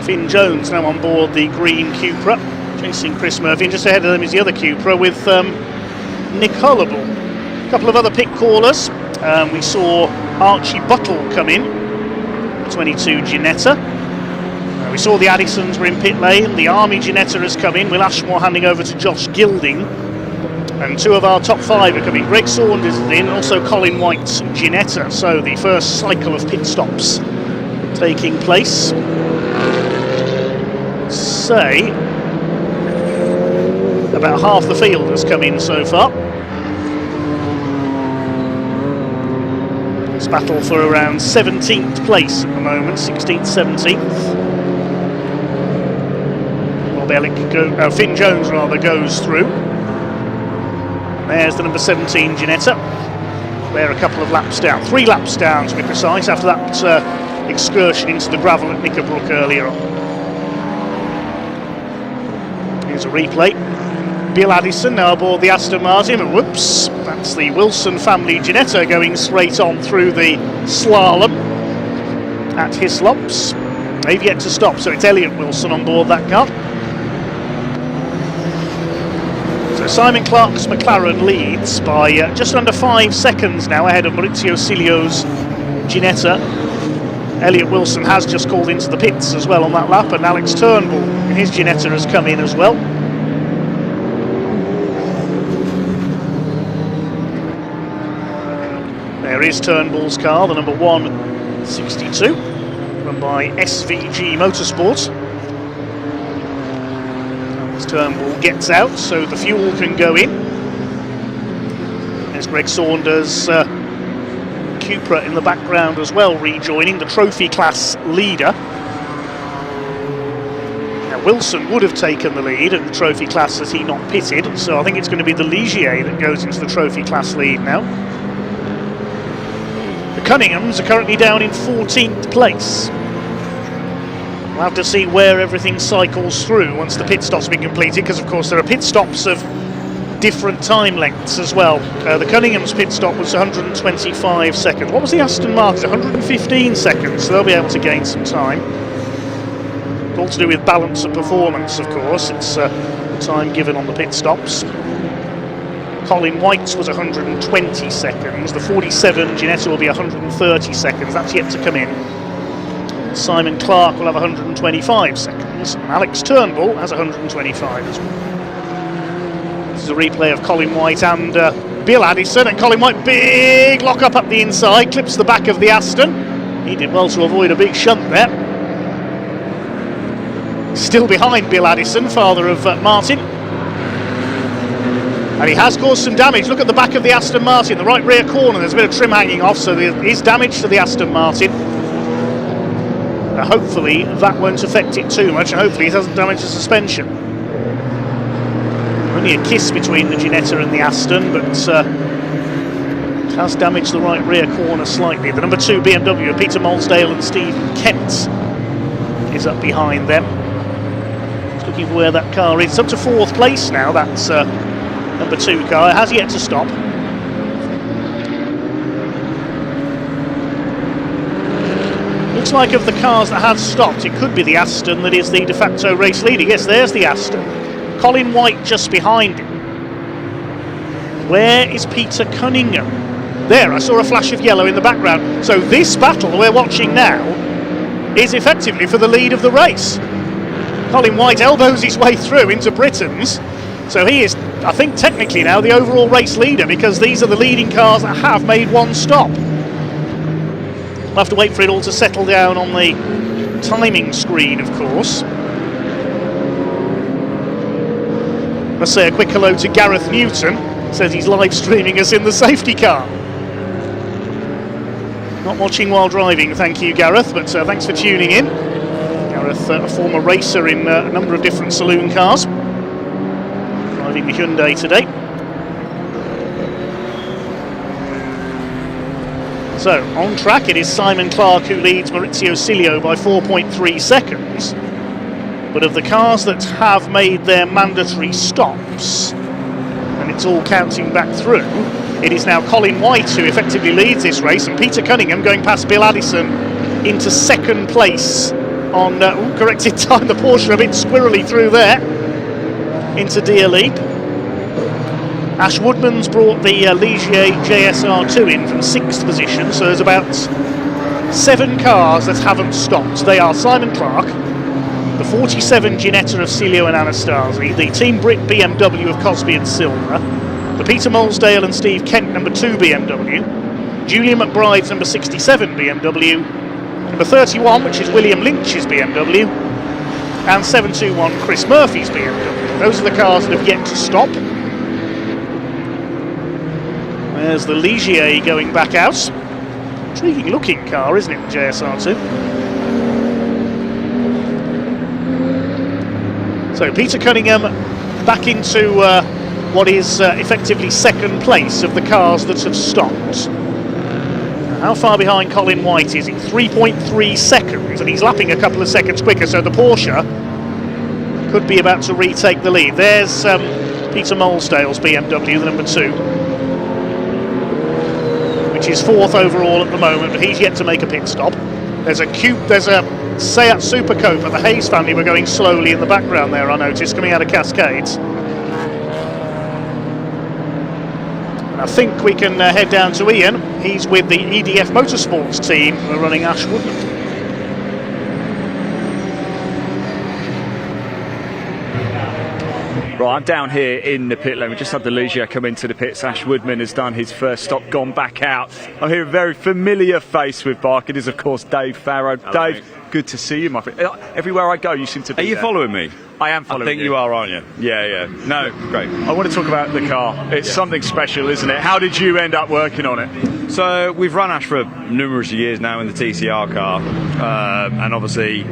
Finn Jones now on board the green Cupra, chasing Chris Murphy, and just ahead of them is the other Cupra with Nick Hullable. A couple of other pit callers. We saw Archie Buttle come in, 22 Ginetta. We saw the Addisons were in pit lane. The Army Ginetta has come in. Will Ashmore handing over to Josh Gilding. And two of our top five are coming. Greg Saunders is in, also Colin White's Ginetta. So the first cycle of pit stops taking place. Say about half the field has come in so far. It's battle for around 17th place at the moment, 16th, 17th. Rob Ellick, Finn Jones rather, goes through. There's the number 17 Ginetta. They're a couple of laps down, 3 laps down to be precise, after that excursion into the gravel at Knickerbrook earlier on. Here's a replay. Bill Addison now aboard the Aston Martin, and whoops, that's the Wilson family Ginetta going straight on through the slalom at Hislops. They've yet to stop, so it's Elliot Wilson on board that car. So Simon Clark's McLaren leads by just under 5 seconds now ahead of Maurizio Cilio's Ginetta. Elliot Wilson has just called into the pits as well on that lap, and Alex Turnbull in his Ginetta has come in as well. There is Turnbull's car, the number 162, run by SVG Motorsport. As Turnbull gets out, so the fuel can go in. There's Greg Saunders' Cupra in the background as well, rejoining the trophy class leader. Now, Wilson would have taken the lead in the trophy class as he not pitted, so I think it's going to be the Ligier that goes into the trophy class lead now. The Cunninghams are currently down in 14th place. We'll have to see where everything cycles through once the pit stop's been completed, because of course there are pit stops of different time lengths as well. The Cunninghams pit stop was 125 seconds. What was the Aston Martin's? 115 seconds, so they'll be able to gain some time. All to do with balance of performance, of course. It's the time given on the pit stops. Colin White's was 120 seconds. The 47 Ginetta will be 130 seconds. That's yet to come in. Simon Clark will have 125 seconds. And Alex Turnbull has 125 as well. This is a replay of Colin White and Bill Addison. And Colin White, big lock up the inside, clips the back of the Aston. He did well to avoid a big shunt there. Still behind Bill Addison, father of Martin. And he has caused some damage. Look at the back of the Aston Martin, the right rear corner. There's a bit of trim hanging off, so there is damage to the Aston Martin. Hopefully that won't affect it too much, and hopefully it hasn't damaged the suspension. Only a kiss between the Ginetta and the Aston, but it has damaged the right rear corner slightly. The number 2 BMW, Peter Molsdale and Steve Kent, is up behind them. Looking for where that car is. It's up to 4th place now. That's number 2 car. It has yet to stop. Looks like of the cars that have stopped, it could be the Aston that is the de facto race leader. Yes, there's the Aston. Colin White just behind him. Where is Peter Cunningham? There, I saw a flash of yellow in the background. So this battle we're watching now is effectively for the lead of the race. Colin White elbows his way through into Britain's, so he is, I think, technically now the overall race leader, because these are the leading cars that have made one stop. We'll have to wait for it all to settle down on the timing screen, of course. Must say a quick hello to Gareth Newton. Says he's live streaming us in the safety car. Not watching while driving, thank you, Gareth, but thanks for tuning in. Gareth, a former racer in a number of different saloon cars, driving the Hyundai today. So, on track it is Simon Clark who leads Maurizio Silio by 4.3 seconds. But of the cars that have made their mandatory stops, and it's all counting back through, it is now Colin White who effectively leads this race, and Peter Cunningham going past Bill Addison into 2nd place on corrected time. The Porsche a bit squirrely through there into Deer Leap. Ash Woodman's brought the Ligier JSR2 in from 6th position, so there's about 7 cars that haven't stopped. They are Simon Clark, the 47 Ginetta of Cilio and Anastasi, the Team Brit BMW of Cosby and Silver, the Peter Molsdale and Steve Kent number 2 BMW, Julian McBride's number 67 BMW, number 31, which is William Lynch's BMW, and 721 Chris Murphy's BMW. Those are the cars that have yet to stop. There's the Ligier going back out. Intriguing looking car, isn't it, the JSR2? So Peter Cunningham back into what is effectively 2nd place of the cars that have stopped. How far behind Colin White is he? 3.3 seconds, and he's lapping a couple of seconds quicker, so the Porsche could be about to retake the lead. There's Peter Molsdale's BMW, the number 2, which is 4th overall at the moment, but he's yet to make a pit stop. There's a Seat Super Copa, the Hayes family were going slowly in the background there, I noticed, coming out of Cascades. And I think we can head down to Ian. He's with the EDF Motorsports team, who are running Ash Woodman. Right, I'm down here in the pit lane. We just had the Ligier come into the pits. Ash Woodman has done his first stop, gone back out. I'm here, a very familiar face with BARC. It is, of course, Dave Farrow. Hello, Dave, good to see you, my friend. Everywhere I go, you seem to be Are you there. following me? I am following I think you are, aren't you? Yeah. No, great. I want to talk about the car. It's something special, isn't it? How did you end up working on it? So we've run Ash for numerous years now in the TCR car, and obviously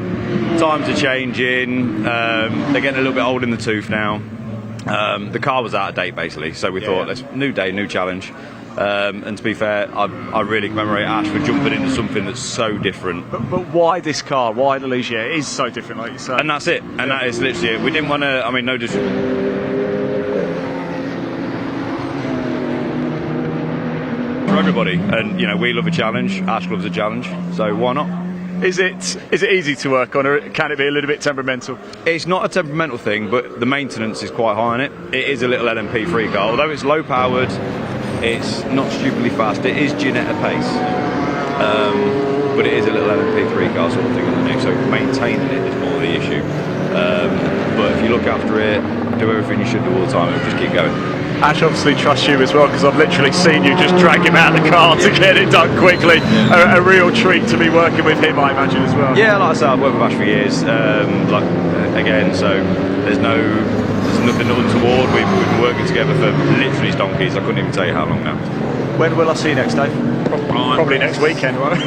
times are changing. They're getting a little bit old in the tooth now. The car was out of date basically, so we thought, let's new day, new challenge. And to be fair, I really commemorate Ash for jumping into something that's so different. But why this car? Why the Ligier? It is so different, like you say. And that's it. And that is literally it. We didn't want to, I mean, no disrespect. For everybody. And, you know, we love a challenge. Ash loves a challenge. So why not? Is it easy to work on, or can it be a little bit temperamental? It's not a temperamental thing, but the maintenance is quite high on it. It is a little LMP3 car. Although it's low powered, it's not stupidly fast. It is Ginetta pace, but it is a little LMP3 car sort of thing underneath. So maintaining it is more the issue. But if you look after it, do everything you should do all the time, it'll just keep going. Ash obviously trusts you as well, because I've literally seen you just drag him out of the car to get it done quickly. A real treat to be working with him, I imagine, as well. Yeah, like I said, I've worked with Ash for years. Again, so there's nothing untoward. We've been working together for literally donkeys. I couldn't even tell you how long now. When will I see you next, Dave? Probably next weekend, won't it?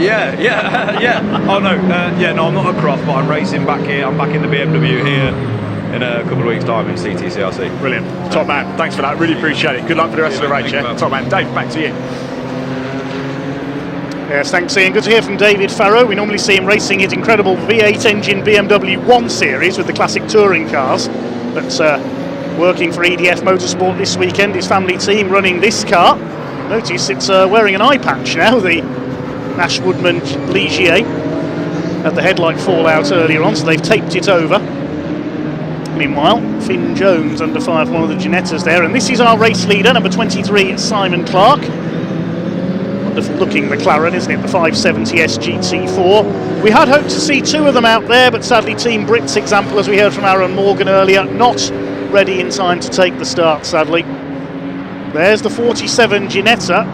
Yeah. Oh no, I'm not at Croft, but I'm racing back here. I'm back in the BMW here in a couple of weeks' time in CTCRC. Brilliant. Top man, thanks for that. Really appreciate it. Good luck for the rest of the race, yeah? Top man. Dave, back to you. Yes, thanks Ian. Good to hear from David Farrow. We normally see him racing his incredible V8 engine BMW 1 Series with the classic touring cars, but working for EDF Motorsport this weekend, his family team running this car. Notice it's wearing an eye patch now, the Ash Woodman Ligier. Had the headlight fall out earlier on, so they've taped it over. Meanwhile, Finn Jones under fire for one of the Ginettas there, and this is our race leader, number 23, Simon Clark. Wonderful looking McLaren, isn't it, the 570 SGT4. We had hoped to see two of them out there, but sadly Team Brit's example, as we heard from Aaron Morgan earlier, not ready in time to take the start, sadly. There's the 47 Ginetta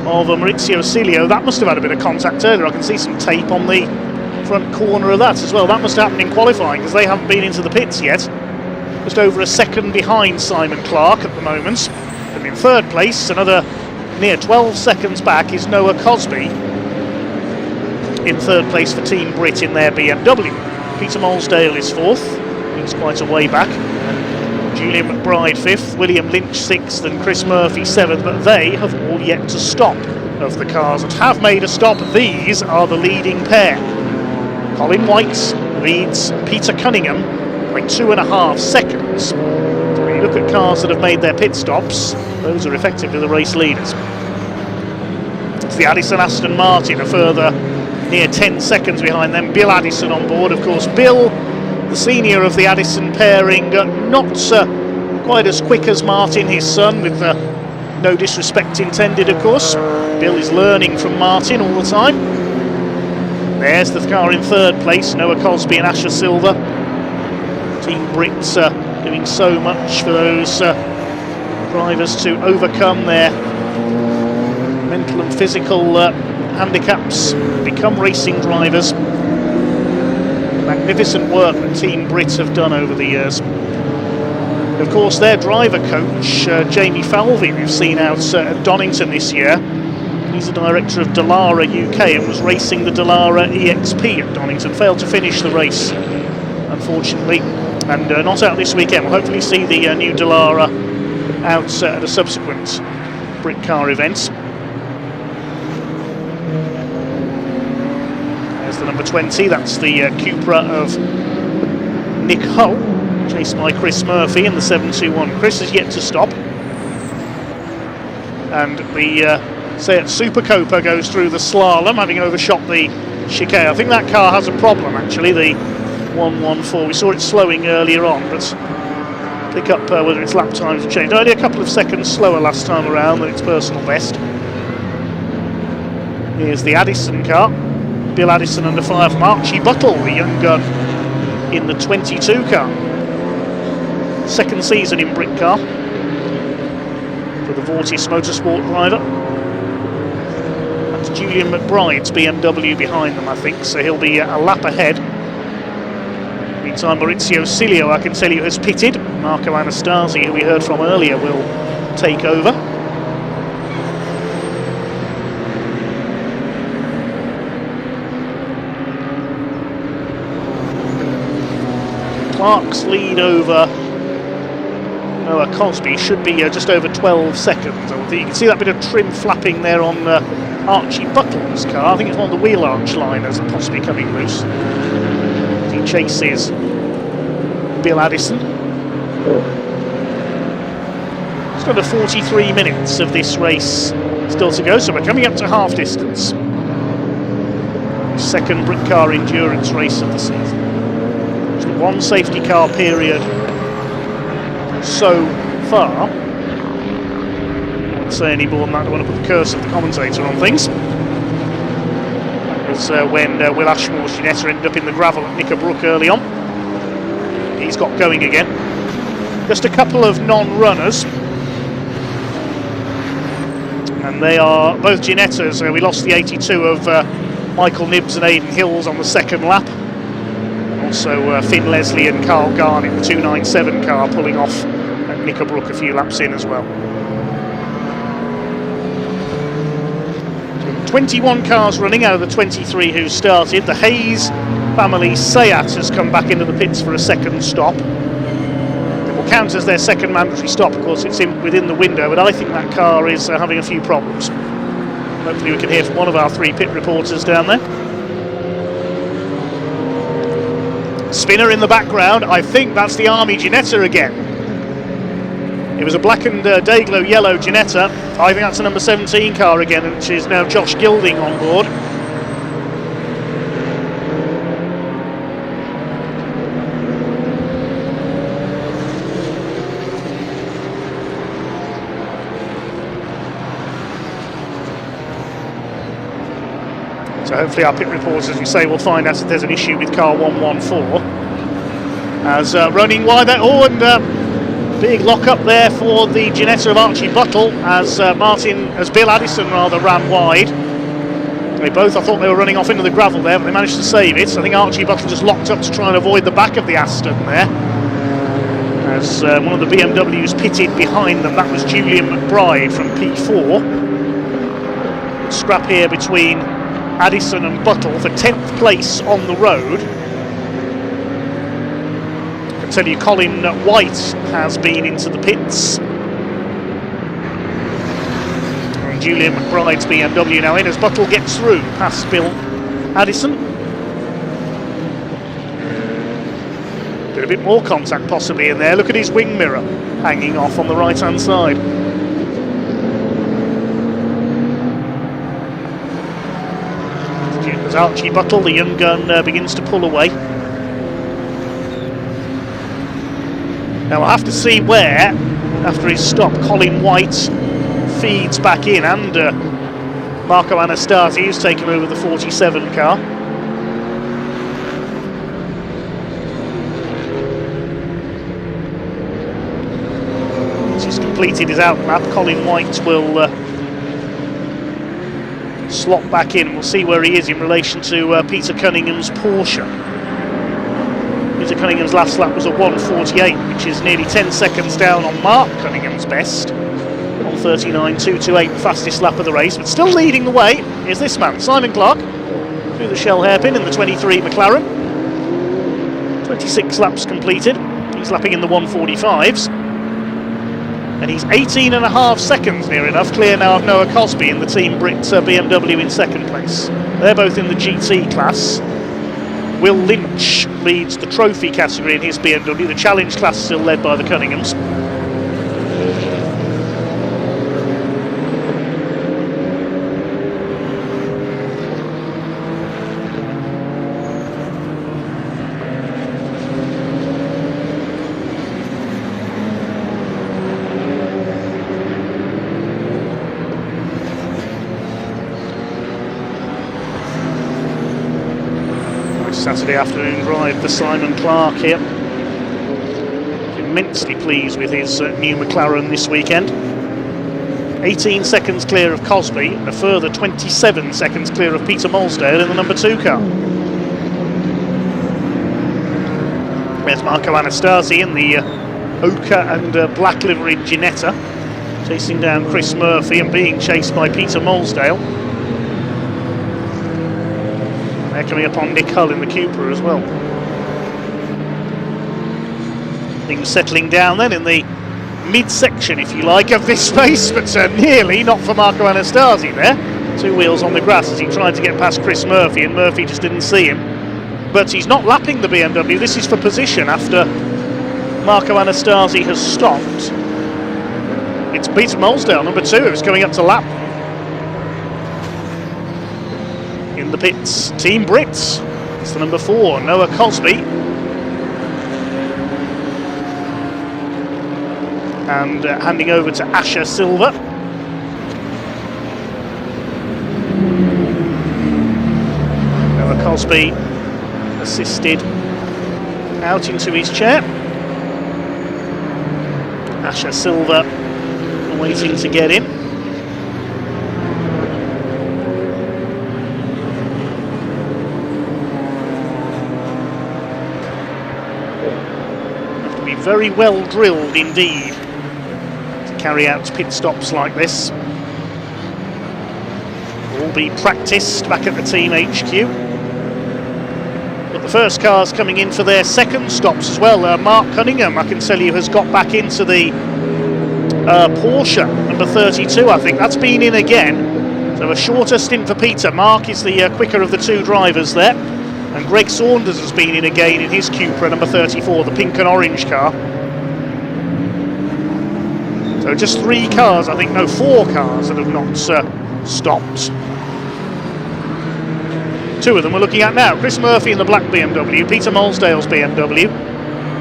of Maurizio Cilio. That must have had a bit of contact earlier. I can see some tape on the front corner of that as well. That must have happened in qualifying, because they haven't been into the pits yet. Just over a second behind Simon Clark at the moment. And in third place, another near 12 seconds back, is Noah Cosby in third place for Team Brit in their BMW. Peter Molsdale is fourth. He's quite a way back. Julian McBride fifth, William Lynch sixth, and Chris Murphy seventh, but they have all yet to stop. Of the cars that have made a stop, these are the leading pair. Colin White leads Peter Cunningham by 2.5 seconds. So when you look at cars that have made their pit stops, those are effectively the race leaders. It's the Addison Aston Martin, a further near 10 seconds behind them. Bill Addison on board, of course. Bill, the senior of the Addison pairing, not quite as quick as Martin, his son, with no disrespect intended, of course. Bill is learning from Martin all the time. There's the car in third place, Noah Cosby and Asher Silver. Team Brits doing so much for those drivers to overcome their mental and physical handicaps, become racing drivers. Magnificent work that Team Brits have done over the years. Of course, their driver coach, Jamie Falvey, we've seen out at Donington this year. He's the director of Dallara UK and was racing the Dallara EXP at Donington. Failed to finish the race, unfortunately, and not out this weekend. We'll hopefully see the new Dallara out at a subsequent Britcar event. There's the number 20, that's the Cupra of Nick Hull, chased by Chris Murphy in the 721. Chris has yet to stop. And the Seat Super Copa goes through the slalom, having overshot the chicane. I think that car has a problem, actually, the 114. We saw it slowing earlier on, but pick up whether its lap times have changed. Only a couple of seconds slower last time around than its personal best. Here's the Addison car. Bill Addison under fire from Archie Buttle, the young gun in the 22 car. Second season in Britcar for the Vortis Motorsport driver. That's Julian McBride's BMW behind them, I think, so he'll be a lap ahead. Meantime, Maurizio Cilio, I can tell you, has pitted. Marco Anastasi, who we heard from earlier, will take over. Clark's lead over Noah Cosby should be just over 12 seconds. You can see that bit of trim flapping there on Archie Buttle's car. I think it's one of the wheel arch liners possibly coming loose. He chases Bill Addison. It's got 43 minutes of this race still to go, so we're coming up to half distance. Second Britcar Endurance race of the season. It's the one safety car period so far. I won't say any more than that. I don't want to put the curse of the commentator on things. That was when Will Ashmore's Ginetta ended up in the gravel at Knickerbrook early on. He's got going again. Just a couple of non-runners. And they are both Ginettas. We lost the 82 of Michael Nibbs and Aidan Hills on the second lap. Also Finn Leslie and Carl Garnett, the 297 car, pulling off at Knickerbrook a few laps in as well. 21 cars running out of the 23 who started. The Hayes family Sayat has come back into the pits for a second stop. It will count as their second mandatory stop. Of course, it's within the window, but I think that car is having a few problems. Hopefully we can hear from one of our 3 pit reporters down there. Spinner in the background, I think that's the Army Ginetta again. It was a black and day-glow yellow Ginetta. I think that's the number 17 car again, which is now Josh Gilding on board. So hopefully our pit reporters, as we say, will find out if there's an issue with car 114. As running wide there, big lock up there for the Ginetta of Archie Buttle as Bill Addison rather ran wide. They both, I thought they were running off into the gravel there, but they managed to save it. So I think Archie Buttle just locked up to try and avoid the back of the Aston there. As one of the BMWs pitted behind them, that was Julian McBride from P4. Scrap here between Addison and Buttle for 10th place on the road. I can tell you Colin White has been into the pits. And Julian McBride's BMW now in as Buttle gets through past Bill Addison. Did a bit more contact possibly in there. Look at his wing mirror hanging off on the right hand side. As Archie Buttle, the young gun, begins to pull away. Now we'll have to see where, after his stop, Colin White feeds back in, and Marco Anastasi has taken over the 47 car. Once he's completed his out lap, Colin White will slot back in. We'll see where he is in relation to Peter Cunningham's Porsche. Peter Cunningham's last lap was a 1:48, which is nearly 10 seconds down on Mark Cunningham's best. 1:39.228, the fastest lap of the race, but still leading the way is this man, Simon Clark, through the shell hairpin in the 23 McLaren. 26 laps completed. He's lapping in the 1:45s. And he's 18.5 seconds near enough clear now of Noah Cosby in the Team Brit BMW in second place. They're both in the GT class. Will Lynch leads the trophy category in his BMW. The challenge class is still led by the Cunninghams. Saturday afternoon drive for Simon Clark here. Immensely pleased with his new McLaren this weekend. 18 seconds clear of Cosby and a further 27 seconds clear of Peter Molsdale in the number 2 car. There's Marco Anastasi in the ochre and black livery Ginetta, chasing down Chris Murphy and being chased by Peter Molesdale. They're coming up on Nick Hull in the Cupra as well. Things settling down then in the midsection, if you like, of this space, but nearly not for Marco Anastasi there. 2 wheels on the grass as he tried to get past Chris Murphy, and Murphy just didn't see him. But he's not lapping the BMW. This is for position after Marco Anastasi has stopped. It's Peter Molesdale, number 2, who's going up to lap. In the pits, Team Brits. It's the number 4, Noah Cosby. And handing over to Asher Silva. Noah Cosby assisted out into his chair. Asher Silva waiting to get in. Have to be very well drilled indeed to carry out pit stops like this. Will be practiced back at the team HQ. But the first cars coming in for their second stops as well. Mark Cunningham, I can tell you, has got back into the Porsche number 32. I think that's been in again. So a shorter stint for Peter. Mark is the quicker of the 2 drivers there. And Greg Saunders has been in again in his Cupra number 34, the pink and orange car. So just 3 cars, I think, no, 4 cars that have not stopped. 2 of them we're looking at now. Chris Murphy in the black BMW, Peter Molesdale's BMW,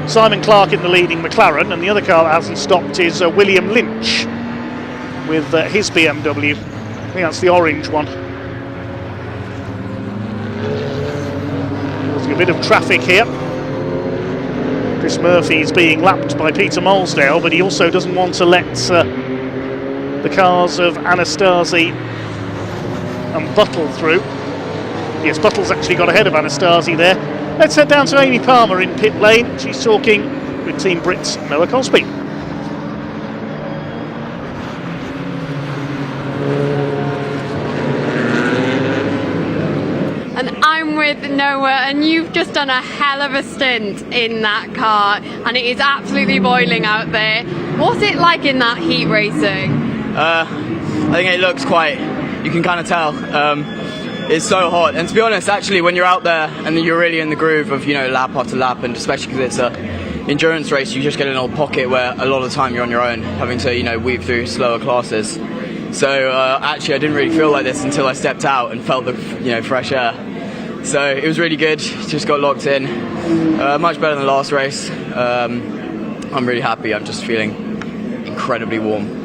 Simon Clark in the leading McLaren, and the other car that hasn't stopped is William Lynch with his BMW. I think that's the orange one. There's a bit of traffic here. Chris Murphy is being lapped by Peter Molesdale, but he also doesn't want to let the cars of Anastasi and Buttle through. Yes, Buttle's actually got ahead of Anastasi there. Let's head down to Amy Palmer in pit lane. She's talking with Team Brits Noah Cosby. And I'm with Noah, and you've just done a hell of a stint in that car, and it is absolutely boiling out there. What's it like in that heat racing? I think it looks quite, you can kind of tell. It's so hot, and to be honest, actually, when you're out there and you're really in the groove of, you know, lap after lap, and especially because it's a endurance race, you just get an old pocket where a lot of the time you're on your own, having to, you know, weave through slower classes. So actually, I didn't really feel like this until I stepped out and felt the, you know, fresh air. So it was really good. Just got locked in. Much better than the last race. I'm really happy. I'm just feeling incredibly warm.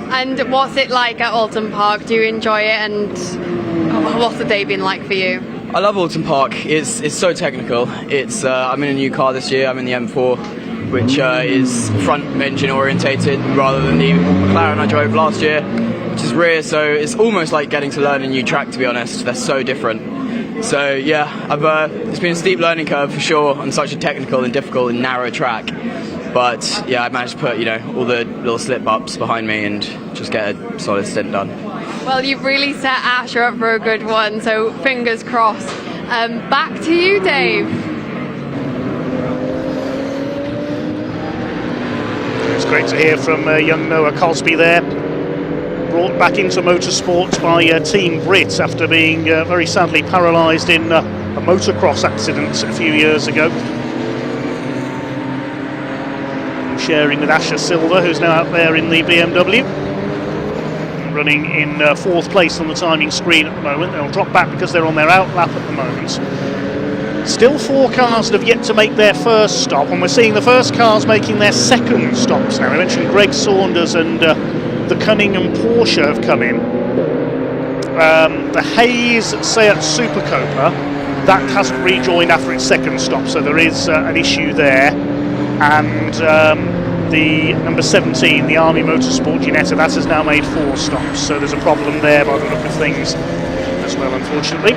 And what's it like at Oulton Park? Do you enjoy it, and what's the day been like for you? I love Oulton Park. It's so technical. It's I'm in a new car this year. I'm in the M4, which is front engine orientated rather than the McLaren I drove last year, which is rear. So it's almost like getting to learn a new track, to be honest. They're so different. So yeah, it's been a steep learning curve for sure on such a technical and difficult and narrow track. But yeah, I managed to put, you know, all the little slip-ups behind me and just get a solid stint done. Well, you've really set Asher up for a good one, so fingers crossed. Back to you, Dave. It's great to hear from young Noah Cosby there. Brought back into motorsports by Team Brits after being very sadly paralysed in a motocross accident a few years ago. Sharing with Asher Silva, who's now out there in the BMW. Running in 4th place on the timing screen at the moment. They'll drop back because they're on their out lap at the moment. Still 4 cars that have yet to make their first stop, and we're seeing the first cars making their second stops now. I mentioned Greg Saunders and the Cunningham Porsche have come in. The Hayes Seat Super Copa, that hasn't rejoined after its second stop, so there is an issue there. And the number 17, the Army Motorsport Ginetta, that has now made 4 stops, so there's a problem there by the look of things as well, unfortunately.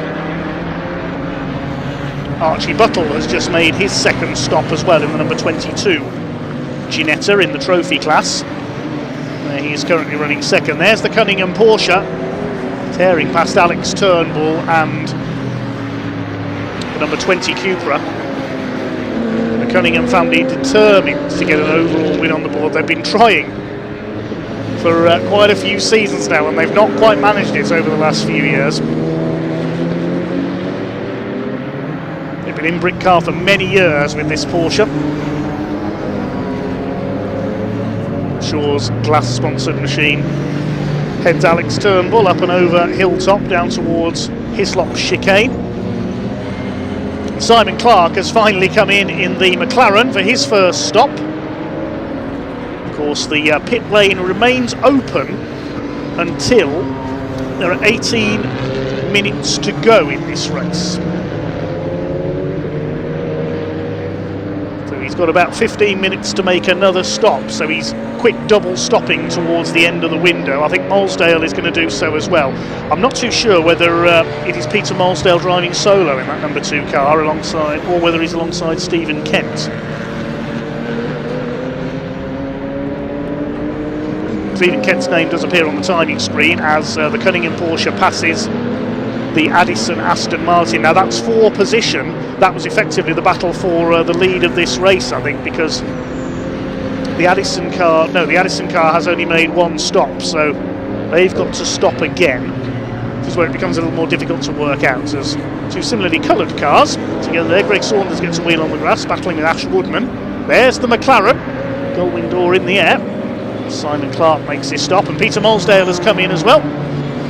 Archie Buttle has just made his second stop as well in the number 22 Ginetta in the trophy class. He is currently running second. There's the Cunningham Porsche tearing past Alex Turnbull and the number 20 Cupra. The Cunningham family determined to get an overall win on the board. They've been trying for quite a few seasons now, and they've not quite managed it over the last few years. They've been in Britcar for many years with this Porsche. Shaw's glass-sponsored machine heads Alex Turnbull up and over Hilltop down towards Hislop Chicane. Simon Clark has finally come in the McLaren for his first stop. Of course, the pit lane remains open until there are 18 minutes to go in this race. So he's got about 15 minutes to make another stop, so he's quick double stopping towards the end of the window. I think Molesdale is going to do so as well. I'm not too sure whether it is Peter Molesdale driving solo in that number 2 car alongside, or whether he's alongside Stephen Kent. Stephen Kent's name does appear on the timing screen as the Cunningham Porsche passes the Addison Aston Martin. Now that's for position. That was effectively the battle for the lead of this race, I think, because the Addison car has only made one stop, so they've got to stop again. This is where it becomes a little more difficult to work out. There's two similarly coloured cars together there. Greg Saunders gets a wheel on the grass, battling with Ash Woodman. There's the McLaren, Goldwing door in the air. Simon Clark makes his stop, and Peter Molesdale has come in as well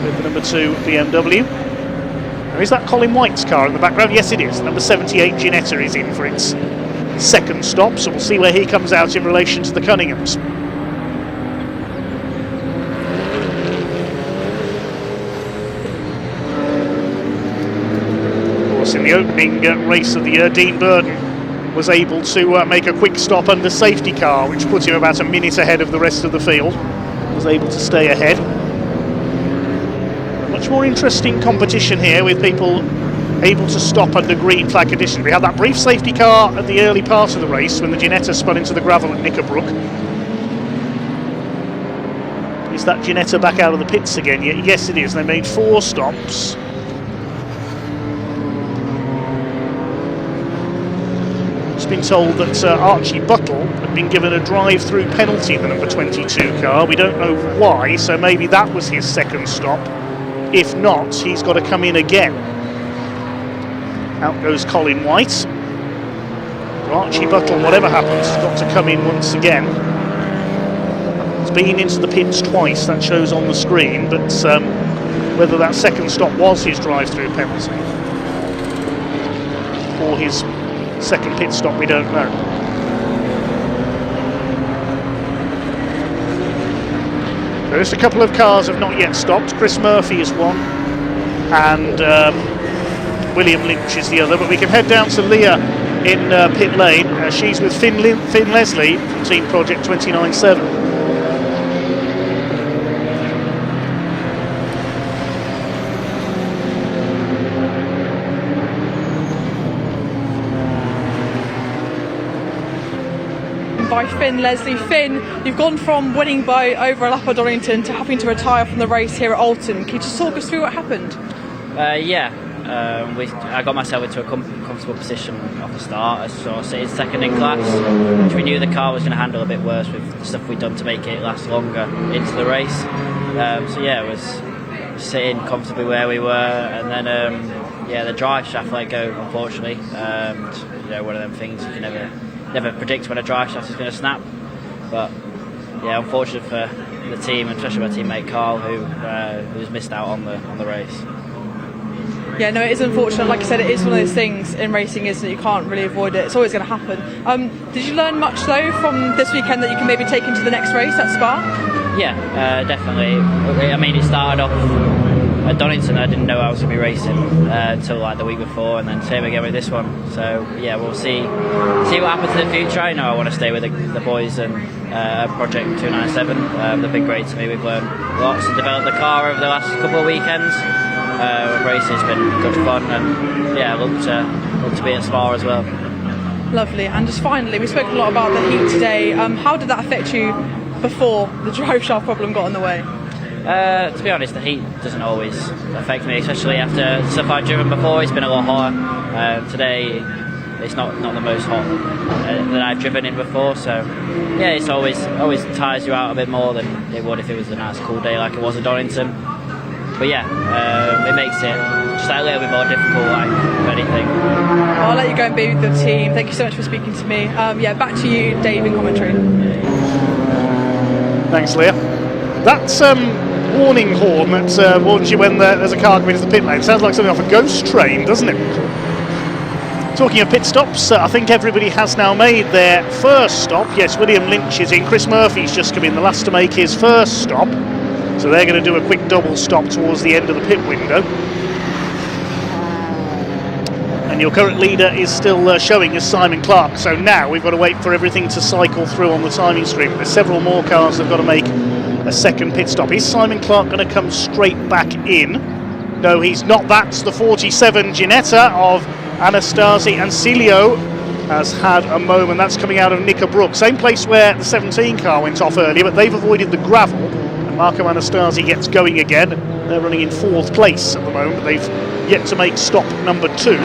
with the number 2 BMW. Now, is that Colin White's car in the background? Yes, it is. Number 78 Ginetta is in for its second stop, so we'll see where he comes out in relation to the Cunninghams. Of course, in the opening race of the year, Dean Burden was able to make a quick stop under safety car, which put him about a minute ahead of the rest of the field. Was able to stay ahead. Much more interesting competition here with people able to stop under green flag conditions. We had that brief safety car at the early part of the race when the Ginetta spun into the gravel at Knickerbrook. Is that Ginetta back out of the pits again? Yes, it is. They made 4 stops. Just been told that Archie Buttle had been given a drive-through penalty, the number 22 car. We don't know why, so maybe that was his second stop. If not, he's got to come in again. Out goes Colin White. So Archie Buttle, whatever happens, has got to come in once again. He's been into the pits twice, that shows on the screen, but whether that second stop was his drive-through penalty or his second pit stop, we don't know. Just a couple of cars have not yet stopped. Chris Murphy is one, and William Lynch is the other, but we can head down to Leah in pit lane. She's with Finn Leslie from Team Project 29.7. By Finn Leslie. Finn, you've gone from winning by over a lap at Donington to having to retire from the race here at Oulton. Can you just talk us through what happened? I got myself into a comfortable position off the start. I sort of sitting second in class, which we knew the car was going to handle a bit worse with the stuff we'd done to make it last longer into the race. It was sitting comfortably where we were, and then the drive shaft let go, unfortunately. One of them things you can never predict when a drive shaft is going to snap, but unfortunate for the team, and especially my teammate Carl, who's missed out on the race. Yeah, no, it is unfortunate. Like I said, it is one of those things in racing, isn't it? You can't really avoid it. It's always going to happen. Did you learn much though from this weekend that you can maybe take into the next race at Spa? Yeah, definitely. I mean, it started off at Donington. I didn't know I was going to be racing until like the week before, and then same again with this one. So we'll see what happens in the future. I know I want to stay with the boys and Project 297. They've been great to me. We've learned lots and developed the car over the last couple of weekends. Racing's been good fun, and I look want to be at Spa as well. Lovely. And just finally, we spoke a lot about the heat today. How did that affect you before the drive shaft problem got in the way? To be honest, the heat doesn't always affect me, especially after stuff I've driven before. It's been a lot hotter. Today it's not the most hot that I've driven in before, so yeah, it's always tires you out a bit more than it would if it was a nice cool day like it was at Donington. But yeah, it makes it just a little bit more difficult, like anything. I'll let you go and be with the team. Thank you so much for speaking to me. Yeah, back to you, Dave, in commentary. Thanks, Leah. That's warning horn that warns you when there's a car coming into the pit lane. Sounds like something off a ghost train, doesn't it? Talking of pit stops, I think everybody has now made their first stop. Yes, William Lynch is in. Chris Murphy's just come in, the last to make his first stop. So they're going to do a quick double stop towards the end of the pit window. And your current leader is still showing as Simon Clark. So now we've got to wait for everything to cycle through on the timing screen. There's several more cars that have got to make a second pit stop. Is Simon Clark going to come straight back in? No, he's not. That's the 47 Ginetta of Anastasi, and Cilio has had a moment. That's coming out of Knickerbrook. Same place where the 17 car went off earlier, but they've avoided the gravel. And Marco Anastasi gets going again. They're running in 4th place at the moment. They've yet to make stop number 2.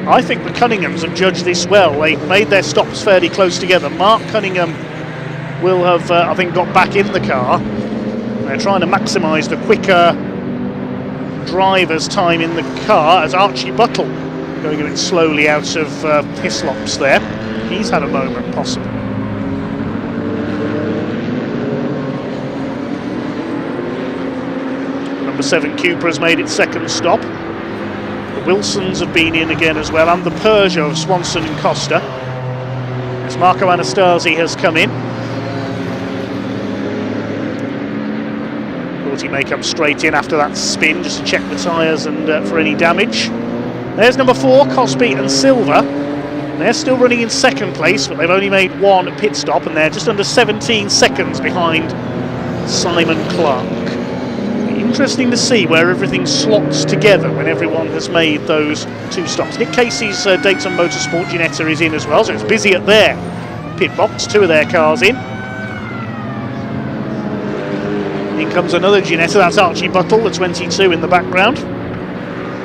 I think the Cunninghams have judged this well. They made their stops fairly close together. Mark Cunningham will have, I think, got back in the car. They're trying to maximise the quicker driver's time in the car as Archie Buttle going a bit slowly out of Hislops there. He's had a moment possibly. Number 7 Cupra has made its second stop. The Wilsons have been in again as well, and the Peugeot of Swanson and Costa. As Marco Anastasi has come in. He may come straight in after that spin just to check the tyres and for any damage. There's number 4, Cosby and Silva. They're still running in 2nd place, but they've only made 1 pit stop and they're just under 17 seconds behind Simon Clark. Interesting to see where everything slots together when everyone has made those 2 stops. Nick Casey's Dayton Motorsport Ginetta is in as well, so it's busy at their pit box. 2 of their cars in. In comes another Ginetta, that's Archie Buttle, the 22 in the background.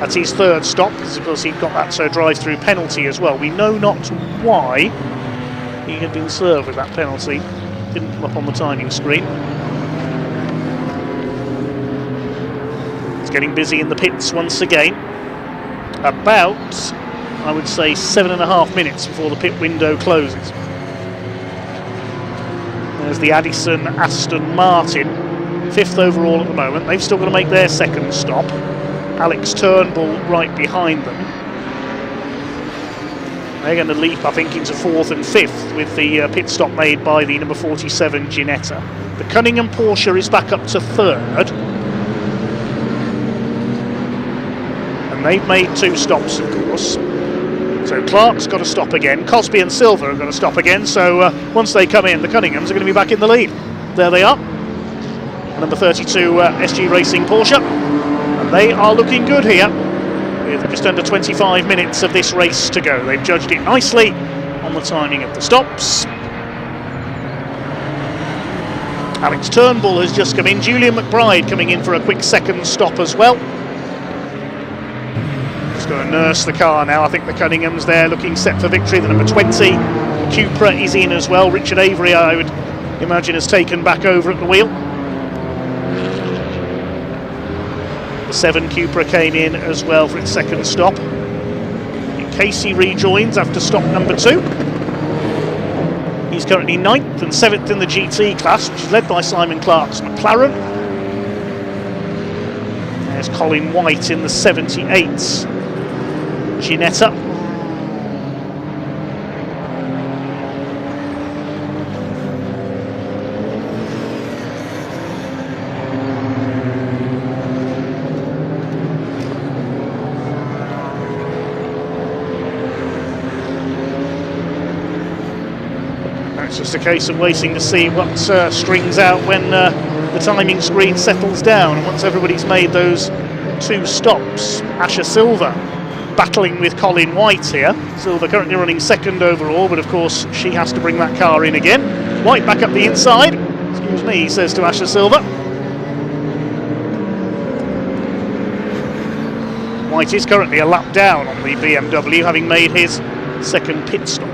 That's his 3rd stop, because of course he got that drive-through penalty as well. We know not why he had been served with that penalty. Didn't come up on the timing screen. It's getting busy in the pits once again. About, I would say, 7.5 minutes before the pit window closes. There's the Addison Aston Martin. 5th overall at the moment. They've still got to make their 2nd stop. Alex Turnbull right behind them. They're going to leap, I think, into 4th and 5th with the pit stop made by the number 47 Ginetta. The Cunningham Porsche is back up to 3rd. And they've made 2 stops, of course. So Clark's got to stop again. Cosby and Silva are going to stop again. So once they come in, the Cunninghams are going to be back in the lead. There they are. Number 32 SG Racing Porsche, and they are looking good here with just under 25 minutes of this race to go. They've judged it nicely on the timing of the stops. Alex Turnbull has just come in. Julian McBride coming in for a quick 2nd stop as well. Just going to nurse the car now. I think the Cunninghams there looking set for victory. The number 20 Cupra is in as well. Richard Avery, I would imagine, has taken back over at the wheel. The 7 Cupra came in as well for its 2nd stop. Casey rejoins after stop number 2. He's currently 9th and 7th in the GT class, which is led by Simon Clark's McLaren. There's Colin White in the 78's Ginetta. It's just a case of waiting to see what strings out when the timing screen settles down, and once everybody's made those 2 stops. Asher Silva battling with Colin White here. Silver currently running second overall, but of course she has to bring that car in again. White back up the inside. Excuse me, he says to Asher Silver. White is currently a lap down on the BMW, having made his second pit stop.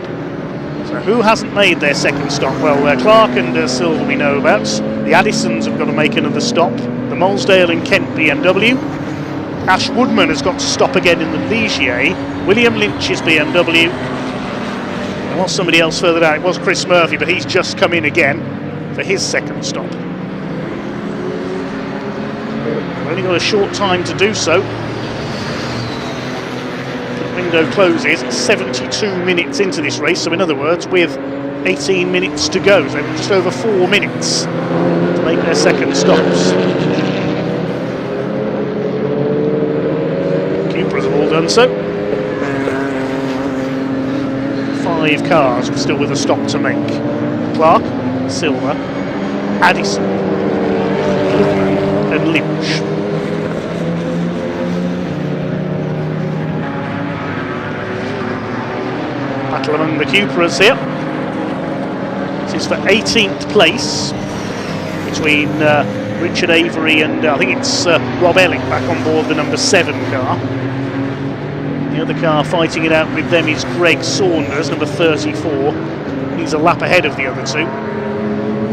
So who hasn't made their second stop? Well, Clark and Silver we know about. The Addisons have got to make another stop. The Molesdale and Kent BMW. Ash Woodman has got to stop again in the Ligier. William Lynch's BMW. There was somebody else further down. It was Chris Murphy, but he's just come in again for his second stop. We've only got a short time to do so. The window closes 72 minutes into this race, so in other words, with 18 minutes to go, so just over 4 minutes to make their second stops. Cupras have all done so. 5 cars still with a stop to make. Clark, Silver, Addison, and Lynch. Battle among the Cupras here. This is for 18th place between Richard Avery and I think it's Rob Ellick back on board the number 7 car. The other car fighting it out with them is Greg Saunders, number 34. He's a lap ahead of the other two.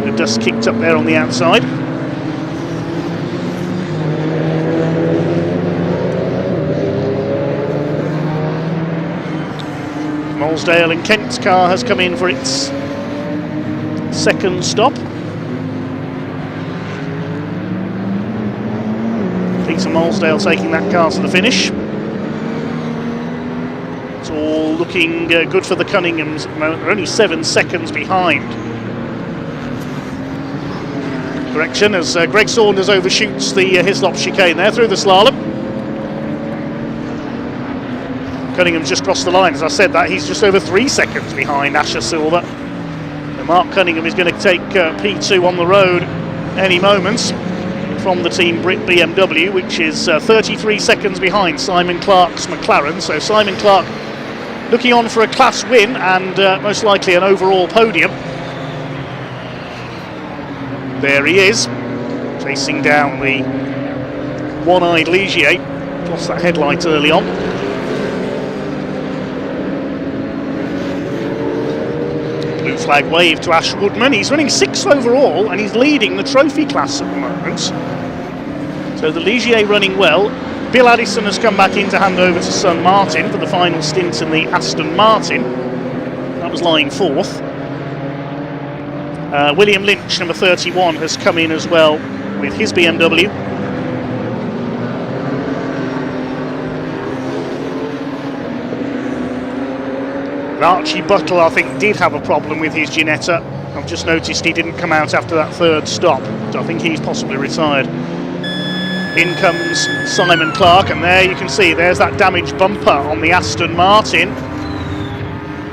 The dust kicked up there on the outside. Molesdale and Kent's car has come in for its second stop. Peter Molesdale taking that car to the finish. It's all looking good for the Cunninghams at the moment. They're only 7 seconds behind. Correction, as Greg Saunders overshoots the Hislop chicane there through the slalom. Cunningham's just crossed the line. As I said that, he's just over 3 seconds behind Asher Silver. So Mark Cunningham is going to take P2 on the road any moment from the Team Brit BMW, which is 33 seconds behind Simon Clark's McLaren. So Simon Clark looking on for a class win and most likely an overall podium. There he is, chasing down the one-eyed Ligier. Lost that headlight early on. Blue flag wave to Ash Woodman. He's running 6th overall and he's leading the trophy class at the moment. So the Ligier running well. Bill Addison has come back in to hand over to son Martin for the final stint in the Aston Martin. That was lying 4th. William Lynch, number 31, has come in as well with his BMW. And Archie Buttle, I think, did have a problem with his Ginetta. I've just noticed he didn't come out after that 3rd stop, so I think he's possibly retired. In comes Simon Clark, and there you can see there's that damaged bumper on the Aston Martin.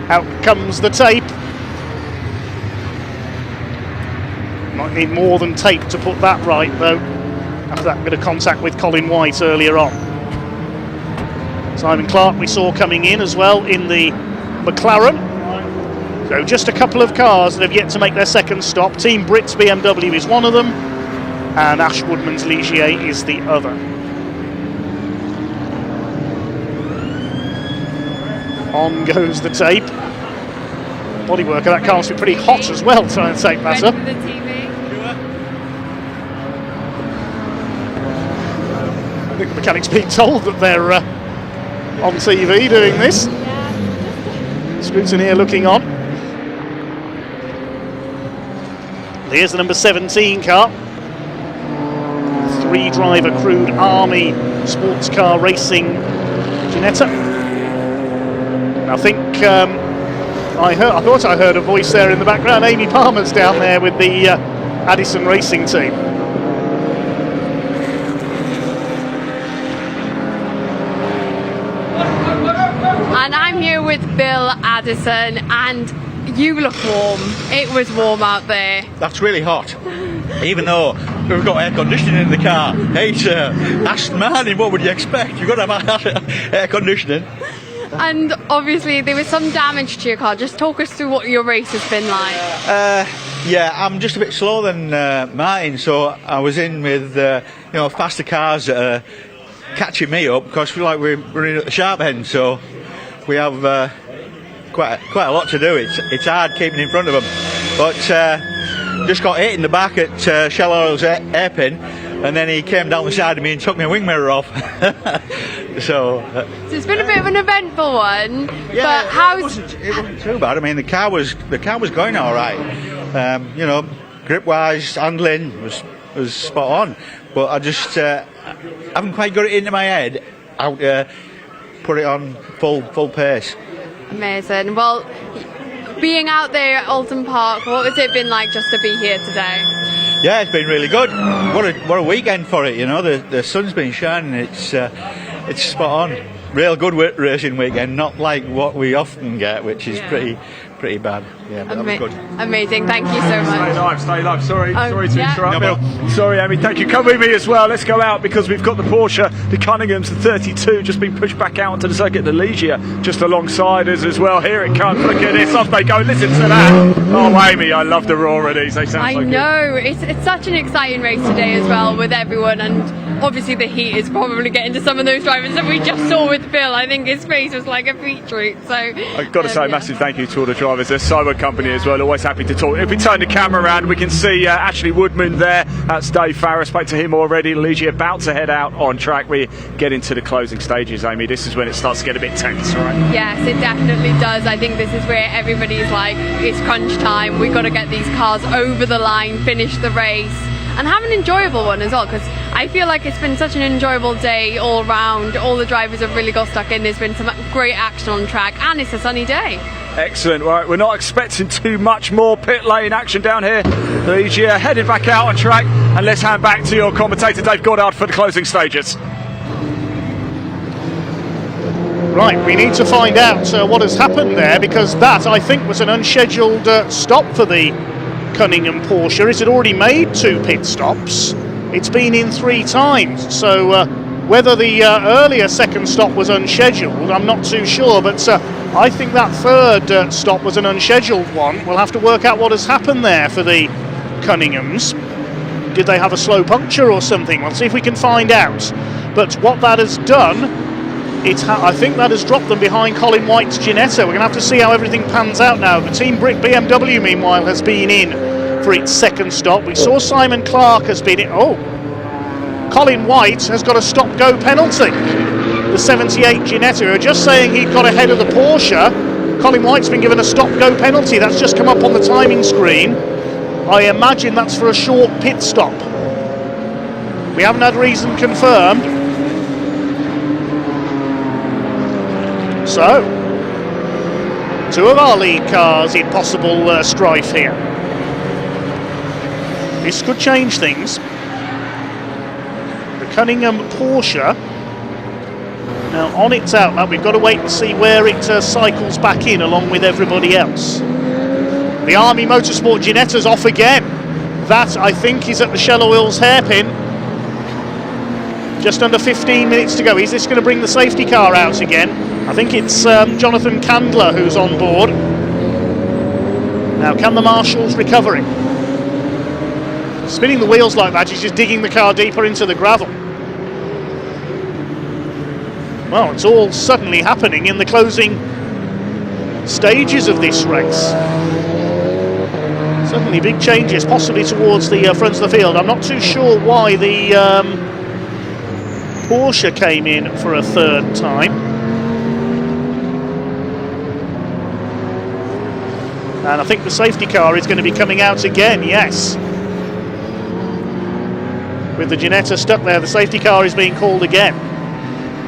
Out comes the tape. Might need more than tape to put that right though, after that bit of contact with Colin White earlier on. Simon Clark we saw coming in as well in the McLaren. So just a couple of cars that have yet to make their second stop. Team Brit's BMW is one of them, and Ash Woodman's Ligier is the other. On goes the tape. Bodywork of that car must be pretty hot as well, trying to take that up. I think the mechanic's being told that they're on TV doing this. Scrutineer looking on. Here's the number 17 car. 3-driver crude Army sports car racing Ginetta. I think I thought I heard a voice there in the background. Amy Palmer's down there with the Addison Racing team. And I'm here with Bill Addison, and you look warm. It was warm out there. That's really hot. Even though we've got air conditioning in the car. Hey, sir, Aston Martin, what would you expect? You've got to have air conditioning. And obviously there was some damage to your car. Just talk us through what your race has been like. Yeah, I'm just a bit slower than Martin, so I was in with faster cars that are catching me up because we feel like we're running at the sharp end. So we have quite a lot to do. It's hard keeping in front of them, but just got hit in the back at Shell Oil's hairpin, and then he came down the side of me and took my wing mirror off. So it's been a bit of an eventful one. Yeah, but it wasn't too bad. I mean, the car was going all right. Grip wise, handling was spot on, but I just haven't quite got it into my head how to put it on full pace. Amazing. Well, being out there at Oulton Park, what has it been like just to be here today? Yeah, it's been really good. What a weekend for it. The sun's been shining. It's spot on. Real good racing weekend, not like what we often get, which is pretty bad. Yeah, but that was good. Amazing, thank you so much. Stay live. Sorry to yeah. interrupt, Bill. Sorry, Amy, thank you. Come with me as well. Let's go out because we've got the Porsche, the Cunninghams, the 32, just been pushed back out onto the circuit, the Legia, just alongside us as well. Here it comes. Look at this. Off they go. Listen to that. Oh, Amy, I love the roar of these. They sound so good. I know. It's such an exciting race today as well with everyone, and obviously the heat is probably getting to some of those drivers that we just saw with Bill. I think his face was like a beetroot. So I've got to say a massive thank you to all the drivers. They're so good company as well. Always happy to talk. If we turn the camera around, we can see Ashley Woodman there. That's Dave Farrar. Spoke to him already. Legia about to head out on track. We get into the closing stages, Amy. This is when it starts to get a bit tense, right? Yes, it definitely does. I think this is where everybody's like, it's crunch time. We've got to get these cars over the line, finish the race, and have an enjoyable one as well, because I feel like it's been such an enjoyable day all round. All the drivers have really got stuck in. There's been some great action on track, and it's a sunny day. Excellent. Right, we're not expecting too much more pit lane action down here. Legia headed back out on track, and let's hand back to your commentator Dave Goddard for the closing stages. Right, we need to find out what has happened there, because that, I think, was an unscheduled stop for the Cunningham Porsche. It had already made 2 pit stops. It's been in 3 times, so whether the earlier second stop was unscheduled, I'm not too sure, but I think that third stop was an unscheduled one. We'll have to work out what has happened there for the Cunninghams. Did they have a slow puncture or something? We'll see if we can find out. But what that has done, I think that has dropped them behind Colin White's Ginetta. We're going to have to see how everything pans out now. The Team Brick BMW, meanwhile, has been in for its second stop. We saw Simon Clark has been in. Oh, Colin White has got a stop-go penalty. The 78 Ginetta, who are just saying he got ahead of the Porsche. Colin White's been given a stop-go penalty. That's just come up on the timing screen. I imagine that's for a short pit stop. We haven't had reason confirmed. So, 2 of our lead cars in possible strife here. This could change things. The Cunningham Porsche, now on its outlet, we've got to wait and see where it cycles back in along with everybody else. The Army Motorsport Ginetta's off again. That, I think, is at the Shell Oil's hairpin. Just under 15 minutes to go. Is this going to bring the safety car out again? I think it's Jonathan Candler who's on board. Now, can the marshals recover him? Spinning the wheels like that is just digging the car deeper into the gravel. Well, it's all suddenly happening in the closing stages of this race. Certainly big changes, possibly towards the front of the field. I'm not too sure why the Porsche came in for a third time. And I think the safety car is going to be coming out again, yes. With the Ginetta stuck there, the safety car is being called again.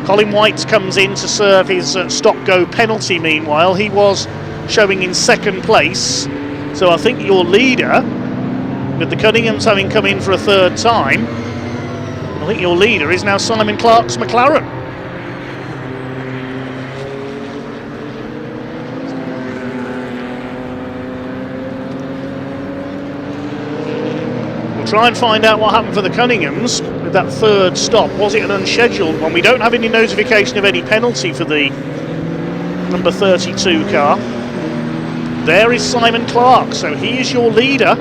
Colin White comes in to serve his stop-go penalty meanwhile. He was showing in second place. So I think your leader, with the Cunninghams having come in for a third time, I think your leader is now Simon Clark's McLaren. try and find out what happened for the Cunninghams with that third stop. Was it an unscheduled one? We don't have any notification of any penalty for the number 32 car. There is Simon Clark, so he is your leader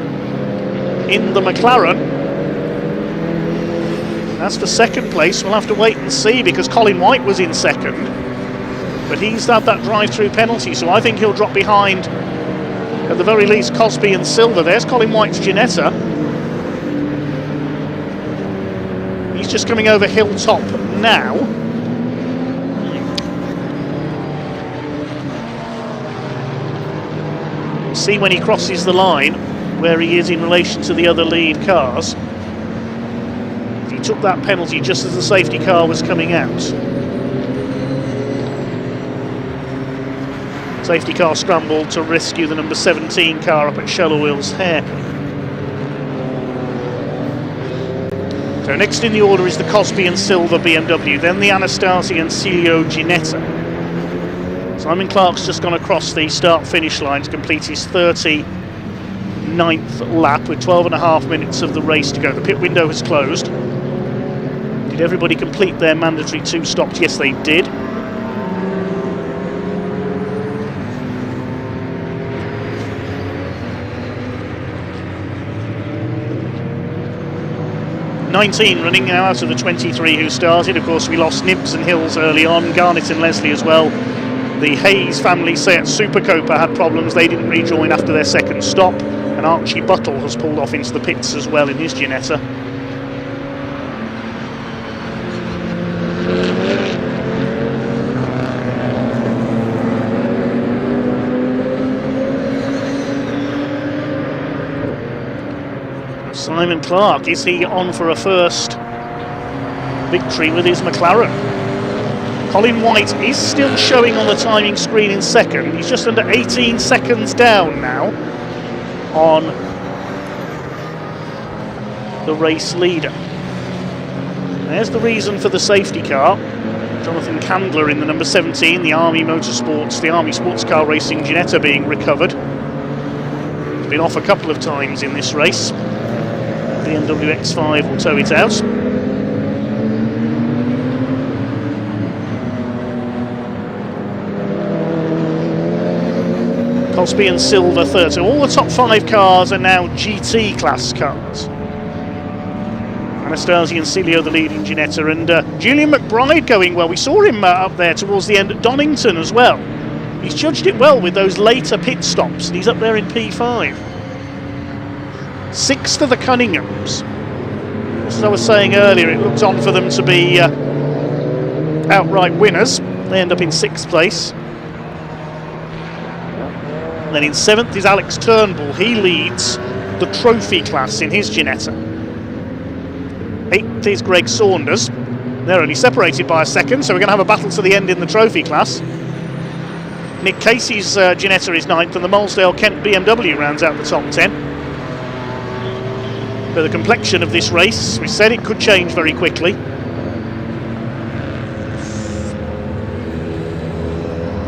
in the McLaren. As for second place, we'll have to wait and see, because Colin White was in second, but he's had that drive-through penalty, so I think he'll drop behind, at the very least, Cosby and Silver. There's Colin White's Ginetta. He's just coming over Hilltop now. See when he crosses the line where he is in relation to the other lead cars. He took that penalty just as the safety car was coming out. Safety car scrambled to rescue the number 17 car up at Shellowill's hairpin. So next in the order is the Cosby and Silver BMW, then the Anastasi and Celio Ginetta. Simon Clark's just gone across the start-finish line to complete his 39th lap with 12.5 minutes of the race to go. The pit window has closed. Did everybody complete their mandatory 2 stops? Yes, they did. "19 running now out of the 23 who started. Of course, we lost Nibs and Hills early on, Garnett and Leslie as well. The Hayes family Seat Super Copa had problems. They didn't rejoin after their second stop, and Archie Buttle has pulled off into the pits as well in his Ginetta. Simon Clark, is he on for a first victory with his McLaren? Colin White is still showing on the timing screen in second. He's just under 18 seconds down now on the race leader. There's the reason for the safety car. Jonathan Candler in the number 17, the Army Motorsports, the Army Sports Car Racing Ginetta being recovered. It's been off a couple of times in this race. BMW X5 will tow it out. Cosby and Silver third. So all the top 5 cars are now GT class cars. Anastasi and Celio the leading Ginetta, and Julian McBride going well. We saw him up there towards the end at Donington as well. He's judged it well with those later pit stops, and he's up there in P5. 6 to the Cunninghams. As I was saying earlier, it looks on for them to be outright winners. They end up in 6th place. And then in 7th is Alex Turnbull. He leads the trophy class in his Ginetta. 8th is Greg Saunders. They're only separated by a second, so we're going to have a battle to the end in the trophy class. Nick Casey's Ginetta is 9th, and the Molesdale Kent BMW rounds out the top 10. But the complexion of this race, we said it could change very quickly.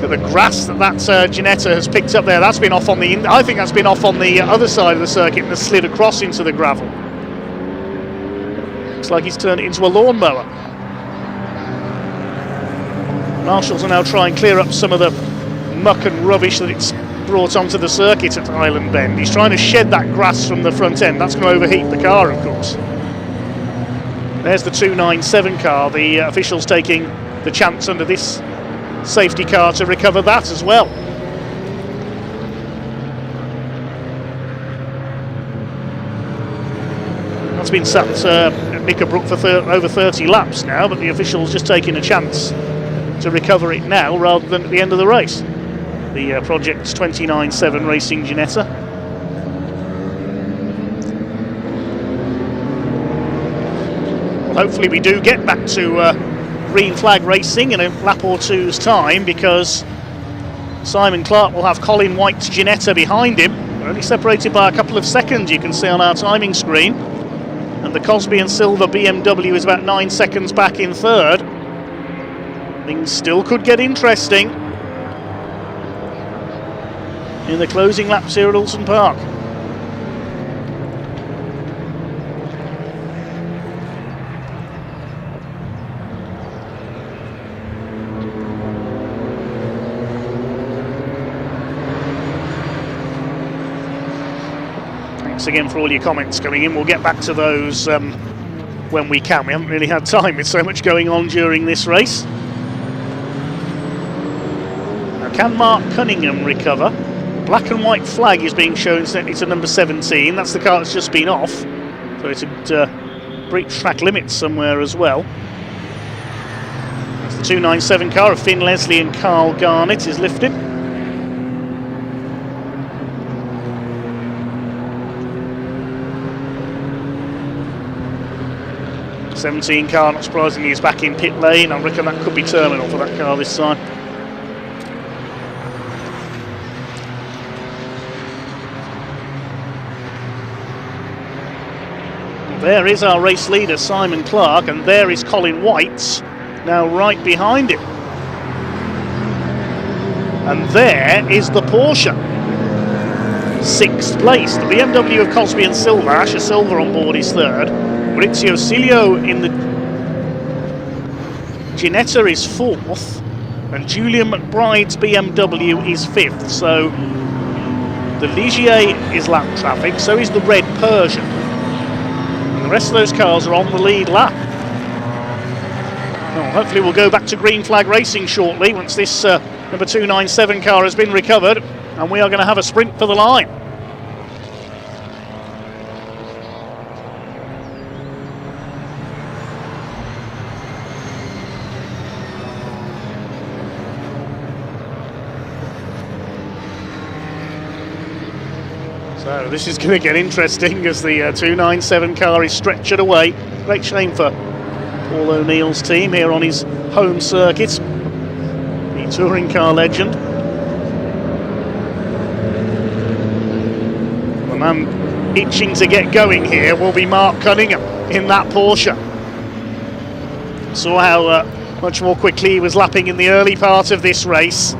Look at the grass that Ginetta has picked up there. That's been off on the. I think that's been off on the other side of the circuit and has slid across into the gravel. Looks like he's turned it into a lawnmower. Marshals are now trying to clear up some of the muck and rubbish that it's brought onto the circuit at Island Bend. He's trying to shed that grass from the front end. That's going to overheat the car, of course. There's the 297 car. The officials taking the chance under this safety car to recover that as well. That's been sat at Mickerbrook for over 30 laps now, but the officials just taking a chance to recover it now rather than at the end of the race. The Project's 29.7 Racing Ginetta. Well, hopefully we do get back to green flag racing in a lap or two's time, because Simon Clark will have Colin White's Ginetta behind him. They're only separated by a couple of seconds, you can see on our timing screen. And the Cosby and Silver BMW is about 9 seconds back in third. Things still could get interesting in the closing laps here at Oulton Park. Thanks again for all your comments coming in. We'll get back to those when we can. We haven't really had time with so much going on during this race. Now, can Mark Cunningham recover? Black and white flag is being shown incidentally to number 17. That's the car that's just been off. So it's at break track limits somewhere as well. That's the 297 car of Finn Leslie and Carl Garnett is lifted. '17 car, not surprisingly, is back in pit lane. I reckon that could be terminal for that car this time. There is our race leader, Simon Clark, and there is Colin White, now right behind him. And there is the Porsche, 6th place. The BMW of Cosby and Silva, Asher Silva on board is 3rd. Maurizio Cilio in the Ginetta is 4th, and Julian McBride's BMW is 5th. So the Ligier is lap traffic, so is the red Persian. And the rest of those cars are on the lead lap. Well, hopefully we'll go back to green flag racing shortly once this number 297 car has been recovered, and we are going to have a sprint for the line. So this is going to get interesting as the 297 car is stretchered away. Great shame for Paul O'Neill's team here on his home circuit. The touring car legend. The man itching to get going here will be Mark Cunningham in that Porsche. Saw how much more quickly he was lapping in the early part of this race.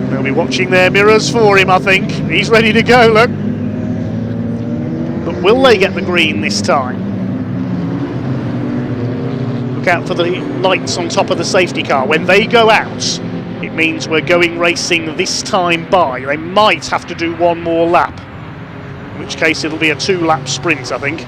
They'll be watching their mirrors for him, I think. He's ready to go, look. But will they get the green this time? Look out for the lights on top of the safety car. When they go out, it means we're going racing this time by. They might have to do one more lap, in which case it'll be a 2-lap sprint, I think.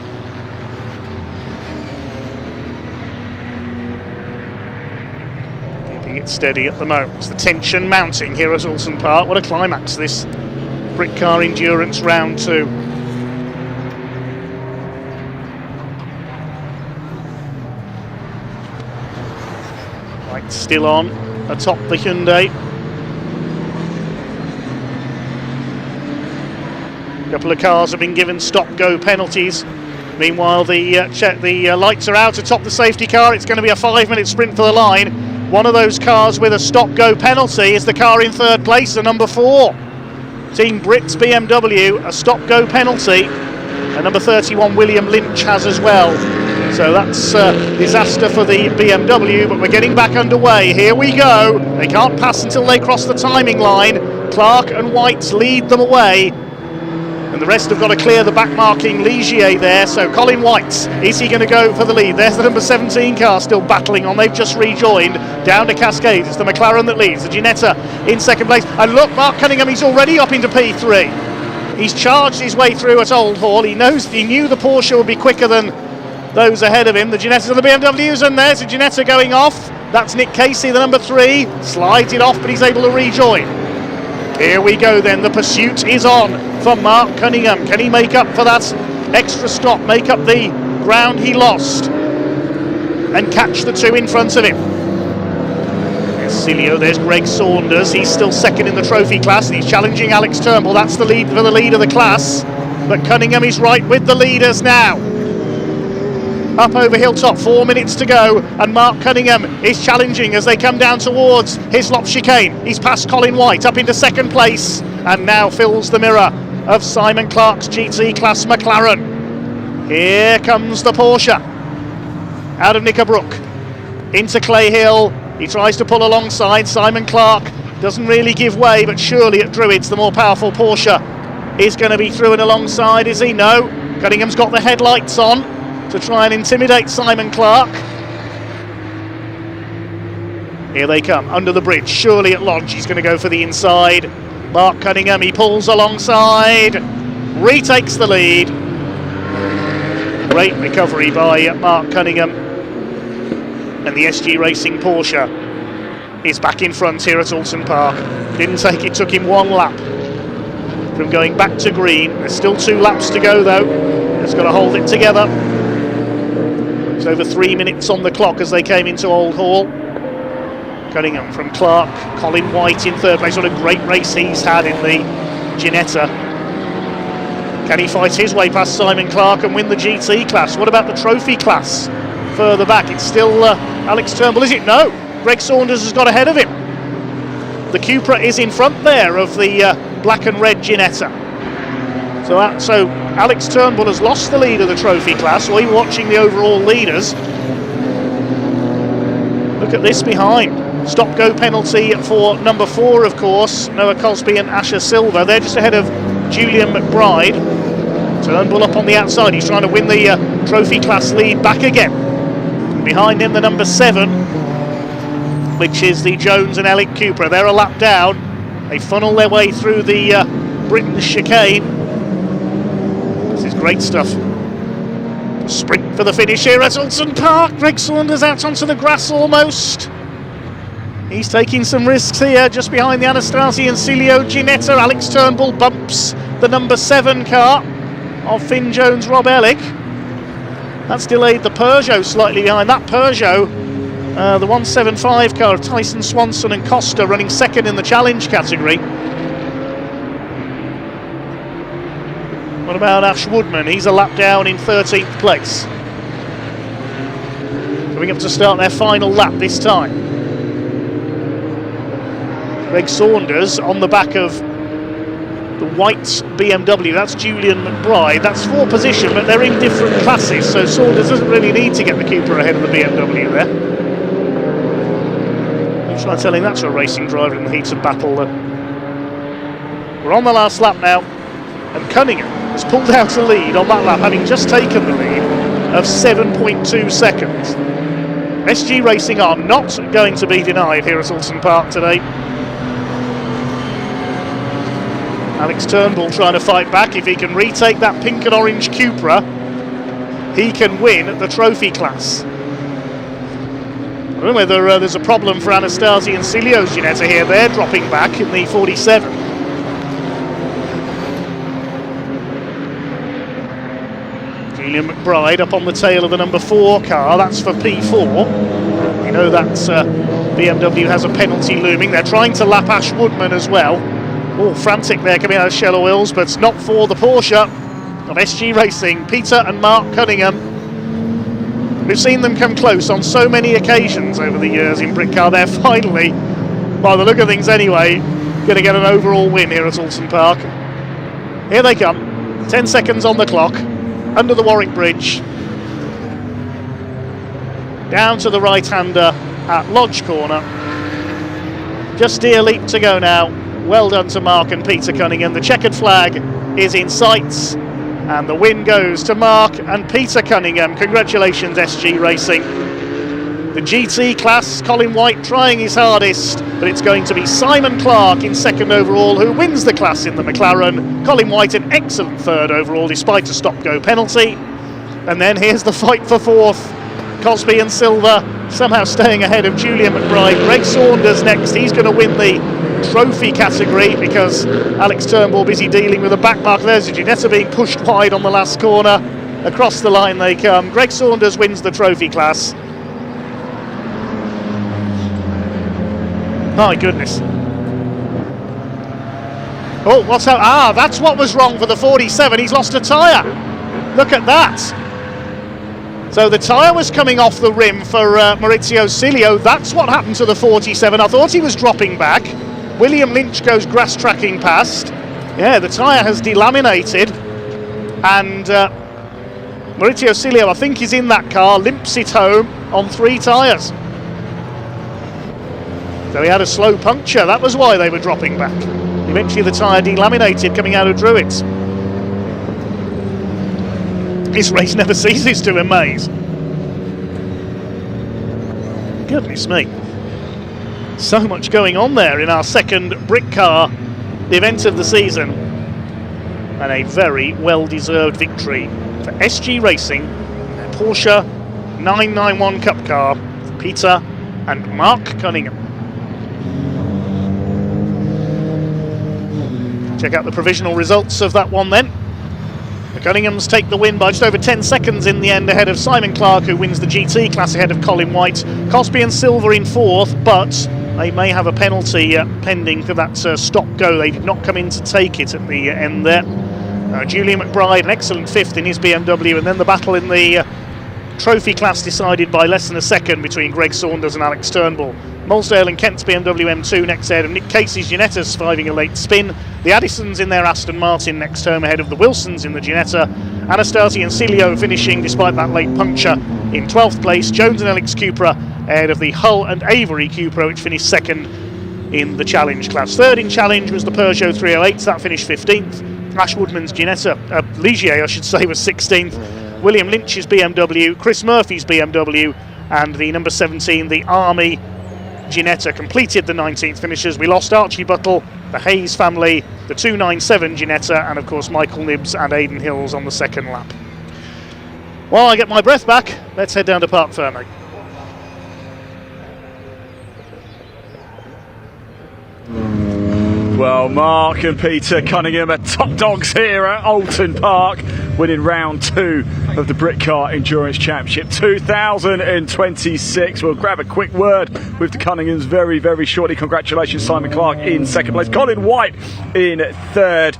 It's steady at the moment. It's the tension mounting here at Oulton Park. What a climax, this Britcar Endurance Round 2. White still on atop the Hyundai. A couple of cars have been given stop-go penalties. Meanwhile, the lights are out atop the safety car. It's going to be a 5-minute sprint for the line. One of those cars with a stop-go penalty is the car in 3rd place, the number 4. Team Brit's BMW, a stop-go penalty. And number 31, William Lynch, has as well. So that's disaster for the BMW, but we're getting back underway. Here we go. They can't pass until they cross the timing line. Clark and White lead them away. And the rest have got to clear the back-marking Ligier there. So Colin White, is he going to go for the lead? There's the number 17 car still battling on. They've just rejoined down to Cascades. It's the McLaren that leads. The Ginetta in 2nd place. And look, Mark Cunningham, he's already up into P3. He's charged his way through at Old Hall. He knew the Porsche would be quicker than those ahead of him. The Ginettas and the BMWs, and there's the Ginetta going off. That's Nick Casey, the number 3. Slides it off, but he's able to rejoin. Here we go then, the pursuit is on for Mark Cunningham. Can he make up for that extra stop, make up the ground he lost, and catch the 2 in front of him? There's Cilio, there's Greg Saunders, he's still 2nd in the trophy class, and he's challenging Alex Turnbull. That's the lead for the lead of the class, but Cunningham is right with the leaders now. Up over Hilltop, 4 minutes to go, and Mark Cunningham is challenging as they come down towards Hislop chicane. He's past Colin White, up into 2nd place, and now fills the mirror of Simon Clark's GT class McLaren. Here comes the Porsche out of Knickerbrook into Clay Hill. He tries to pull alongside. Simon Clark doesn't really give way, but surely at Druids the more powerful Porsche is going to be through and alongside, is he? No. Cunningham's got the headlights on to try and intimidate Simon Clark. Here they come, under the bridge, surely at Lodge. He's going to go for the inside. Mark Cunningham, he pulls alongside, retakes the lead. Great recovery by Mark Cunningham. And the SG Racing Porsche is back in front here at Oulton Park. It took him 1 lap from going back to green. There's still 2 laps to go though. It's got to hold it together. It's over 3 minutes on the clock as they came into Old Hall. Cunningham from Clark, Colin White in third place. What a great race he's had in the Ginetta. Can he fight his way past Simon Clark and win the GT class? What about the trophy class? Further back, it's still Alex Turnbull, is it? No, Greg Saunders has got ahead of him. The Cupra is in front there of the black and red Ginetta. So Alex Turnbull has lost the lead of the trophy class. We're watching the overall leaders. Look at this behind. Stop-go penalty for number 4, of course, Noah Cosby and Asher Silva. They're just ahead of Julian McBride. Turnbull up on the outside. He's trying to win the trophy class lead back again. Behind him, the number 7, which is the Jones and Elliott Cupra. They're a lap down. They funnel their way through the Britain's chicane. This is great stuff. Sprint for the finish here at Oulton Park. Greg Saunders out onto the grass almost. He's taking some risks here, just behind the Anastasi and Cilio Ginetta. Alex Turnbull bumps the number 7 car of Finn Jones, Rob Ellick. That's delayed the Peugeot slightly behind. That Peugeot, the 175 car of Tyson Swanson and Costa, running second in the challenge category. What about Ash Woodman? He's a lap down in 13th place. Coming up to start their final lap this time. Greg Saunders on the back of the white BMW. That's Julian McBride. That's 4th position, but they're in different classes, so Saunders doesn't really need to get the Cupra ahead of the BMW there. You try telling that to a racing driver in the heat of battle. We're on the last lap now, and Cunningham has pulled out a lead on that lap, having just taken the lead of 7.2 seconds. SG Racing are not going to be denied here at Oulton Park today. Alex Turnbull trying to fight back. If he can retake that pink and orange Cupra, he can win the trophy class. I don't know whether there's a problem for Anastasi and Cilio's Ginetta here. They're dropping back in the 47. Julian McBride up on the tail of the number 4 car. That's for P4. You know that BMW has a penalty looming. They're trying to lap Ash Woodman as well. All frantic there coming out of Shell Oils, but not for the Porsche of SG Racing. Peter and Mark Cunningham. We've seen them come close on so many occasions over the years in Britcar. They're finally, by the look of things anyway, going to get an overall win here at Oulton Park. Here they come. 10 seconds on the clock. Under the Warwick Bridge. Down to the right-hander at Lodge Corner. Just dear leap to go now. Well done to Mark and Peter Cunningham. The checkered flag is in sights, and the win goes to Mark and Peter Cunningham. Congratulations, SG Racing. The GT class, Colin White trying his hardest, but it's going to be Simon Clark in 2nd overall who wins the class in the McLaren. Colin White an excellent 3rd overall despite a stop-go penalty. And then here's the fight for 4th. Cosby and Silva somehow staying ahead of Julian McBride. Greg Saunders next. He's going to win the trophy category because Alex Turnbull busy dealing with a back mark. There's a Ginetta being pushed wide on the last corner. Across the line they come. Greg Saunders wins the trophy class. My goodness. Oh, what's that? Ah, that's what was wrong for the 47. He's lost a tyre. Look at that. So the tyre was coming off the rim for Maurizio Cilio. That's what happened to the 47. I thought he was dropping back. William Lynch goes grass tracking past. Yeah, the tyre has delaminated. And Maurizio Cilio, I think, is in that car, limps it home on 3 tyres. So he had a slow puncture. That was why they were dropping back. Eventually the tyre delaminated coming out of Druids. This race never ceases to amaze. Goodness me. So much going on there in our second Britcar the event of the season, and a very well-deserved victory for SG Racing, their Porsche 991 Cup car, Peter and Mark Cunningham. Check out the provisional results of that one then. The Cunninghams take the win by just over 10 seconds in the end, ahead of Simon Clark, who wins the GT class ahead of Colin White. Cosby and Silver in fourth, but they may have a penalty pending for that stop-go. They did not come in to take it at the end there. Julian McBride, an excellent fifth in his BMW, and then the battle in the trophy class decided by less than a second between Greg Saunders and Alex Turnbull. Molesdale and Kent's BMW M2 next ahead of Nick Casey's Ginetta, surviving a late spin. The Addisons in their Aston Martin next home ahead of the Wilsons in the Ginetta. Anastasi and Cilio finishing despite that late puncture in 12th place. Jones and Alex Cupra ahead of the Hull and Avery Cupra, which finished second in the Challenge class. Third in Challenge was the Peugeot 308, that finished 15th. Ash Woodman's Ginetta, Ligier I should say, was 16th. William Lynch's BMW, Chris Murphy's BMW, and the number 17, the Army Ginetta, completed the 19th finishers. We lost Archie Buttle, the Hayes family, the 297 Ginetta, and of course Michael Nibbs and Aidan Hills on the second lap. While I get my breath back, let's head down to Park Fermé. Well, Mark and Peter Cunningham are top dogs here at Oulton Park, winning round 2 of the Britcar Endurance Championship 2026. We'll grab a quick word with the Cunninghams very, very shortly. Congratulations, Simon Clark in second place, Colin White in third.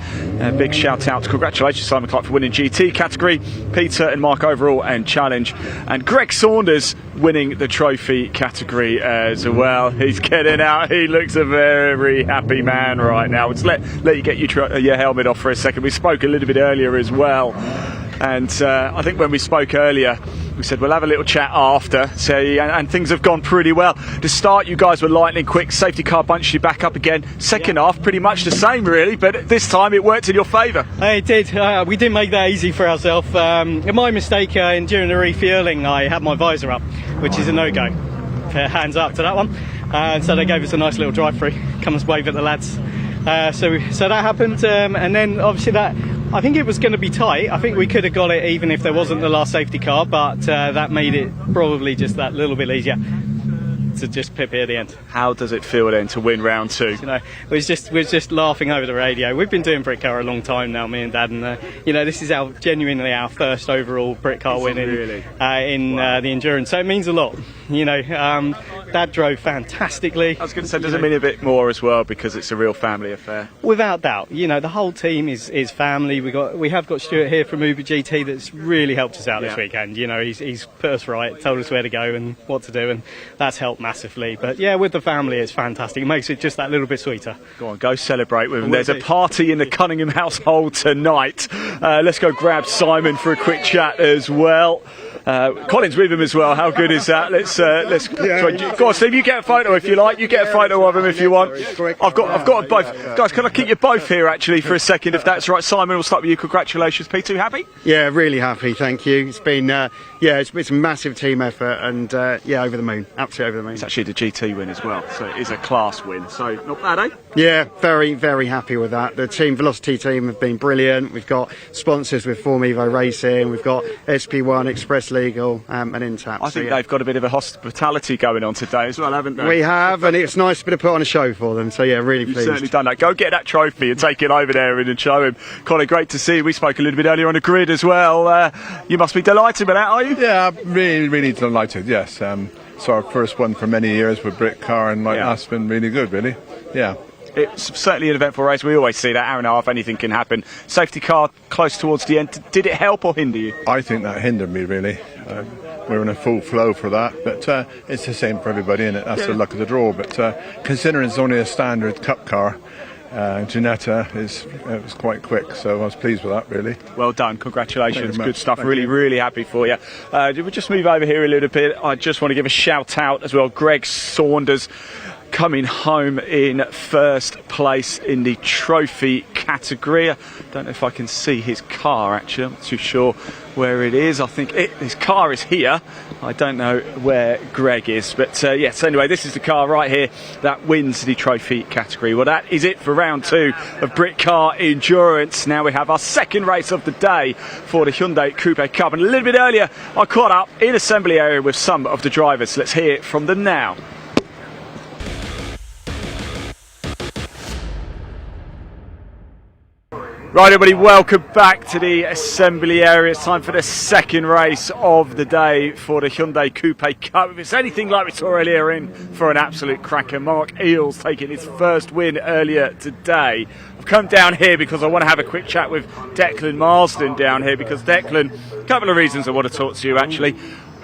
Big shout out to congratulations, Simon Clark, for winning GT category, Peter and Mark overall and Challenge, and Greg Saunders winning the trophy category as well. He's getting out. He looks a very happy man right now. Let's let you get your helmet off for a second. We spoke a little bit earlier as well, and I think when we spoke earlier we said we'll have a little chat after, and things have gone pretty well. To start, you guys were lightning quick, safety car bunched you back up again. Second half, pretty much the same really, but this time it worked in your favour. It did. We didn't make that easy for ourselves. My mistake, during the refuelling, I had my visor up, which is a no-go. Hands up to that one. So they gave us a nice little drive-through. Come and wave at the lads. So that happened, and then obviously that, I think it was going to be tight. I think we could have got it even if there wasn't the last safety car, but that made it probably just that little bit easier to just pip here at the end. How does it feel then to win round 2? You know, we're just laughing over the radio. We've been doing Britcar a long time now, me and Dad, and this is genuinely our first overall Britcar win in the endurance, so it means a lot. Dad drove fantastically. I was going to say, does it mean a bit more as well because it's a real family affair? Without doubt. The whole team is family. We have got Stuart here from Uber GT that's really helped us out this weekend. He's put us right, told us where to go and what to do, and that's helped massively. But yeah, with the family it's fantastic. It makes it just that little bit sweeter. Go on, go celebrate with them. There's a party in the Cunningham household tonight. Let's go grab Simon for a quick chat as well. Colin's with him as well. How good is that? Let's go on, Steve. You get a photo if you like. You get a photo of him if you want. I've got both. Guys, can I keep you both here actually for a second, if that's right? Simon, we'll start with you. Congratulations, Peter. You happy? Yeah, really happy. Thank you. It's been it's a massive team effort, and over the moon. Absolutely over the moon. It's actually the GT win as well, so it is a class win. So not bad, eh? Yeah, very, very happy with that. The Velocity team have been brilliant. We've got sponsors with Form Evo Racing. We've got SP1 Express Legal and Intap. I think they've got a bit of a hospitality going on today as well, haven't they? We have, and it's nice to put on a show for them. So yeah, really pleased. You've certainly done that. Go get that trophy and take it over there and show him. Colin, great to see you. We spoke a little bit earlier on the grid as well. You must be delighted with that, are you? Yeah, really, really delighted. Yes. So our first one for many years with Britcar, and that's been really good, really. Yeah. It's certainly an eventful race. We always see that hour and a half, anything can happen. Safety car close towards the end. Did it help or hinder you? I think that hindered me, really. We're in a full flow for that, but it's the same for everybody, and that's the luck of the draw. But considering it's only a standard Cup car, Ginetta was quite quick, so I was pleased with that, really. Well done, congratulations, good stuff. Really happy for you. We'll just move over here a little bit. I just want to give a shout out as well. Greg Saunders coming home in first place in the Trophy category. I don't know if I can see his car actually, I'm not too sure where it is. I think his car is here. I don't know where Greg is, but yes, anyway, this is the car right here that wins the trophy category. Well, that is it for round 2 of Britcar Endurance. Now we have our second race of the day for the Hyundai Coupe Cup, and a little bit earlier I caught up in assembly area with some of the drivers. Let's hear from them now. Right, everybody, welcome back to the assembly area. It's time for the second race of the day for the Hyundai Coupe Cup. If it's anything like we saw earlier, in for an absolute cracker. Mark Eales taking his first win earlier today. I've come down here because I want to have a quick chat with Declan Marsden down here, because Declan, a couple of reasons I want to talk to you actually.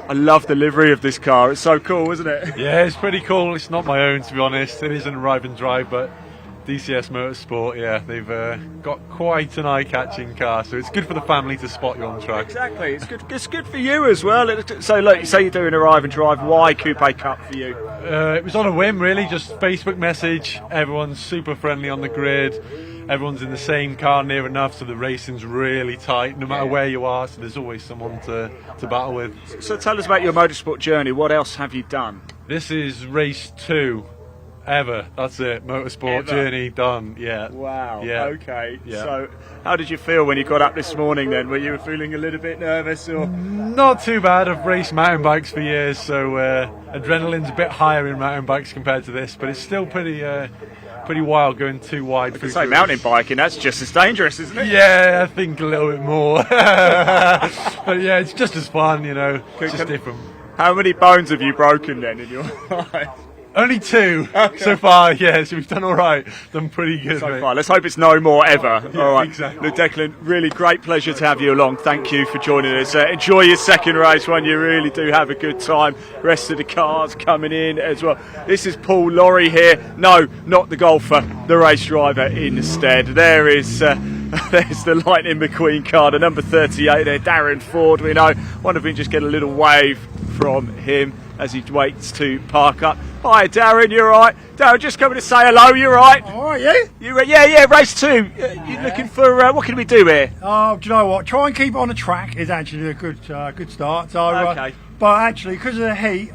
I love the livery of this car. It's so cool, isn't it? Yeah, it's pretty cool. It's not my own, to be honest. It is an arrive and drive, but DCS Motorsport, yeah, they've got quite an eye-catching car, so it's good for the family to spot you on the track. Exactly, it's good. It's good for you as well. So, look, you say you're doing arrive and drive. Why Coupe Cup for you? It was on a whim, really. Just Facebook message. Everyone's super friendly on the grid. Everyone's in the same car near enough, so the racing's really tight, no matter where you are. So there's always someone to battle with. So tell us about your motorsport journey. What else have you done? This is race 2. Ever. That's it. Motorsport journey done. Yeah. Wow. Yeah. Okay. Yeah. So, how did you feel when you got up this morning then? Were you feeling a little bit nervous or? Not too bad. I've raced mountain bikes for years, so adrenaline's a bit higher in mountain bikes compared to this, but it's still pretty wild going too wide. I could say mountain biking, that's just as dangerous, isn't it? Yeah, I think a little bit more. But yeah, it's just as fun, you know. It's just different. How many bones have you broken then in your life? Only 2 so far, yeah, so we've done all right. Done pretty good so far. Let's hope it's no more ever. Yeah, all right. Exactly. Look, Declan, really great pleasure to have you along. Thank you for joining us. Enjoy your second race when you really do have a good time. Rest of the cars coming in as well. This is Paul Lorry here. No, not the golfer, the race driver instead. There is... there's the Lightning McQueen car, the number 38 there, Darren Ford. We know one of them just get a little wave from him as he waits to park up. Hi Darren, you're right. Darren, just coming to say hello, you're right. Oh, are you? Yeah, race 2. You're looking for, what can we do here? Oh, do you know what? Try and keep it on the track is actually a good start. So, okay. But actually, because of the heat,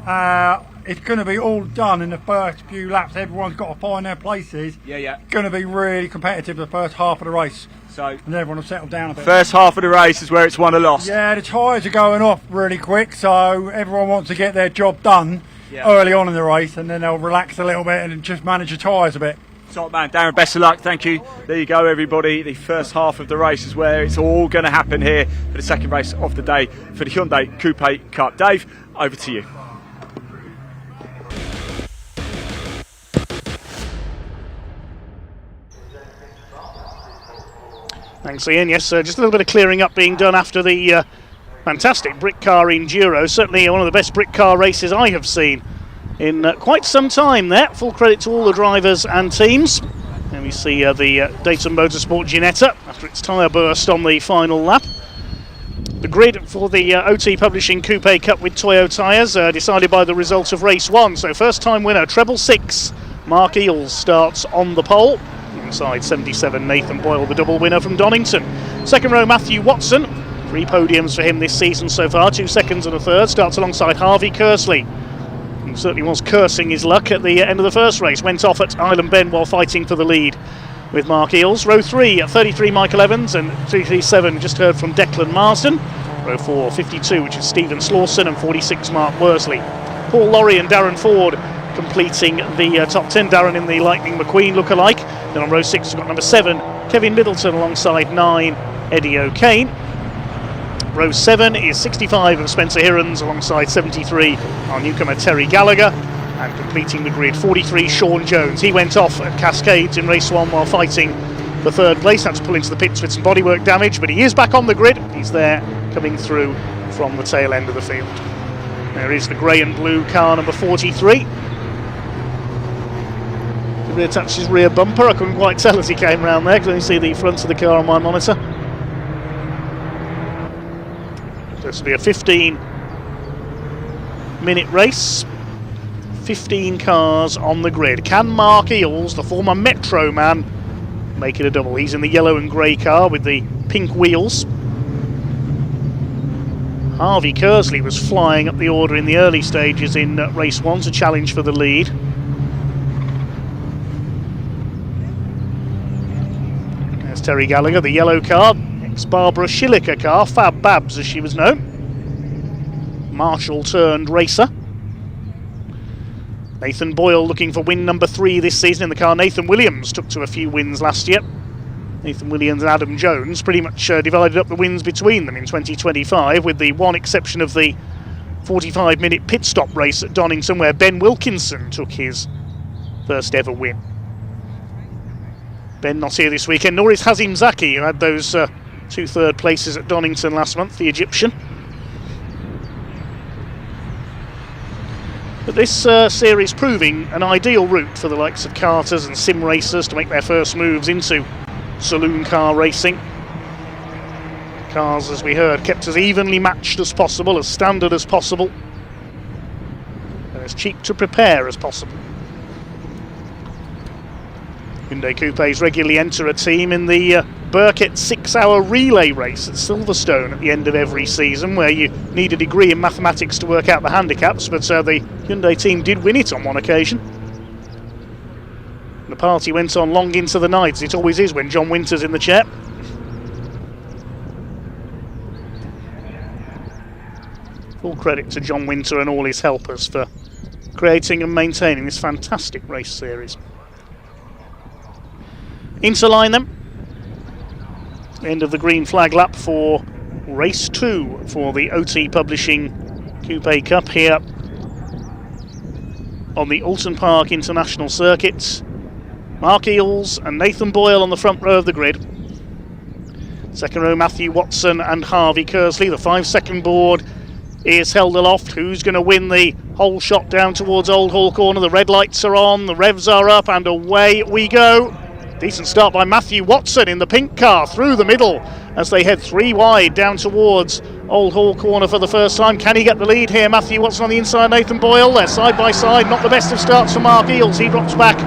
it's going to be all done in the first few laps. Everyone's got to find their places. Yeah. Going to be really competitive the first half of the race. So, and everyone will settle down a bit. First half of the race is where it's won or lost. Yeah, the tyres are going off really quick, so everyone wants to get their job done early on in the race, and then they'll relax a little bit and just manage the tyres a bit. Top man, Darren, best of luck, thank you. There you go, everybody. The first half of the race is where it's all going to happen here for the second race of the day for the Hyundai Coupe Cup. Dave, over to you. Thanks, Ian. Yes, just a little bit of clearing up being done after the fantastic Britcar Enduro. Certainly one of the best Britcar races I have seen in quite some time there. Full credit to all the drivers and teams. And we see the Dayton Motorsport Ginetta after its tyre burst on the final lap. The grid for the OT Publishing Coupe Cup with Toyo Tires decided by the result of race 1. So first time winner, treble 6, Mark Eales starts on the pole. Inside 77, Nathan Boyle, the double winner from Donington. Second row, Matthew Watson. 3 podiums for him this season so far, 2 seconds and a third. Starts alongside Harvey Kersley. He certainly was cursing his luck at the end of the first race. Went off at Island Bend while fighting for the lead with Mark Eales. Row 3 at 33, Michael Evans, and 337 just heard from Declan Marsden. Row 4, 52, which is Stephen Slawson, and 46, Mark Worsley. Paul Lorry and Darren Ford completing the top 10. Darren in the Lightning McQueen lookalike. Then on row 6 we've got number 7, Kevin Middleton, alongside 9, Eddie O'Kane. Row 7 is 65 of Spencer Hirons alongside 73, our newcomer Terry Gallagher. And completing the grid, 43, Sean Jones. He went off at Cascades in race 1 while fighting for third place. Had to pull into the pits with some bodywork damage, but he is back on the grid. He's there coming through from the tail end of the field. There is the grey and blue car, number 43. He reattached his rear bumper. I couldn't quite tell as he came round there because I only see the front of the car on my monitor. So this will be a 15-minute race. 15 cars on the grid. Can Mark Eales, the former Metro man, make it a double. He's in the yellow and grey car with the pink wheels. Harvey Kersley was flying up the order in the early stages in race 1 to challenge for the lead. There's Terry Gallagher, the yellow car, ex-Barbara Schillicker car, Fab Babs as she was known. Marshall turned racer. Nathan Boyle looking for win number 3 this season in the car Nathan Williams took to a few wins last year. Nathan Williams and Adam Jones pretty much divided up the wins between them in 2025, with the one exception of the 45-minute pit stop race at Donington, where Ben Wilkinson took his first ever win. Ben not here this weekend, nor is Hazim Zaki, who had those 2 third places at Donington last month, the Egyptian. But this series proving an ideal route for the likes of karters and sim racers to make their first moves into saloon car racing. Cars, as we heard, kept as evenly matched as possible, as standard as possible, and as cheap to prepare as possible. Hyundai Coupes regularly enter a team in the BARC 6-hour relay race at Silverstone at the end of every season, where you need a degree in mathematics to work out the handicaps, but the Hyundai team did win it on one occasion. The party went on long into the night, as it always is when John Winter's in the chair. Full credit to John Winter and all his helpers for creating and maintaining this fantastic race series. Into line then. End of the green flag lap for race 2 for the OT Publishing Coupe Cup here on the Oulton Park International Circuit. Mark Eales and Nathan Boyle on the front row of the grid. Second row, Matthew Watson and Harvey Kersley. The 5-second board is held aloft. Who's going to win the whole shot down towards Old Hall Corner? The red lights are on, the revs are up, and away we go. Decent start by Matthew Watson in the pink car through the middle as they head 3 wide down towards Old Hall Corner for the first time. Can he get the lead here? Matthew Watson on the inside, Nathan Boyle. They're side by side. Not the best of starts for Mark Eales. He drops back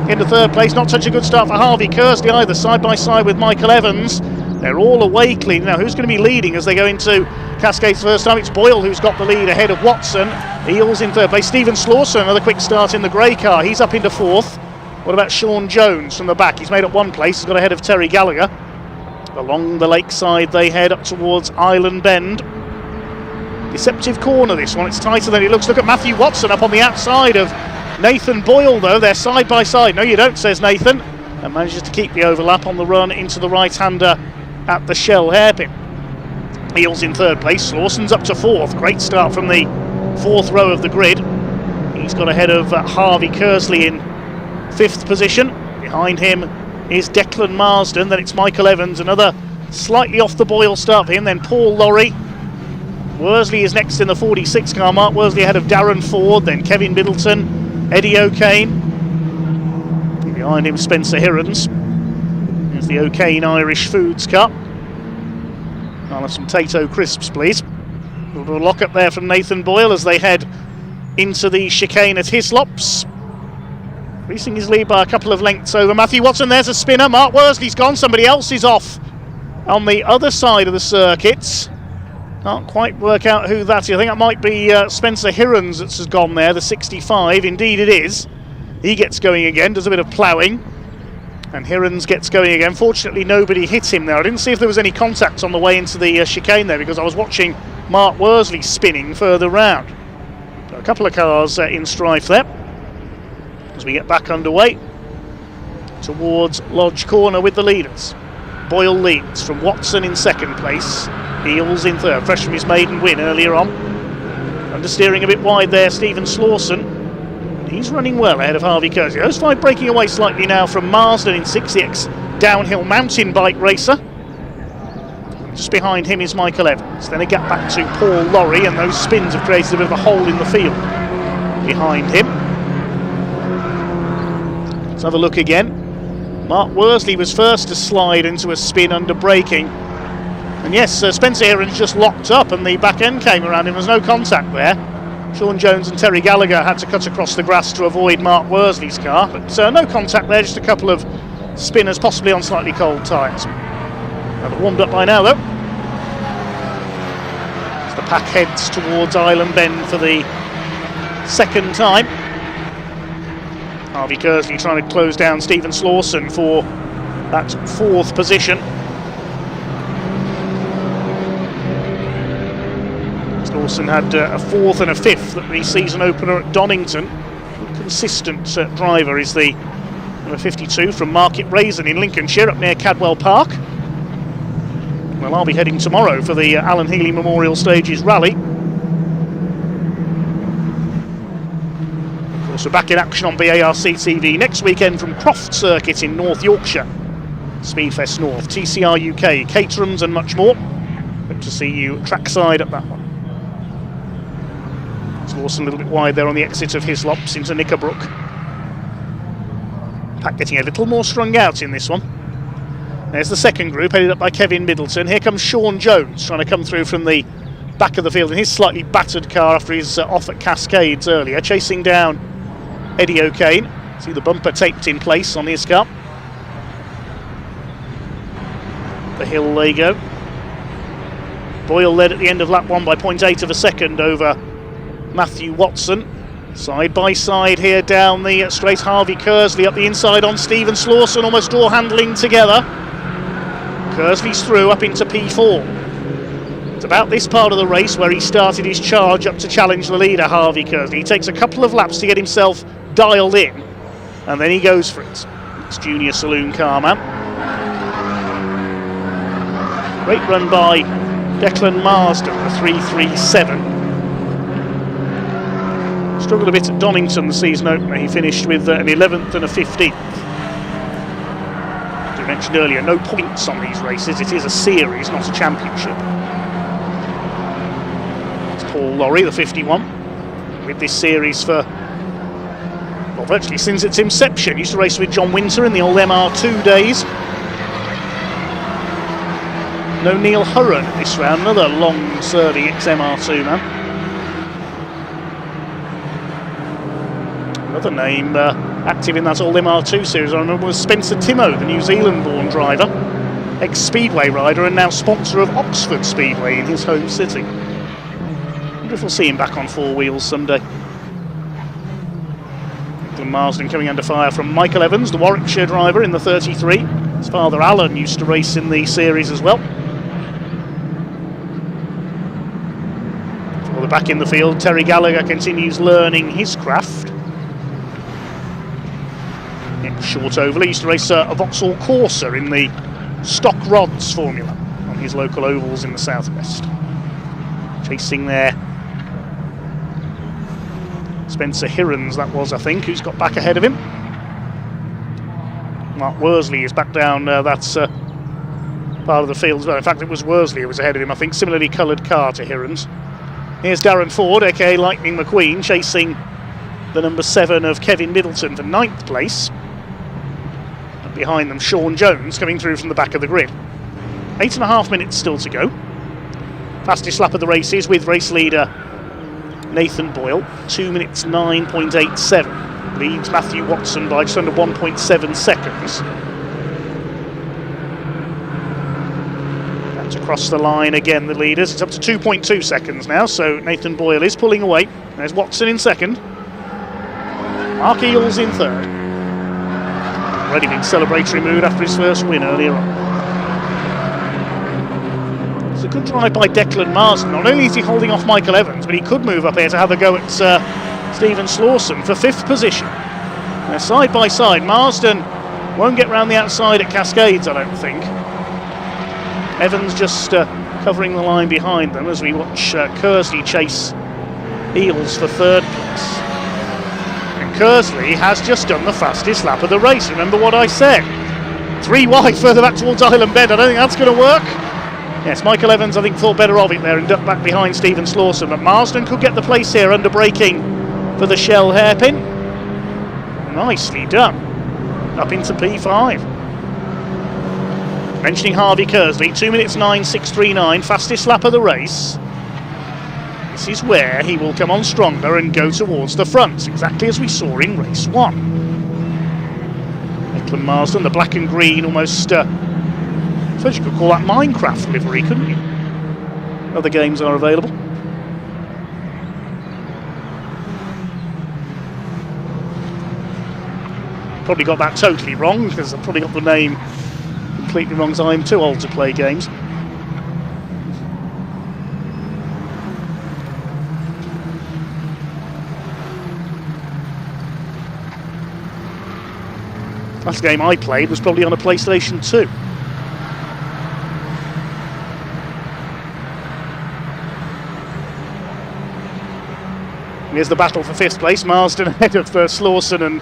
into 3rd place. Not such a good start for Harvey Kersley either, side by side with Michael Evans. They're all away clean. Now who's going to be leading as they go into Cascades first time? It's Boyle who's got the lead ahead of Watson. Eales in 3rd place. Stephen Slauson, another quick start in the grey car. He's up into 4th. What about Sean Jones from the back? He's made up 1 place. He's got ahead of Terry Gallagher. Along the lakeside they head up towards Island Bend. Deceptive corner this one. It's tighter than it looks. Look at Matthew Watson up on the outside of Nathan Boyle though. They're side by side. No you don't, says Nathan. And manages to keep the overlap on the run into the right-hander at the Shell hairpin. Eales in 3rd place. Slauson's up to 4th. Great start from the 4th row of the grid. He's got ahead of Harvey Kersley in 5th position. Behind him is Declan Marsden. Then it's Michael Evans. Another slightly off the Boyle start for him. Then Paul Lorry. Worsley is next in the 46 car. Mark Worsley ahead of Darren Ford. Then Kevin Middleton. Eddie O'Kane. Behind him Spencer Hirons. There's the O'Kane Irish Foods Cup. I'll have some Tato crisps please. A little lock up there from Nathan Boyle as they head into the chicane at Hislops. Increasing his lead by a couple of lengths over Matthew Watson. There's a spinner. Mark Worsley's gone. Somebody else is off on the other side of the circuit. Can't quite work out who that is. I think that might be Spencer Hirons that's gone there, the 65. Indeed it is. He gets going again, does a bit of ploughing. And Hirons gets going again. Fortunately nobody hit him there. I didn't see if there was any contact on the way into the chicane there because I was watching Mark Worsley spinning further round. So a couple of cars in strife there. As we get back underway towards Lodge Corner with the leaders. Boyle leads from Watson in 2nd place. Eales in 3rd, fresh from his maiden win earlier on. Understeering a bit wide there, Stephen Slauson. He's running well ahead of Harvey Kersley. Those 5 breaking away slightly now from Marsden in 6X downhill mountain bike racer. Just behind him is Michael Evans. Then a gap back to Paul Lorry, and those spins have created a bit of a hole in the field behind him. Let's have a look again. Mark Worsley was first to slide into a spin under braking. And yes, Spencer Hirons just locked up and the back end came around him. There was no contact there. Sean Jones and Terry Gallagher had to cut across the grass to avoid Mark Worsley's car. But no contact there, just a couple of spinners possibly on slightly cold tyres. They're warmed up by now though. As the pack heads towards Island Bend for the second time. Harvey Kersley trying to close down Stephen Slawson for that 4th position. Slawson had a 4th and a 5th at the season opener at Donington. Consistent driver is the number 52 from Market Raisin in Lincolnshire, up near Cadwell Park. Well, I'll be heading tomorrow for the Alan Healy Memorial Stages Rally. Of course, we're back in action on BARC TV next weekend from Croft Circuit in North Yorkshire. Speedfest North, TCR UK, Caterhams and much more. Hope to see you trackside at that one. Slawson a little bit wide there on the exit of Hislops into Knickerbrook. Pack getting a little more strung out in this one. There's the second group headed up by Kevin Middleton. Here comes Sean Jones trying to come through from the back of the field in his slightly battered car after his off at Cascades earlier, chasing down Eddie O'Kane. See the bumper taped in place on his car. The hill they go. Boyle led at the end of lap 1 by 0.8 of a second over Matthew Watson. Side by side here down the straight, Harvey Kersley up the inside on Stephen Slawson, almost door handling together. Kersley's through up into P4. It's about this part of the race where he started his charge up to challenge the leader, Harvey Kersley. He takes a couple of laps to get himself dialed in, and then he goes for it. It's junior Saloon car man. Great run by Declan Marsden, the 3.37. Struggled a bit at Donington the season opener. He finished with an 11th and a 15th. As we mentioned earlier, no points on these races. It is a series, not a championship. It's Paul Lorry, the 51, with this series for, well, virtually since its inception. Used to race with John Winter in the old MR2 days. No Neil Hurren this round, another long-serving ex-MR2 man. Another name active in that old MR2 series I remember was Spencer Timmo, the New Zealand-born driver, ex-Speedway rider and now sponsor of Oxford Speedway in his home city. I wonder if we'll see him back on 4 wheels someday. Marsden coming under fire from Michael Evans, the Warwickshire driver in the 33. His father Alan used to race in the series as well. Further back in the field, Terry Gallagher continues learning his craft. Short oval, he used to race a Vauxhall Corsa in the stock rods formula on his local ovals in the southwest. Chasing there Spencer Hirons, that was, I think, who's got back ahead of him. Mark Worsley is back down that's part of the field as well. In fact, it was Worsley who was ahead of him, I think. Similarly coloured car to Hirons. Here's Darren Ford, aka Lightning McQueen, chasing the number 7 of Kevin Middleton for 9th place. Behind them, Sean Jones coming through from the back of the grid. 8.5 minutes still to go. Fastest lap of the race is with race leader Nathan Boyle, 2 minutes 9.87. Leads Matthew Watson by just under 1.7 seconds. That's across the line again, the leaders. It's up to 2.2 seconds now, so Nathan Boyle is pulling away. There's Watson in second. Mark Eels in third. Already in celebratory mood after his first win earlier on. It's a good drive by Declan Marsden. Not only is he holding off Michael Evans, but he could move up here to have a go at Stephen Slawson for 5th position. They're side by side. Marsden won't get round the outside at Cascades, I don't think. Evans just covering the line behind them as we watch Kersley chase Eels for 3rd place. Kersley has just done the fastest lap of the race. Remember what I said? 3 wide further back towards Island Bend. I don't think that's going to work. Yes, Michael Evans, I think, thought better of it there and ducked back behind Stephen Slawson. But Marsden could get the place here under braking for the Shell hairpin. Nicely done. Up into P5. Mentioning Harvey Kersley, 2 minutes 9.639, fastest lap of the race. This is where he will come on stronger and go towards the front, exactly as we saw in race 1. Oakland Marsden, the black and green, almost, I suppose you could call that Minecraft livery, couldn't you? Other games are available. Probably got that totally wrong, because I've probably got the name completely wrong, so I'm too old to play games. Last game I played was probably on a PlayStation 2. Here's the battle for 5th place. Marsden ahead of Slawson and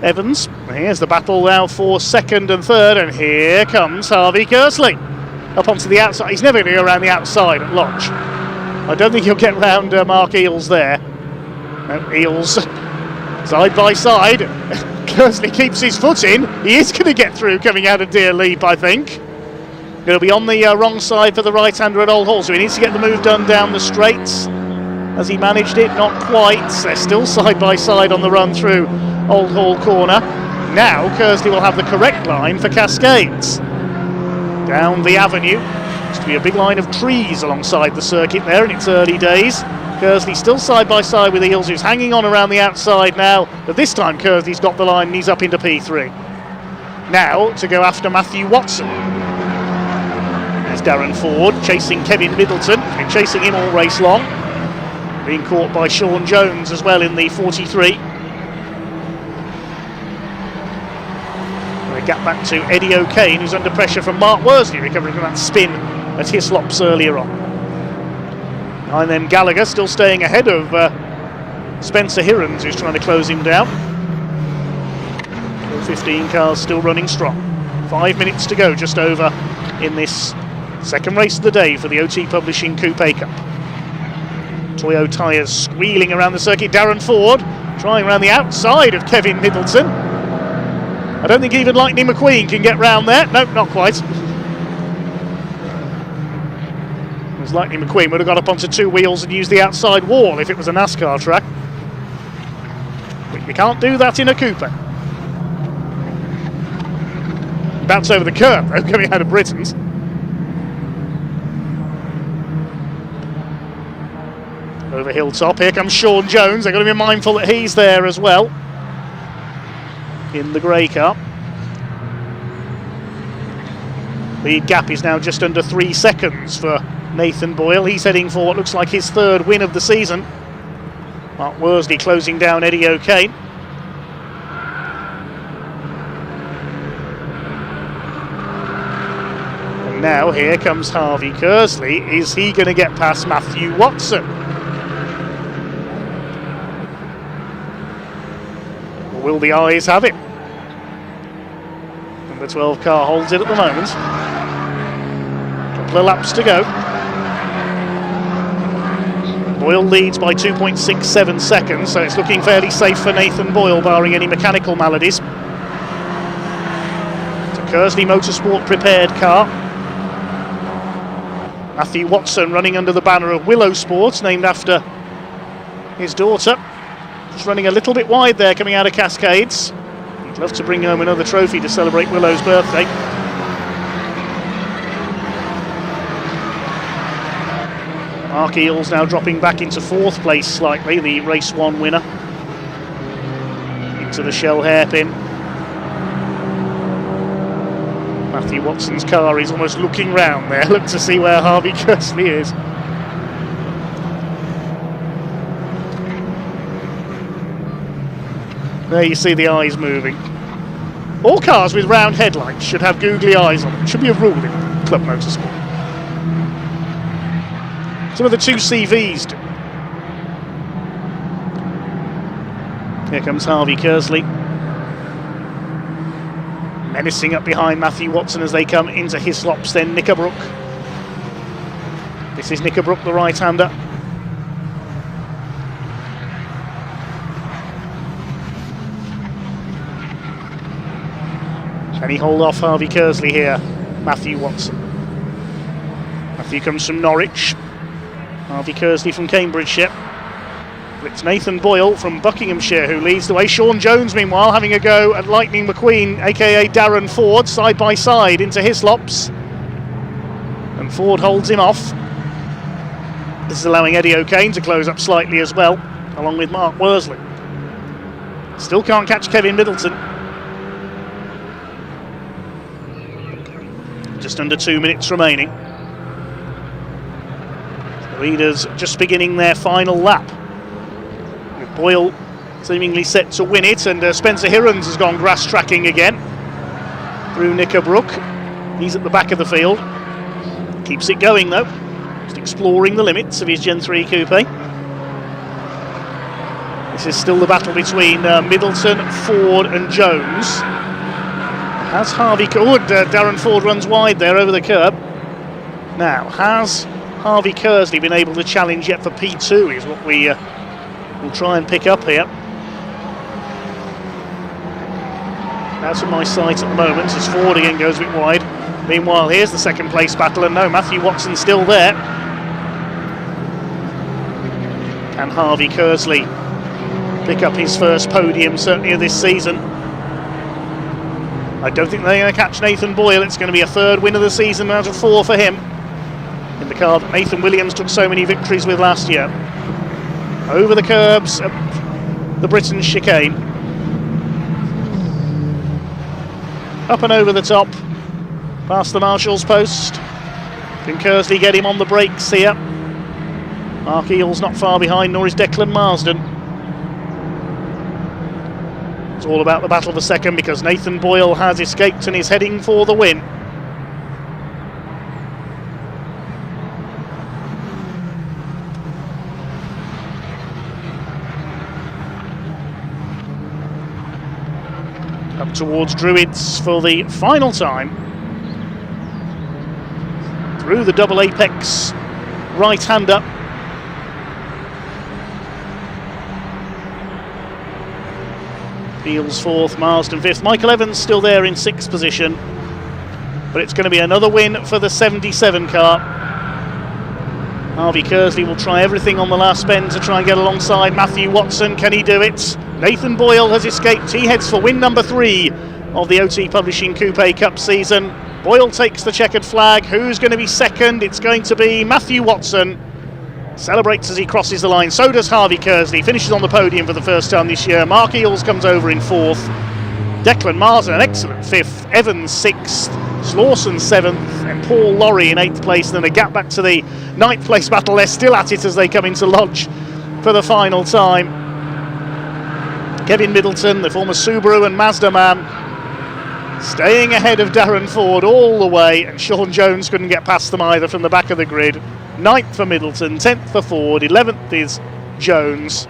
Evans. Here's the battle now for 2nd and 3rd, and here comes Harvey Kersley up onto the outside. He's never going to go around the outside at Lodge. I don't think he'll get round Mark Eales there. No, Eales side by side. Kersley keeps his foot in. He is going to get through coming out of Deer Leap, I think. Going to be on the wrong side for the right-hander at Old Hall, so he needs to get the move done down the straights. Has he managed it? Not quite. They're still side by side on the run through Old Hall corner. Now Kersley will have the correct line for Cascades. Down the avenue. Used to be a big line of trees alongside the circuit there in its early days. Kersley still side by side with Eales, who's hanging on around the outside now, but this time Kersley's got the line and he's up into P3. Now to go after Matthew Watson. There's Darren Ford chasing Kevin Middleton, been chasing him all race long. Being caught by Sean Jones as well in the 43. A gap back to Eddie O'Kane, who's under pressure from Mark Worsley, recovering from that spin at Hislops earlier on. And then Gallagher still staying ahead of Spencer Hirons, who's trying to close him down. 15 cars still running strong. 5 minutes to go, just over, in this second race of the day for the OT Publishing Coupe Cup. Toyo Tires squealing around the circuit. Darren Ford trying around the outside of Kevin Middleton. I don't think even Lightning McQueen can get round there. Nope, not quite. As Lightning McQueen would have got up onto 2 wheels and used the outside wall if it was a NASCAR track. But you can't do that in a coupe. Bounce over the curb though, coming out of Britain's. Over Hilltop, here comes Sean Jones. They've got to be mindful that he's there as well in the grey car. Lead gap is now just under 3 seconds for Nathan Boyle. He's heading for what looks like his 3rd win of the season. Mark Worsley closing down Eddie O'Kane. And now here comes Harvey Kersley. Is he going to get past Matthew Watson? Will the eyes have it? Number 12 car holds it at the moment. Couple of laps to go. Boyle leads by 2.67 seconds, so it's looking fairly safe for Nathan Boyle, barring any mechanical maladies. It's a Kersley Motorsport prepared car. Matthew Watson running under the banner of Willow Sports, named after his daughter. Just running a little bit wide there coming out of Cascades. He'd love to bring home another trophy to celebrate Willow's birthday. Mark Eales now dropping back into 4th place slightly, the race 1 winner. Into the shell hairpin. Matthew Watson's car is almost looking round there, look to see where Harvey Kersley is. There you see the eyes moving. All cars with round headlights should have googly eyes on them. It should be a rule in Club Motorsport. Some of the 2CVs do. Here comes Harvey Kersley. Menacing up behind Matthew Watson as they come into Hislops, then Knickerbrook. This is Knickerbrook, the right-hander. Can he hold off Harvey Kersley here? Matthew Watson. Matthew comes from Norwich. Harvey Kersley from Cambridgeshire. It's Nathan Boyle from Buckinghamshire who leads the way. Sean Jones, meanwhile, having a go at Lightning McQueen, aka Darren Ford, side by side into Hislops. And Ford holds him off. This is allowing Eddie O'Kane to close up slightly as well, along with Mark Worsley. Still can't catch Kevin Middleton. Just under 2 minutes remaining. The leaders just beginning their final lap. With Boyle seemingly set to win it, and Spencer Hirons has gone grass tracking again through Knickerbrook. He's at the back of the field. Keeps it going though, just exploring the limits of his Gen 3 Coupe. This is still the battle between Middleton, Ford and Jones. Has Harvey... Darren Ford runs wide there over the curb. Now, has Harvey Kersley been able to challenge yet for P2 is what we will try and pick up here. Out of my sight at the moment as Ford again goes a bit wide. Meanwhile, here's the second place battle, and no, Matthew Watson's still there. Can Harvey Kersley pick up his first podium, certainly of this season? I don't think they're going to catch Nathan Boyle. It's going to be a third win of the season out of 4 for him, in the car that Nathan Williams took so many victories with last year. Over the curbs, the Britain's chicane. Up and over the top, past the marshal's post. Can Kersley get him on the brakes here? Mark Eel's not far behind, nor is Declan Marsden. It's all about the battle for second because Nathan Boyle has escaped and is heading for the win. Up towards Druids for the final time. Through the double apex right-hander. Beals 4th, Marsden 5th. Michael Evans still there in 6th position. But it's going to be another win for the 77 car. Harvey Kersley will try everything on the last bend to try and get alongside Matthew Watson. Can he do it? Nathan Boyle has escaped. He heads for win number 3 of the OT Publishing Coupe Cup season. Boyle takes the checkered flag. Who's going to be second? It's going to be Matthew Watson. Celebrates as he crosses the line. So does Harvey Kersley. Finishes on the podium for the first time this year. Mark Eels comes over in 4th. Declan Marsden, an excellent 5th. Evans 6th. Slawson 7th. And Paul Lorry in 8th place. And then a gap back to the 9th place battle. They're still at it as they come into Lodge for the final time. Kevin Middleton, the former Subaru and Mazda man, staying ahead of Darren Ford all the way. And Sean Jones couldn't get past them either from the back of the grid. 9th for Middleton, 10th for Ford, 11th is Jones,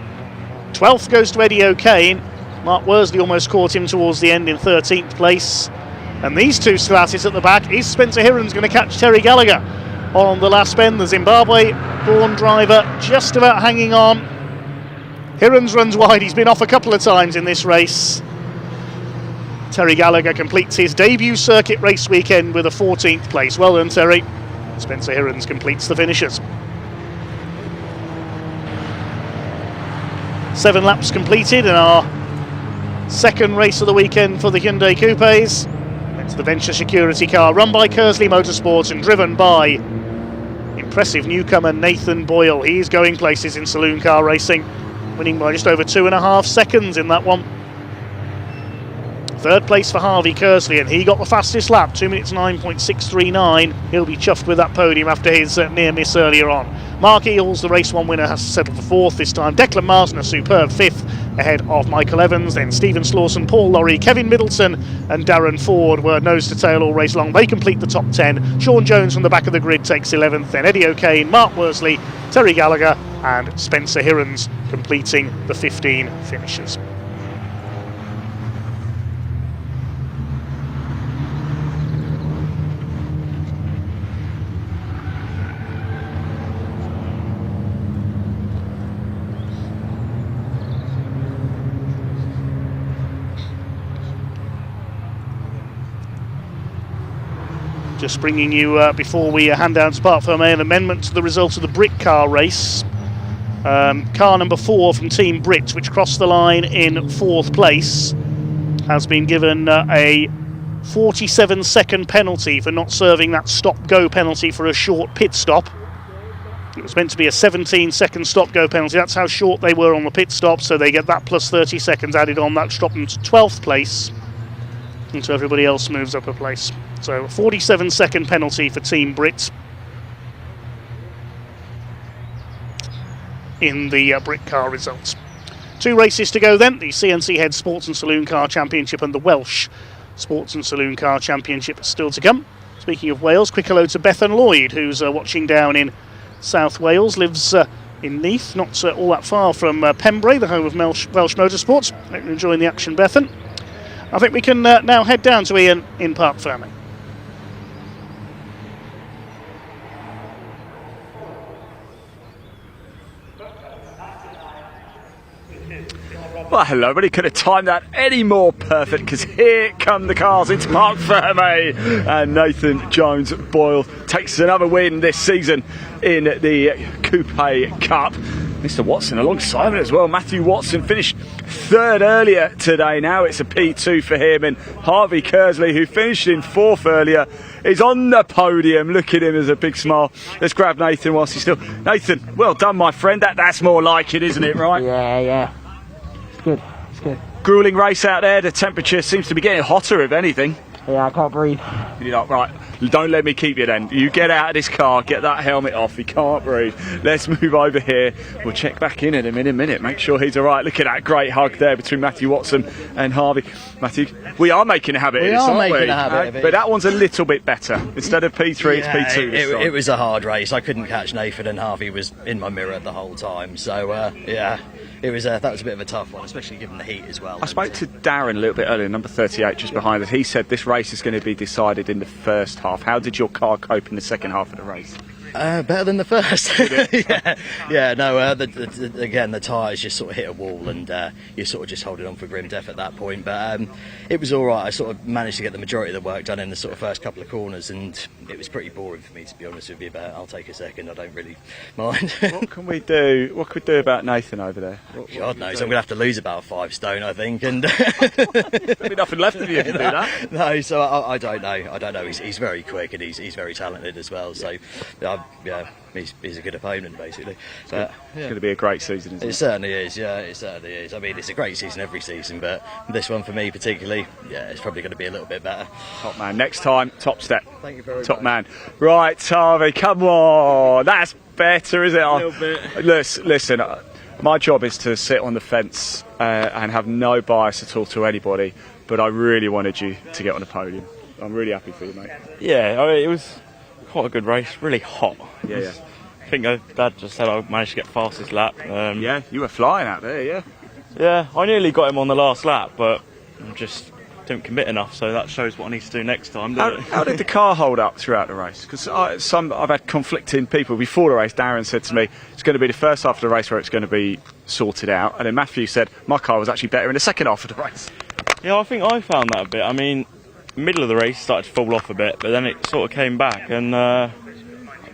12th goes to Eddie O'Kane. Mark Worsley almost caught him towards the end in 13th place. And these two still at it at the back. Is Spencer Hirons going to catch Terry Gallagher on the last bend? The Zimbabwe-born driver just about hanging on. Hirons runs wide. He's been off a couple of times in this race. Terry Gallagher completes his debut circuit race weekend with a 14th place. Well done, Terry. Spencer Hirons completes the finishers. 7 laps completed in our second race of the weekend for the Hyundai Coupes. It's the Venture Security car run by Kersley Motorsports and driven by impressive newcomer Nathan Boyle. He's going places in saloon car racing, winning by just over 2.5 seconds in that one. 3rd place for Harvey Kersley, and he got the fastest lap, 2 minutes 9.639. He'll be chuffed with that podium after his near miss earlier on. Mark Eels, the race 1 winner, has to settle for 4th this time. Declan Marsden, a superb 5th, ahead of Michael Evans. Then Stephen Slawson, Paul Lorry, Kevin Middleton and Darren Ford were nose to tail all race long. They complete the top 10. Sean Jones from the back of the grid takes 11th. Then Eddie O'Kane, Mark Worsley, Terry Gallagher and Spencer Hirons completing the 15 finishers. Just bringing you, before we hand down to Park Ferme, an amendment to the result of the Britcar race. Car number 4 from Team Brits, which crossed the line in 4th place, has been given a 47-second penalty for not serving that stop-go penalty for a short pit stop. It was meant to be a 17-second stop-go penalty. That's how short they were on the pit stop, so they get that plus 30 seconds added on. That dropped them to 12th place, and so everybody else moves up a place. So a 47-second penalty for Team Brits in the Britcar results. 2 races to go then, the CNC Head Sports and Saloon Car Championship and the Welsh Sports and Saloon Car Championship are still to come. Speaking of Wales, quick hello to Bethan Lloyd, who's watching down in South Wales, lives in Neath, not all that far from Pembrey, the home of Welsh Motorsports. Hope you're enjoying the action, Bethan. I think we can now head down to Ian in Park Ferming. Well, hello, everybody. Could have timed that any more perfect, because here come the cars into Park Fermé, and Nathan Jones Boyle takes another win this season in the Coupe Cup. Mr. Watson alongside it as well. Matthew Watson finished 3rd earlier today. Now it's a P2 for him, and Harvey Kersley, who finished in 4th earlier, is on the podium. Look at him, as a big smile. Let's grab Nathan whilst he's still... Nathan, well done, my friend. That's more like it, isn't it, right? Yeah. Good, it's good. Grueling race out there. The temperature seems to be getting hotter, if anything. Yeah, I can't breathe. You're like, right, don't let me keep you then. You get out of this car, get that helmet off. You can't breathe. Let's move over here. We'll check back in him in a minute. Make sure he's all right. Look at that great hug there between Matthew Watson and Harvey. Matthew, we are making a habit of this, aren't we? We are making a habit of it. But that one's a little bit better. Instead of P3, it's P2 this time. It was a hard race. I couldn't catch Nathan, and Harvey was in my mirror the whole time. So, yeah. That was a bit of a tough one, especially given the heat as well. I spoke to Darren a little bit earlier, number 38, just behind us. He said this race is going to be decided in the first half. How did your car cope in the second half of the race? Better than the first. Again, the tyres just sort of hit a wall, and you're sort of just holding on for grim death at that point. But it was all right. I sort of managed to get the majority of the work done in the sort of first couple of corners, and it was pretty boring for me, to be honest with you. But I'll take a second. I don't really mind. What can we do? What can we do about Nathan over there? God knows. I'm going to have to lose about 5 stone, I think. And there'll be nothing left of you if you do that. No, so I don't know. He's very quick, and he's very talented as well. So. He's a good opponent, basically. But, it's going to be a great season, isn't it? It certainly is, it certainly is. I mean, it's a great season every season, but this one for me particularly, it's probably going to be a little bit better. Top man. Next time, top step. Thank you very much. Top man. Right, Harvey, come on. That's better, is it? A little bit. Listen, my job is to sit on the fence and have no bias at all to anybody, but I really wanted you to get on the podium. I'm really happy for you, mate. Yeah, I mean, it was quite a good race, really hot. Yeah. I think Dad just said I managed to get fastest lap. Yeah, you were flying out there, yeah. Yeah, I nearly got him on the last lap, but I just didn't commit enough, so that shows what I need to do next time. How did the car hold up throughout the race? Because I've had conflicting people. Before the race, Darren said to me, it's going to be the first half of the race where it's going to be sorted out, and then Matthew said, my car was actually better in the second half of the race. Yeah, I think I found that a bit. I mean, middle of the race started to fall off a bit, but then it sort of came back, and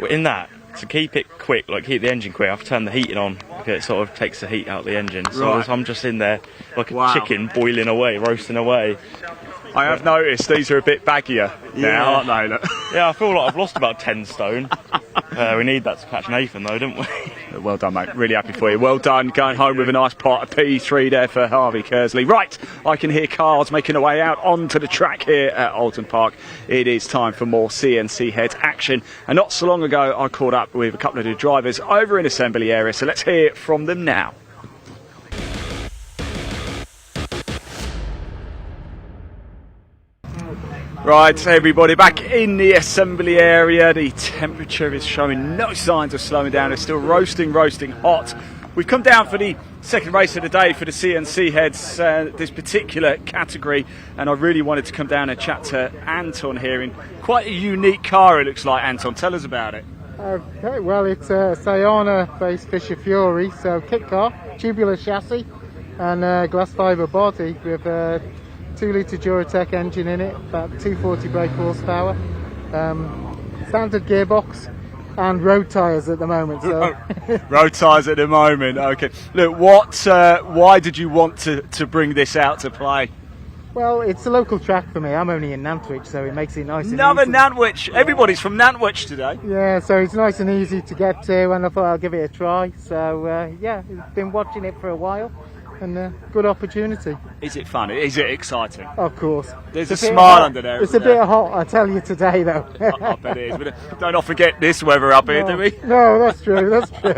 in that, to keep it quick, like keep the engine quick, I have to turn the heating on because it sort of takes the heat out of the engine. So Right. I'm just in there like a chicken, boiling away, roasting away. I have noticed these are a bit baggier now, aren't they? Look. Yeah, I feel like I've lost about 10 stone. We need that to catch Nathan though, don't we? Well done, mate. Really happy for you. Well done. Going home with a nice part of P3 there for Harvey Kersley. Right, I can hear cars making their way out onto the track here at Oulton Park. It is time for more CNC Heads action. And not so long ago, I caught up with a couple of the drivers over in assembly area. So let's hear from them now. Right, everybody, back in the assembly area. The temperature is showing no signs of slowing down. It's still roasting hot. We've come down for the second race of the day for the CNC Heads, this particular category, and I really wanted to come down and chat to Anton here in quite a unique car, it looks like. Anton, tell us about it. Okay, well, it's a Sayona-based Fisher Fury, so kit car, tubular chassis, and glass fibre body with a 2-litre Duratec engine in it, about 240 brake horsepower, standard gearbox, And road tyres at the moment. So. Road tyres at the moment. Okay. Look, why did you want to bring this out to play? Well, it's a local track for me. I'm only in Nantwich, so it makes it nice and Another easy. Nantwich. Everybody's from Nantwich today. Yeah, so it's nice and easy to get to, and I thought I'll give it a try. So, yeah, I've been watching it for a while, and good opportunity. Is it fun? Is it exciting? Of course. There's a smile under there. It's a bit hot, I tell you, today, though. I bet it is. We don't often get this weather up here, do we? No, that's true, that's true.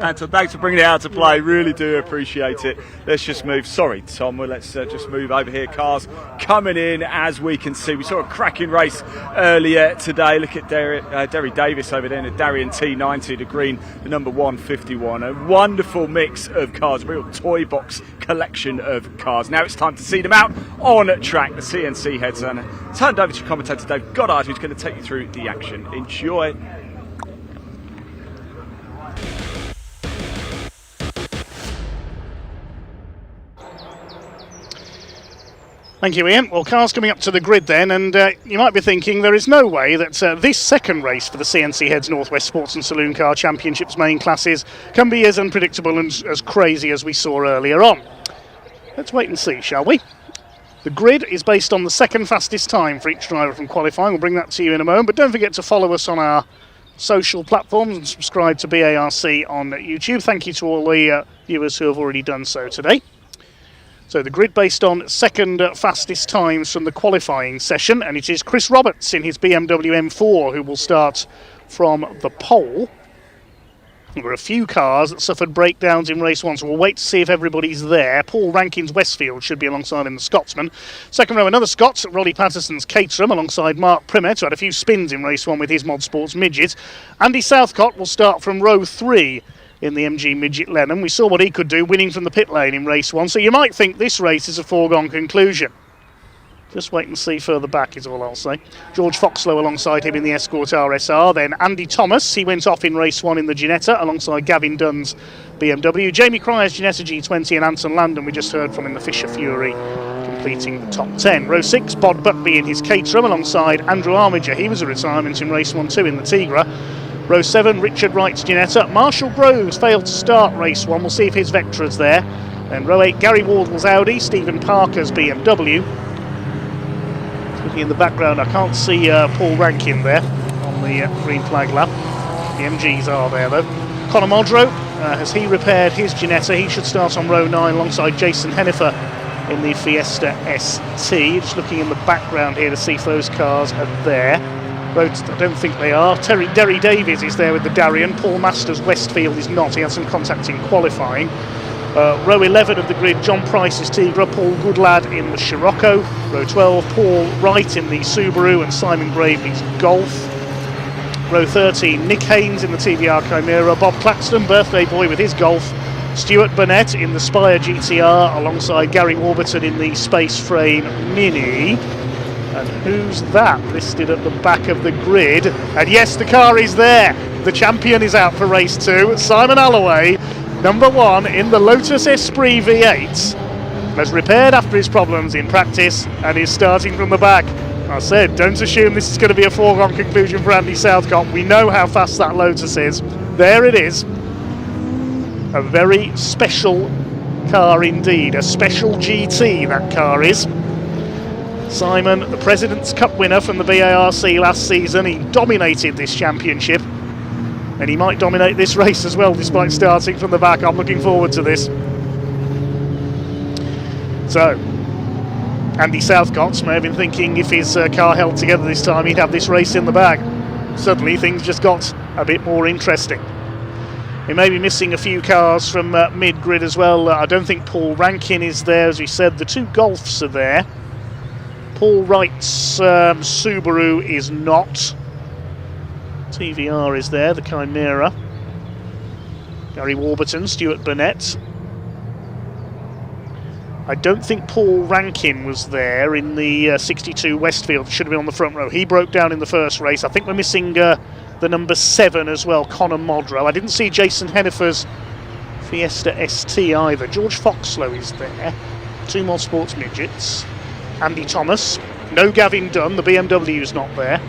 And so thanks for bringing it out to play. Really do appreciate it. Let's just move. Sorry, Tom. Well, let's just move over here. Cars coming in, as we can see. We saw a cracking race earlier today. Look at Derry Davis over there in the Darien T90, the green, the number 151. A wonderful mix of cars, a real toy box collection of cars. Now it's time to see them out on track. The CNC heads on. Turned over to commentator Dave Goddard, who's going to take you through the action. Enjoy. Thank you, Ian. Well, cars coming up to the grid then, and you might be thinking there is no way that this second race for the CNC Heads Northwest Sports and Saloon Car Championships main classes can be as unpredictable and as crazy as we saw earlier on. Let's wait and see, shall we? The grid is based on the second fastest time for each driver from qualifying. We'll bring that to you in a moment, but don't forget to follow us on our social platforms and subscribe to BARC on YouTube. Thank you to all the viewers who have already done so today. So the grid based on second fastest times from the qualifying session, and it is Chris Roberts in his BMW M4 who will start from the pole. There were a few cars that suffered breakdowns in race one, so we'll wait to see if everybody's there. Paul Rankin's Westfield should be alongside him, the Scotsman. Second row, another Scots, Roddy Patterson's Caterham, alongside Mark Primet, who had a few spins in race one with his Mod Sports Midget. Andy Southcott will start from row 3 in the MG Midget Lennon. We saw what he could do, winning from the pit lane in race one, so you might think this race is a foregone conclusion. Just wait and see further back is all I'll say. George Foxlow alongside him in the Escort RSR. Then Andy Thomas, he went off in race one in the Ginetta alongside Gavin Dunn's BMW. Jamie Cryer's Ginetta G20 and Anton Landon we just heard from in the Fisher Fury, completing the top 10. Row 6, Bod Buckby in his Caterham alongside Andrew Armiger. He was a retirement in race 1-2 in the Tigra. Row 7, Richard Wright's Ginetta. Marshall Groves failed to start race 1. We'll see if his Vectra's there. Then row 8, Gary Wardwell's Audi. Stephen Parker's BMW. Looking in the background, I can't see Paul Rankin there on the green flag lap. The MGs are there though. Conor Modrow, has he repaired his Ginetta? He should start on row 9 alongside Jason Hennifer in the Fiesta ST. Just looking in the background here to see if those cars are there. I don't think they are. Derry Davies is there with the Darien. Paul Masters Westfield is not. He had some contact in qualifying. Row 11 of the grid, John Price's Tigra, Paul Goodlad in the Scirocco. Row 12, Paul Wright in the Subaru and Simon Gravely's Golf. Row 13, Nick Haynes in the TVR Chimera, Bob Claxton, birthday boy with his Golf. Stuart Burnett in the Spire GTR alongside Gary Warburton in the Space Frame Mini. And who's that listed at the back of the grid? And yes, the car is there. The champion is out for race 2. Simon Alloway, number 1 in the Lotus Esprit V8, has repaired after his problems in practice and is starting from the back. I said, don't assume this is going to be a foregone conclusion for Andy Southcott. We know how fast that Lotus is. There it is. A very special car indeed. A special GT, that car is. Simon, the President's Cup winner from the BARC last season. He dominated this championship. And he might dominate this race as well, despite starting from the back. I'm looking forward to this. So, Andy Southcott may have been thinking if his car held together this time, he'd have this race in the bag. Suddenly, things just got a bit more interesting. We may be missing a few cars from mid-grid as well. I don't think Paul Rankin is there. As we said, the 2 Golfs are there. Paul Wright's Subaru is not. TVR is there, the Chimera. Gary Warburton, Stuart Burnett. I don't think Paul Rankin was there in the 62 Westfield. Should have been on the front row. He broke down in the first race. I think we're missing the number 7 as well, Conor Modrow. I didn't see Jason Hennifer's Fiesta ST either. George Foxlow is there. 2 Mod Sports Midgets. Andy Thomas. No Gavin Dunn, the BMW's not there.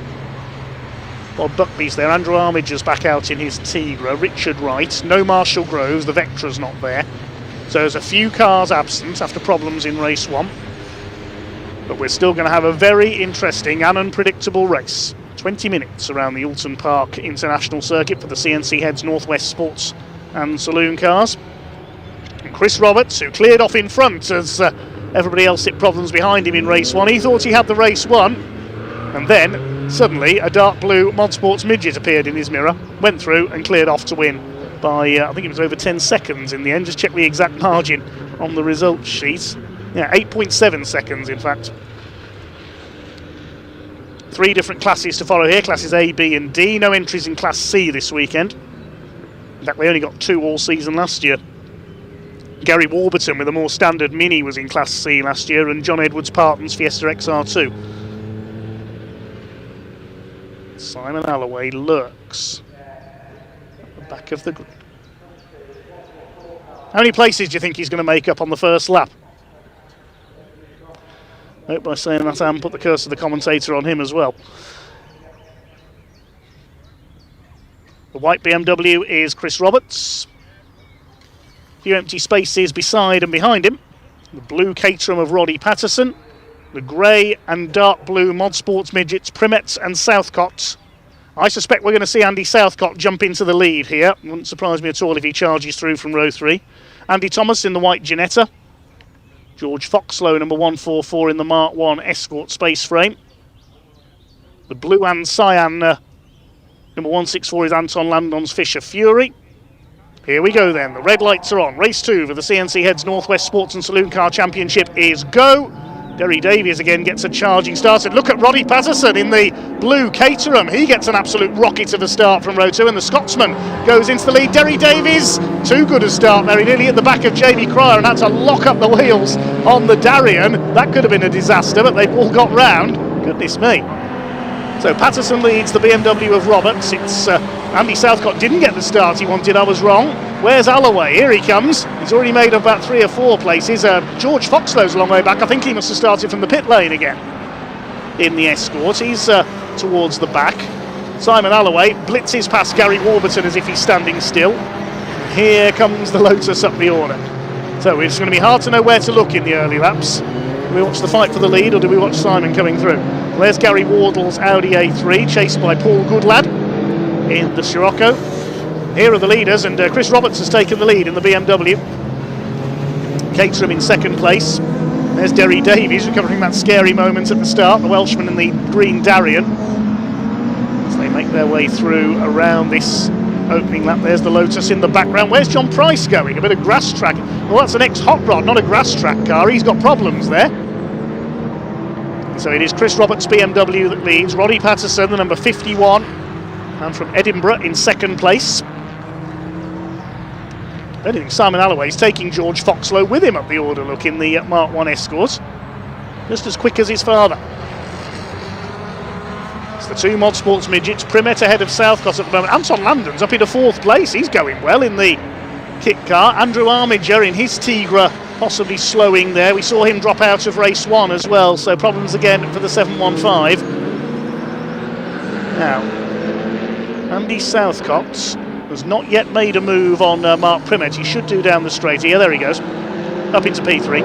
Bob Buckby's there. Andrew Armiger's back out in his Tigra. Richard Wright. No Marshall Groves. The Vectra's not there. So there's a few cars absent after problems in race 1. But we're still going to have a very interesting and unpredictable race. 20 minutes around the Oulton Park International Circuit for the CNC Heads Northwest Sports and Saloon cars. And Chris Roberts, who cleared off in front as everybody else hit problems behind him in race 1. He thought he had the race won. And then, suddenly, a dark blue Mod Sports midget appeared in his mirror, went through and cleared off to win by, I think it was over 10 seconds in the end. Just check the exact margin on the results sheet. Yeah, 8.7 seconds, in fact. 3 different classes to follow here, classes A, B and D. No entries in Class C this weekend. In fact, they only got 2 all season last year. Gary Warburton with a more standard Mini was in Class C last year, and John Edwards Parton's Fiesta XR2. Simon Alloway lurks at the back of the grid. How many places do you think he's going to make up on the first lap? I hope by saying that I haven't put the curse of the commentator on him as well. The white BMW is Chris Roberts. A few empty spaces beside and behind him. The blue Caterham of Roddy Patterson. The grey and dark blue Mod Sports midgets, Primets and Southcotts. I suspect we're going to see Andy Southcott jump into the lead here. Wouldn't surprise me at all if he charges through from row 3. Andy Thomas in the white Ginetta. George Foxlow, number 144 in the Mark 1 Escort space frame. The blue and cyan number 164 is Anton Landon's Fisher Fury. Here we go then, the red lights are on. Race 2 for the CNC Heads Northwest Sports and Saloon Car Championship is go. Derry Davies again gets a charging start. And look at Roddy Patterson in the blue Caterham. He gets an absolute rocket of a start from row 2, and the Scotsman goes into the lead. Derry Davies, too good a start there. He nearly at the back of Jamie Cryer and had to lock up the wheels on the Darien. That could have been a disaster, but they've all got round. Goodness me. So Patterson leads the BMW of Roberts. It's Andy Southcott didn't get the start he wanted. I was wrong. Where's Alloway? Here he comes. He's already made about 3 or 4 places. George Foxlow's a long way back. I think he must have started from the pit lane again in the Escort. He's towards the back. Simon Alloway blitzes past Gary Warburton as if he's standing still. Here comes the Lotus up the order. So it's going to be hard to know where to look in the early laps. Do we watch the fight for the lead, or do we watch Simon coming through? Well, there's Gary Wardle's Audi A3, chased by Paul Goodlad in the Scirocco. Here are the leaders, and Chris Roberts has taken the lead in the BMW. Caterham in second place. There's Derry Davies recovering that scary moment at the start, the Welshman in the green Darien. As they make their way through around this opening lap. There's the Lotus in the background. Where's John Price going? A bit of grass track. Well, that's an ex-Hot Rod, not a grass track car. He's got problems there. So it is Chris Roberts' BMW that leads. Roddy Patterson, the number 51, and from Edinburgh in second place. I don't think Simon Alloway's taking George Foxlow with him up the order, look, in the Mark 1 Escort. Just as quick as his father. It's the 2 Mod Sports midgets. Primet ahead of Southcott at the moment. Anton Landon's up into 4th place. He's going well in the kit car. Andrew Armiger in his Tigra possibly slowing there. We saw him drop out of race 1 as well, so problems again for the 715. Now, Andy Southcott has not yet made a move on Mark Primet. He should do down the straight here. There he goes. Up into P3.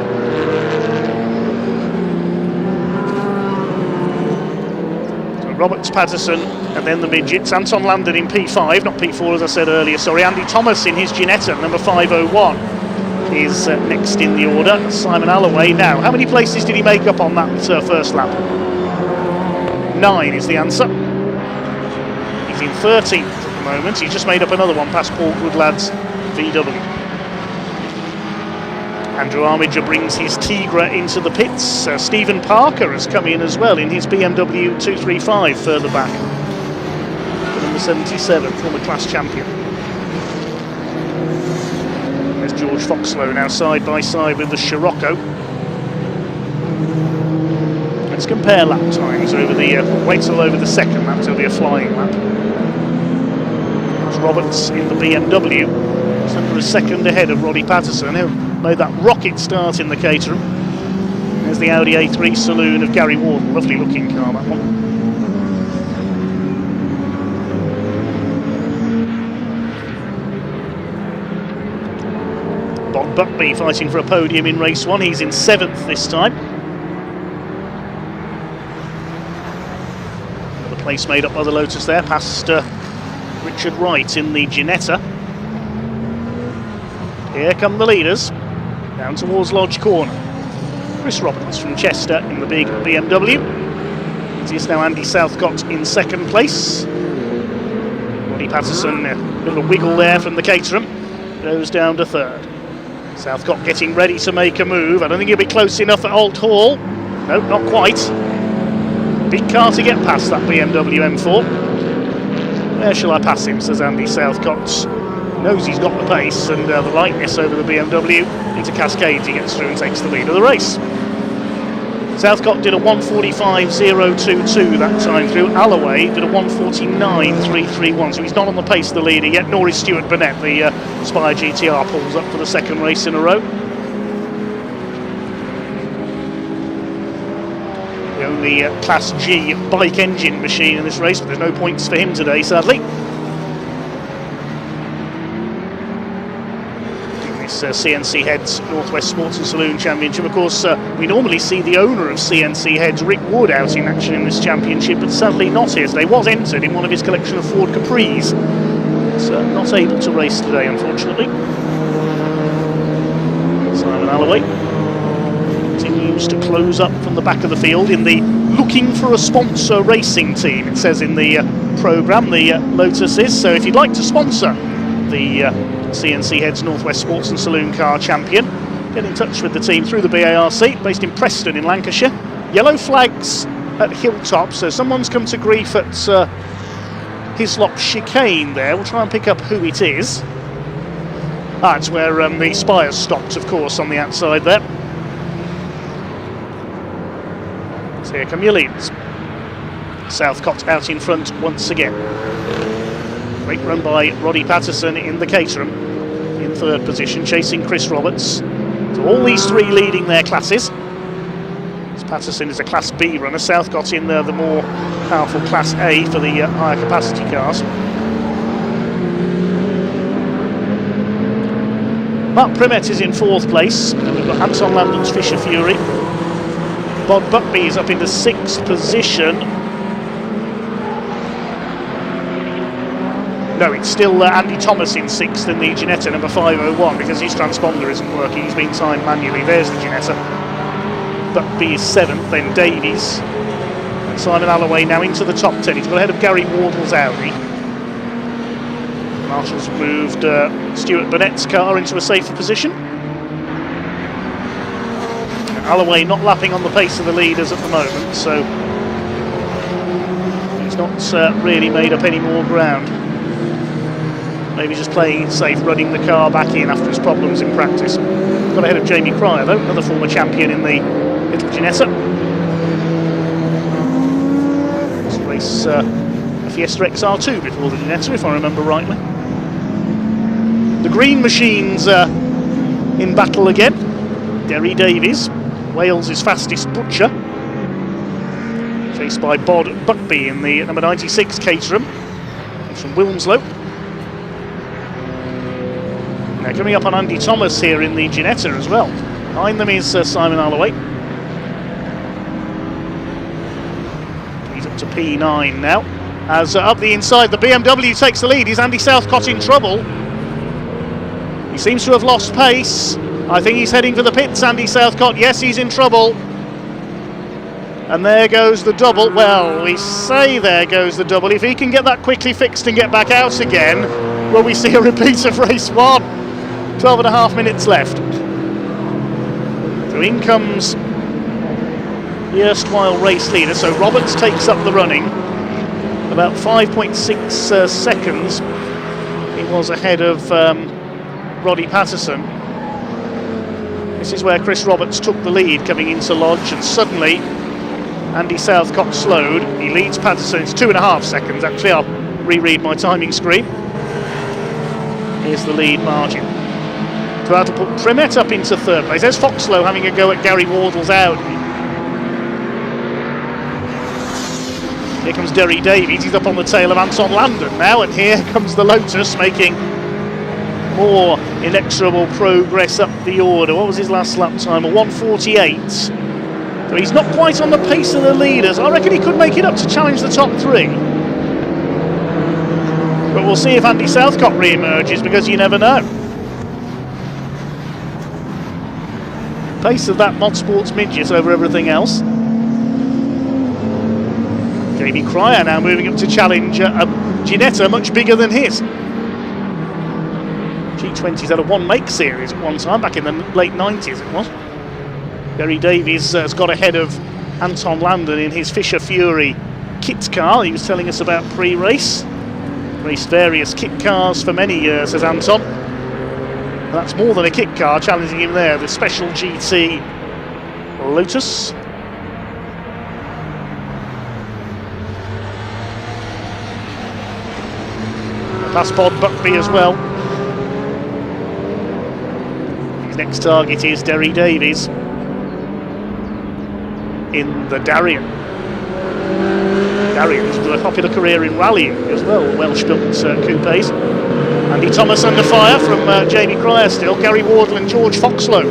So Roberts, Patterson, and then the midgets. Anton Landon in P5, not P4 as I said earlier, sorry. Andy Thomas in his Ginetta, number 501, is next in the order. Simon Alloway now. How many places did he make up on that first lap? 9 is the answer. He's in 13th at the moment. He's just made up another one past Paul Goodlad's VW. Andrew Armiger brings his Tigra into the pits. Stephen Parker has come in as well in his BMW 235 further back. The number 77, former class champion. There's George Foxlow now side by side with the Scirocco. Let's compare lap times over the, wait till over the second lap, it'll be a flying lap. There's Roberts in the BMW, just under a second ahead of Roddy Patterson, who made that rocket start in the Caterham. There's the Audi A3 Saloon of Gary Wardle, lovely looking car that one. Buckby fighting for a podium in race 1. He's in 7th this time. Another place made up by the Lotus there, past Richard Wright in the Ginetta. Here come the leaders, down towards Lodge Corner. Chris Roberts from Chester in the big BMW. It is now Andy Southcott in 2nd place. Roddy Patterson, a little wiggle there from the Caterham, goes down to 3rd. Southcott getting ready to make a move. I don't think he'll be close enough at Old Hall. No, not quite. Big car to get past that BMW M4. Where shall I pass him, says Andy Southcott. Knows he's got the pace and the lightness over the BMW. Into Cascades he gets through and takes the lead of the race. Southcott did a 1:45.022 that time through. Alloway did a 1:49.331, so he's not on the pace of the leader yet, nor is Stuart Burnett. The Spire GTR pulls up for the 2nd race in a row. The only Class G bike engine machine in this race, but there's no points for him today, sadly. CNC Heads Northwest Sports and Saloon Championship. Of course, we normally see the owner of CNC Heads, Rick Wood, out in action in this championship, but sadly not here today. Was entered in one of his collection of Ford Capris. So not able to race today, unfortunately. Simon Alloway continues to close up from the back of the field in the looking for a sponsor racing team, it says in the programme, the Lotus is. So if you'd like to sponsor the CNC Heads Northwest Sports and Saloon Car Champion, get in touch with the team through the BARC, based in Preston in Lancashire. Yellow flags at Hilltop, so someone's come to grief at Hislop Chicane there. We'll try and pick up who it is. That's where the Spires stopped, of course, on the outside there. So here come your leaders. Southcott out in front once again. Great run by Roddy Patterson in the Caterham in 3rd position, chasing Chris Roberts. So all these 3 leading their classes. As Patterson is a Class B runner. Southcott in the more powerful Class A for the higher capacity cars. Mark Primet is in 4th place. And we've got Anton Landon's Fisher Fury. Bob Buckby is up into 6th position. No, it's still Andy Thomas in 6th in the Ginetta number 501 because his transponder isn't working. He's been timed manually. There's the Ginetta. Buckby is 7th, then Davies. And Simon Alloway now into the top 10. He's got ahead of Gary Wardle's Audi. Marshall's moved Stuart Burnett's car into a safer position. And Alloway not lapping on the pace of the leaders at the moment, so he's not really made up any more ground. Maybe just playing it safe, running the car back in after his problems in practice. Got ahead of Jamie Cryer though, another former champion in the little Ginetta. Let's race a Fiesta XR2 before the Ginetta, if I remember rightly. The green machines in battle again. Derry Davies, Wales' fastest butcher. Chased by Bod Buckby in the number 96 Caterham. He's from Wilmslow. Now coming up on Andy Thomas here in the Ginetta as well. Behind them is Simon Alloway. He's up to P9 now. As up the inside, the BMW takes the lead. Is Andy Southcott in trouble? He seems to have lost pace. I think he's heading for the pits, Andy Southcott. Yes, he's in trouble. And there goes the double. Well, we say there goes the double. If he can get that quickly fixed and get back out again, will we see a repeat of race 1? 12.5 minutes left. So in comes the erstwhile race leader. So Roberts takes up the running. About 5.6 seconds. He was ahead of Roddy Patterson. This is where Chris Roberts took the lead coming into Lodge, and suddenly Andy Southcott slowed. He leads Patterson. It's 2.5 seconds actually. I'll reread my timing screen. Here's the lead margin. So that'll put Primet up into 3rd place. There's Foxlow having a go at Gary Wardle's Audi. Here comes Derry Davies. He's up on the tail of Anton Landon now, and here comes the Lotus making more inexorable progress up the order. What was his last lap time? A 1:48. So he's not quite on the pace of the leaders. I reckon he could make it up to challenge the top three. But we'll see if Andy Southcott re-emerges, because you never know. Pace of that Modsports midget over everything else. Jamie Cryer now moving up to challenge a Ginetta much bigger than his. G20's had a one-make series at one time, back in the late 90s it was. Gary Davies has got ahead of Anton Landon in his Fisher Fury kit car. He was telling us about pre-race. Raced various kit cars for many years, says Anton. And that's more than a kit car challenging him there, the Special GT Lotus. Past Bod Buckby as well. His next target is Derry Davies in the Darien. Darien's got a popular career in rallying as well, Welsh-built coupes. Andy Thomas under fire from Jamie Cryer still. Gary Wardle and George Foxlow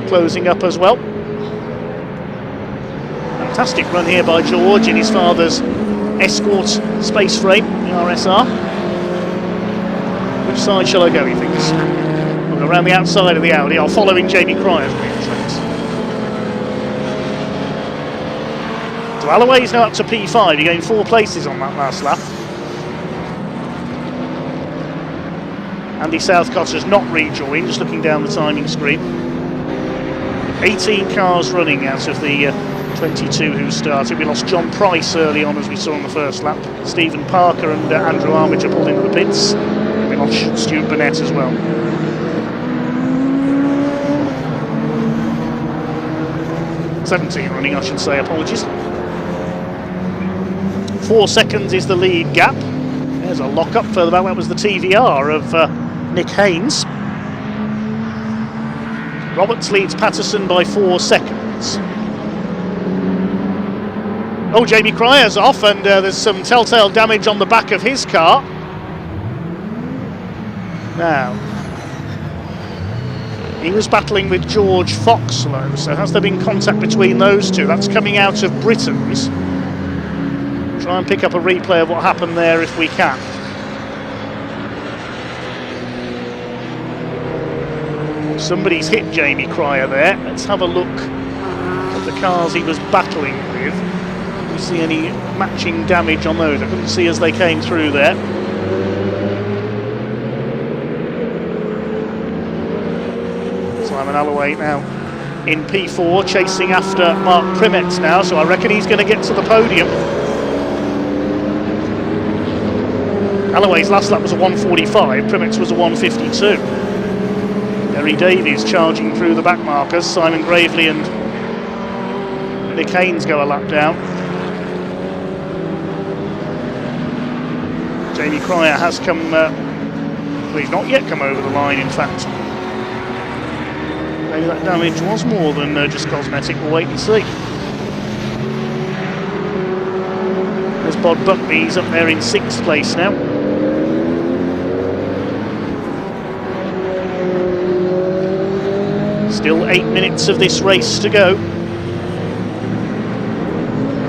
closing up as well. Fantastic run here by George in his father's Escort space frame, the RSR. Which side shall I go, he thinks? I'll go around the outside of the Audi. I'll follow in Jamie Cryer's tracks. So Alloway's now up to P5. He gained 4 places on that last lap. Andy Southcott has not rejoined, just looking down the timing screen. 18 cars running out of the 22 who started. We lost John Price early on, as we saw on the first lap. Stephen Parker and Andrew Armiger pulled into the pits. We lost Stuart Burnett as well. "17 running, I should say, apologies. 4 seconds is the lead gap. There's a lock-up further back. That was the TVR of Nick Haynes. Roberts leads Patterson by 4 seconds. Oh, Jamie Cryer's off, and there's some telltale damage on the back of his car. Now, he was battling with George Foxlow, so has there been contact between those two? That's coming out of Britain's. Try and pick up a replay of what happened there if we can. Somebody's hit Jamie Cryer there. Let's have a look at the cars he was battling with. Do we see any matching damage on those? I couldn't see as they came through there. Simon Alloway now in P4, chasing after Mark Primet now, so I reckon he's going to get to the podium. Alloway's last lap was a 1:45, Primet's was a 1:52. Derry Davies charging through the back markers. Simon Gravely and Nick Haynes go a lap down. Jamie Cryer has come, well, he's not yet come over the line, in fact. Maybe that damage was more than just cosmetic. We'll wait and see. There's Bod Buckby, he's up there in 6th place now. Still 8 minutes of this race to go.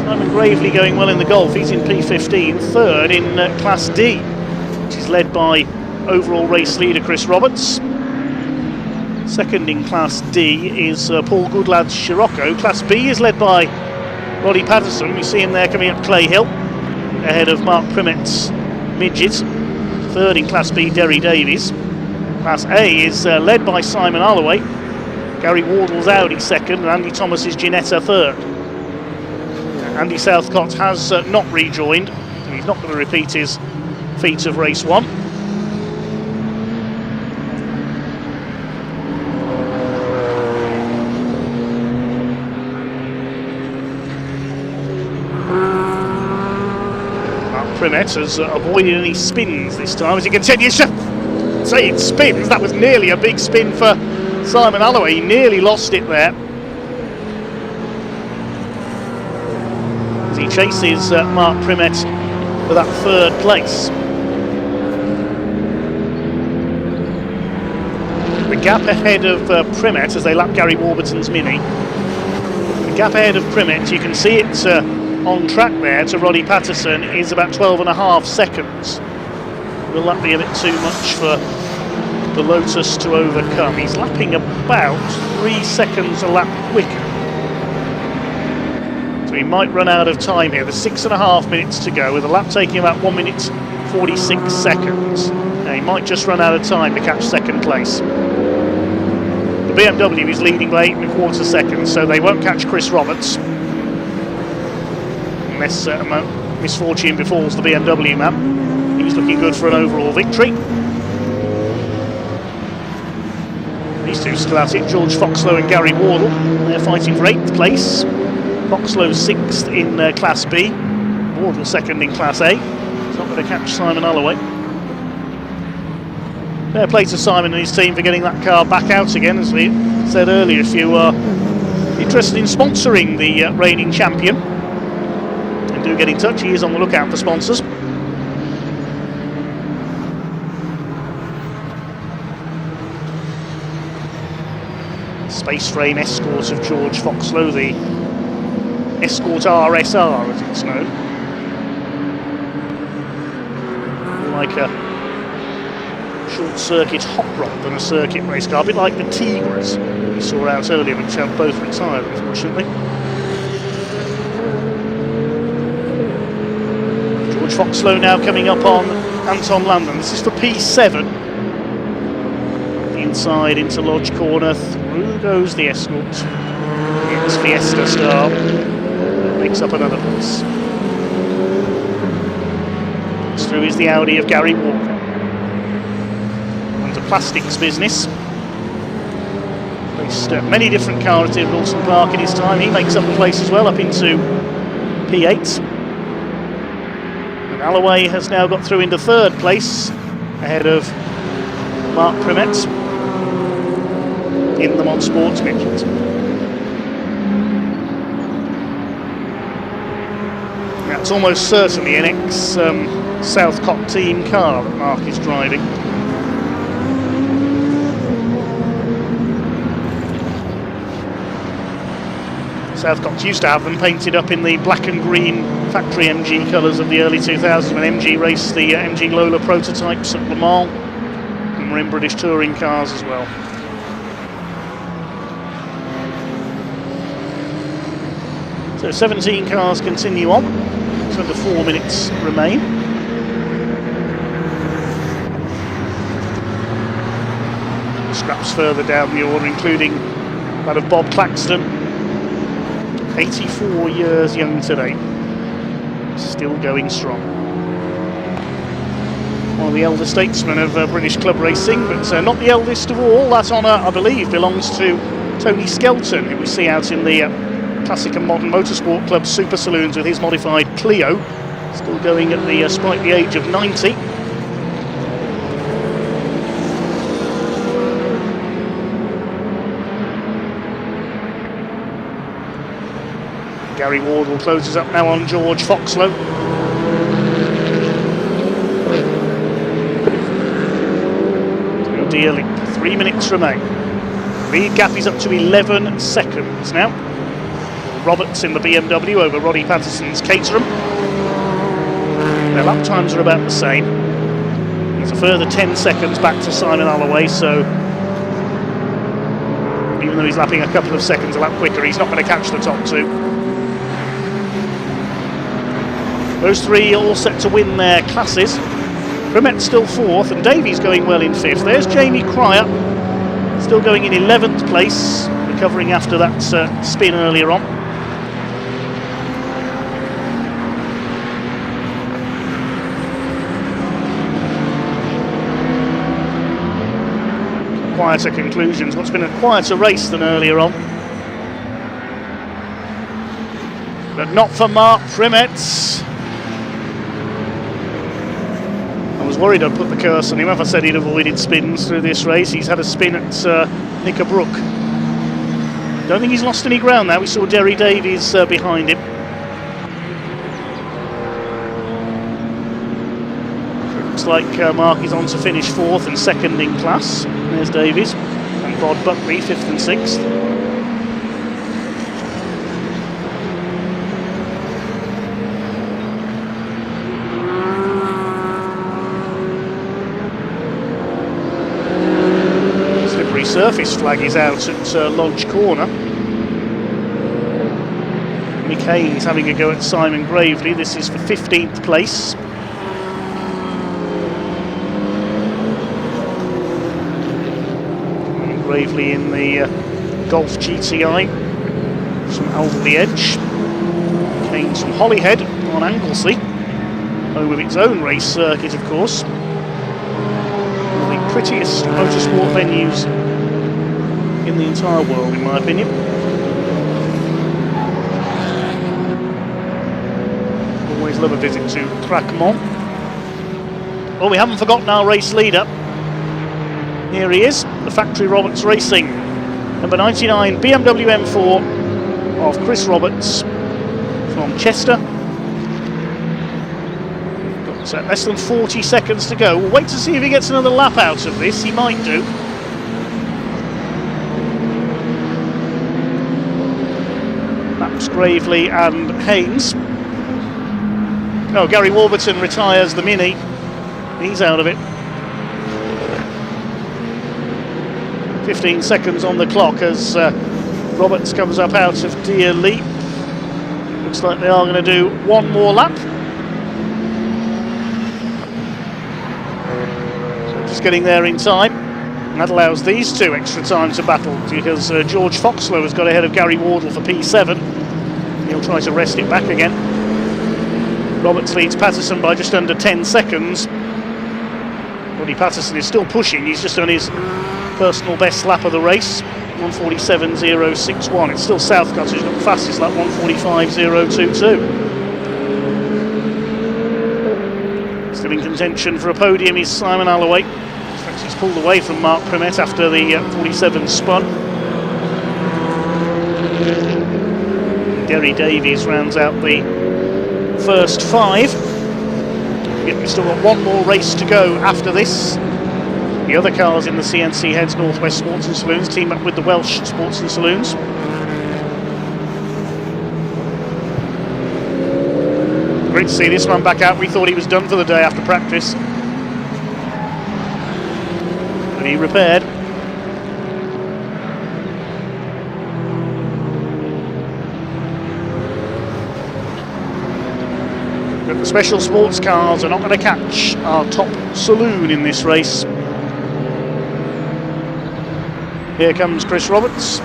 Simon Gravely going well in the Golf. He's in P15, 3rd in Class D, which is led by overall race leader Chris Roberts. 2nd in Class D is Paul Goodlad's Scirocco. Class B is led by Roddy Patterson. You see him there coming up Clay Hill, ahead of Mark Primet's Midget. 3rd in Class B, Derry Davies. Class A is led by Simon Alloway. Gary Wardle's Audi 2nd, and Andy Thomas's Ginetta 3rd. Andy Southcott has not rejoined, so he's not going to repeat his feat of race 1. Primet has avoided any spins this time as he continues to say it spins. That was nearly a big spin for Simon Alloway. He nearly lost it there as he chases Mark Primet for that 3rd place. The gap ahead of Primet as they lap Gary Warburton's Mini. The gap ahead of Primet, you can see it on track there to Roddy Patterson, is about 12.5 seconds. Will that be a bit too much for the Lotus to overcome? He's lapping about 3 seconds a lap quicker. So he might run out of time here. There's 6.5 minutes to go, with the lap taking about 1 minute 46 seconds. Now he might just run out of time to catch second place. The BMW is leading by 8.25 seconds, so they won't catch Chris Roberts. Unless misfortune befalls the BMW man. He's looking good for an overall victory. These two still at it, George Foxlow and Gary Wardle. They're fighting for 8th place. Foxlow 6th in Class B, Wardle 2nd in Class A. He's not going to catch Simon Alloway. Fair play to Simon and his team for getting that car back out again. As we said earlier, if you are interested in sponsoring the reigning champion, then do get in touch. He is on the lookout for sponsors. Space frame Escort of George Foxlow, the Escort RSR as it's known. More like a short circuit hot rod than a circuit race car, a bit like the Tigres we saw out earlier, which have both retired unfortunately. George Foxlow now coming up on Anton Landon. This is for P7. Inside into Lodge Corner, through goes the Escort. It's Fiesta Star, makes up another place. Through is the Audi of Gary Walker. Under plastics business. Raced many different cars at Oulton Park in his time. He makes up the place as well, up into P8. And Alloway has now got through into 3rd place, ahead of Mark Primet in the Mod Sports Midget. That's almost certainly an ex-Southcott team car that Mark is driving. Southcott used to have them painted up in the black and green factory MG colours of the early 2000s when MG raced the MG Lola prototypes at Le Mans, and were in British touring cars as well. So 17 cars continue on. Just under 4 minutes remain. Scraps further down the order, including that of Bob Claxton, 84 years young today, still going strong. One of the elder statesmen of British club racing, but not the eldest of all. That honour, I believe, belongs to Tony Skelton, who we see out in the Classic and Modern Motorsport Club Super Saloons with his modified Clio, still going at the sprightly age of 90. Gary Wardle closes up now on George Foxlow. No dealing, 3 minutes remain. Lead gap is up to 11 seconds now. Roberts in the BMW over Roddy Patterson's Caterham. Their lap times are about the same. There's a further 10 seconds back to Simon Alloway, so even though he's lapping a couple of seconds a lap quicker, he's not going to catch the top two. Those three all set to win their classes. Primet's still 4th and Davies going well in 5th. There's Jamie Cryer, still going in 11th place, recovering after that spin earlier on. Quieter conclusions. What's been a quieter race than earlier on. But not for Mark Primet. I was worried I'd put the curse on him if I said he'd avoided spins through this race. He's had a spin at Knickerbrook. Don't think he's lost any ground now. We saw Derry Davies behind him. Looks like Mark is on to finish 4th and 2nd in class. There's Davies. Bod Buckby 5th and 6th. Slippery surface flag is out at Lodge Corner. Mick Haynes having a go at Simon Gravely. This is for 15th place. Gravely in the Golf GTI from Alderley Edge. Haynes from Holyhead on Anglesey, home of its own race circuit, of course. One of the prettiest motorsport venues in the entire world, in my opinion. Always love a visit to Crackmont. Well, we haven't forgotten our race leader. Here he is, the Factory Roberts Racing, number 99 BMW M4 of Chris Roberts from Chester. Got less than 40 seconds to go. We'll wait to see if he gets another lap out of this. He might do. That's Gravely and Haynes. No, Gary Warburton retires the Mini. He's out of it. 15 seconds on the clock as Roberts comes up out of Deer Leap. Looks like they are going to do one more lap. So just getting there in time. And that allows these two extra time to battle because George Foxlow has got ahead of Gary Wardle for P7. He'll try to wrest it back again. Roberts leads Patterson by just under 10 seconds. Roddy Patterson is still pushing. He's just done his personal best lap of the race, 1:47.061. It's still Southcott who's got the fastest lap, 1:45.022. Still in contention for a podium is Simon Alloway. In fact, he's pulled away from Mark Primet after the 47 spun. Derry Davies rounds out the first 5. We've still got one more race to go after this. The other cars in the CNC Heads Northwest Sports and Saloons team up with the Welsh Sports and Saloons. Great to see this one back out. We thought he was done for the day after practice, but he repaired. But the special sports cars are not going to catch our top saloon in this race. Here comes Chris Roberts.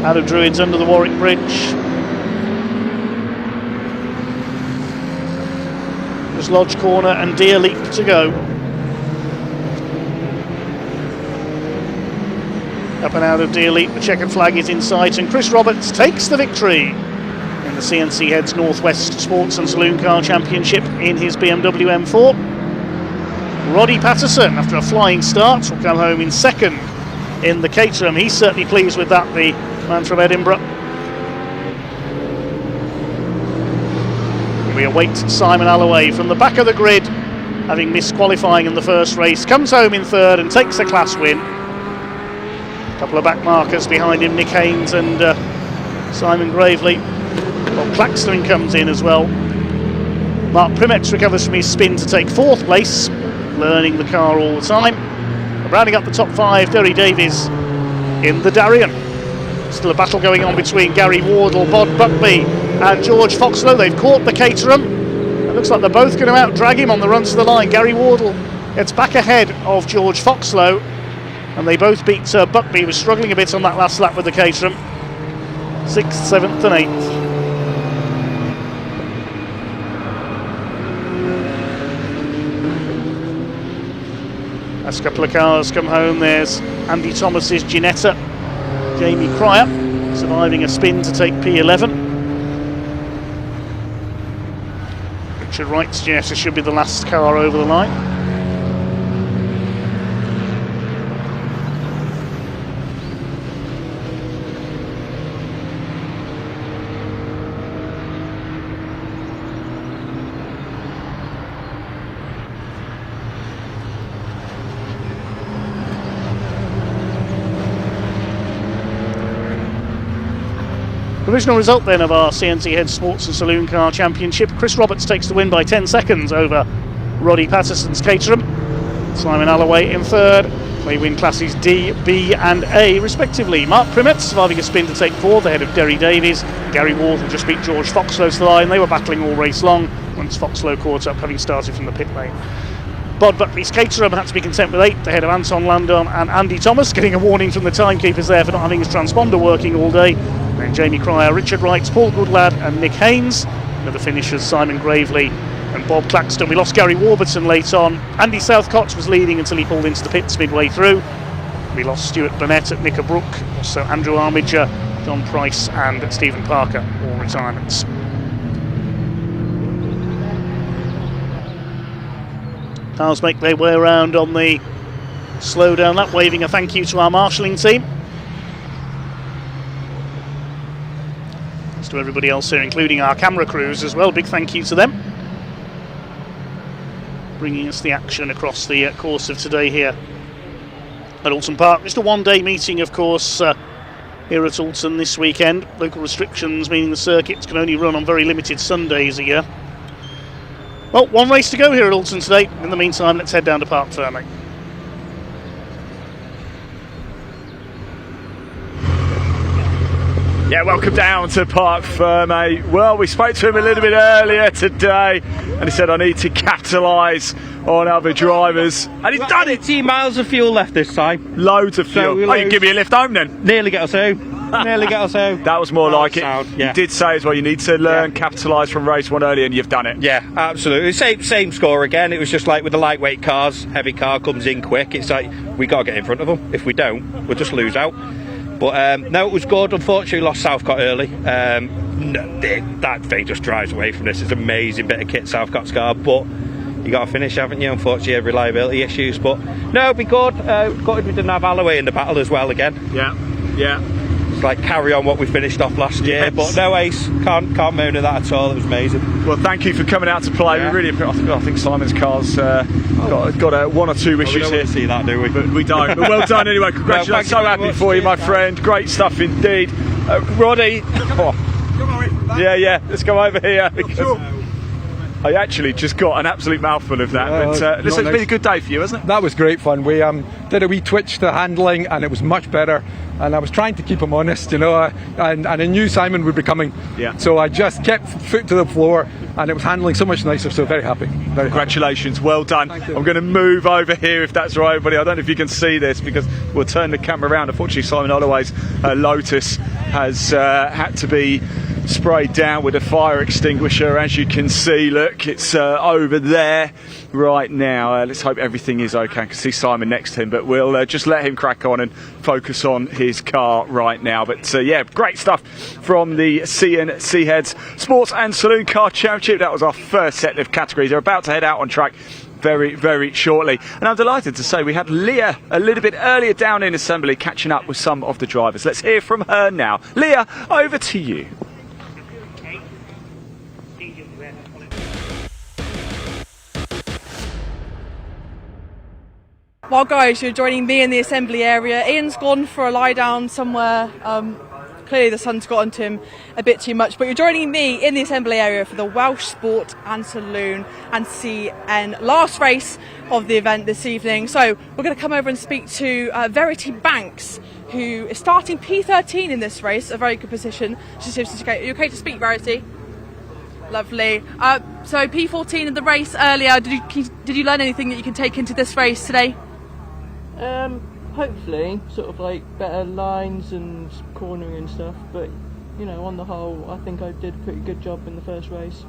Out of Druids under the Warwick Bridge. There's Lodge Corner and Deer Leap to go. Up and out of Deer Leap, the checkered flag is in sight, and Chris Roberts takes the victory in the CNC Heads Northwest Sports and Saloon Car Championship in his BMW M4. Roddy Patterson, after a flying start, will come home in second in the Caterham. He's certainly pleased with that, the man from Edinburgh. We await Simon Alloway from the back of the grid, having missed qualifying in the first race. Comes home in third and takes a class win. A couple of back markers behind him, Nick Haynes and Simon Gravely. Well, Claxton comes in as well. Mark Primet recovers from his spin to take 4th place, learning the car all the time. Rounding up the top 5, Derry Davies in the Darien. Still a battle going on between Gary Wardle, Bod Buckby and George Foxlow. They've caught the Caterham. It looks like they're both going to out-drag him on the run to the line. Gary Wardle gets back ahead of George Foxlow, and they both beat Buckby, who was struggling a bit on that last lap with the Caterham. 6th, 7th and 8th. Last couple of cars come home. There's Andy Thomas's Ginetta, Jamie Cryer surviving a spin to take P11. Richard Wright's Ginetta should be the last car over the line. Provisional result then of our CNC Head Sports and Saloon Car Championship. Chris Roberts takes the win by 10 seconds over Roddy Patterson's Caterham. Simon Alloway in third. They win classes D, B and A respectively. Mark Primet surviving a spin to take fourth ahead of Derry Davies. Gary Wharton just beat George Foxlow to the line. They were battling all race long once Foxlow caught up, having started from the pit lane. Bod Buckley's Caterham had to be content with 8th ahead of Anton Landon and Andy Thomas, getting a warning from the timekeepers there for not having his transponder working all day. Then Jamie Cryer, Richard Wright, Paul Goodlad and Nick Haynes. Another finishers Simon Gravely and Bob Claxton. We lost Gary Warburton late on. Andy Southcott was leading until he pulled into the pits midway through. We lost Stuart Burnett at Knickerbrook, also Andrew Armiger, John Price and Stephen Parker, all retirements. Cars make their way around on the slow down lap, waving a thank you to our marshalling team. Thanks to everybody else here, including our camera crews as well. Big thank you to them. Bringing us the action across the course of today here at Oulton Park. Just a one-day meeting, of course, here at Oulton this weekend. Local restrictions meaning the circuits can only run on very limited Sundays a year. Well, one race to go here at Oulton today. In the meantime, let's head down to Park Ferme. Yeah, welcome down to Park Ferme. Well, we spoke to him a little bit earlier today, and he said, I need to capitalise on other drivers. And he's done it! 18 miles of fuel left this time. Loads of fuel. So you give me a lift home then? Nearly get us home. Nearly get us home. That was more like it. Yeah. You did say as well, you need to learn, capitalise from race one early, and you've done it. Yeah, absolutely. Same score again. It was just like with the lightweight cars, heavy car comes in quick. It's like, we got to get in front of them. If we don't, we'll just lose out. But no, it was good. Unfortunately, lost Southcott early. That thing just drives away from this. It's an amazing bit of kit, Southcott's car, but you got to finish, haven't you? Unfortunately, you have reliability issues. But no, it'd be good. Gutted we didn't have Alloway in the battle as well again. Yeah. It's like carry on what we finished off last year. But no, Ace, can't moan at that at all. It was amazing. Well, thank you for coming out to play. Yeah. We really, I think Simon's car's got one or two issues we don't here. Want to see that, do we? But we don't. But well done anyway. Congratulations. So happy for you, my friend. Great stuff indeed. Roddy. Yeah. Let's go over here. Because I actually just got an absolute mouthful of that. But listen, it's been a good day for you, hasn't it? That was great fun. We did a wee twitch to handling, and it was much better. And I was trying to keep him honest, and I knew Simon would be coming. Yeah. So I just kept foot to the floor, and it was handling so much nicer. So very happy. Congratulations, well done. I'm going to move over here if that's right, everybody. I don't know if you can see this because we'll turn the camera around. Unfortunately, Simon Holloway's Lotus has had to be sprayed down with a fire extinguisher. As you can see, look, it's over there right now. Let's hope everything is okay. I can see Simon next to him, but we'll just let him crack on and focus on his car right now. But yeah, great stuff from the CNC Heads Sports and Saloon Car Championship. That was our first set of categories. They're about to head out on track very, very shortly. And I'm delighted to say we had Leah a little bit earlier down in assembly catching up with some of the drivers. Let's hear from her now. Leah, over to you. Well guys, you're joining me in the assembly area. Ian's gone for a lie down somewhere. Clearly the sun's gotten to him a bit too much, but you're joining me in the assembly area for the Welsh Sport and Saloon and CN last race of the event this evening. So we're going to come over and speak to Verity Banks, who is starting P13 in this race, a very good position. Are you okay to speak, Verity? Lovely. So P14 in the race earlier, did you learn anything that you can take into this race today? Hopefully, sort of like better lines and cornering and stuff, but you know, on the whole, I think I did a pretty good job in the first race.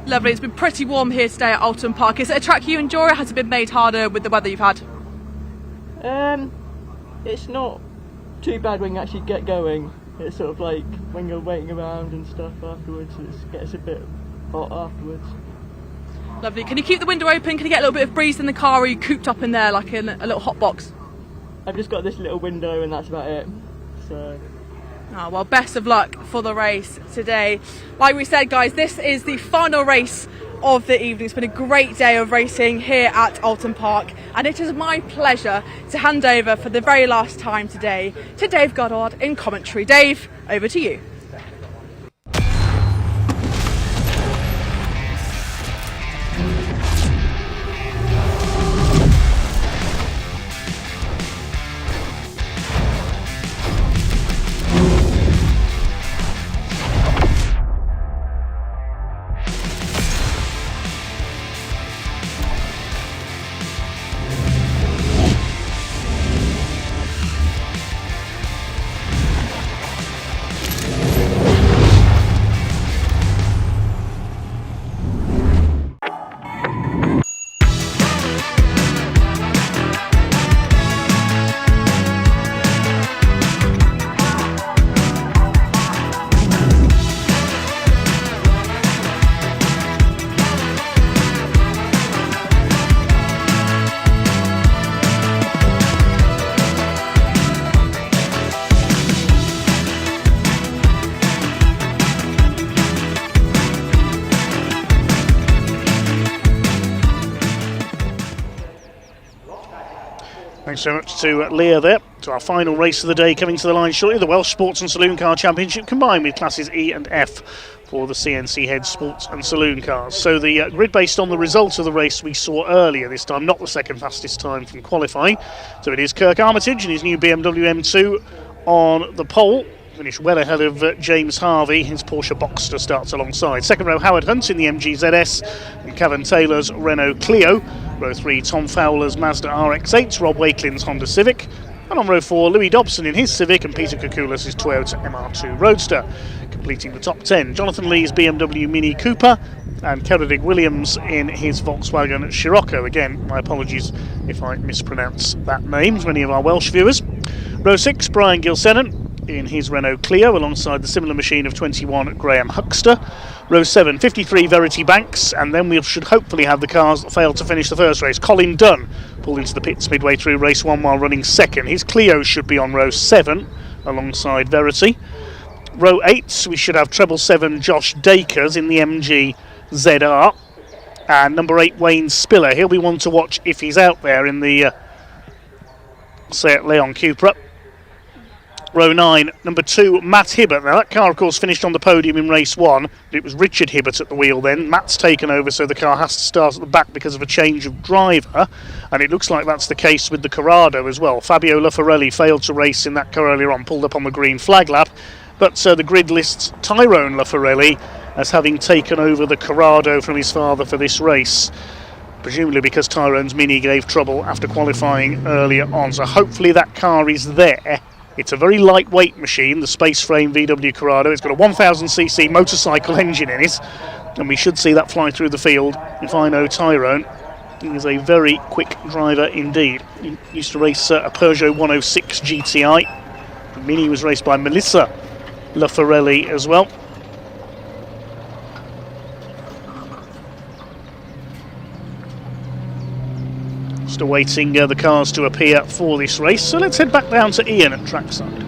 Lovely. It's been pretty warm here today at Oulton Park. Is it a track you enjoy, or has it been made harder with the weather you've had? It's not too bad when you actually get going. It's sort of like when you're waiting around and stuff afterwards, it gets a bit hot afterwards. Lovely. Can you keep the window open? Can you get a little bit of breeze in the car, or are you cooped up in there like in a little hot box? I've just got this little window and that's about it. So. Oh, well, best of luck for the race today. Like we said, guys, this is the final race of the evening. It's been a great day of racing here at Oulton Park, and it is my pleasure to hand over for the very last time today to Dave Goddard in commentary. Dave, over to you. Thanks so much to Leah there. To our final race of the day coming to the line shortly, the Welsh Sports and Saloon Car Championship combined with classes E and F for the CNC Head Sports and Saloon cars. So the grid based on the results of the race we saw earlier, this time not the second fastest time from qualifying. So it is Kirk Armitage and his new BMW M2 on the pole. Finished well ahead of James Harvey. His Porsche Boxster starts alongside. Second row, Howard Hunt in the MG ZS and Kevin Taylor's Renault Clio. Row 3, Tom Fowler's Mazda RX-8, Rob Wakelin's Honda Civic. And on row 4, Louis Dobson in his Civic and Peter Kukulis' Toyota MR2 Roadster. Completing the top 10, Jonathan Lee's BMW Mini Cooper and Kerridig Williams in his Volkswagen Scirocco. Again, my apologies if I mispronounce that name to many of our Welsh viewers. Row 6, Brian Gilsenan in his Renault Clio alongside the similar machine of 21 Graham Huckster. Row 7, 53 Verity Banks, and then we should hopefully have the cars that failed to finish the first race. Colin Dunn pulled into the pits midway through race 1 while running second. His Clio should be on row 7 alongside Verity. Row 8, we should have treble 7 Josh Dakers in the MG ZR. And number 8, Wayne Spiller. He'll be one to watch if he's out there in the Seat Leon Cupra. Row 9, number 2, Matt Hibbert. Now that car, of course, finished on the podium in race 1, but it was Richard Hibbert at the wheel then. Matt's taken over, so the car has to start at the back because of a change of driver, and it looks like that's the case with the Corrado as well. Fabio Laffarelli failed to race in that car earlier on, pulled up on the green flag lap, but the grid lists Tyrone Laffarelli as having taken over the Corrado from his father for this race, presumably because Tyrone's Mini gave trouble after qualifying earlier on. So hopefully that car is there. It's a very lightweight machine, the space frame VW Corrado. It's got a 1000cc motorcycle engine in it, and we should see that fly through the field if I know Tyrone. He is a very quick driver indeed. He used to race a Peugeot 106 GTI. The Mini was raced by Melissa Laffarelli as well. Just awaiting the cars to appear for this race. So let's head back down to Ian at trackside.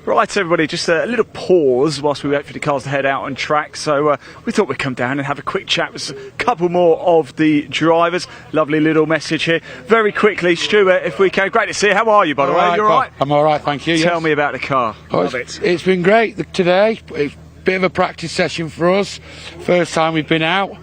Right, everybody, just a little pause whilst we wait for the cars to head out on track. So we thought we'd come down and have a quick chat with a couple more of the drivers. Lovely little message here. Very quickly, Stuart, if we can. Great to see you. How are you, by the way? You all right? I'm all right, thank you. Tell me about the car. Love it. It's been great today. It's a bit of a practice session for us. First time we've been out.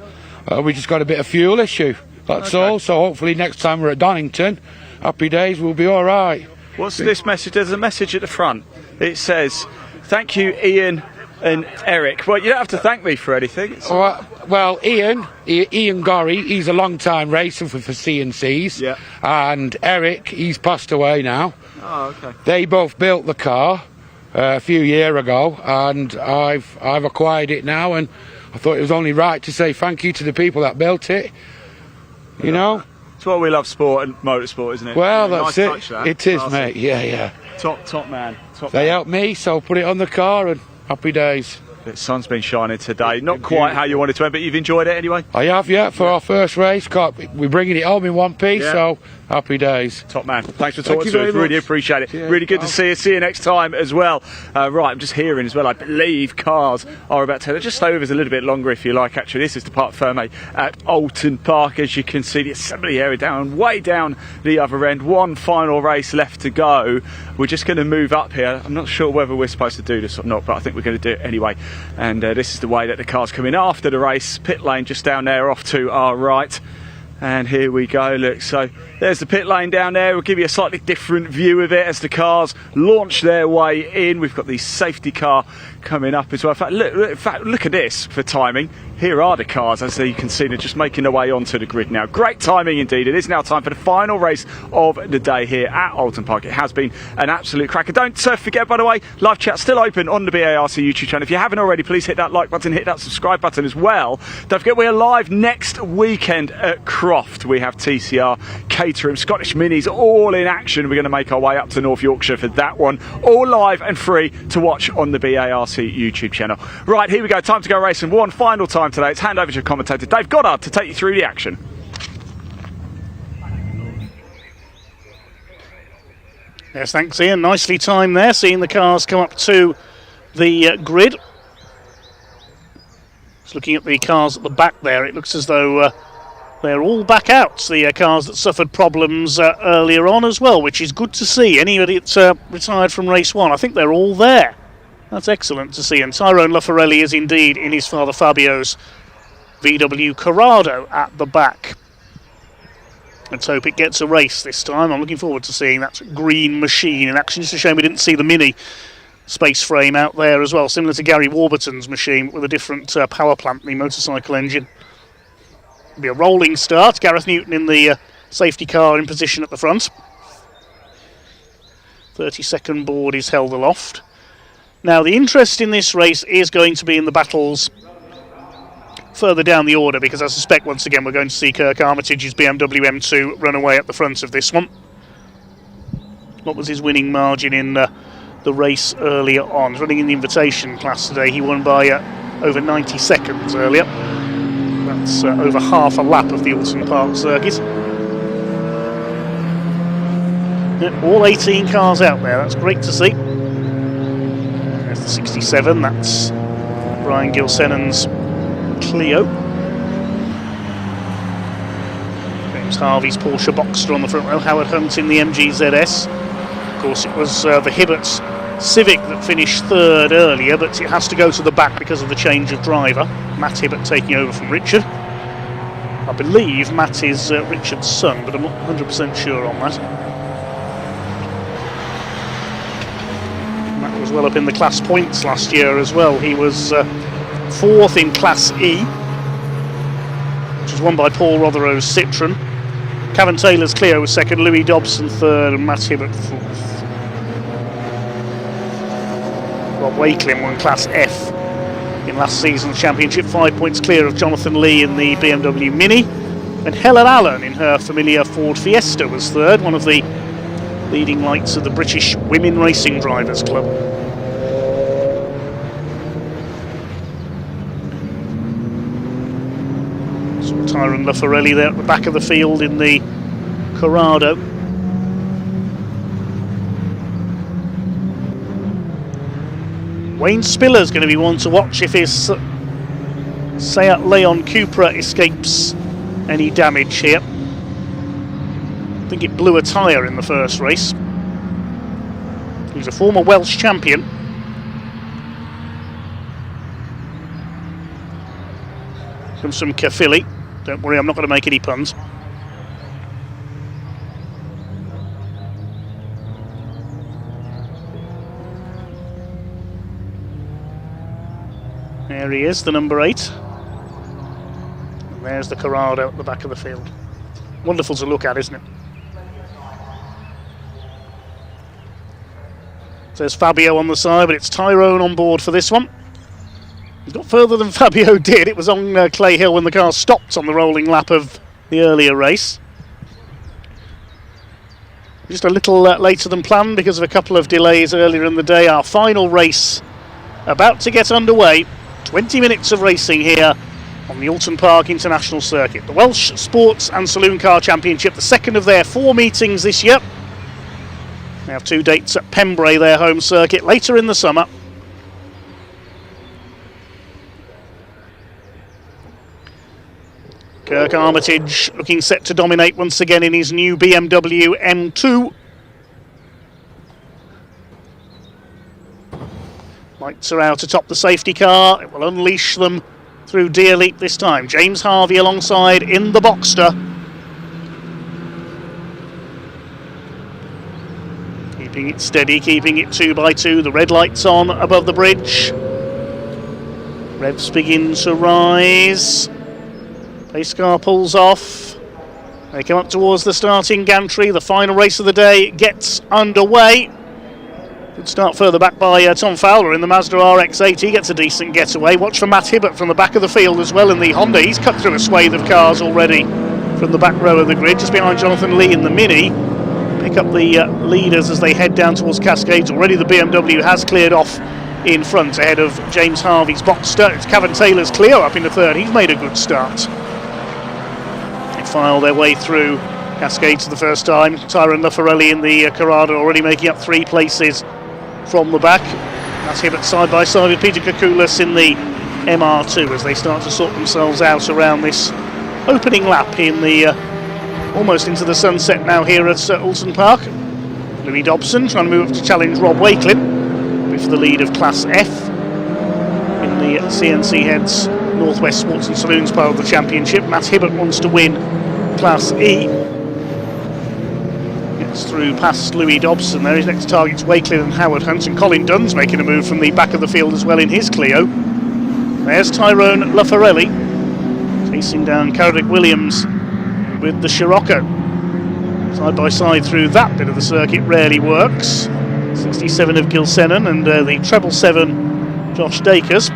We just got a bit of fuel issue. That's all. So hopefully next time we're at Donington, happy days, we'll be all right. What's this message? There's a message at the front. It says, "Thank you, Ian and Eric." Well, you don't have to thank me for anything. Well, Ian Gorry, he's a long time racing for CNCs. Yeah. And Eric, he's passed away now. Oh, okay. They both built the car a few years ago, and I've acquired it now, and I thought it was only right to say thank you to the people that built it. You know. It's why we love sport and motorsport, isn't it? Well, nice that's it. touch, that. It is, Awesome. mate. Yeah. Top man. They helped me, so put it on the car, and happy days. The sun's been shining today. Not quite how you wanted to, but you've enjoyed it anyway? I have, for our first race. We're bringing it home in one piece, so happy days. Top man. Thanks for talking to us. Really appreciate it. Really good to see you. See you next time as well. Right, I'm just hearing as well, I believe cars are about to just stay with us a little bit longer if you like. Actually, this is the Parc Ferme at Oulton Park. As you can see, the assembly area way down the other end. One final race left to go. We're just going to move up here. I'm not sure whether we're supposed to do this or not, but I think we're going to do it anyway. And this is the way that the cars come in after the race. Pit lane just down there off to our right. And here we go, look, so there's the pit lane down there. We'll give you a slightly different view of it as the cars launch their way in. We've got the safety car coming up as well. In fact, look at this for timing. Here are the cars, as you can see, they're just making their way onto the grid now. Great timing indeed. It is now time for the final race of the day here at Oulton Park. It has been an absolute cracker. Don't forget, by the way, live chat still open on the BARC YouTube channel. If you haven't already, please hit that like button, hit that subscribe button as well. Don't forget, we're live next weekend at Croft. We have TCR, Caterham, Scottish Minis, all in action. We're going to make our way up to North Yorkshire for that one. All live and free to watch on the BARC YouTube channel. Right, here we go. Time to go racing. One final time today. It's hand over to your commentator, Dave Goddard, to take you through the action. Yes, thanks, Ian. Nicely timed there, seeing the cars come up to the grid. Just looking at the cars at the back there, it looks as though they're all back out, the cars that suffered problems earlier on as well, which is good to see. Anybody that's retired from race 1, I think they're all there. That's excellent to see. And Tyrone Laffarelli is indeed in his father Fabio's VW Corrado at the back. Let's hope it gets a race this time. I'm looking forward to seeing that green machine in action. It's a shame we didn't see the Mini space frame out there as well, similar to Gary Warburton's machine with a different power plant, the motorcycle engine. It'll be a rolling start. Gareth Newton in the safety car in position at the front. 30-second board is held aloft. Now the interest in this race is going to be in the battles further down the order, because I suspect once again we're going to see Kirk Armitage's BMW M2 run away at the front of this one. What was his winning margin in the race earlier on? He's running in the invitation class today. He won by over 90 seconds earlier. That's over half a lap of the Oulton Park circuit. Yeah, all 18 cars out there, that's great to see. There's the 67, that's Brian Gilsennon's Clio. James Harvey's Porsche Boxster on the front row, Howard Hunt in the MG ZS. Of course it was the Hibbert's Civic that finished third earlier, but it has to go to the back because of the change of driver. Matt Hibbert taking over from Richard. I believe Matt is Richard's son, but I'm not 100% sure on that. Matt was well up in the class points last year as well. He was fourth in Class E, which was won by Paul Rothero's Citroën. Cavan Taylor's Clio was second, Louis Dobson third, and Matt Hibbert fourth. Rob Wakelin won Class F in last season's championship, 5 points clear of Jonathan Lee in the BMW Mini. And Helen Allen in her familiar Ford Fiesta was third, one of the leading lights of the British Women Racing Drivers Club. So Tyrone Laffarelli there at the back of the field in the Corrado. Wayne Spiller's going to be one to watch if his Seat Leon Cupra escapes any damage here. I think it blew a tyre in the first race. He's a former Welsh champion. Comes from Caerphilly. Don't worry, I'm not going to make any puns. There he is, the number 8. And there's the Corrado at the back of the field. Wonderful to look at, isn't it? There's Fabio on the side, but it's Tyrone on board for this one. He's got further than Fabio did. It was on Clay Hill when the car stopped on the rolling lap of the earlier race. Just a little later than planned because of a couple of delays earlier in the day. Our final race about to get underway. 20 minutes of racing here on the Oulton Park International Circuit. The Welsh Sports and Saloon Car Championship, the second of their 4 meetings this year. They have 2 dates at Pembrey, their home circuit, later in the summer. Kirk Armitage looking set to dominate once again in his new BMW M2. Lights are out atop the safety car. It will unleash them through Deer Leap this time. James Harvey alongside in the Boxster. Keeping it steady, keeping it 2x2. The red light's on above the bridge. Revs begin to rise. Pace car pulls off. They come up towards the starting gantry. The final race of the day gets underway. Good start further back by Tom Fowler in the Mazda RX-8. He gets a decent getaway. Watch for Matt Hibbert from the back of the field as well in the Honda. He's cut through a swathe of cars already from the back row of the grid, just behind Jonathan Lee in the Mini. Pick up the leaders as they head down towards Cascades. Already the BMW has cleared off in front ahead of James Harvey's Boxster. It's Cavan Taylor's Clio up in the third. He's made a good start. They file their way through Cascades for the first time. Tyrone Laffarelli in the Corrado already making up 3 places from the back. That's Hibbert side by side with Peter Kakoulas in the MR2 as they start to sort themselves out around this opening lap in the almost into the sunset now here at Oulton Park. Louis Dobson trying to move up to challenge Rob Wakelin with the lead of Class F in the CNC Heads Northwest Sports and Saloons part of the championship. Matt Hibbert wants to win Class E. Gets through past Louis Dobson there. His next target's Wakelin and Howard Hunt, and Colin Dunn's making a move from the back of the field as well in his Clio. There's Tyrone Lafarelli chasing down Carrick Williams with the Scirocco. Side by side through that bit of the circuit rarely works. 67 of Gilsenan and the 777 Josh Dakers.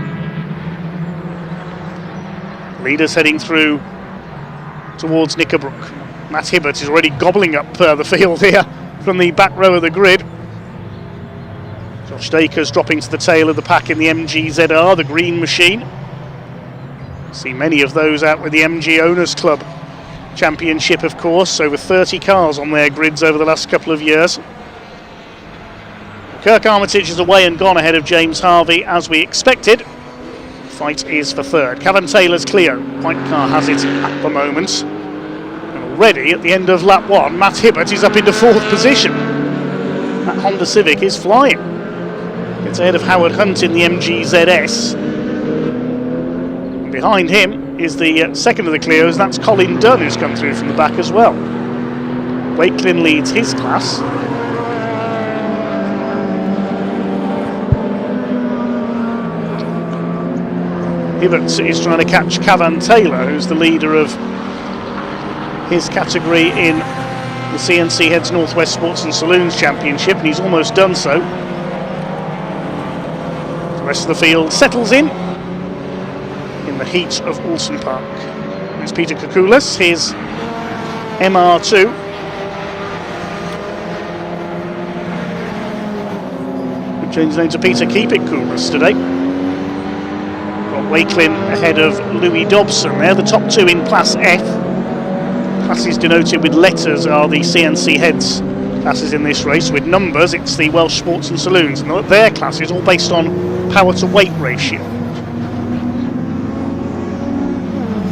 Leaders heading through towards Knickerbrook. Matt Hibbert is already gobbling up the field here from the back row of the grid. Josh Dakers dropping to the tail of the pack in the MG ZR, the green machine. See many of those out with the MG Owners Club Championship, of course. Over 30 cars on their grids over the last couple of years. Kirk Armitage is away and gone ahead of James Harvey as we expected. Fight is for third. Cavan Taylor's Clio. White car has it at the moment. And already at the end of lap 1, Matt Hibbert is up into 4th position. That Honda Civic is flying. Gets ahead of Howard Hunt in the MG ZS. And behind him is the second of the Clios. That's Colin Dunn, who's come through from the back as well. Wakelin leads his class. Hibbert is trying to catch Cavan Taylor, who's the leader of his category in the CNC Heads Northwest Sports and Saloons Championship, and he's almost done so. The rest of the field settles in the heat of Oulton Park. There's Peter Koukoulas, his MR2. We've changed his name to Peter Koukoulas today. Wakelin ahead of Louis Dobson. They're the top two in Class F. Classes denoted with letters are the CNC Heads classes in this race. With numbers, it's the Welsh Sports and Saloons. And their classes all based on power to weight ratio.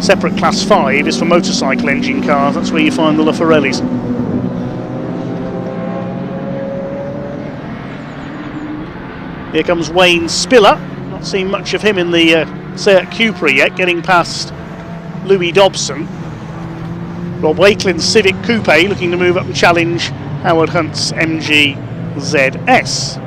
Separate Class 5 is for motorcycle engine cars. That's where you find the Lafarellis. Here comes Wayne Spiller. Not seen much of him in the Seat Cupra yet, getting past Louis Dobson. Rob Wakelin's Civic Coupe looking to move up and challenge Howard Hunt's MG ZS.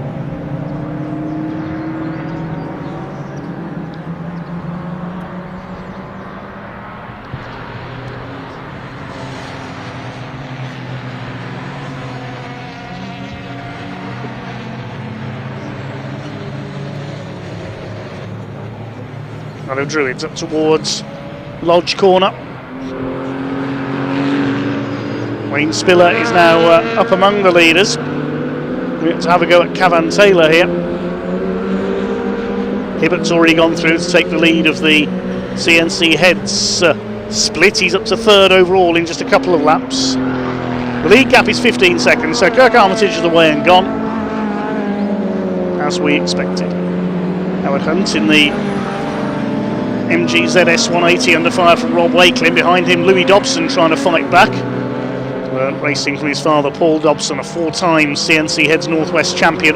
Druids up towards Lodge Corner. Wayne Spiller is now up among the leaders. We have to have a go at Cavan Taylor here. Hibbert's already gone through to take the lead of the CNC Heads split. He's up to third overall in just a couple of laps. The lead gap is 15 seconds, so Kirk Armitage is away and gone, as we expected. Howard Hunt in the MG ZS 180 under fire from Rob Wakelin. Behind him, Louis Dobson trying to fight back. Racing from his father, Paul Dobson, a 4-time CNC Heads Northwest champion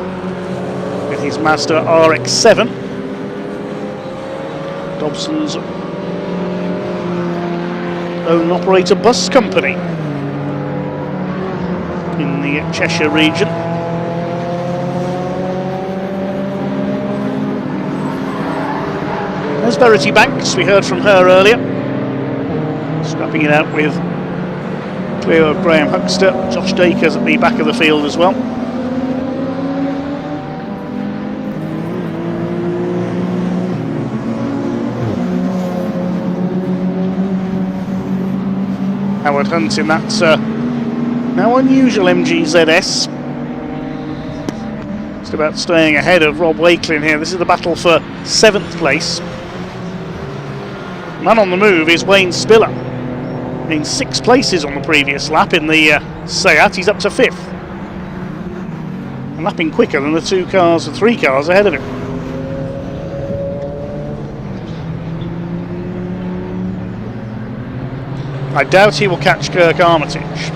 with his Mazda RX-7. Dobson's own operator bus company in the Cheshire region. There's Verity Banks, we heard from her earlier. Scrapping it out with Clio of Graham Huckster. Josh Dakers at the back of the field as well. Howard Hunt in that now unusual MG ZS. Just about staying ahead of Rob Wakelin here. This is the battle for 7th place. Man on the move is Wayne Spiller. In 6 places on the previous lap in the Seat. He's up to 5th. And lapping quicker than the 3 cars ahead of him. I doubt he will catch Kirk Armitage,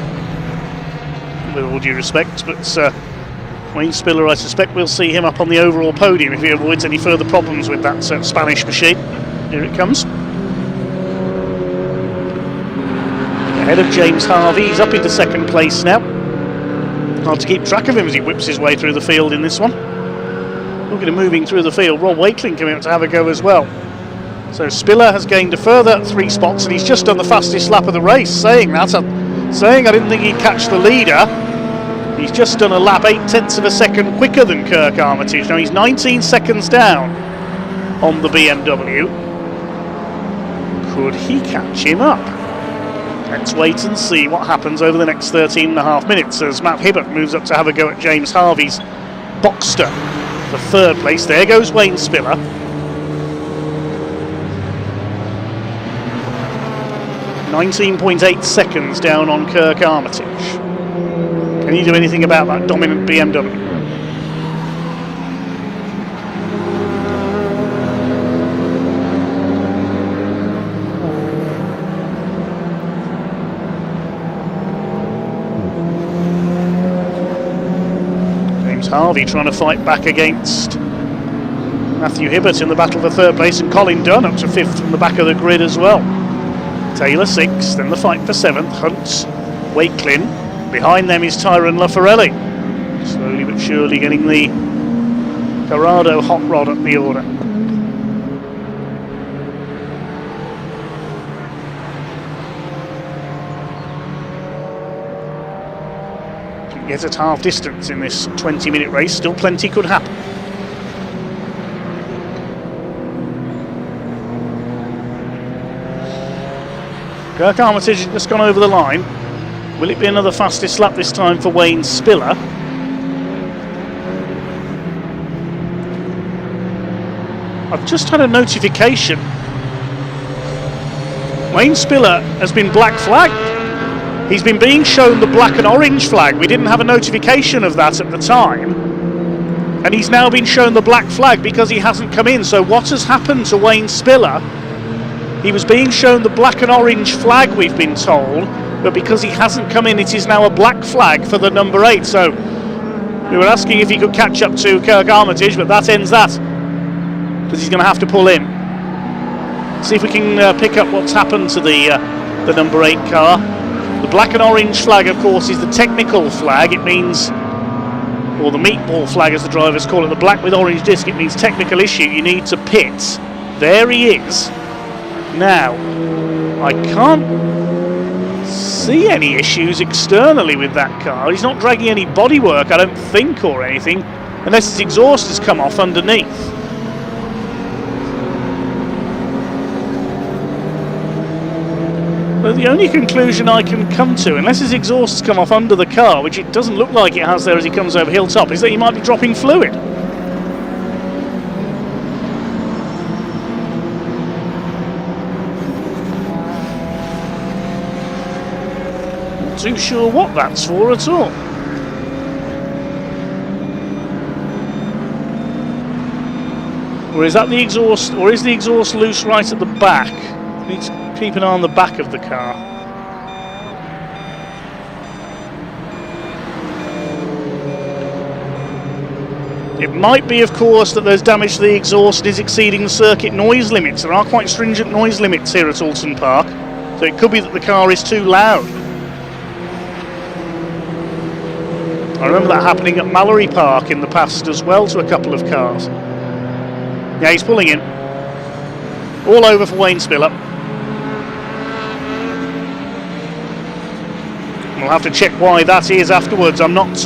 with all due respect, but Wayne Spiller, I suspect we'll see him up on the overall podium if he avoids any further problems with that Spanish machine. Here it comes. Ahead of James Harvey, he's up into second place now. Hard to keep track of him as he whips his way through the field in this one. Looking at moving through the field, Rob Wakeling coming up to have a go as well. So Spiller has gained a further 3 spots, and he's just done the fastest lap of the race. Saying I didn't think he'd catch the leader. He's just done a lap 0.8 of a second quicker than Kirk Armitage. Now he's 19 seconds down on the BMW. Could he catch him up? Let's wait and see what happens over the next 13.5 minutes as Matt Hibbert moves up to have a go at James Harvey's Boxster for third place. There goes Wayne Spiller. .8 seconds down on Kirk Armitage. Can you do anything about that dominant BMW? James Harvey trying to fight back against Matthew Hibbert in the battle for third place, and Colin Dunn up to 5th from the back of the grid as well. Taylor 6th, then the fight for 7th, Hunt, Wakeling. Behind them is Tyrone Lafarelli. Slowly but surely getting the Corrado hot rod up the order. Can get at half distance in this 20-minute race, still plenty could happen. Kirk Armitage has just gone over the line. Will it be another fastest lap this time for Wayne Spiller? I've just had a notification. Wayne Spiller has been black flagged. He's been being shown the black and orange flag. We didn't have a notification of that at the time. And he's now been shown the black flag because he hasn't come in. So what has happened to Wayne Spiller? He was being shown the black and orange flag, we've been told, but because he hasn't come in, it is now a black flag for the number 8. So we were asking if he could catch up to Kirk Armitage, but that ends that, because he's going to have to pull in. See if we can pick up what's happened to the number 8 car. The black and orange flag, of course, is the technical flag. It means, or the meatball flag as the drivers call it, the black with orange disc, it means technical issue, you need to pit. There he is. Now, I can't see any issues externally with that car. He's not dragging any bodywork, I don't think, or anything, unless his exhaust has come off underneath. But the only conclusion I can come to, unless his exhaust has come off under the car, which it doesn't look like it has there as he comes over hilltop, is that he might be dropping fluid. Too sure what that's for at all. Or is that the exhaust, or is the exhaust loose right at the back? Need to keep an eye on the back of the car. It might be, of course, that there's damage to the exhaust and is exceeding the circuit noise limits. There are quite stringent noise limits here at Oulton Park, so it could be that the car is too loud. I remember that happening at Mallory Park in the past as well to a couple of cars. Yeah, he's pulling in. All over for Wayne Spiller. We'll have to check why that is afterwards. I'm not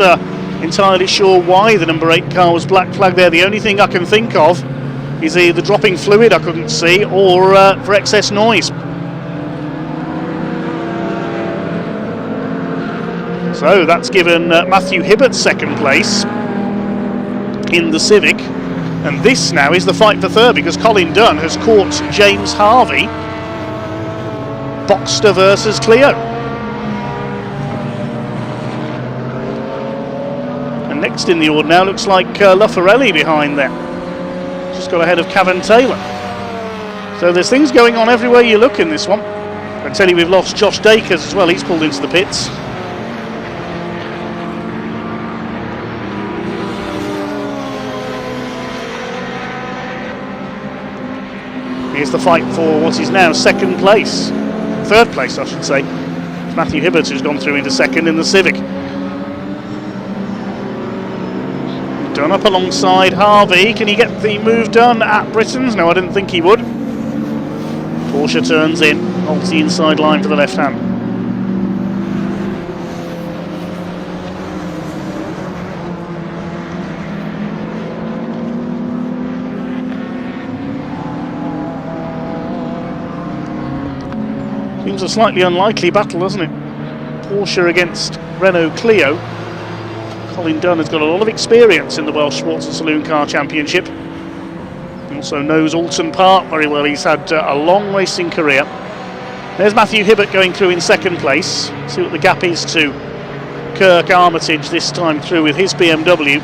entirely sure why the number 8 car was black flagged there. The only thing I can think of is either dropping fluid I couldn't see, or for excess noise. So that's given Matthew Hibbert second place in the Civic, and this now is the fight for third, because Colin Dunn has caught James Harvey. Boxster versus Clio. And next in the order now looks like Lafarelli behind them. Just got ahead of Cavan Taylor. So there's things going on everywhere you look in this one. I tell you, we've lost Josh Dakers as well. He's pulled into the pits. Here's the fight for what is now third place, I should say. It's Matthew Hibbert who's gone through into second in the Civic. Done up alongside Harvey. Can he get the move done at Britain's? No, I didn't think he would. Porsche turns in, holds the inside line for the left hand. Seems a slightly unlikely battle, doesn't it? Porsche against Renault Clio. Colin Dunn has got a lot of experience in the Welsh Sports and Saloon Car Championship. He also knows Oulton Park very well. He's had a long racing career. There's Matthew Hibbert going through in second place. See what the gap is to Kirk Armitage this time through with his BMW.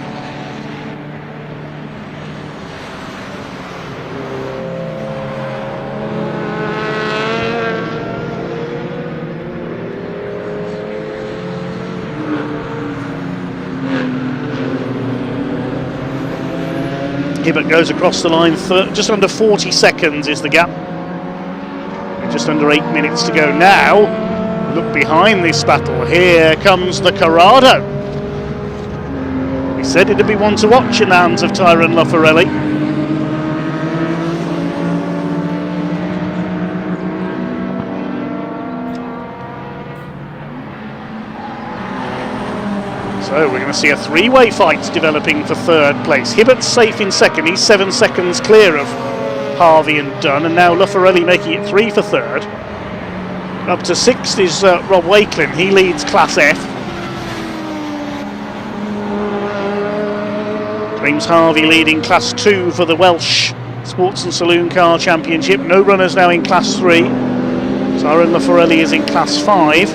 Hibbert goes across the line, just under 40 seconds is the gap. Just under 8 minutes to go now. Look behind this battle, here comes the Corrado. We said it'd be one to watch in the hands of Tyrone Laffarelli. So we're going to see a three-way fight developing for third place. Hibbert's safe in second, he's 7 seconds clear of Harvey and Dunn, and now Laffarelli making it 3 for third. Up to 6th is Rob Wakelin, he leads Class F. James Harvey leading Class 2 for the Welsh Sports and Saloon Car Championship. No runners now in Class 3. Tyrone Laffarelli is in Class 5.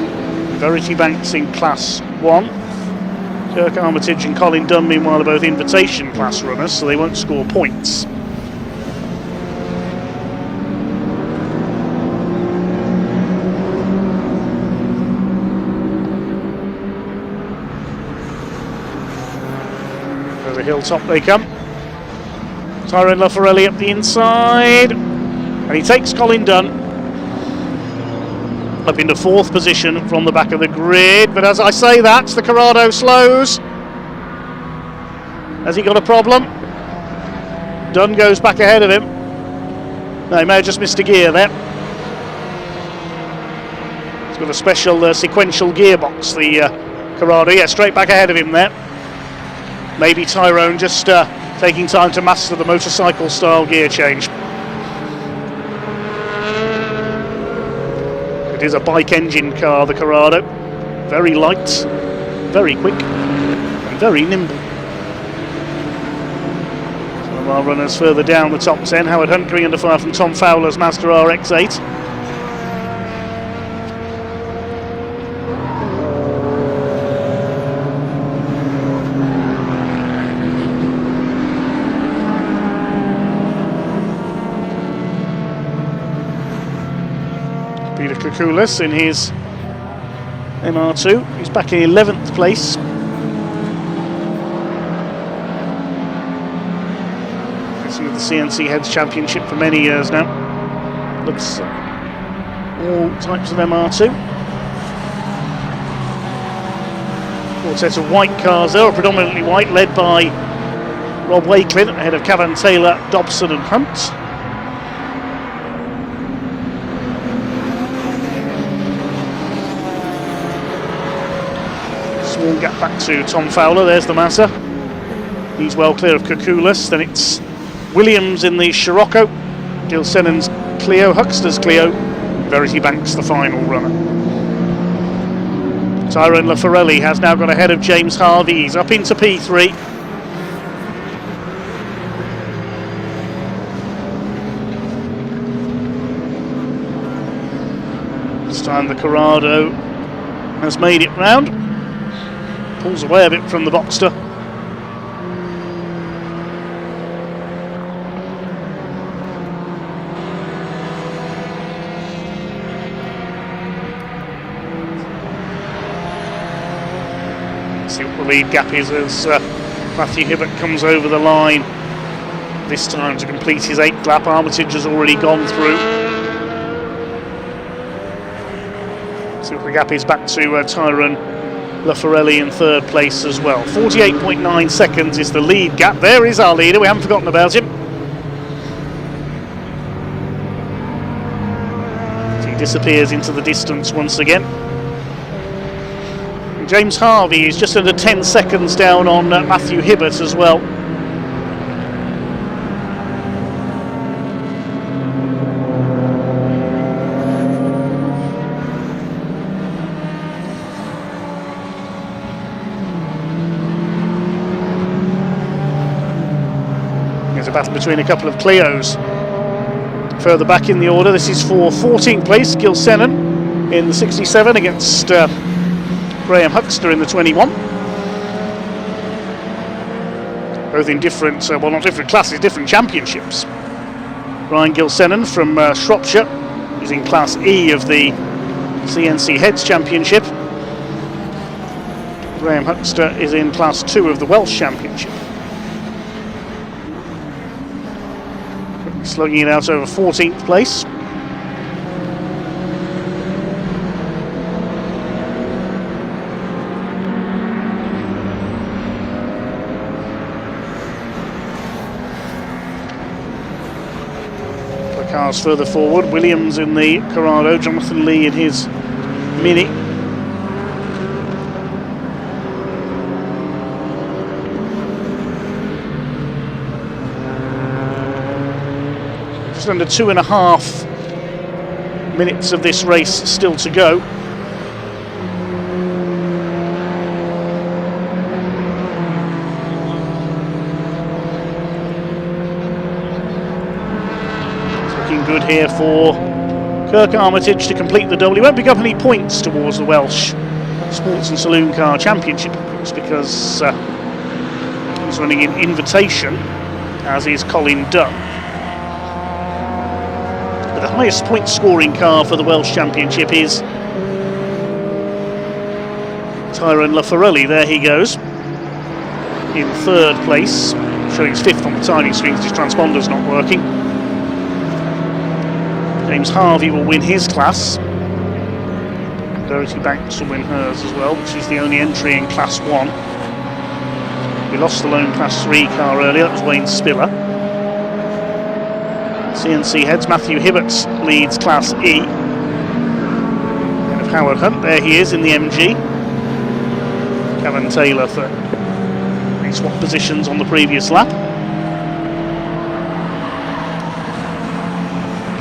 Verity Banks in Class 1. Kirk Armitage and Colin Dunn, meanwhile, are both invitation class runners, so they won't score points. Over the hilltop they come. Tyrone Laffarelli up the inside, and he takes Colin Dunn up into 4th position from the back of the grid. But as I say that, the Corrado slows. Has he got a problem? Dunn goes back ahead of him. No, he may have just missed a gear there. He's got a special sequential gearbox, the Corrado. Yeah, straight back ahead of him there. Maybe Tyrone just taking time to master the motorcycle style gear change. It is a bike engine car, the Corrado. Very light, very quick, and very nimble. Some of our runners further down the top 10. Howard Hunt coming under fire from Tom Fowler's Mazda RX-8. Peter Kukulis in his MR2. He's back in 11th place. Racing with the CNC Heads Championship for many years now. Looks all types of MR2. Quartet of white cars there, predominantly white, led by Rob Wakelin ahead of Cavan Taylor, Dobson and Hunt. Small gap back to Tom Fowler. There's the Mazda. He's well clear of Kukulis. Then it's Williams in the Scirocco, Gil Sennon's Clio, Huckster's Clio, Verity Banks the final runner. Tyrone Laffarelli has now got ahead of James Harvey. He's up into P3. This time the Corrado has made it round. Pulls away a bit from the Boxster. lead gap is as Matthew Hibbert comes over the line this time to complete his 8th lap. Armitage has already gone through. So the gap is back to Tyrone Lafarelli in 3rd place as well. 48.9 seconds is the lead gap. There is our leader, we haven't forgotten about him. He disappears into the distance once again. And James Harvey is just under 10 seconds down on Matthew Hibbert as well. A battle between a couple of Clios. Further back in the order, this is for 14th place, Gil Sennan in the 67 against Graham Huxter in the 21. Both in different, well, not different classes, different championships. Ryan Gilsenan from Shropshire is in Class E of the CNC Heads Championship. Graham Huxter is in Class 2 of the Welsh Championship. Slugging it out over 14th place. The cars further forward, Williams in the Corrado, Jonathan Lee in his Mini. Under 2.5 minutes of this race still to go. It's looking good here for Kirk Armitage to complete the double. He won't pick up any points towards the Welsh Sports and Saloon Car Championship, of course, because he's running in Invitation, as is Colin Dunn. The highest point scoring car for the Welsh Championship is Tyrone Lafarelli. There he goes in 3rd place, showing he's 5th on the timing screen because his transponder's not working. James Harvey will win his class. Dorothy Banks will win hers as well, but she's the only entry in Class 1. We lost the lone Class 3 car earlier, that was Wayne Spiller. CNC Heads, Matthew Hibbert leads Class E. And of Howard Hunt, there he is in the MG. Kevin Taylor for they swapped positions on the previous lap.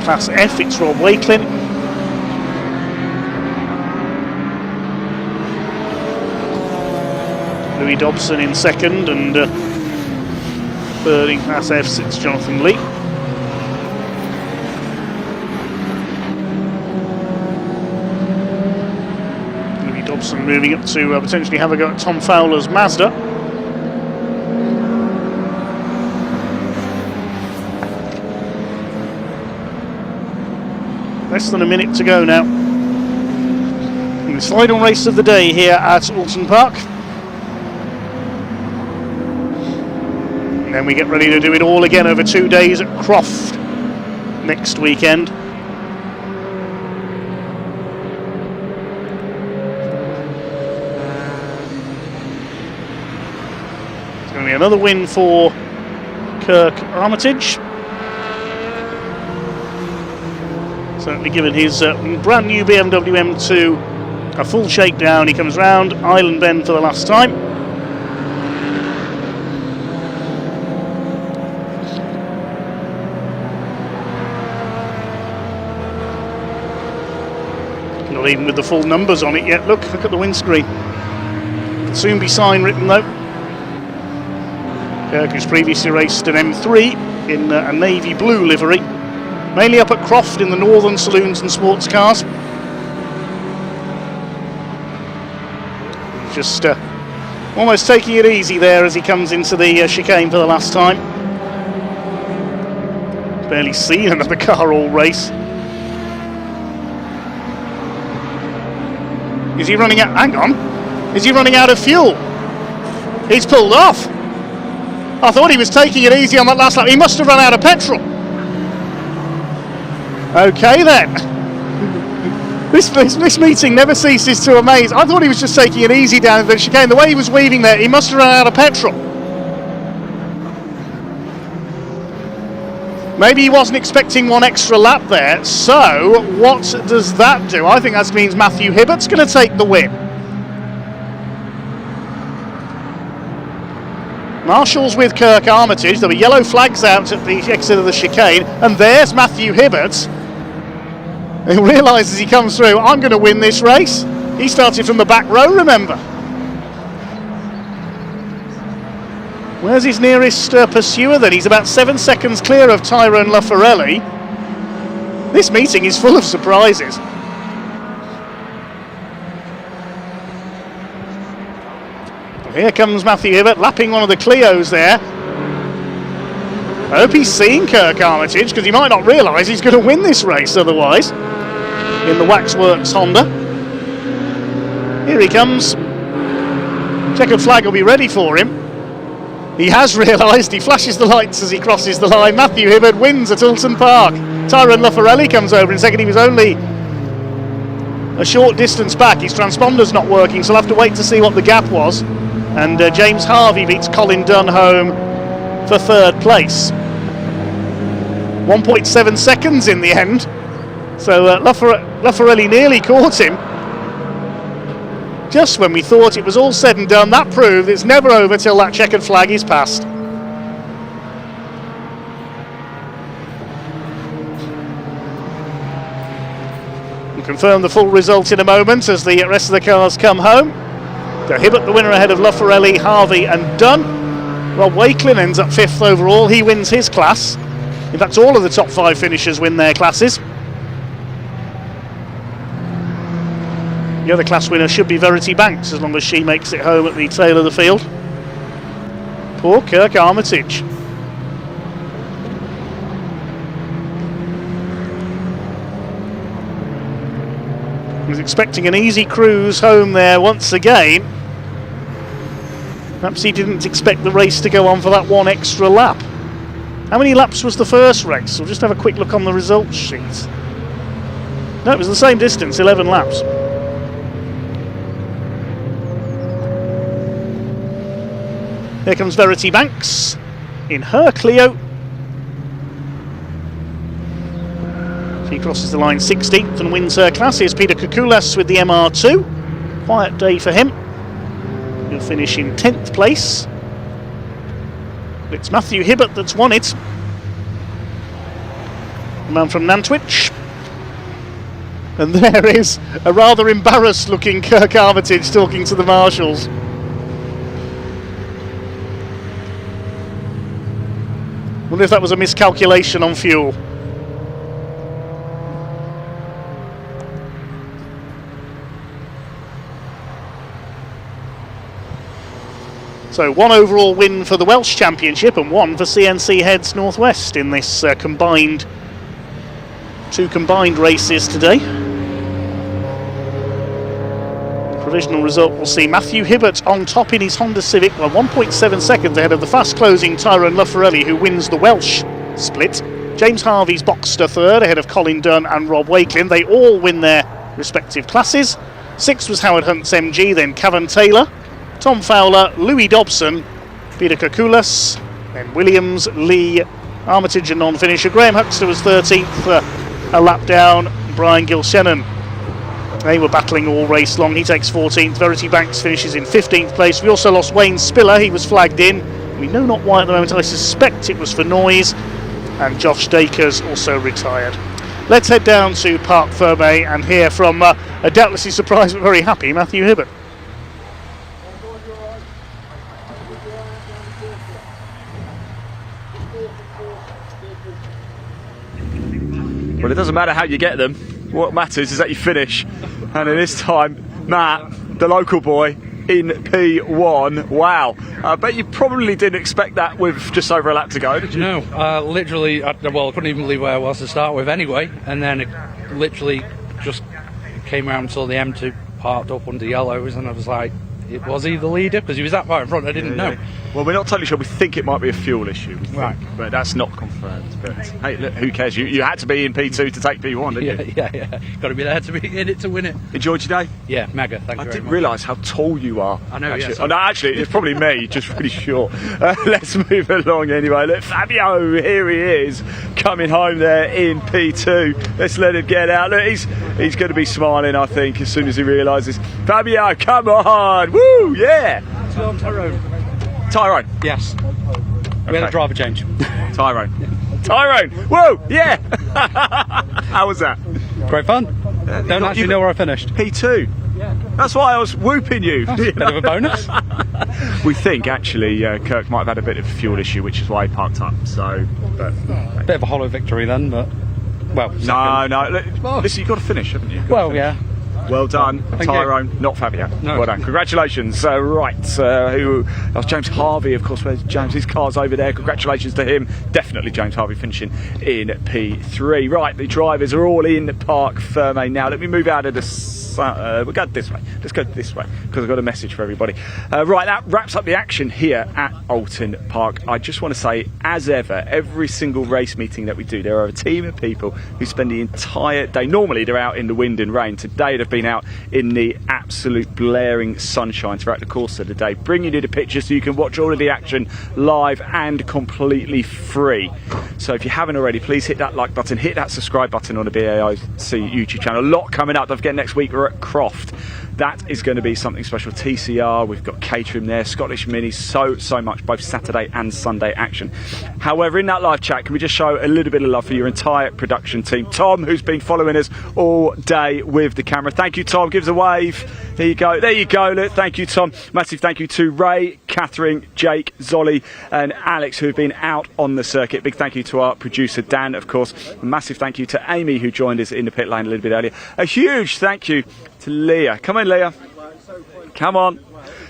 Class F, it's Rob Wakelin. Louis Dobson in 2nd, and 3rd in Class F sits Jonathan Lee. Dobson moving up to potentially have a go at Tom Fowler's Mazda. Less than a minute to go now in the slide-on race of the day here at Oulton Park. And then we get ready to do it all again over 2 days at Croft next weekend. Another win for Kirk Armitage. Certainly given his brand new BMW M2 a full shakedown. He comes round Island Bend for the last time. Not even with the full numbers on it yet. Look at the windscreen. It'll soon be sign written though. Kirk, who's previously raced an M3 in a navy blue livery, mainly up at Croft in the Northern Saloons and Sports Cars. Just almost taking it easy there as he comes into the chicane for the last time. Barely seen another car all race. Is he running out? Hang on. Is he running out of fuel? He's pulled off. I thought he was taking it easy on that last lap. He must have run out of petrol. Okay then. This meeting never ceases to amaze. I thought he was just taking it easy down the chicane. The way he was weaving there, he must have run out of petrol. Maybe he wasn't expecting one extra lap there. So what does that do? I think that means Matthew Hibbert's going to take the win. Marshall's with Kirk Armitage. There were yellow flags out at the exit of the chicane, and there's Matthew Hibbert. He realises he comes through, I'm going to win this race. He started from the back row, remember. Where's his nearest pursuer then? He's about 7 seconds clear of Tyrone Laffarelli. This meeting is full of surprises. Here comes Matthew Hibbert, lapping one of the Clios there. I hope he's seeing Kirk Armitage, because he might not realise he's going to win this race otherwise. In the Waxworks Honda. Here he comes. Checkered flag will be ready for him. He has realised, he flashes the lights as he crosses the line. Matthew Hibbert wins at Oulton Park. Tyrone Laffarelli comes over in second. He was only a short distance back. His transponder's not working, so we'll have to wait to see what the gap was. And James Harvey beats Colin Dunn home for third place. 1.7 seconds in the end. So Laffarelli nearly caught him. Just when we thought it was all said and done, that proved it's never over till that checkered flag is passed. We'll confirm the full result in a moment as the rest of the cars come home. So Hibbert the winner ahead of Laffarelli, Harvey and Dunn. Rob Wakelin ends up 5th overall. He wins his class. In fact, all of the top 5 finishers win their classes. The other class winner should be Verity Banks, as long as she makes it home at the tail of the field. Poor Kirk Armitage. He was expecting an easy cruise home there once again. Perhaps he didn't expect the race to go on for that one extra lap. How many laps was the first race? We'll just have a quick look on the results sheet. No, it was the same distance, 11 laps. Here comes Verity Banks in her Clio. She crosses the line 16th and wins her class. Here's Peter Kukulas with the MR2. Quiet day for him. He'll finish in 10th place. It's Matthew Hibbert that's won it. The man from Nantwich. And there is a rather embarrassed looking Kirk Armitage talking to the marshals. Wonder if that was a miscalculation on fuel. So 1 overall win for the Welsh Championship and 1 for CNC Heads Northwest in this two combined races today. Provisional result will see Matthew Hibbert on top in his Honda Civic by 1.7 seconds ahead of the fast closing Tyrone Laffarelli, who wins the Welsh split. James Harvey's Boxster third ahead of Colin Dunn and Rob Wakelin. They all win their respective classes. 6th was Howard Hunt's MG, then Cavan Taylor, Tom Fowler, Louis Dobson, Peter Kukulas, then Williams, Lee, Armitage and non-finisher. Graham Huxter was 13th, a lap down. Brian Gilshannon. They were battling all race long. He takes 14th. Verity Banks finishes in 15th place. We also lost Wayne Spiller. He was flagged in. We know not why at the moment. I suspect it was for noise. And Josh Dakers also retired. Let's head down to Parc Fermé and hear from a doubtlessly surprised but very happy Matthew Hibbert. Well, it doesn't matter how you get them. What matters is that you finish. And in this time, Matt, the local boy, in P1. Wow. I bet you probably didn't expect that with just over a lap to go, did you? No, literally, I couldn't even believe where I was to start with anyway. And then it literally just came around until the M2 parked up under yellows, and I was like, Was he the leader? Because he was that far in front, I didn't know. Well, we're not totally sure. We think it might be a fuel issue, Right. but that's not confirmed. But hey, look, who cares? You had to be in P2 to take P1, didn't you? Yeah. Got to be there to be in it to win it. Enjoyed your day? Yeah, mega. Thank you I very didn't much. realise how tall you are. I know, actually. yeah. Oh, no, actually, it's probably me, just really short. Let's move along anyway. Look, Fabio, here he is, coming home there in P2. Let's let him get out. Look, he's going to be smiling, I think, as soon as he realises. Fabio, come on! Woo, yeah! Tyrone. Yes. We had a driver change. Tyrone. Whoa, yeah! How was that? Great fun. Don't actually know where I finished. P2. That's why I was whooping you. That's a bit of a bonus. We think actually Kirk might have had a bit of a fuel issue, which is why he parked up. So, but bit of a hollow victory then, but well. No. Listen, you've got to finish, haven't you? Well, yeah. Well done, Tyrone, not Fabio. No. Well done. Congratulations. That was James Harvey, of course. Where's James? His car's over there. Congratulations to him. Definitely James Harvey finishing in P3. Right, the drivers are all in Parc Ferme now. Let me move out of the. We'll go this way. Let's go this way because I've got a message for everybody. Right, that wraps up the action here at Oulton Park. I just want to say, as ever, every single race meeting that we do, there are a team of people who spend the entire day. Normally, they're out in the wind and rain. Today, they've been out in the absolute blaring sunshine throughout the course of the day, bringing you the pictures so you can watch all of the action live and completely free. So if you haven't already, please hit that like button, hit that subscribe button on the BAIC YouTube channel. A lot coming up. Don't forget, next week we're at Croft. That is going to be something special. TCR, we've got catering there, Scottish Mini, so much, both Saturday and Sunday action. However, in that live chat, can we just show a little bit of love for your entire production team? Tom, who's been following us all day with the camera. Thank you, Tom. Give us a wave. There you go. Look, thank you, Tom. Massive thank you to Ray, Catherine, Jake, Zolly and Alex, who have been out on the circuit. Big thank you to our producer, Dan, of course. A massive thank you to Amy, who joined us in the pit lane a little bit earlier. A huge thank you to Leah. Come on, Leah. Come on.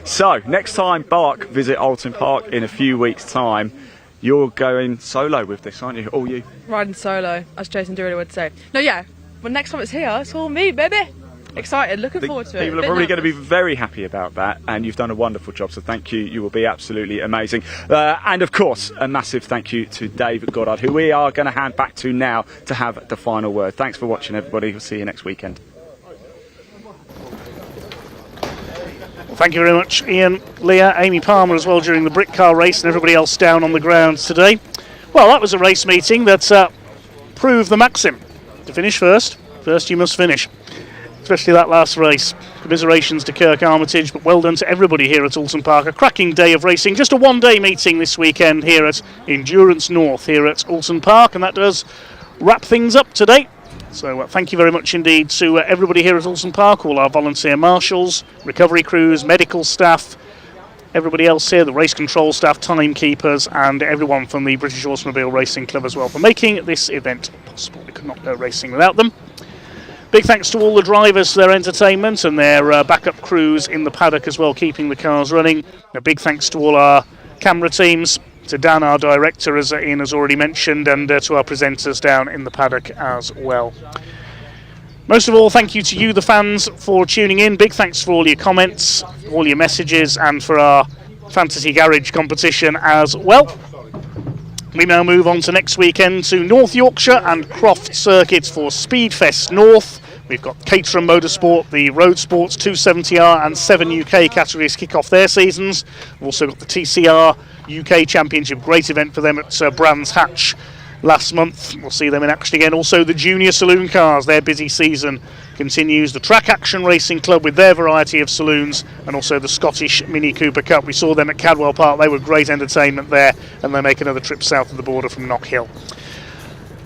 So, next time BARC visit Oulton Park in a few weeks' time, you're going solo with this, aren't you? All you. Riding solo, as Jason Derulo would say. No, yeah. But next time it's here, it's all me, baby. Excited, looking forward to it. People are probably going to be very happy about that, and you've done a wonderful job, so thank you. You will be absolutely amazing. And of course, a massive thank you to Dave Goddard, who we are going to hand back to now to have the final word. Thanks for watching, everybody. We'll see you next weekend. Thank you very much, Ian, Leah, Amy Palmer as well during the Britcar race, and everybody else down on the grounds today. Well, that was a race meeting that proved the maxim. To finish first you must finish. Especially that last race. Commiserations to Kirk Armitage, but well done to everybody here at Oulton Park. A cracking day of racing. Just a one-day meeting this weekend here at Endurance North here at Oulton Park, and that does wrap things up today. So thank you very much indeed to everybody here at Oulton Park, all our volunteer marshals, recovery crews, medical staff, everybody else here, the race control staff, timekeepers, and everyone from the British Automobile Racing Club as well for making this event possible. We could not go racing without them. Big thanks to all the drivers for their entertainment and their backup crews in the paddock as well, keeping the cars running. A big thanks to all our camera teams, to Dan, our director, as Ian has already mentioned, and to our presenters down in the paddock as well. Most of all, thank you to you, the fans, for tuning in. Big thanks for all your comments, all your messages, and for our Fantasy Garage competition as well. We now move on to next weekend to North Yorkshire and Croft circuits for Speedfest North. We've got Caterham Motorsport, the Road Sports 270R and 7 UK categories kick off their seasons. We've also got the TCR UK Championship, great event for them at Brands Hatch last month. We'll see them in action again. Also the Junior Saloon cars, their busy season continues. The Track Action Racing Club with their variety of saloons, and also the Scottish Mini Cooper Cup. We saw them at Cadwell Park. They were great entertainment there, and they make another trip south of the border from Knockhill.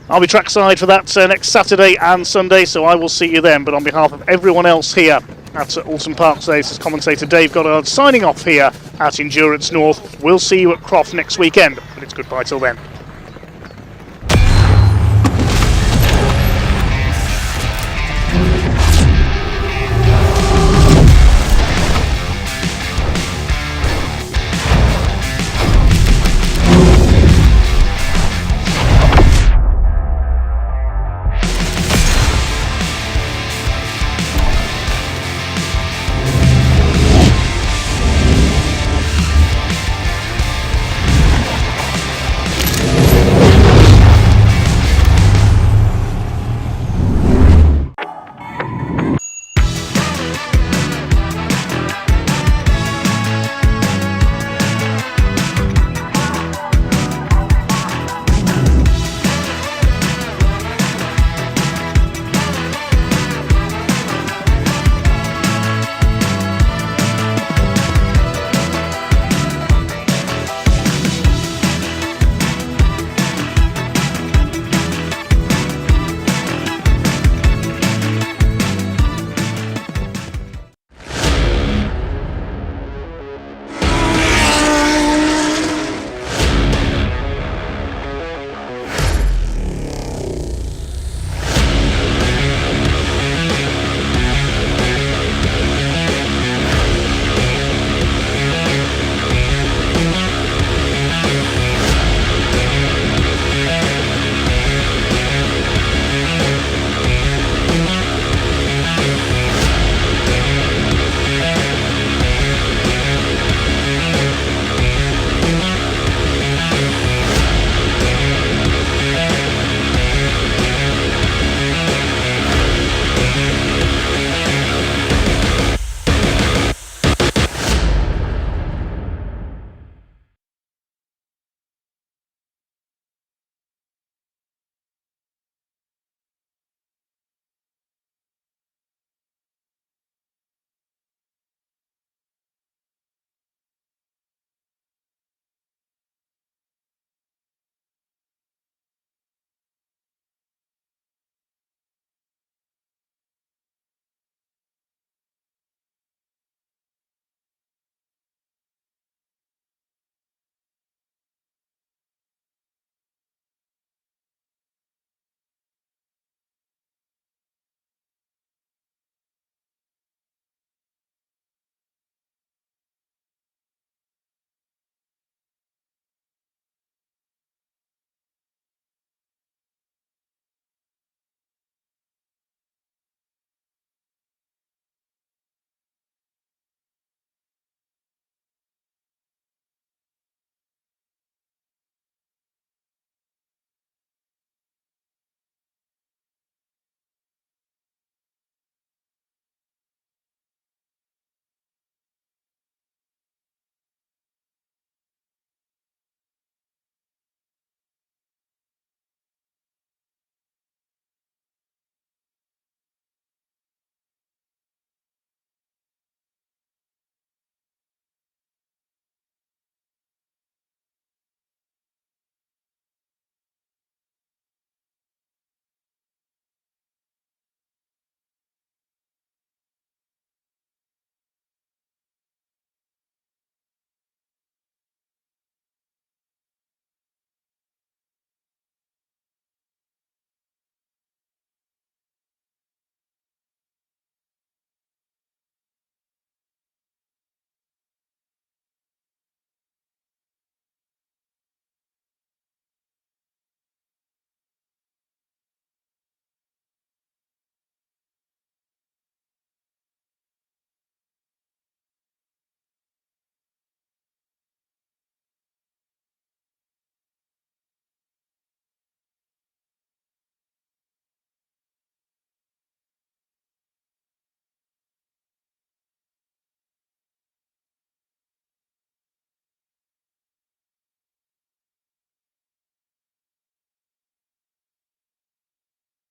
I'll be trackside for that next Saturday and Sunday, so I will see you then. But on behalf of everyone else here at Oulton Park today, this is commentator Dave Goddard signing off here at Endurance North. We'll see you at Croft next weekend, but it's goodbye till then.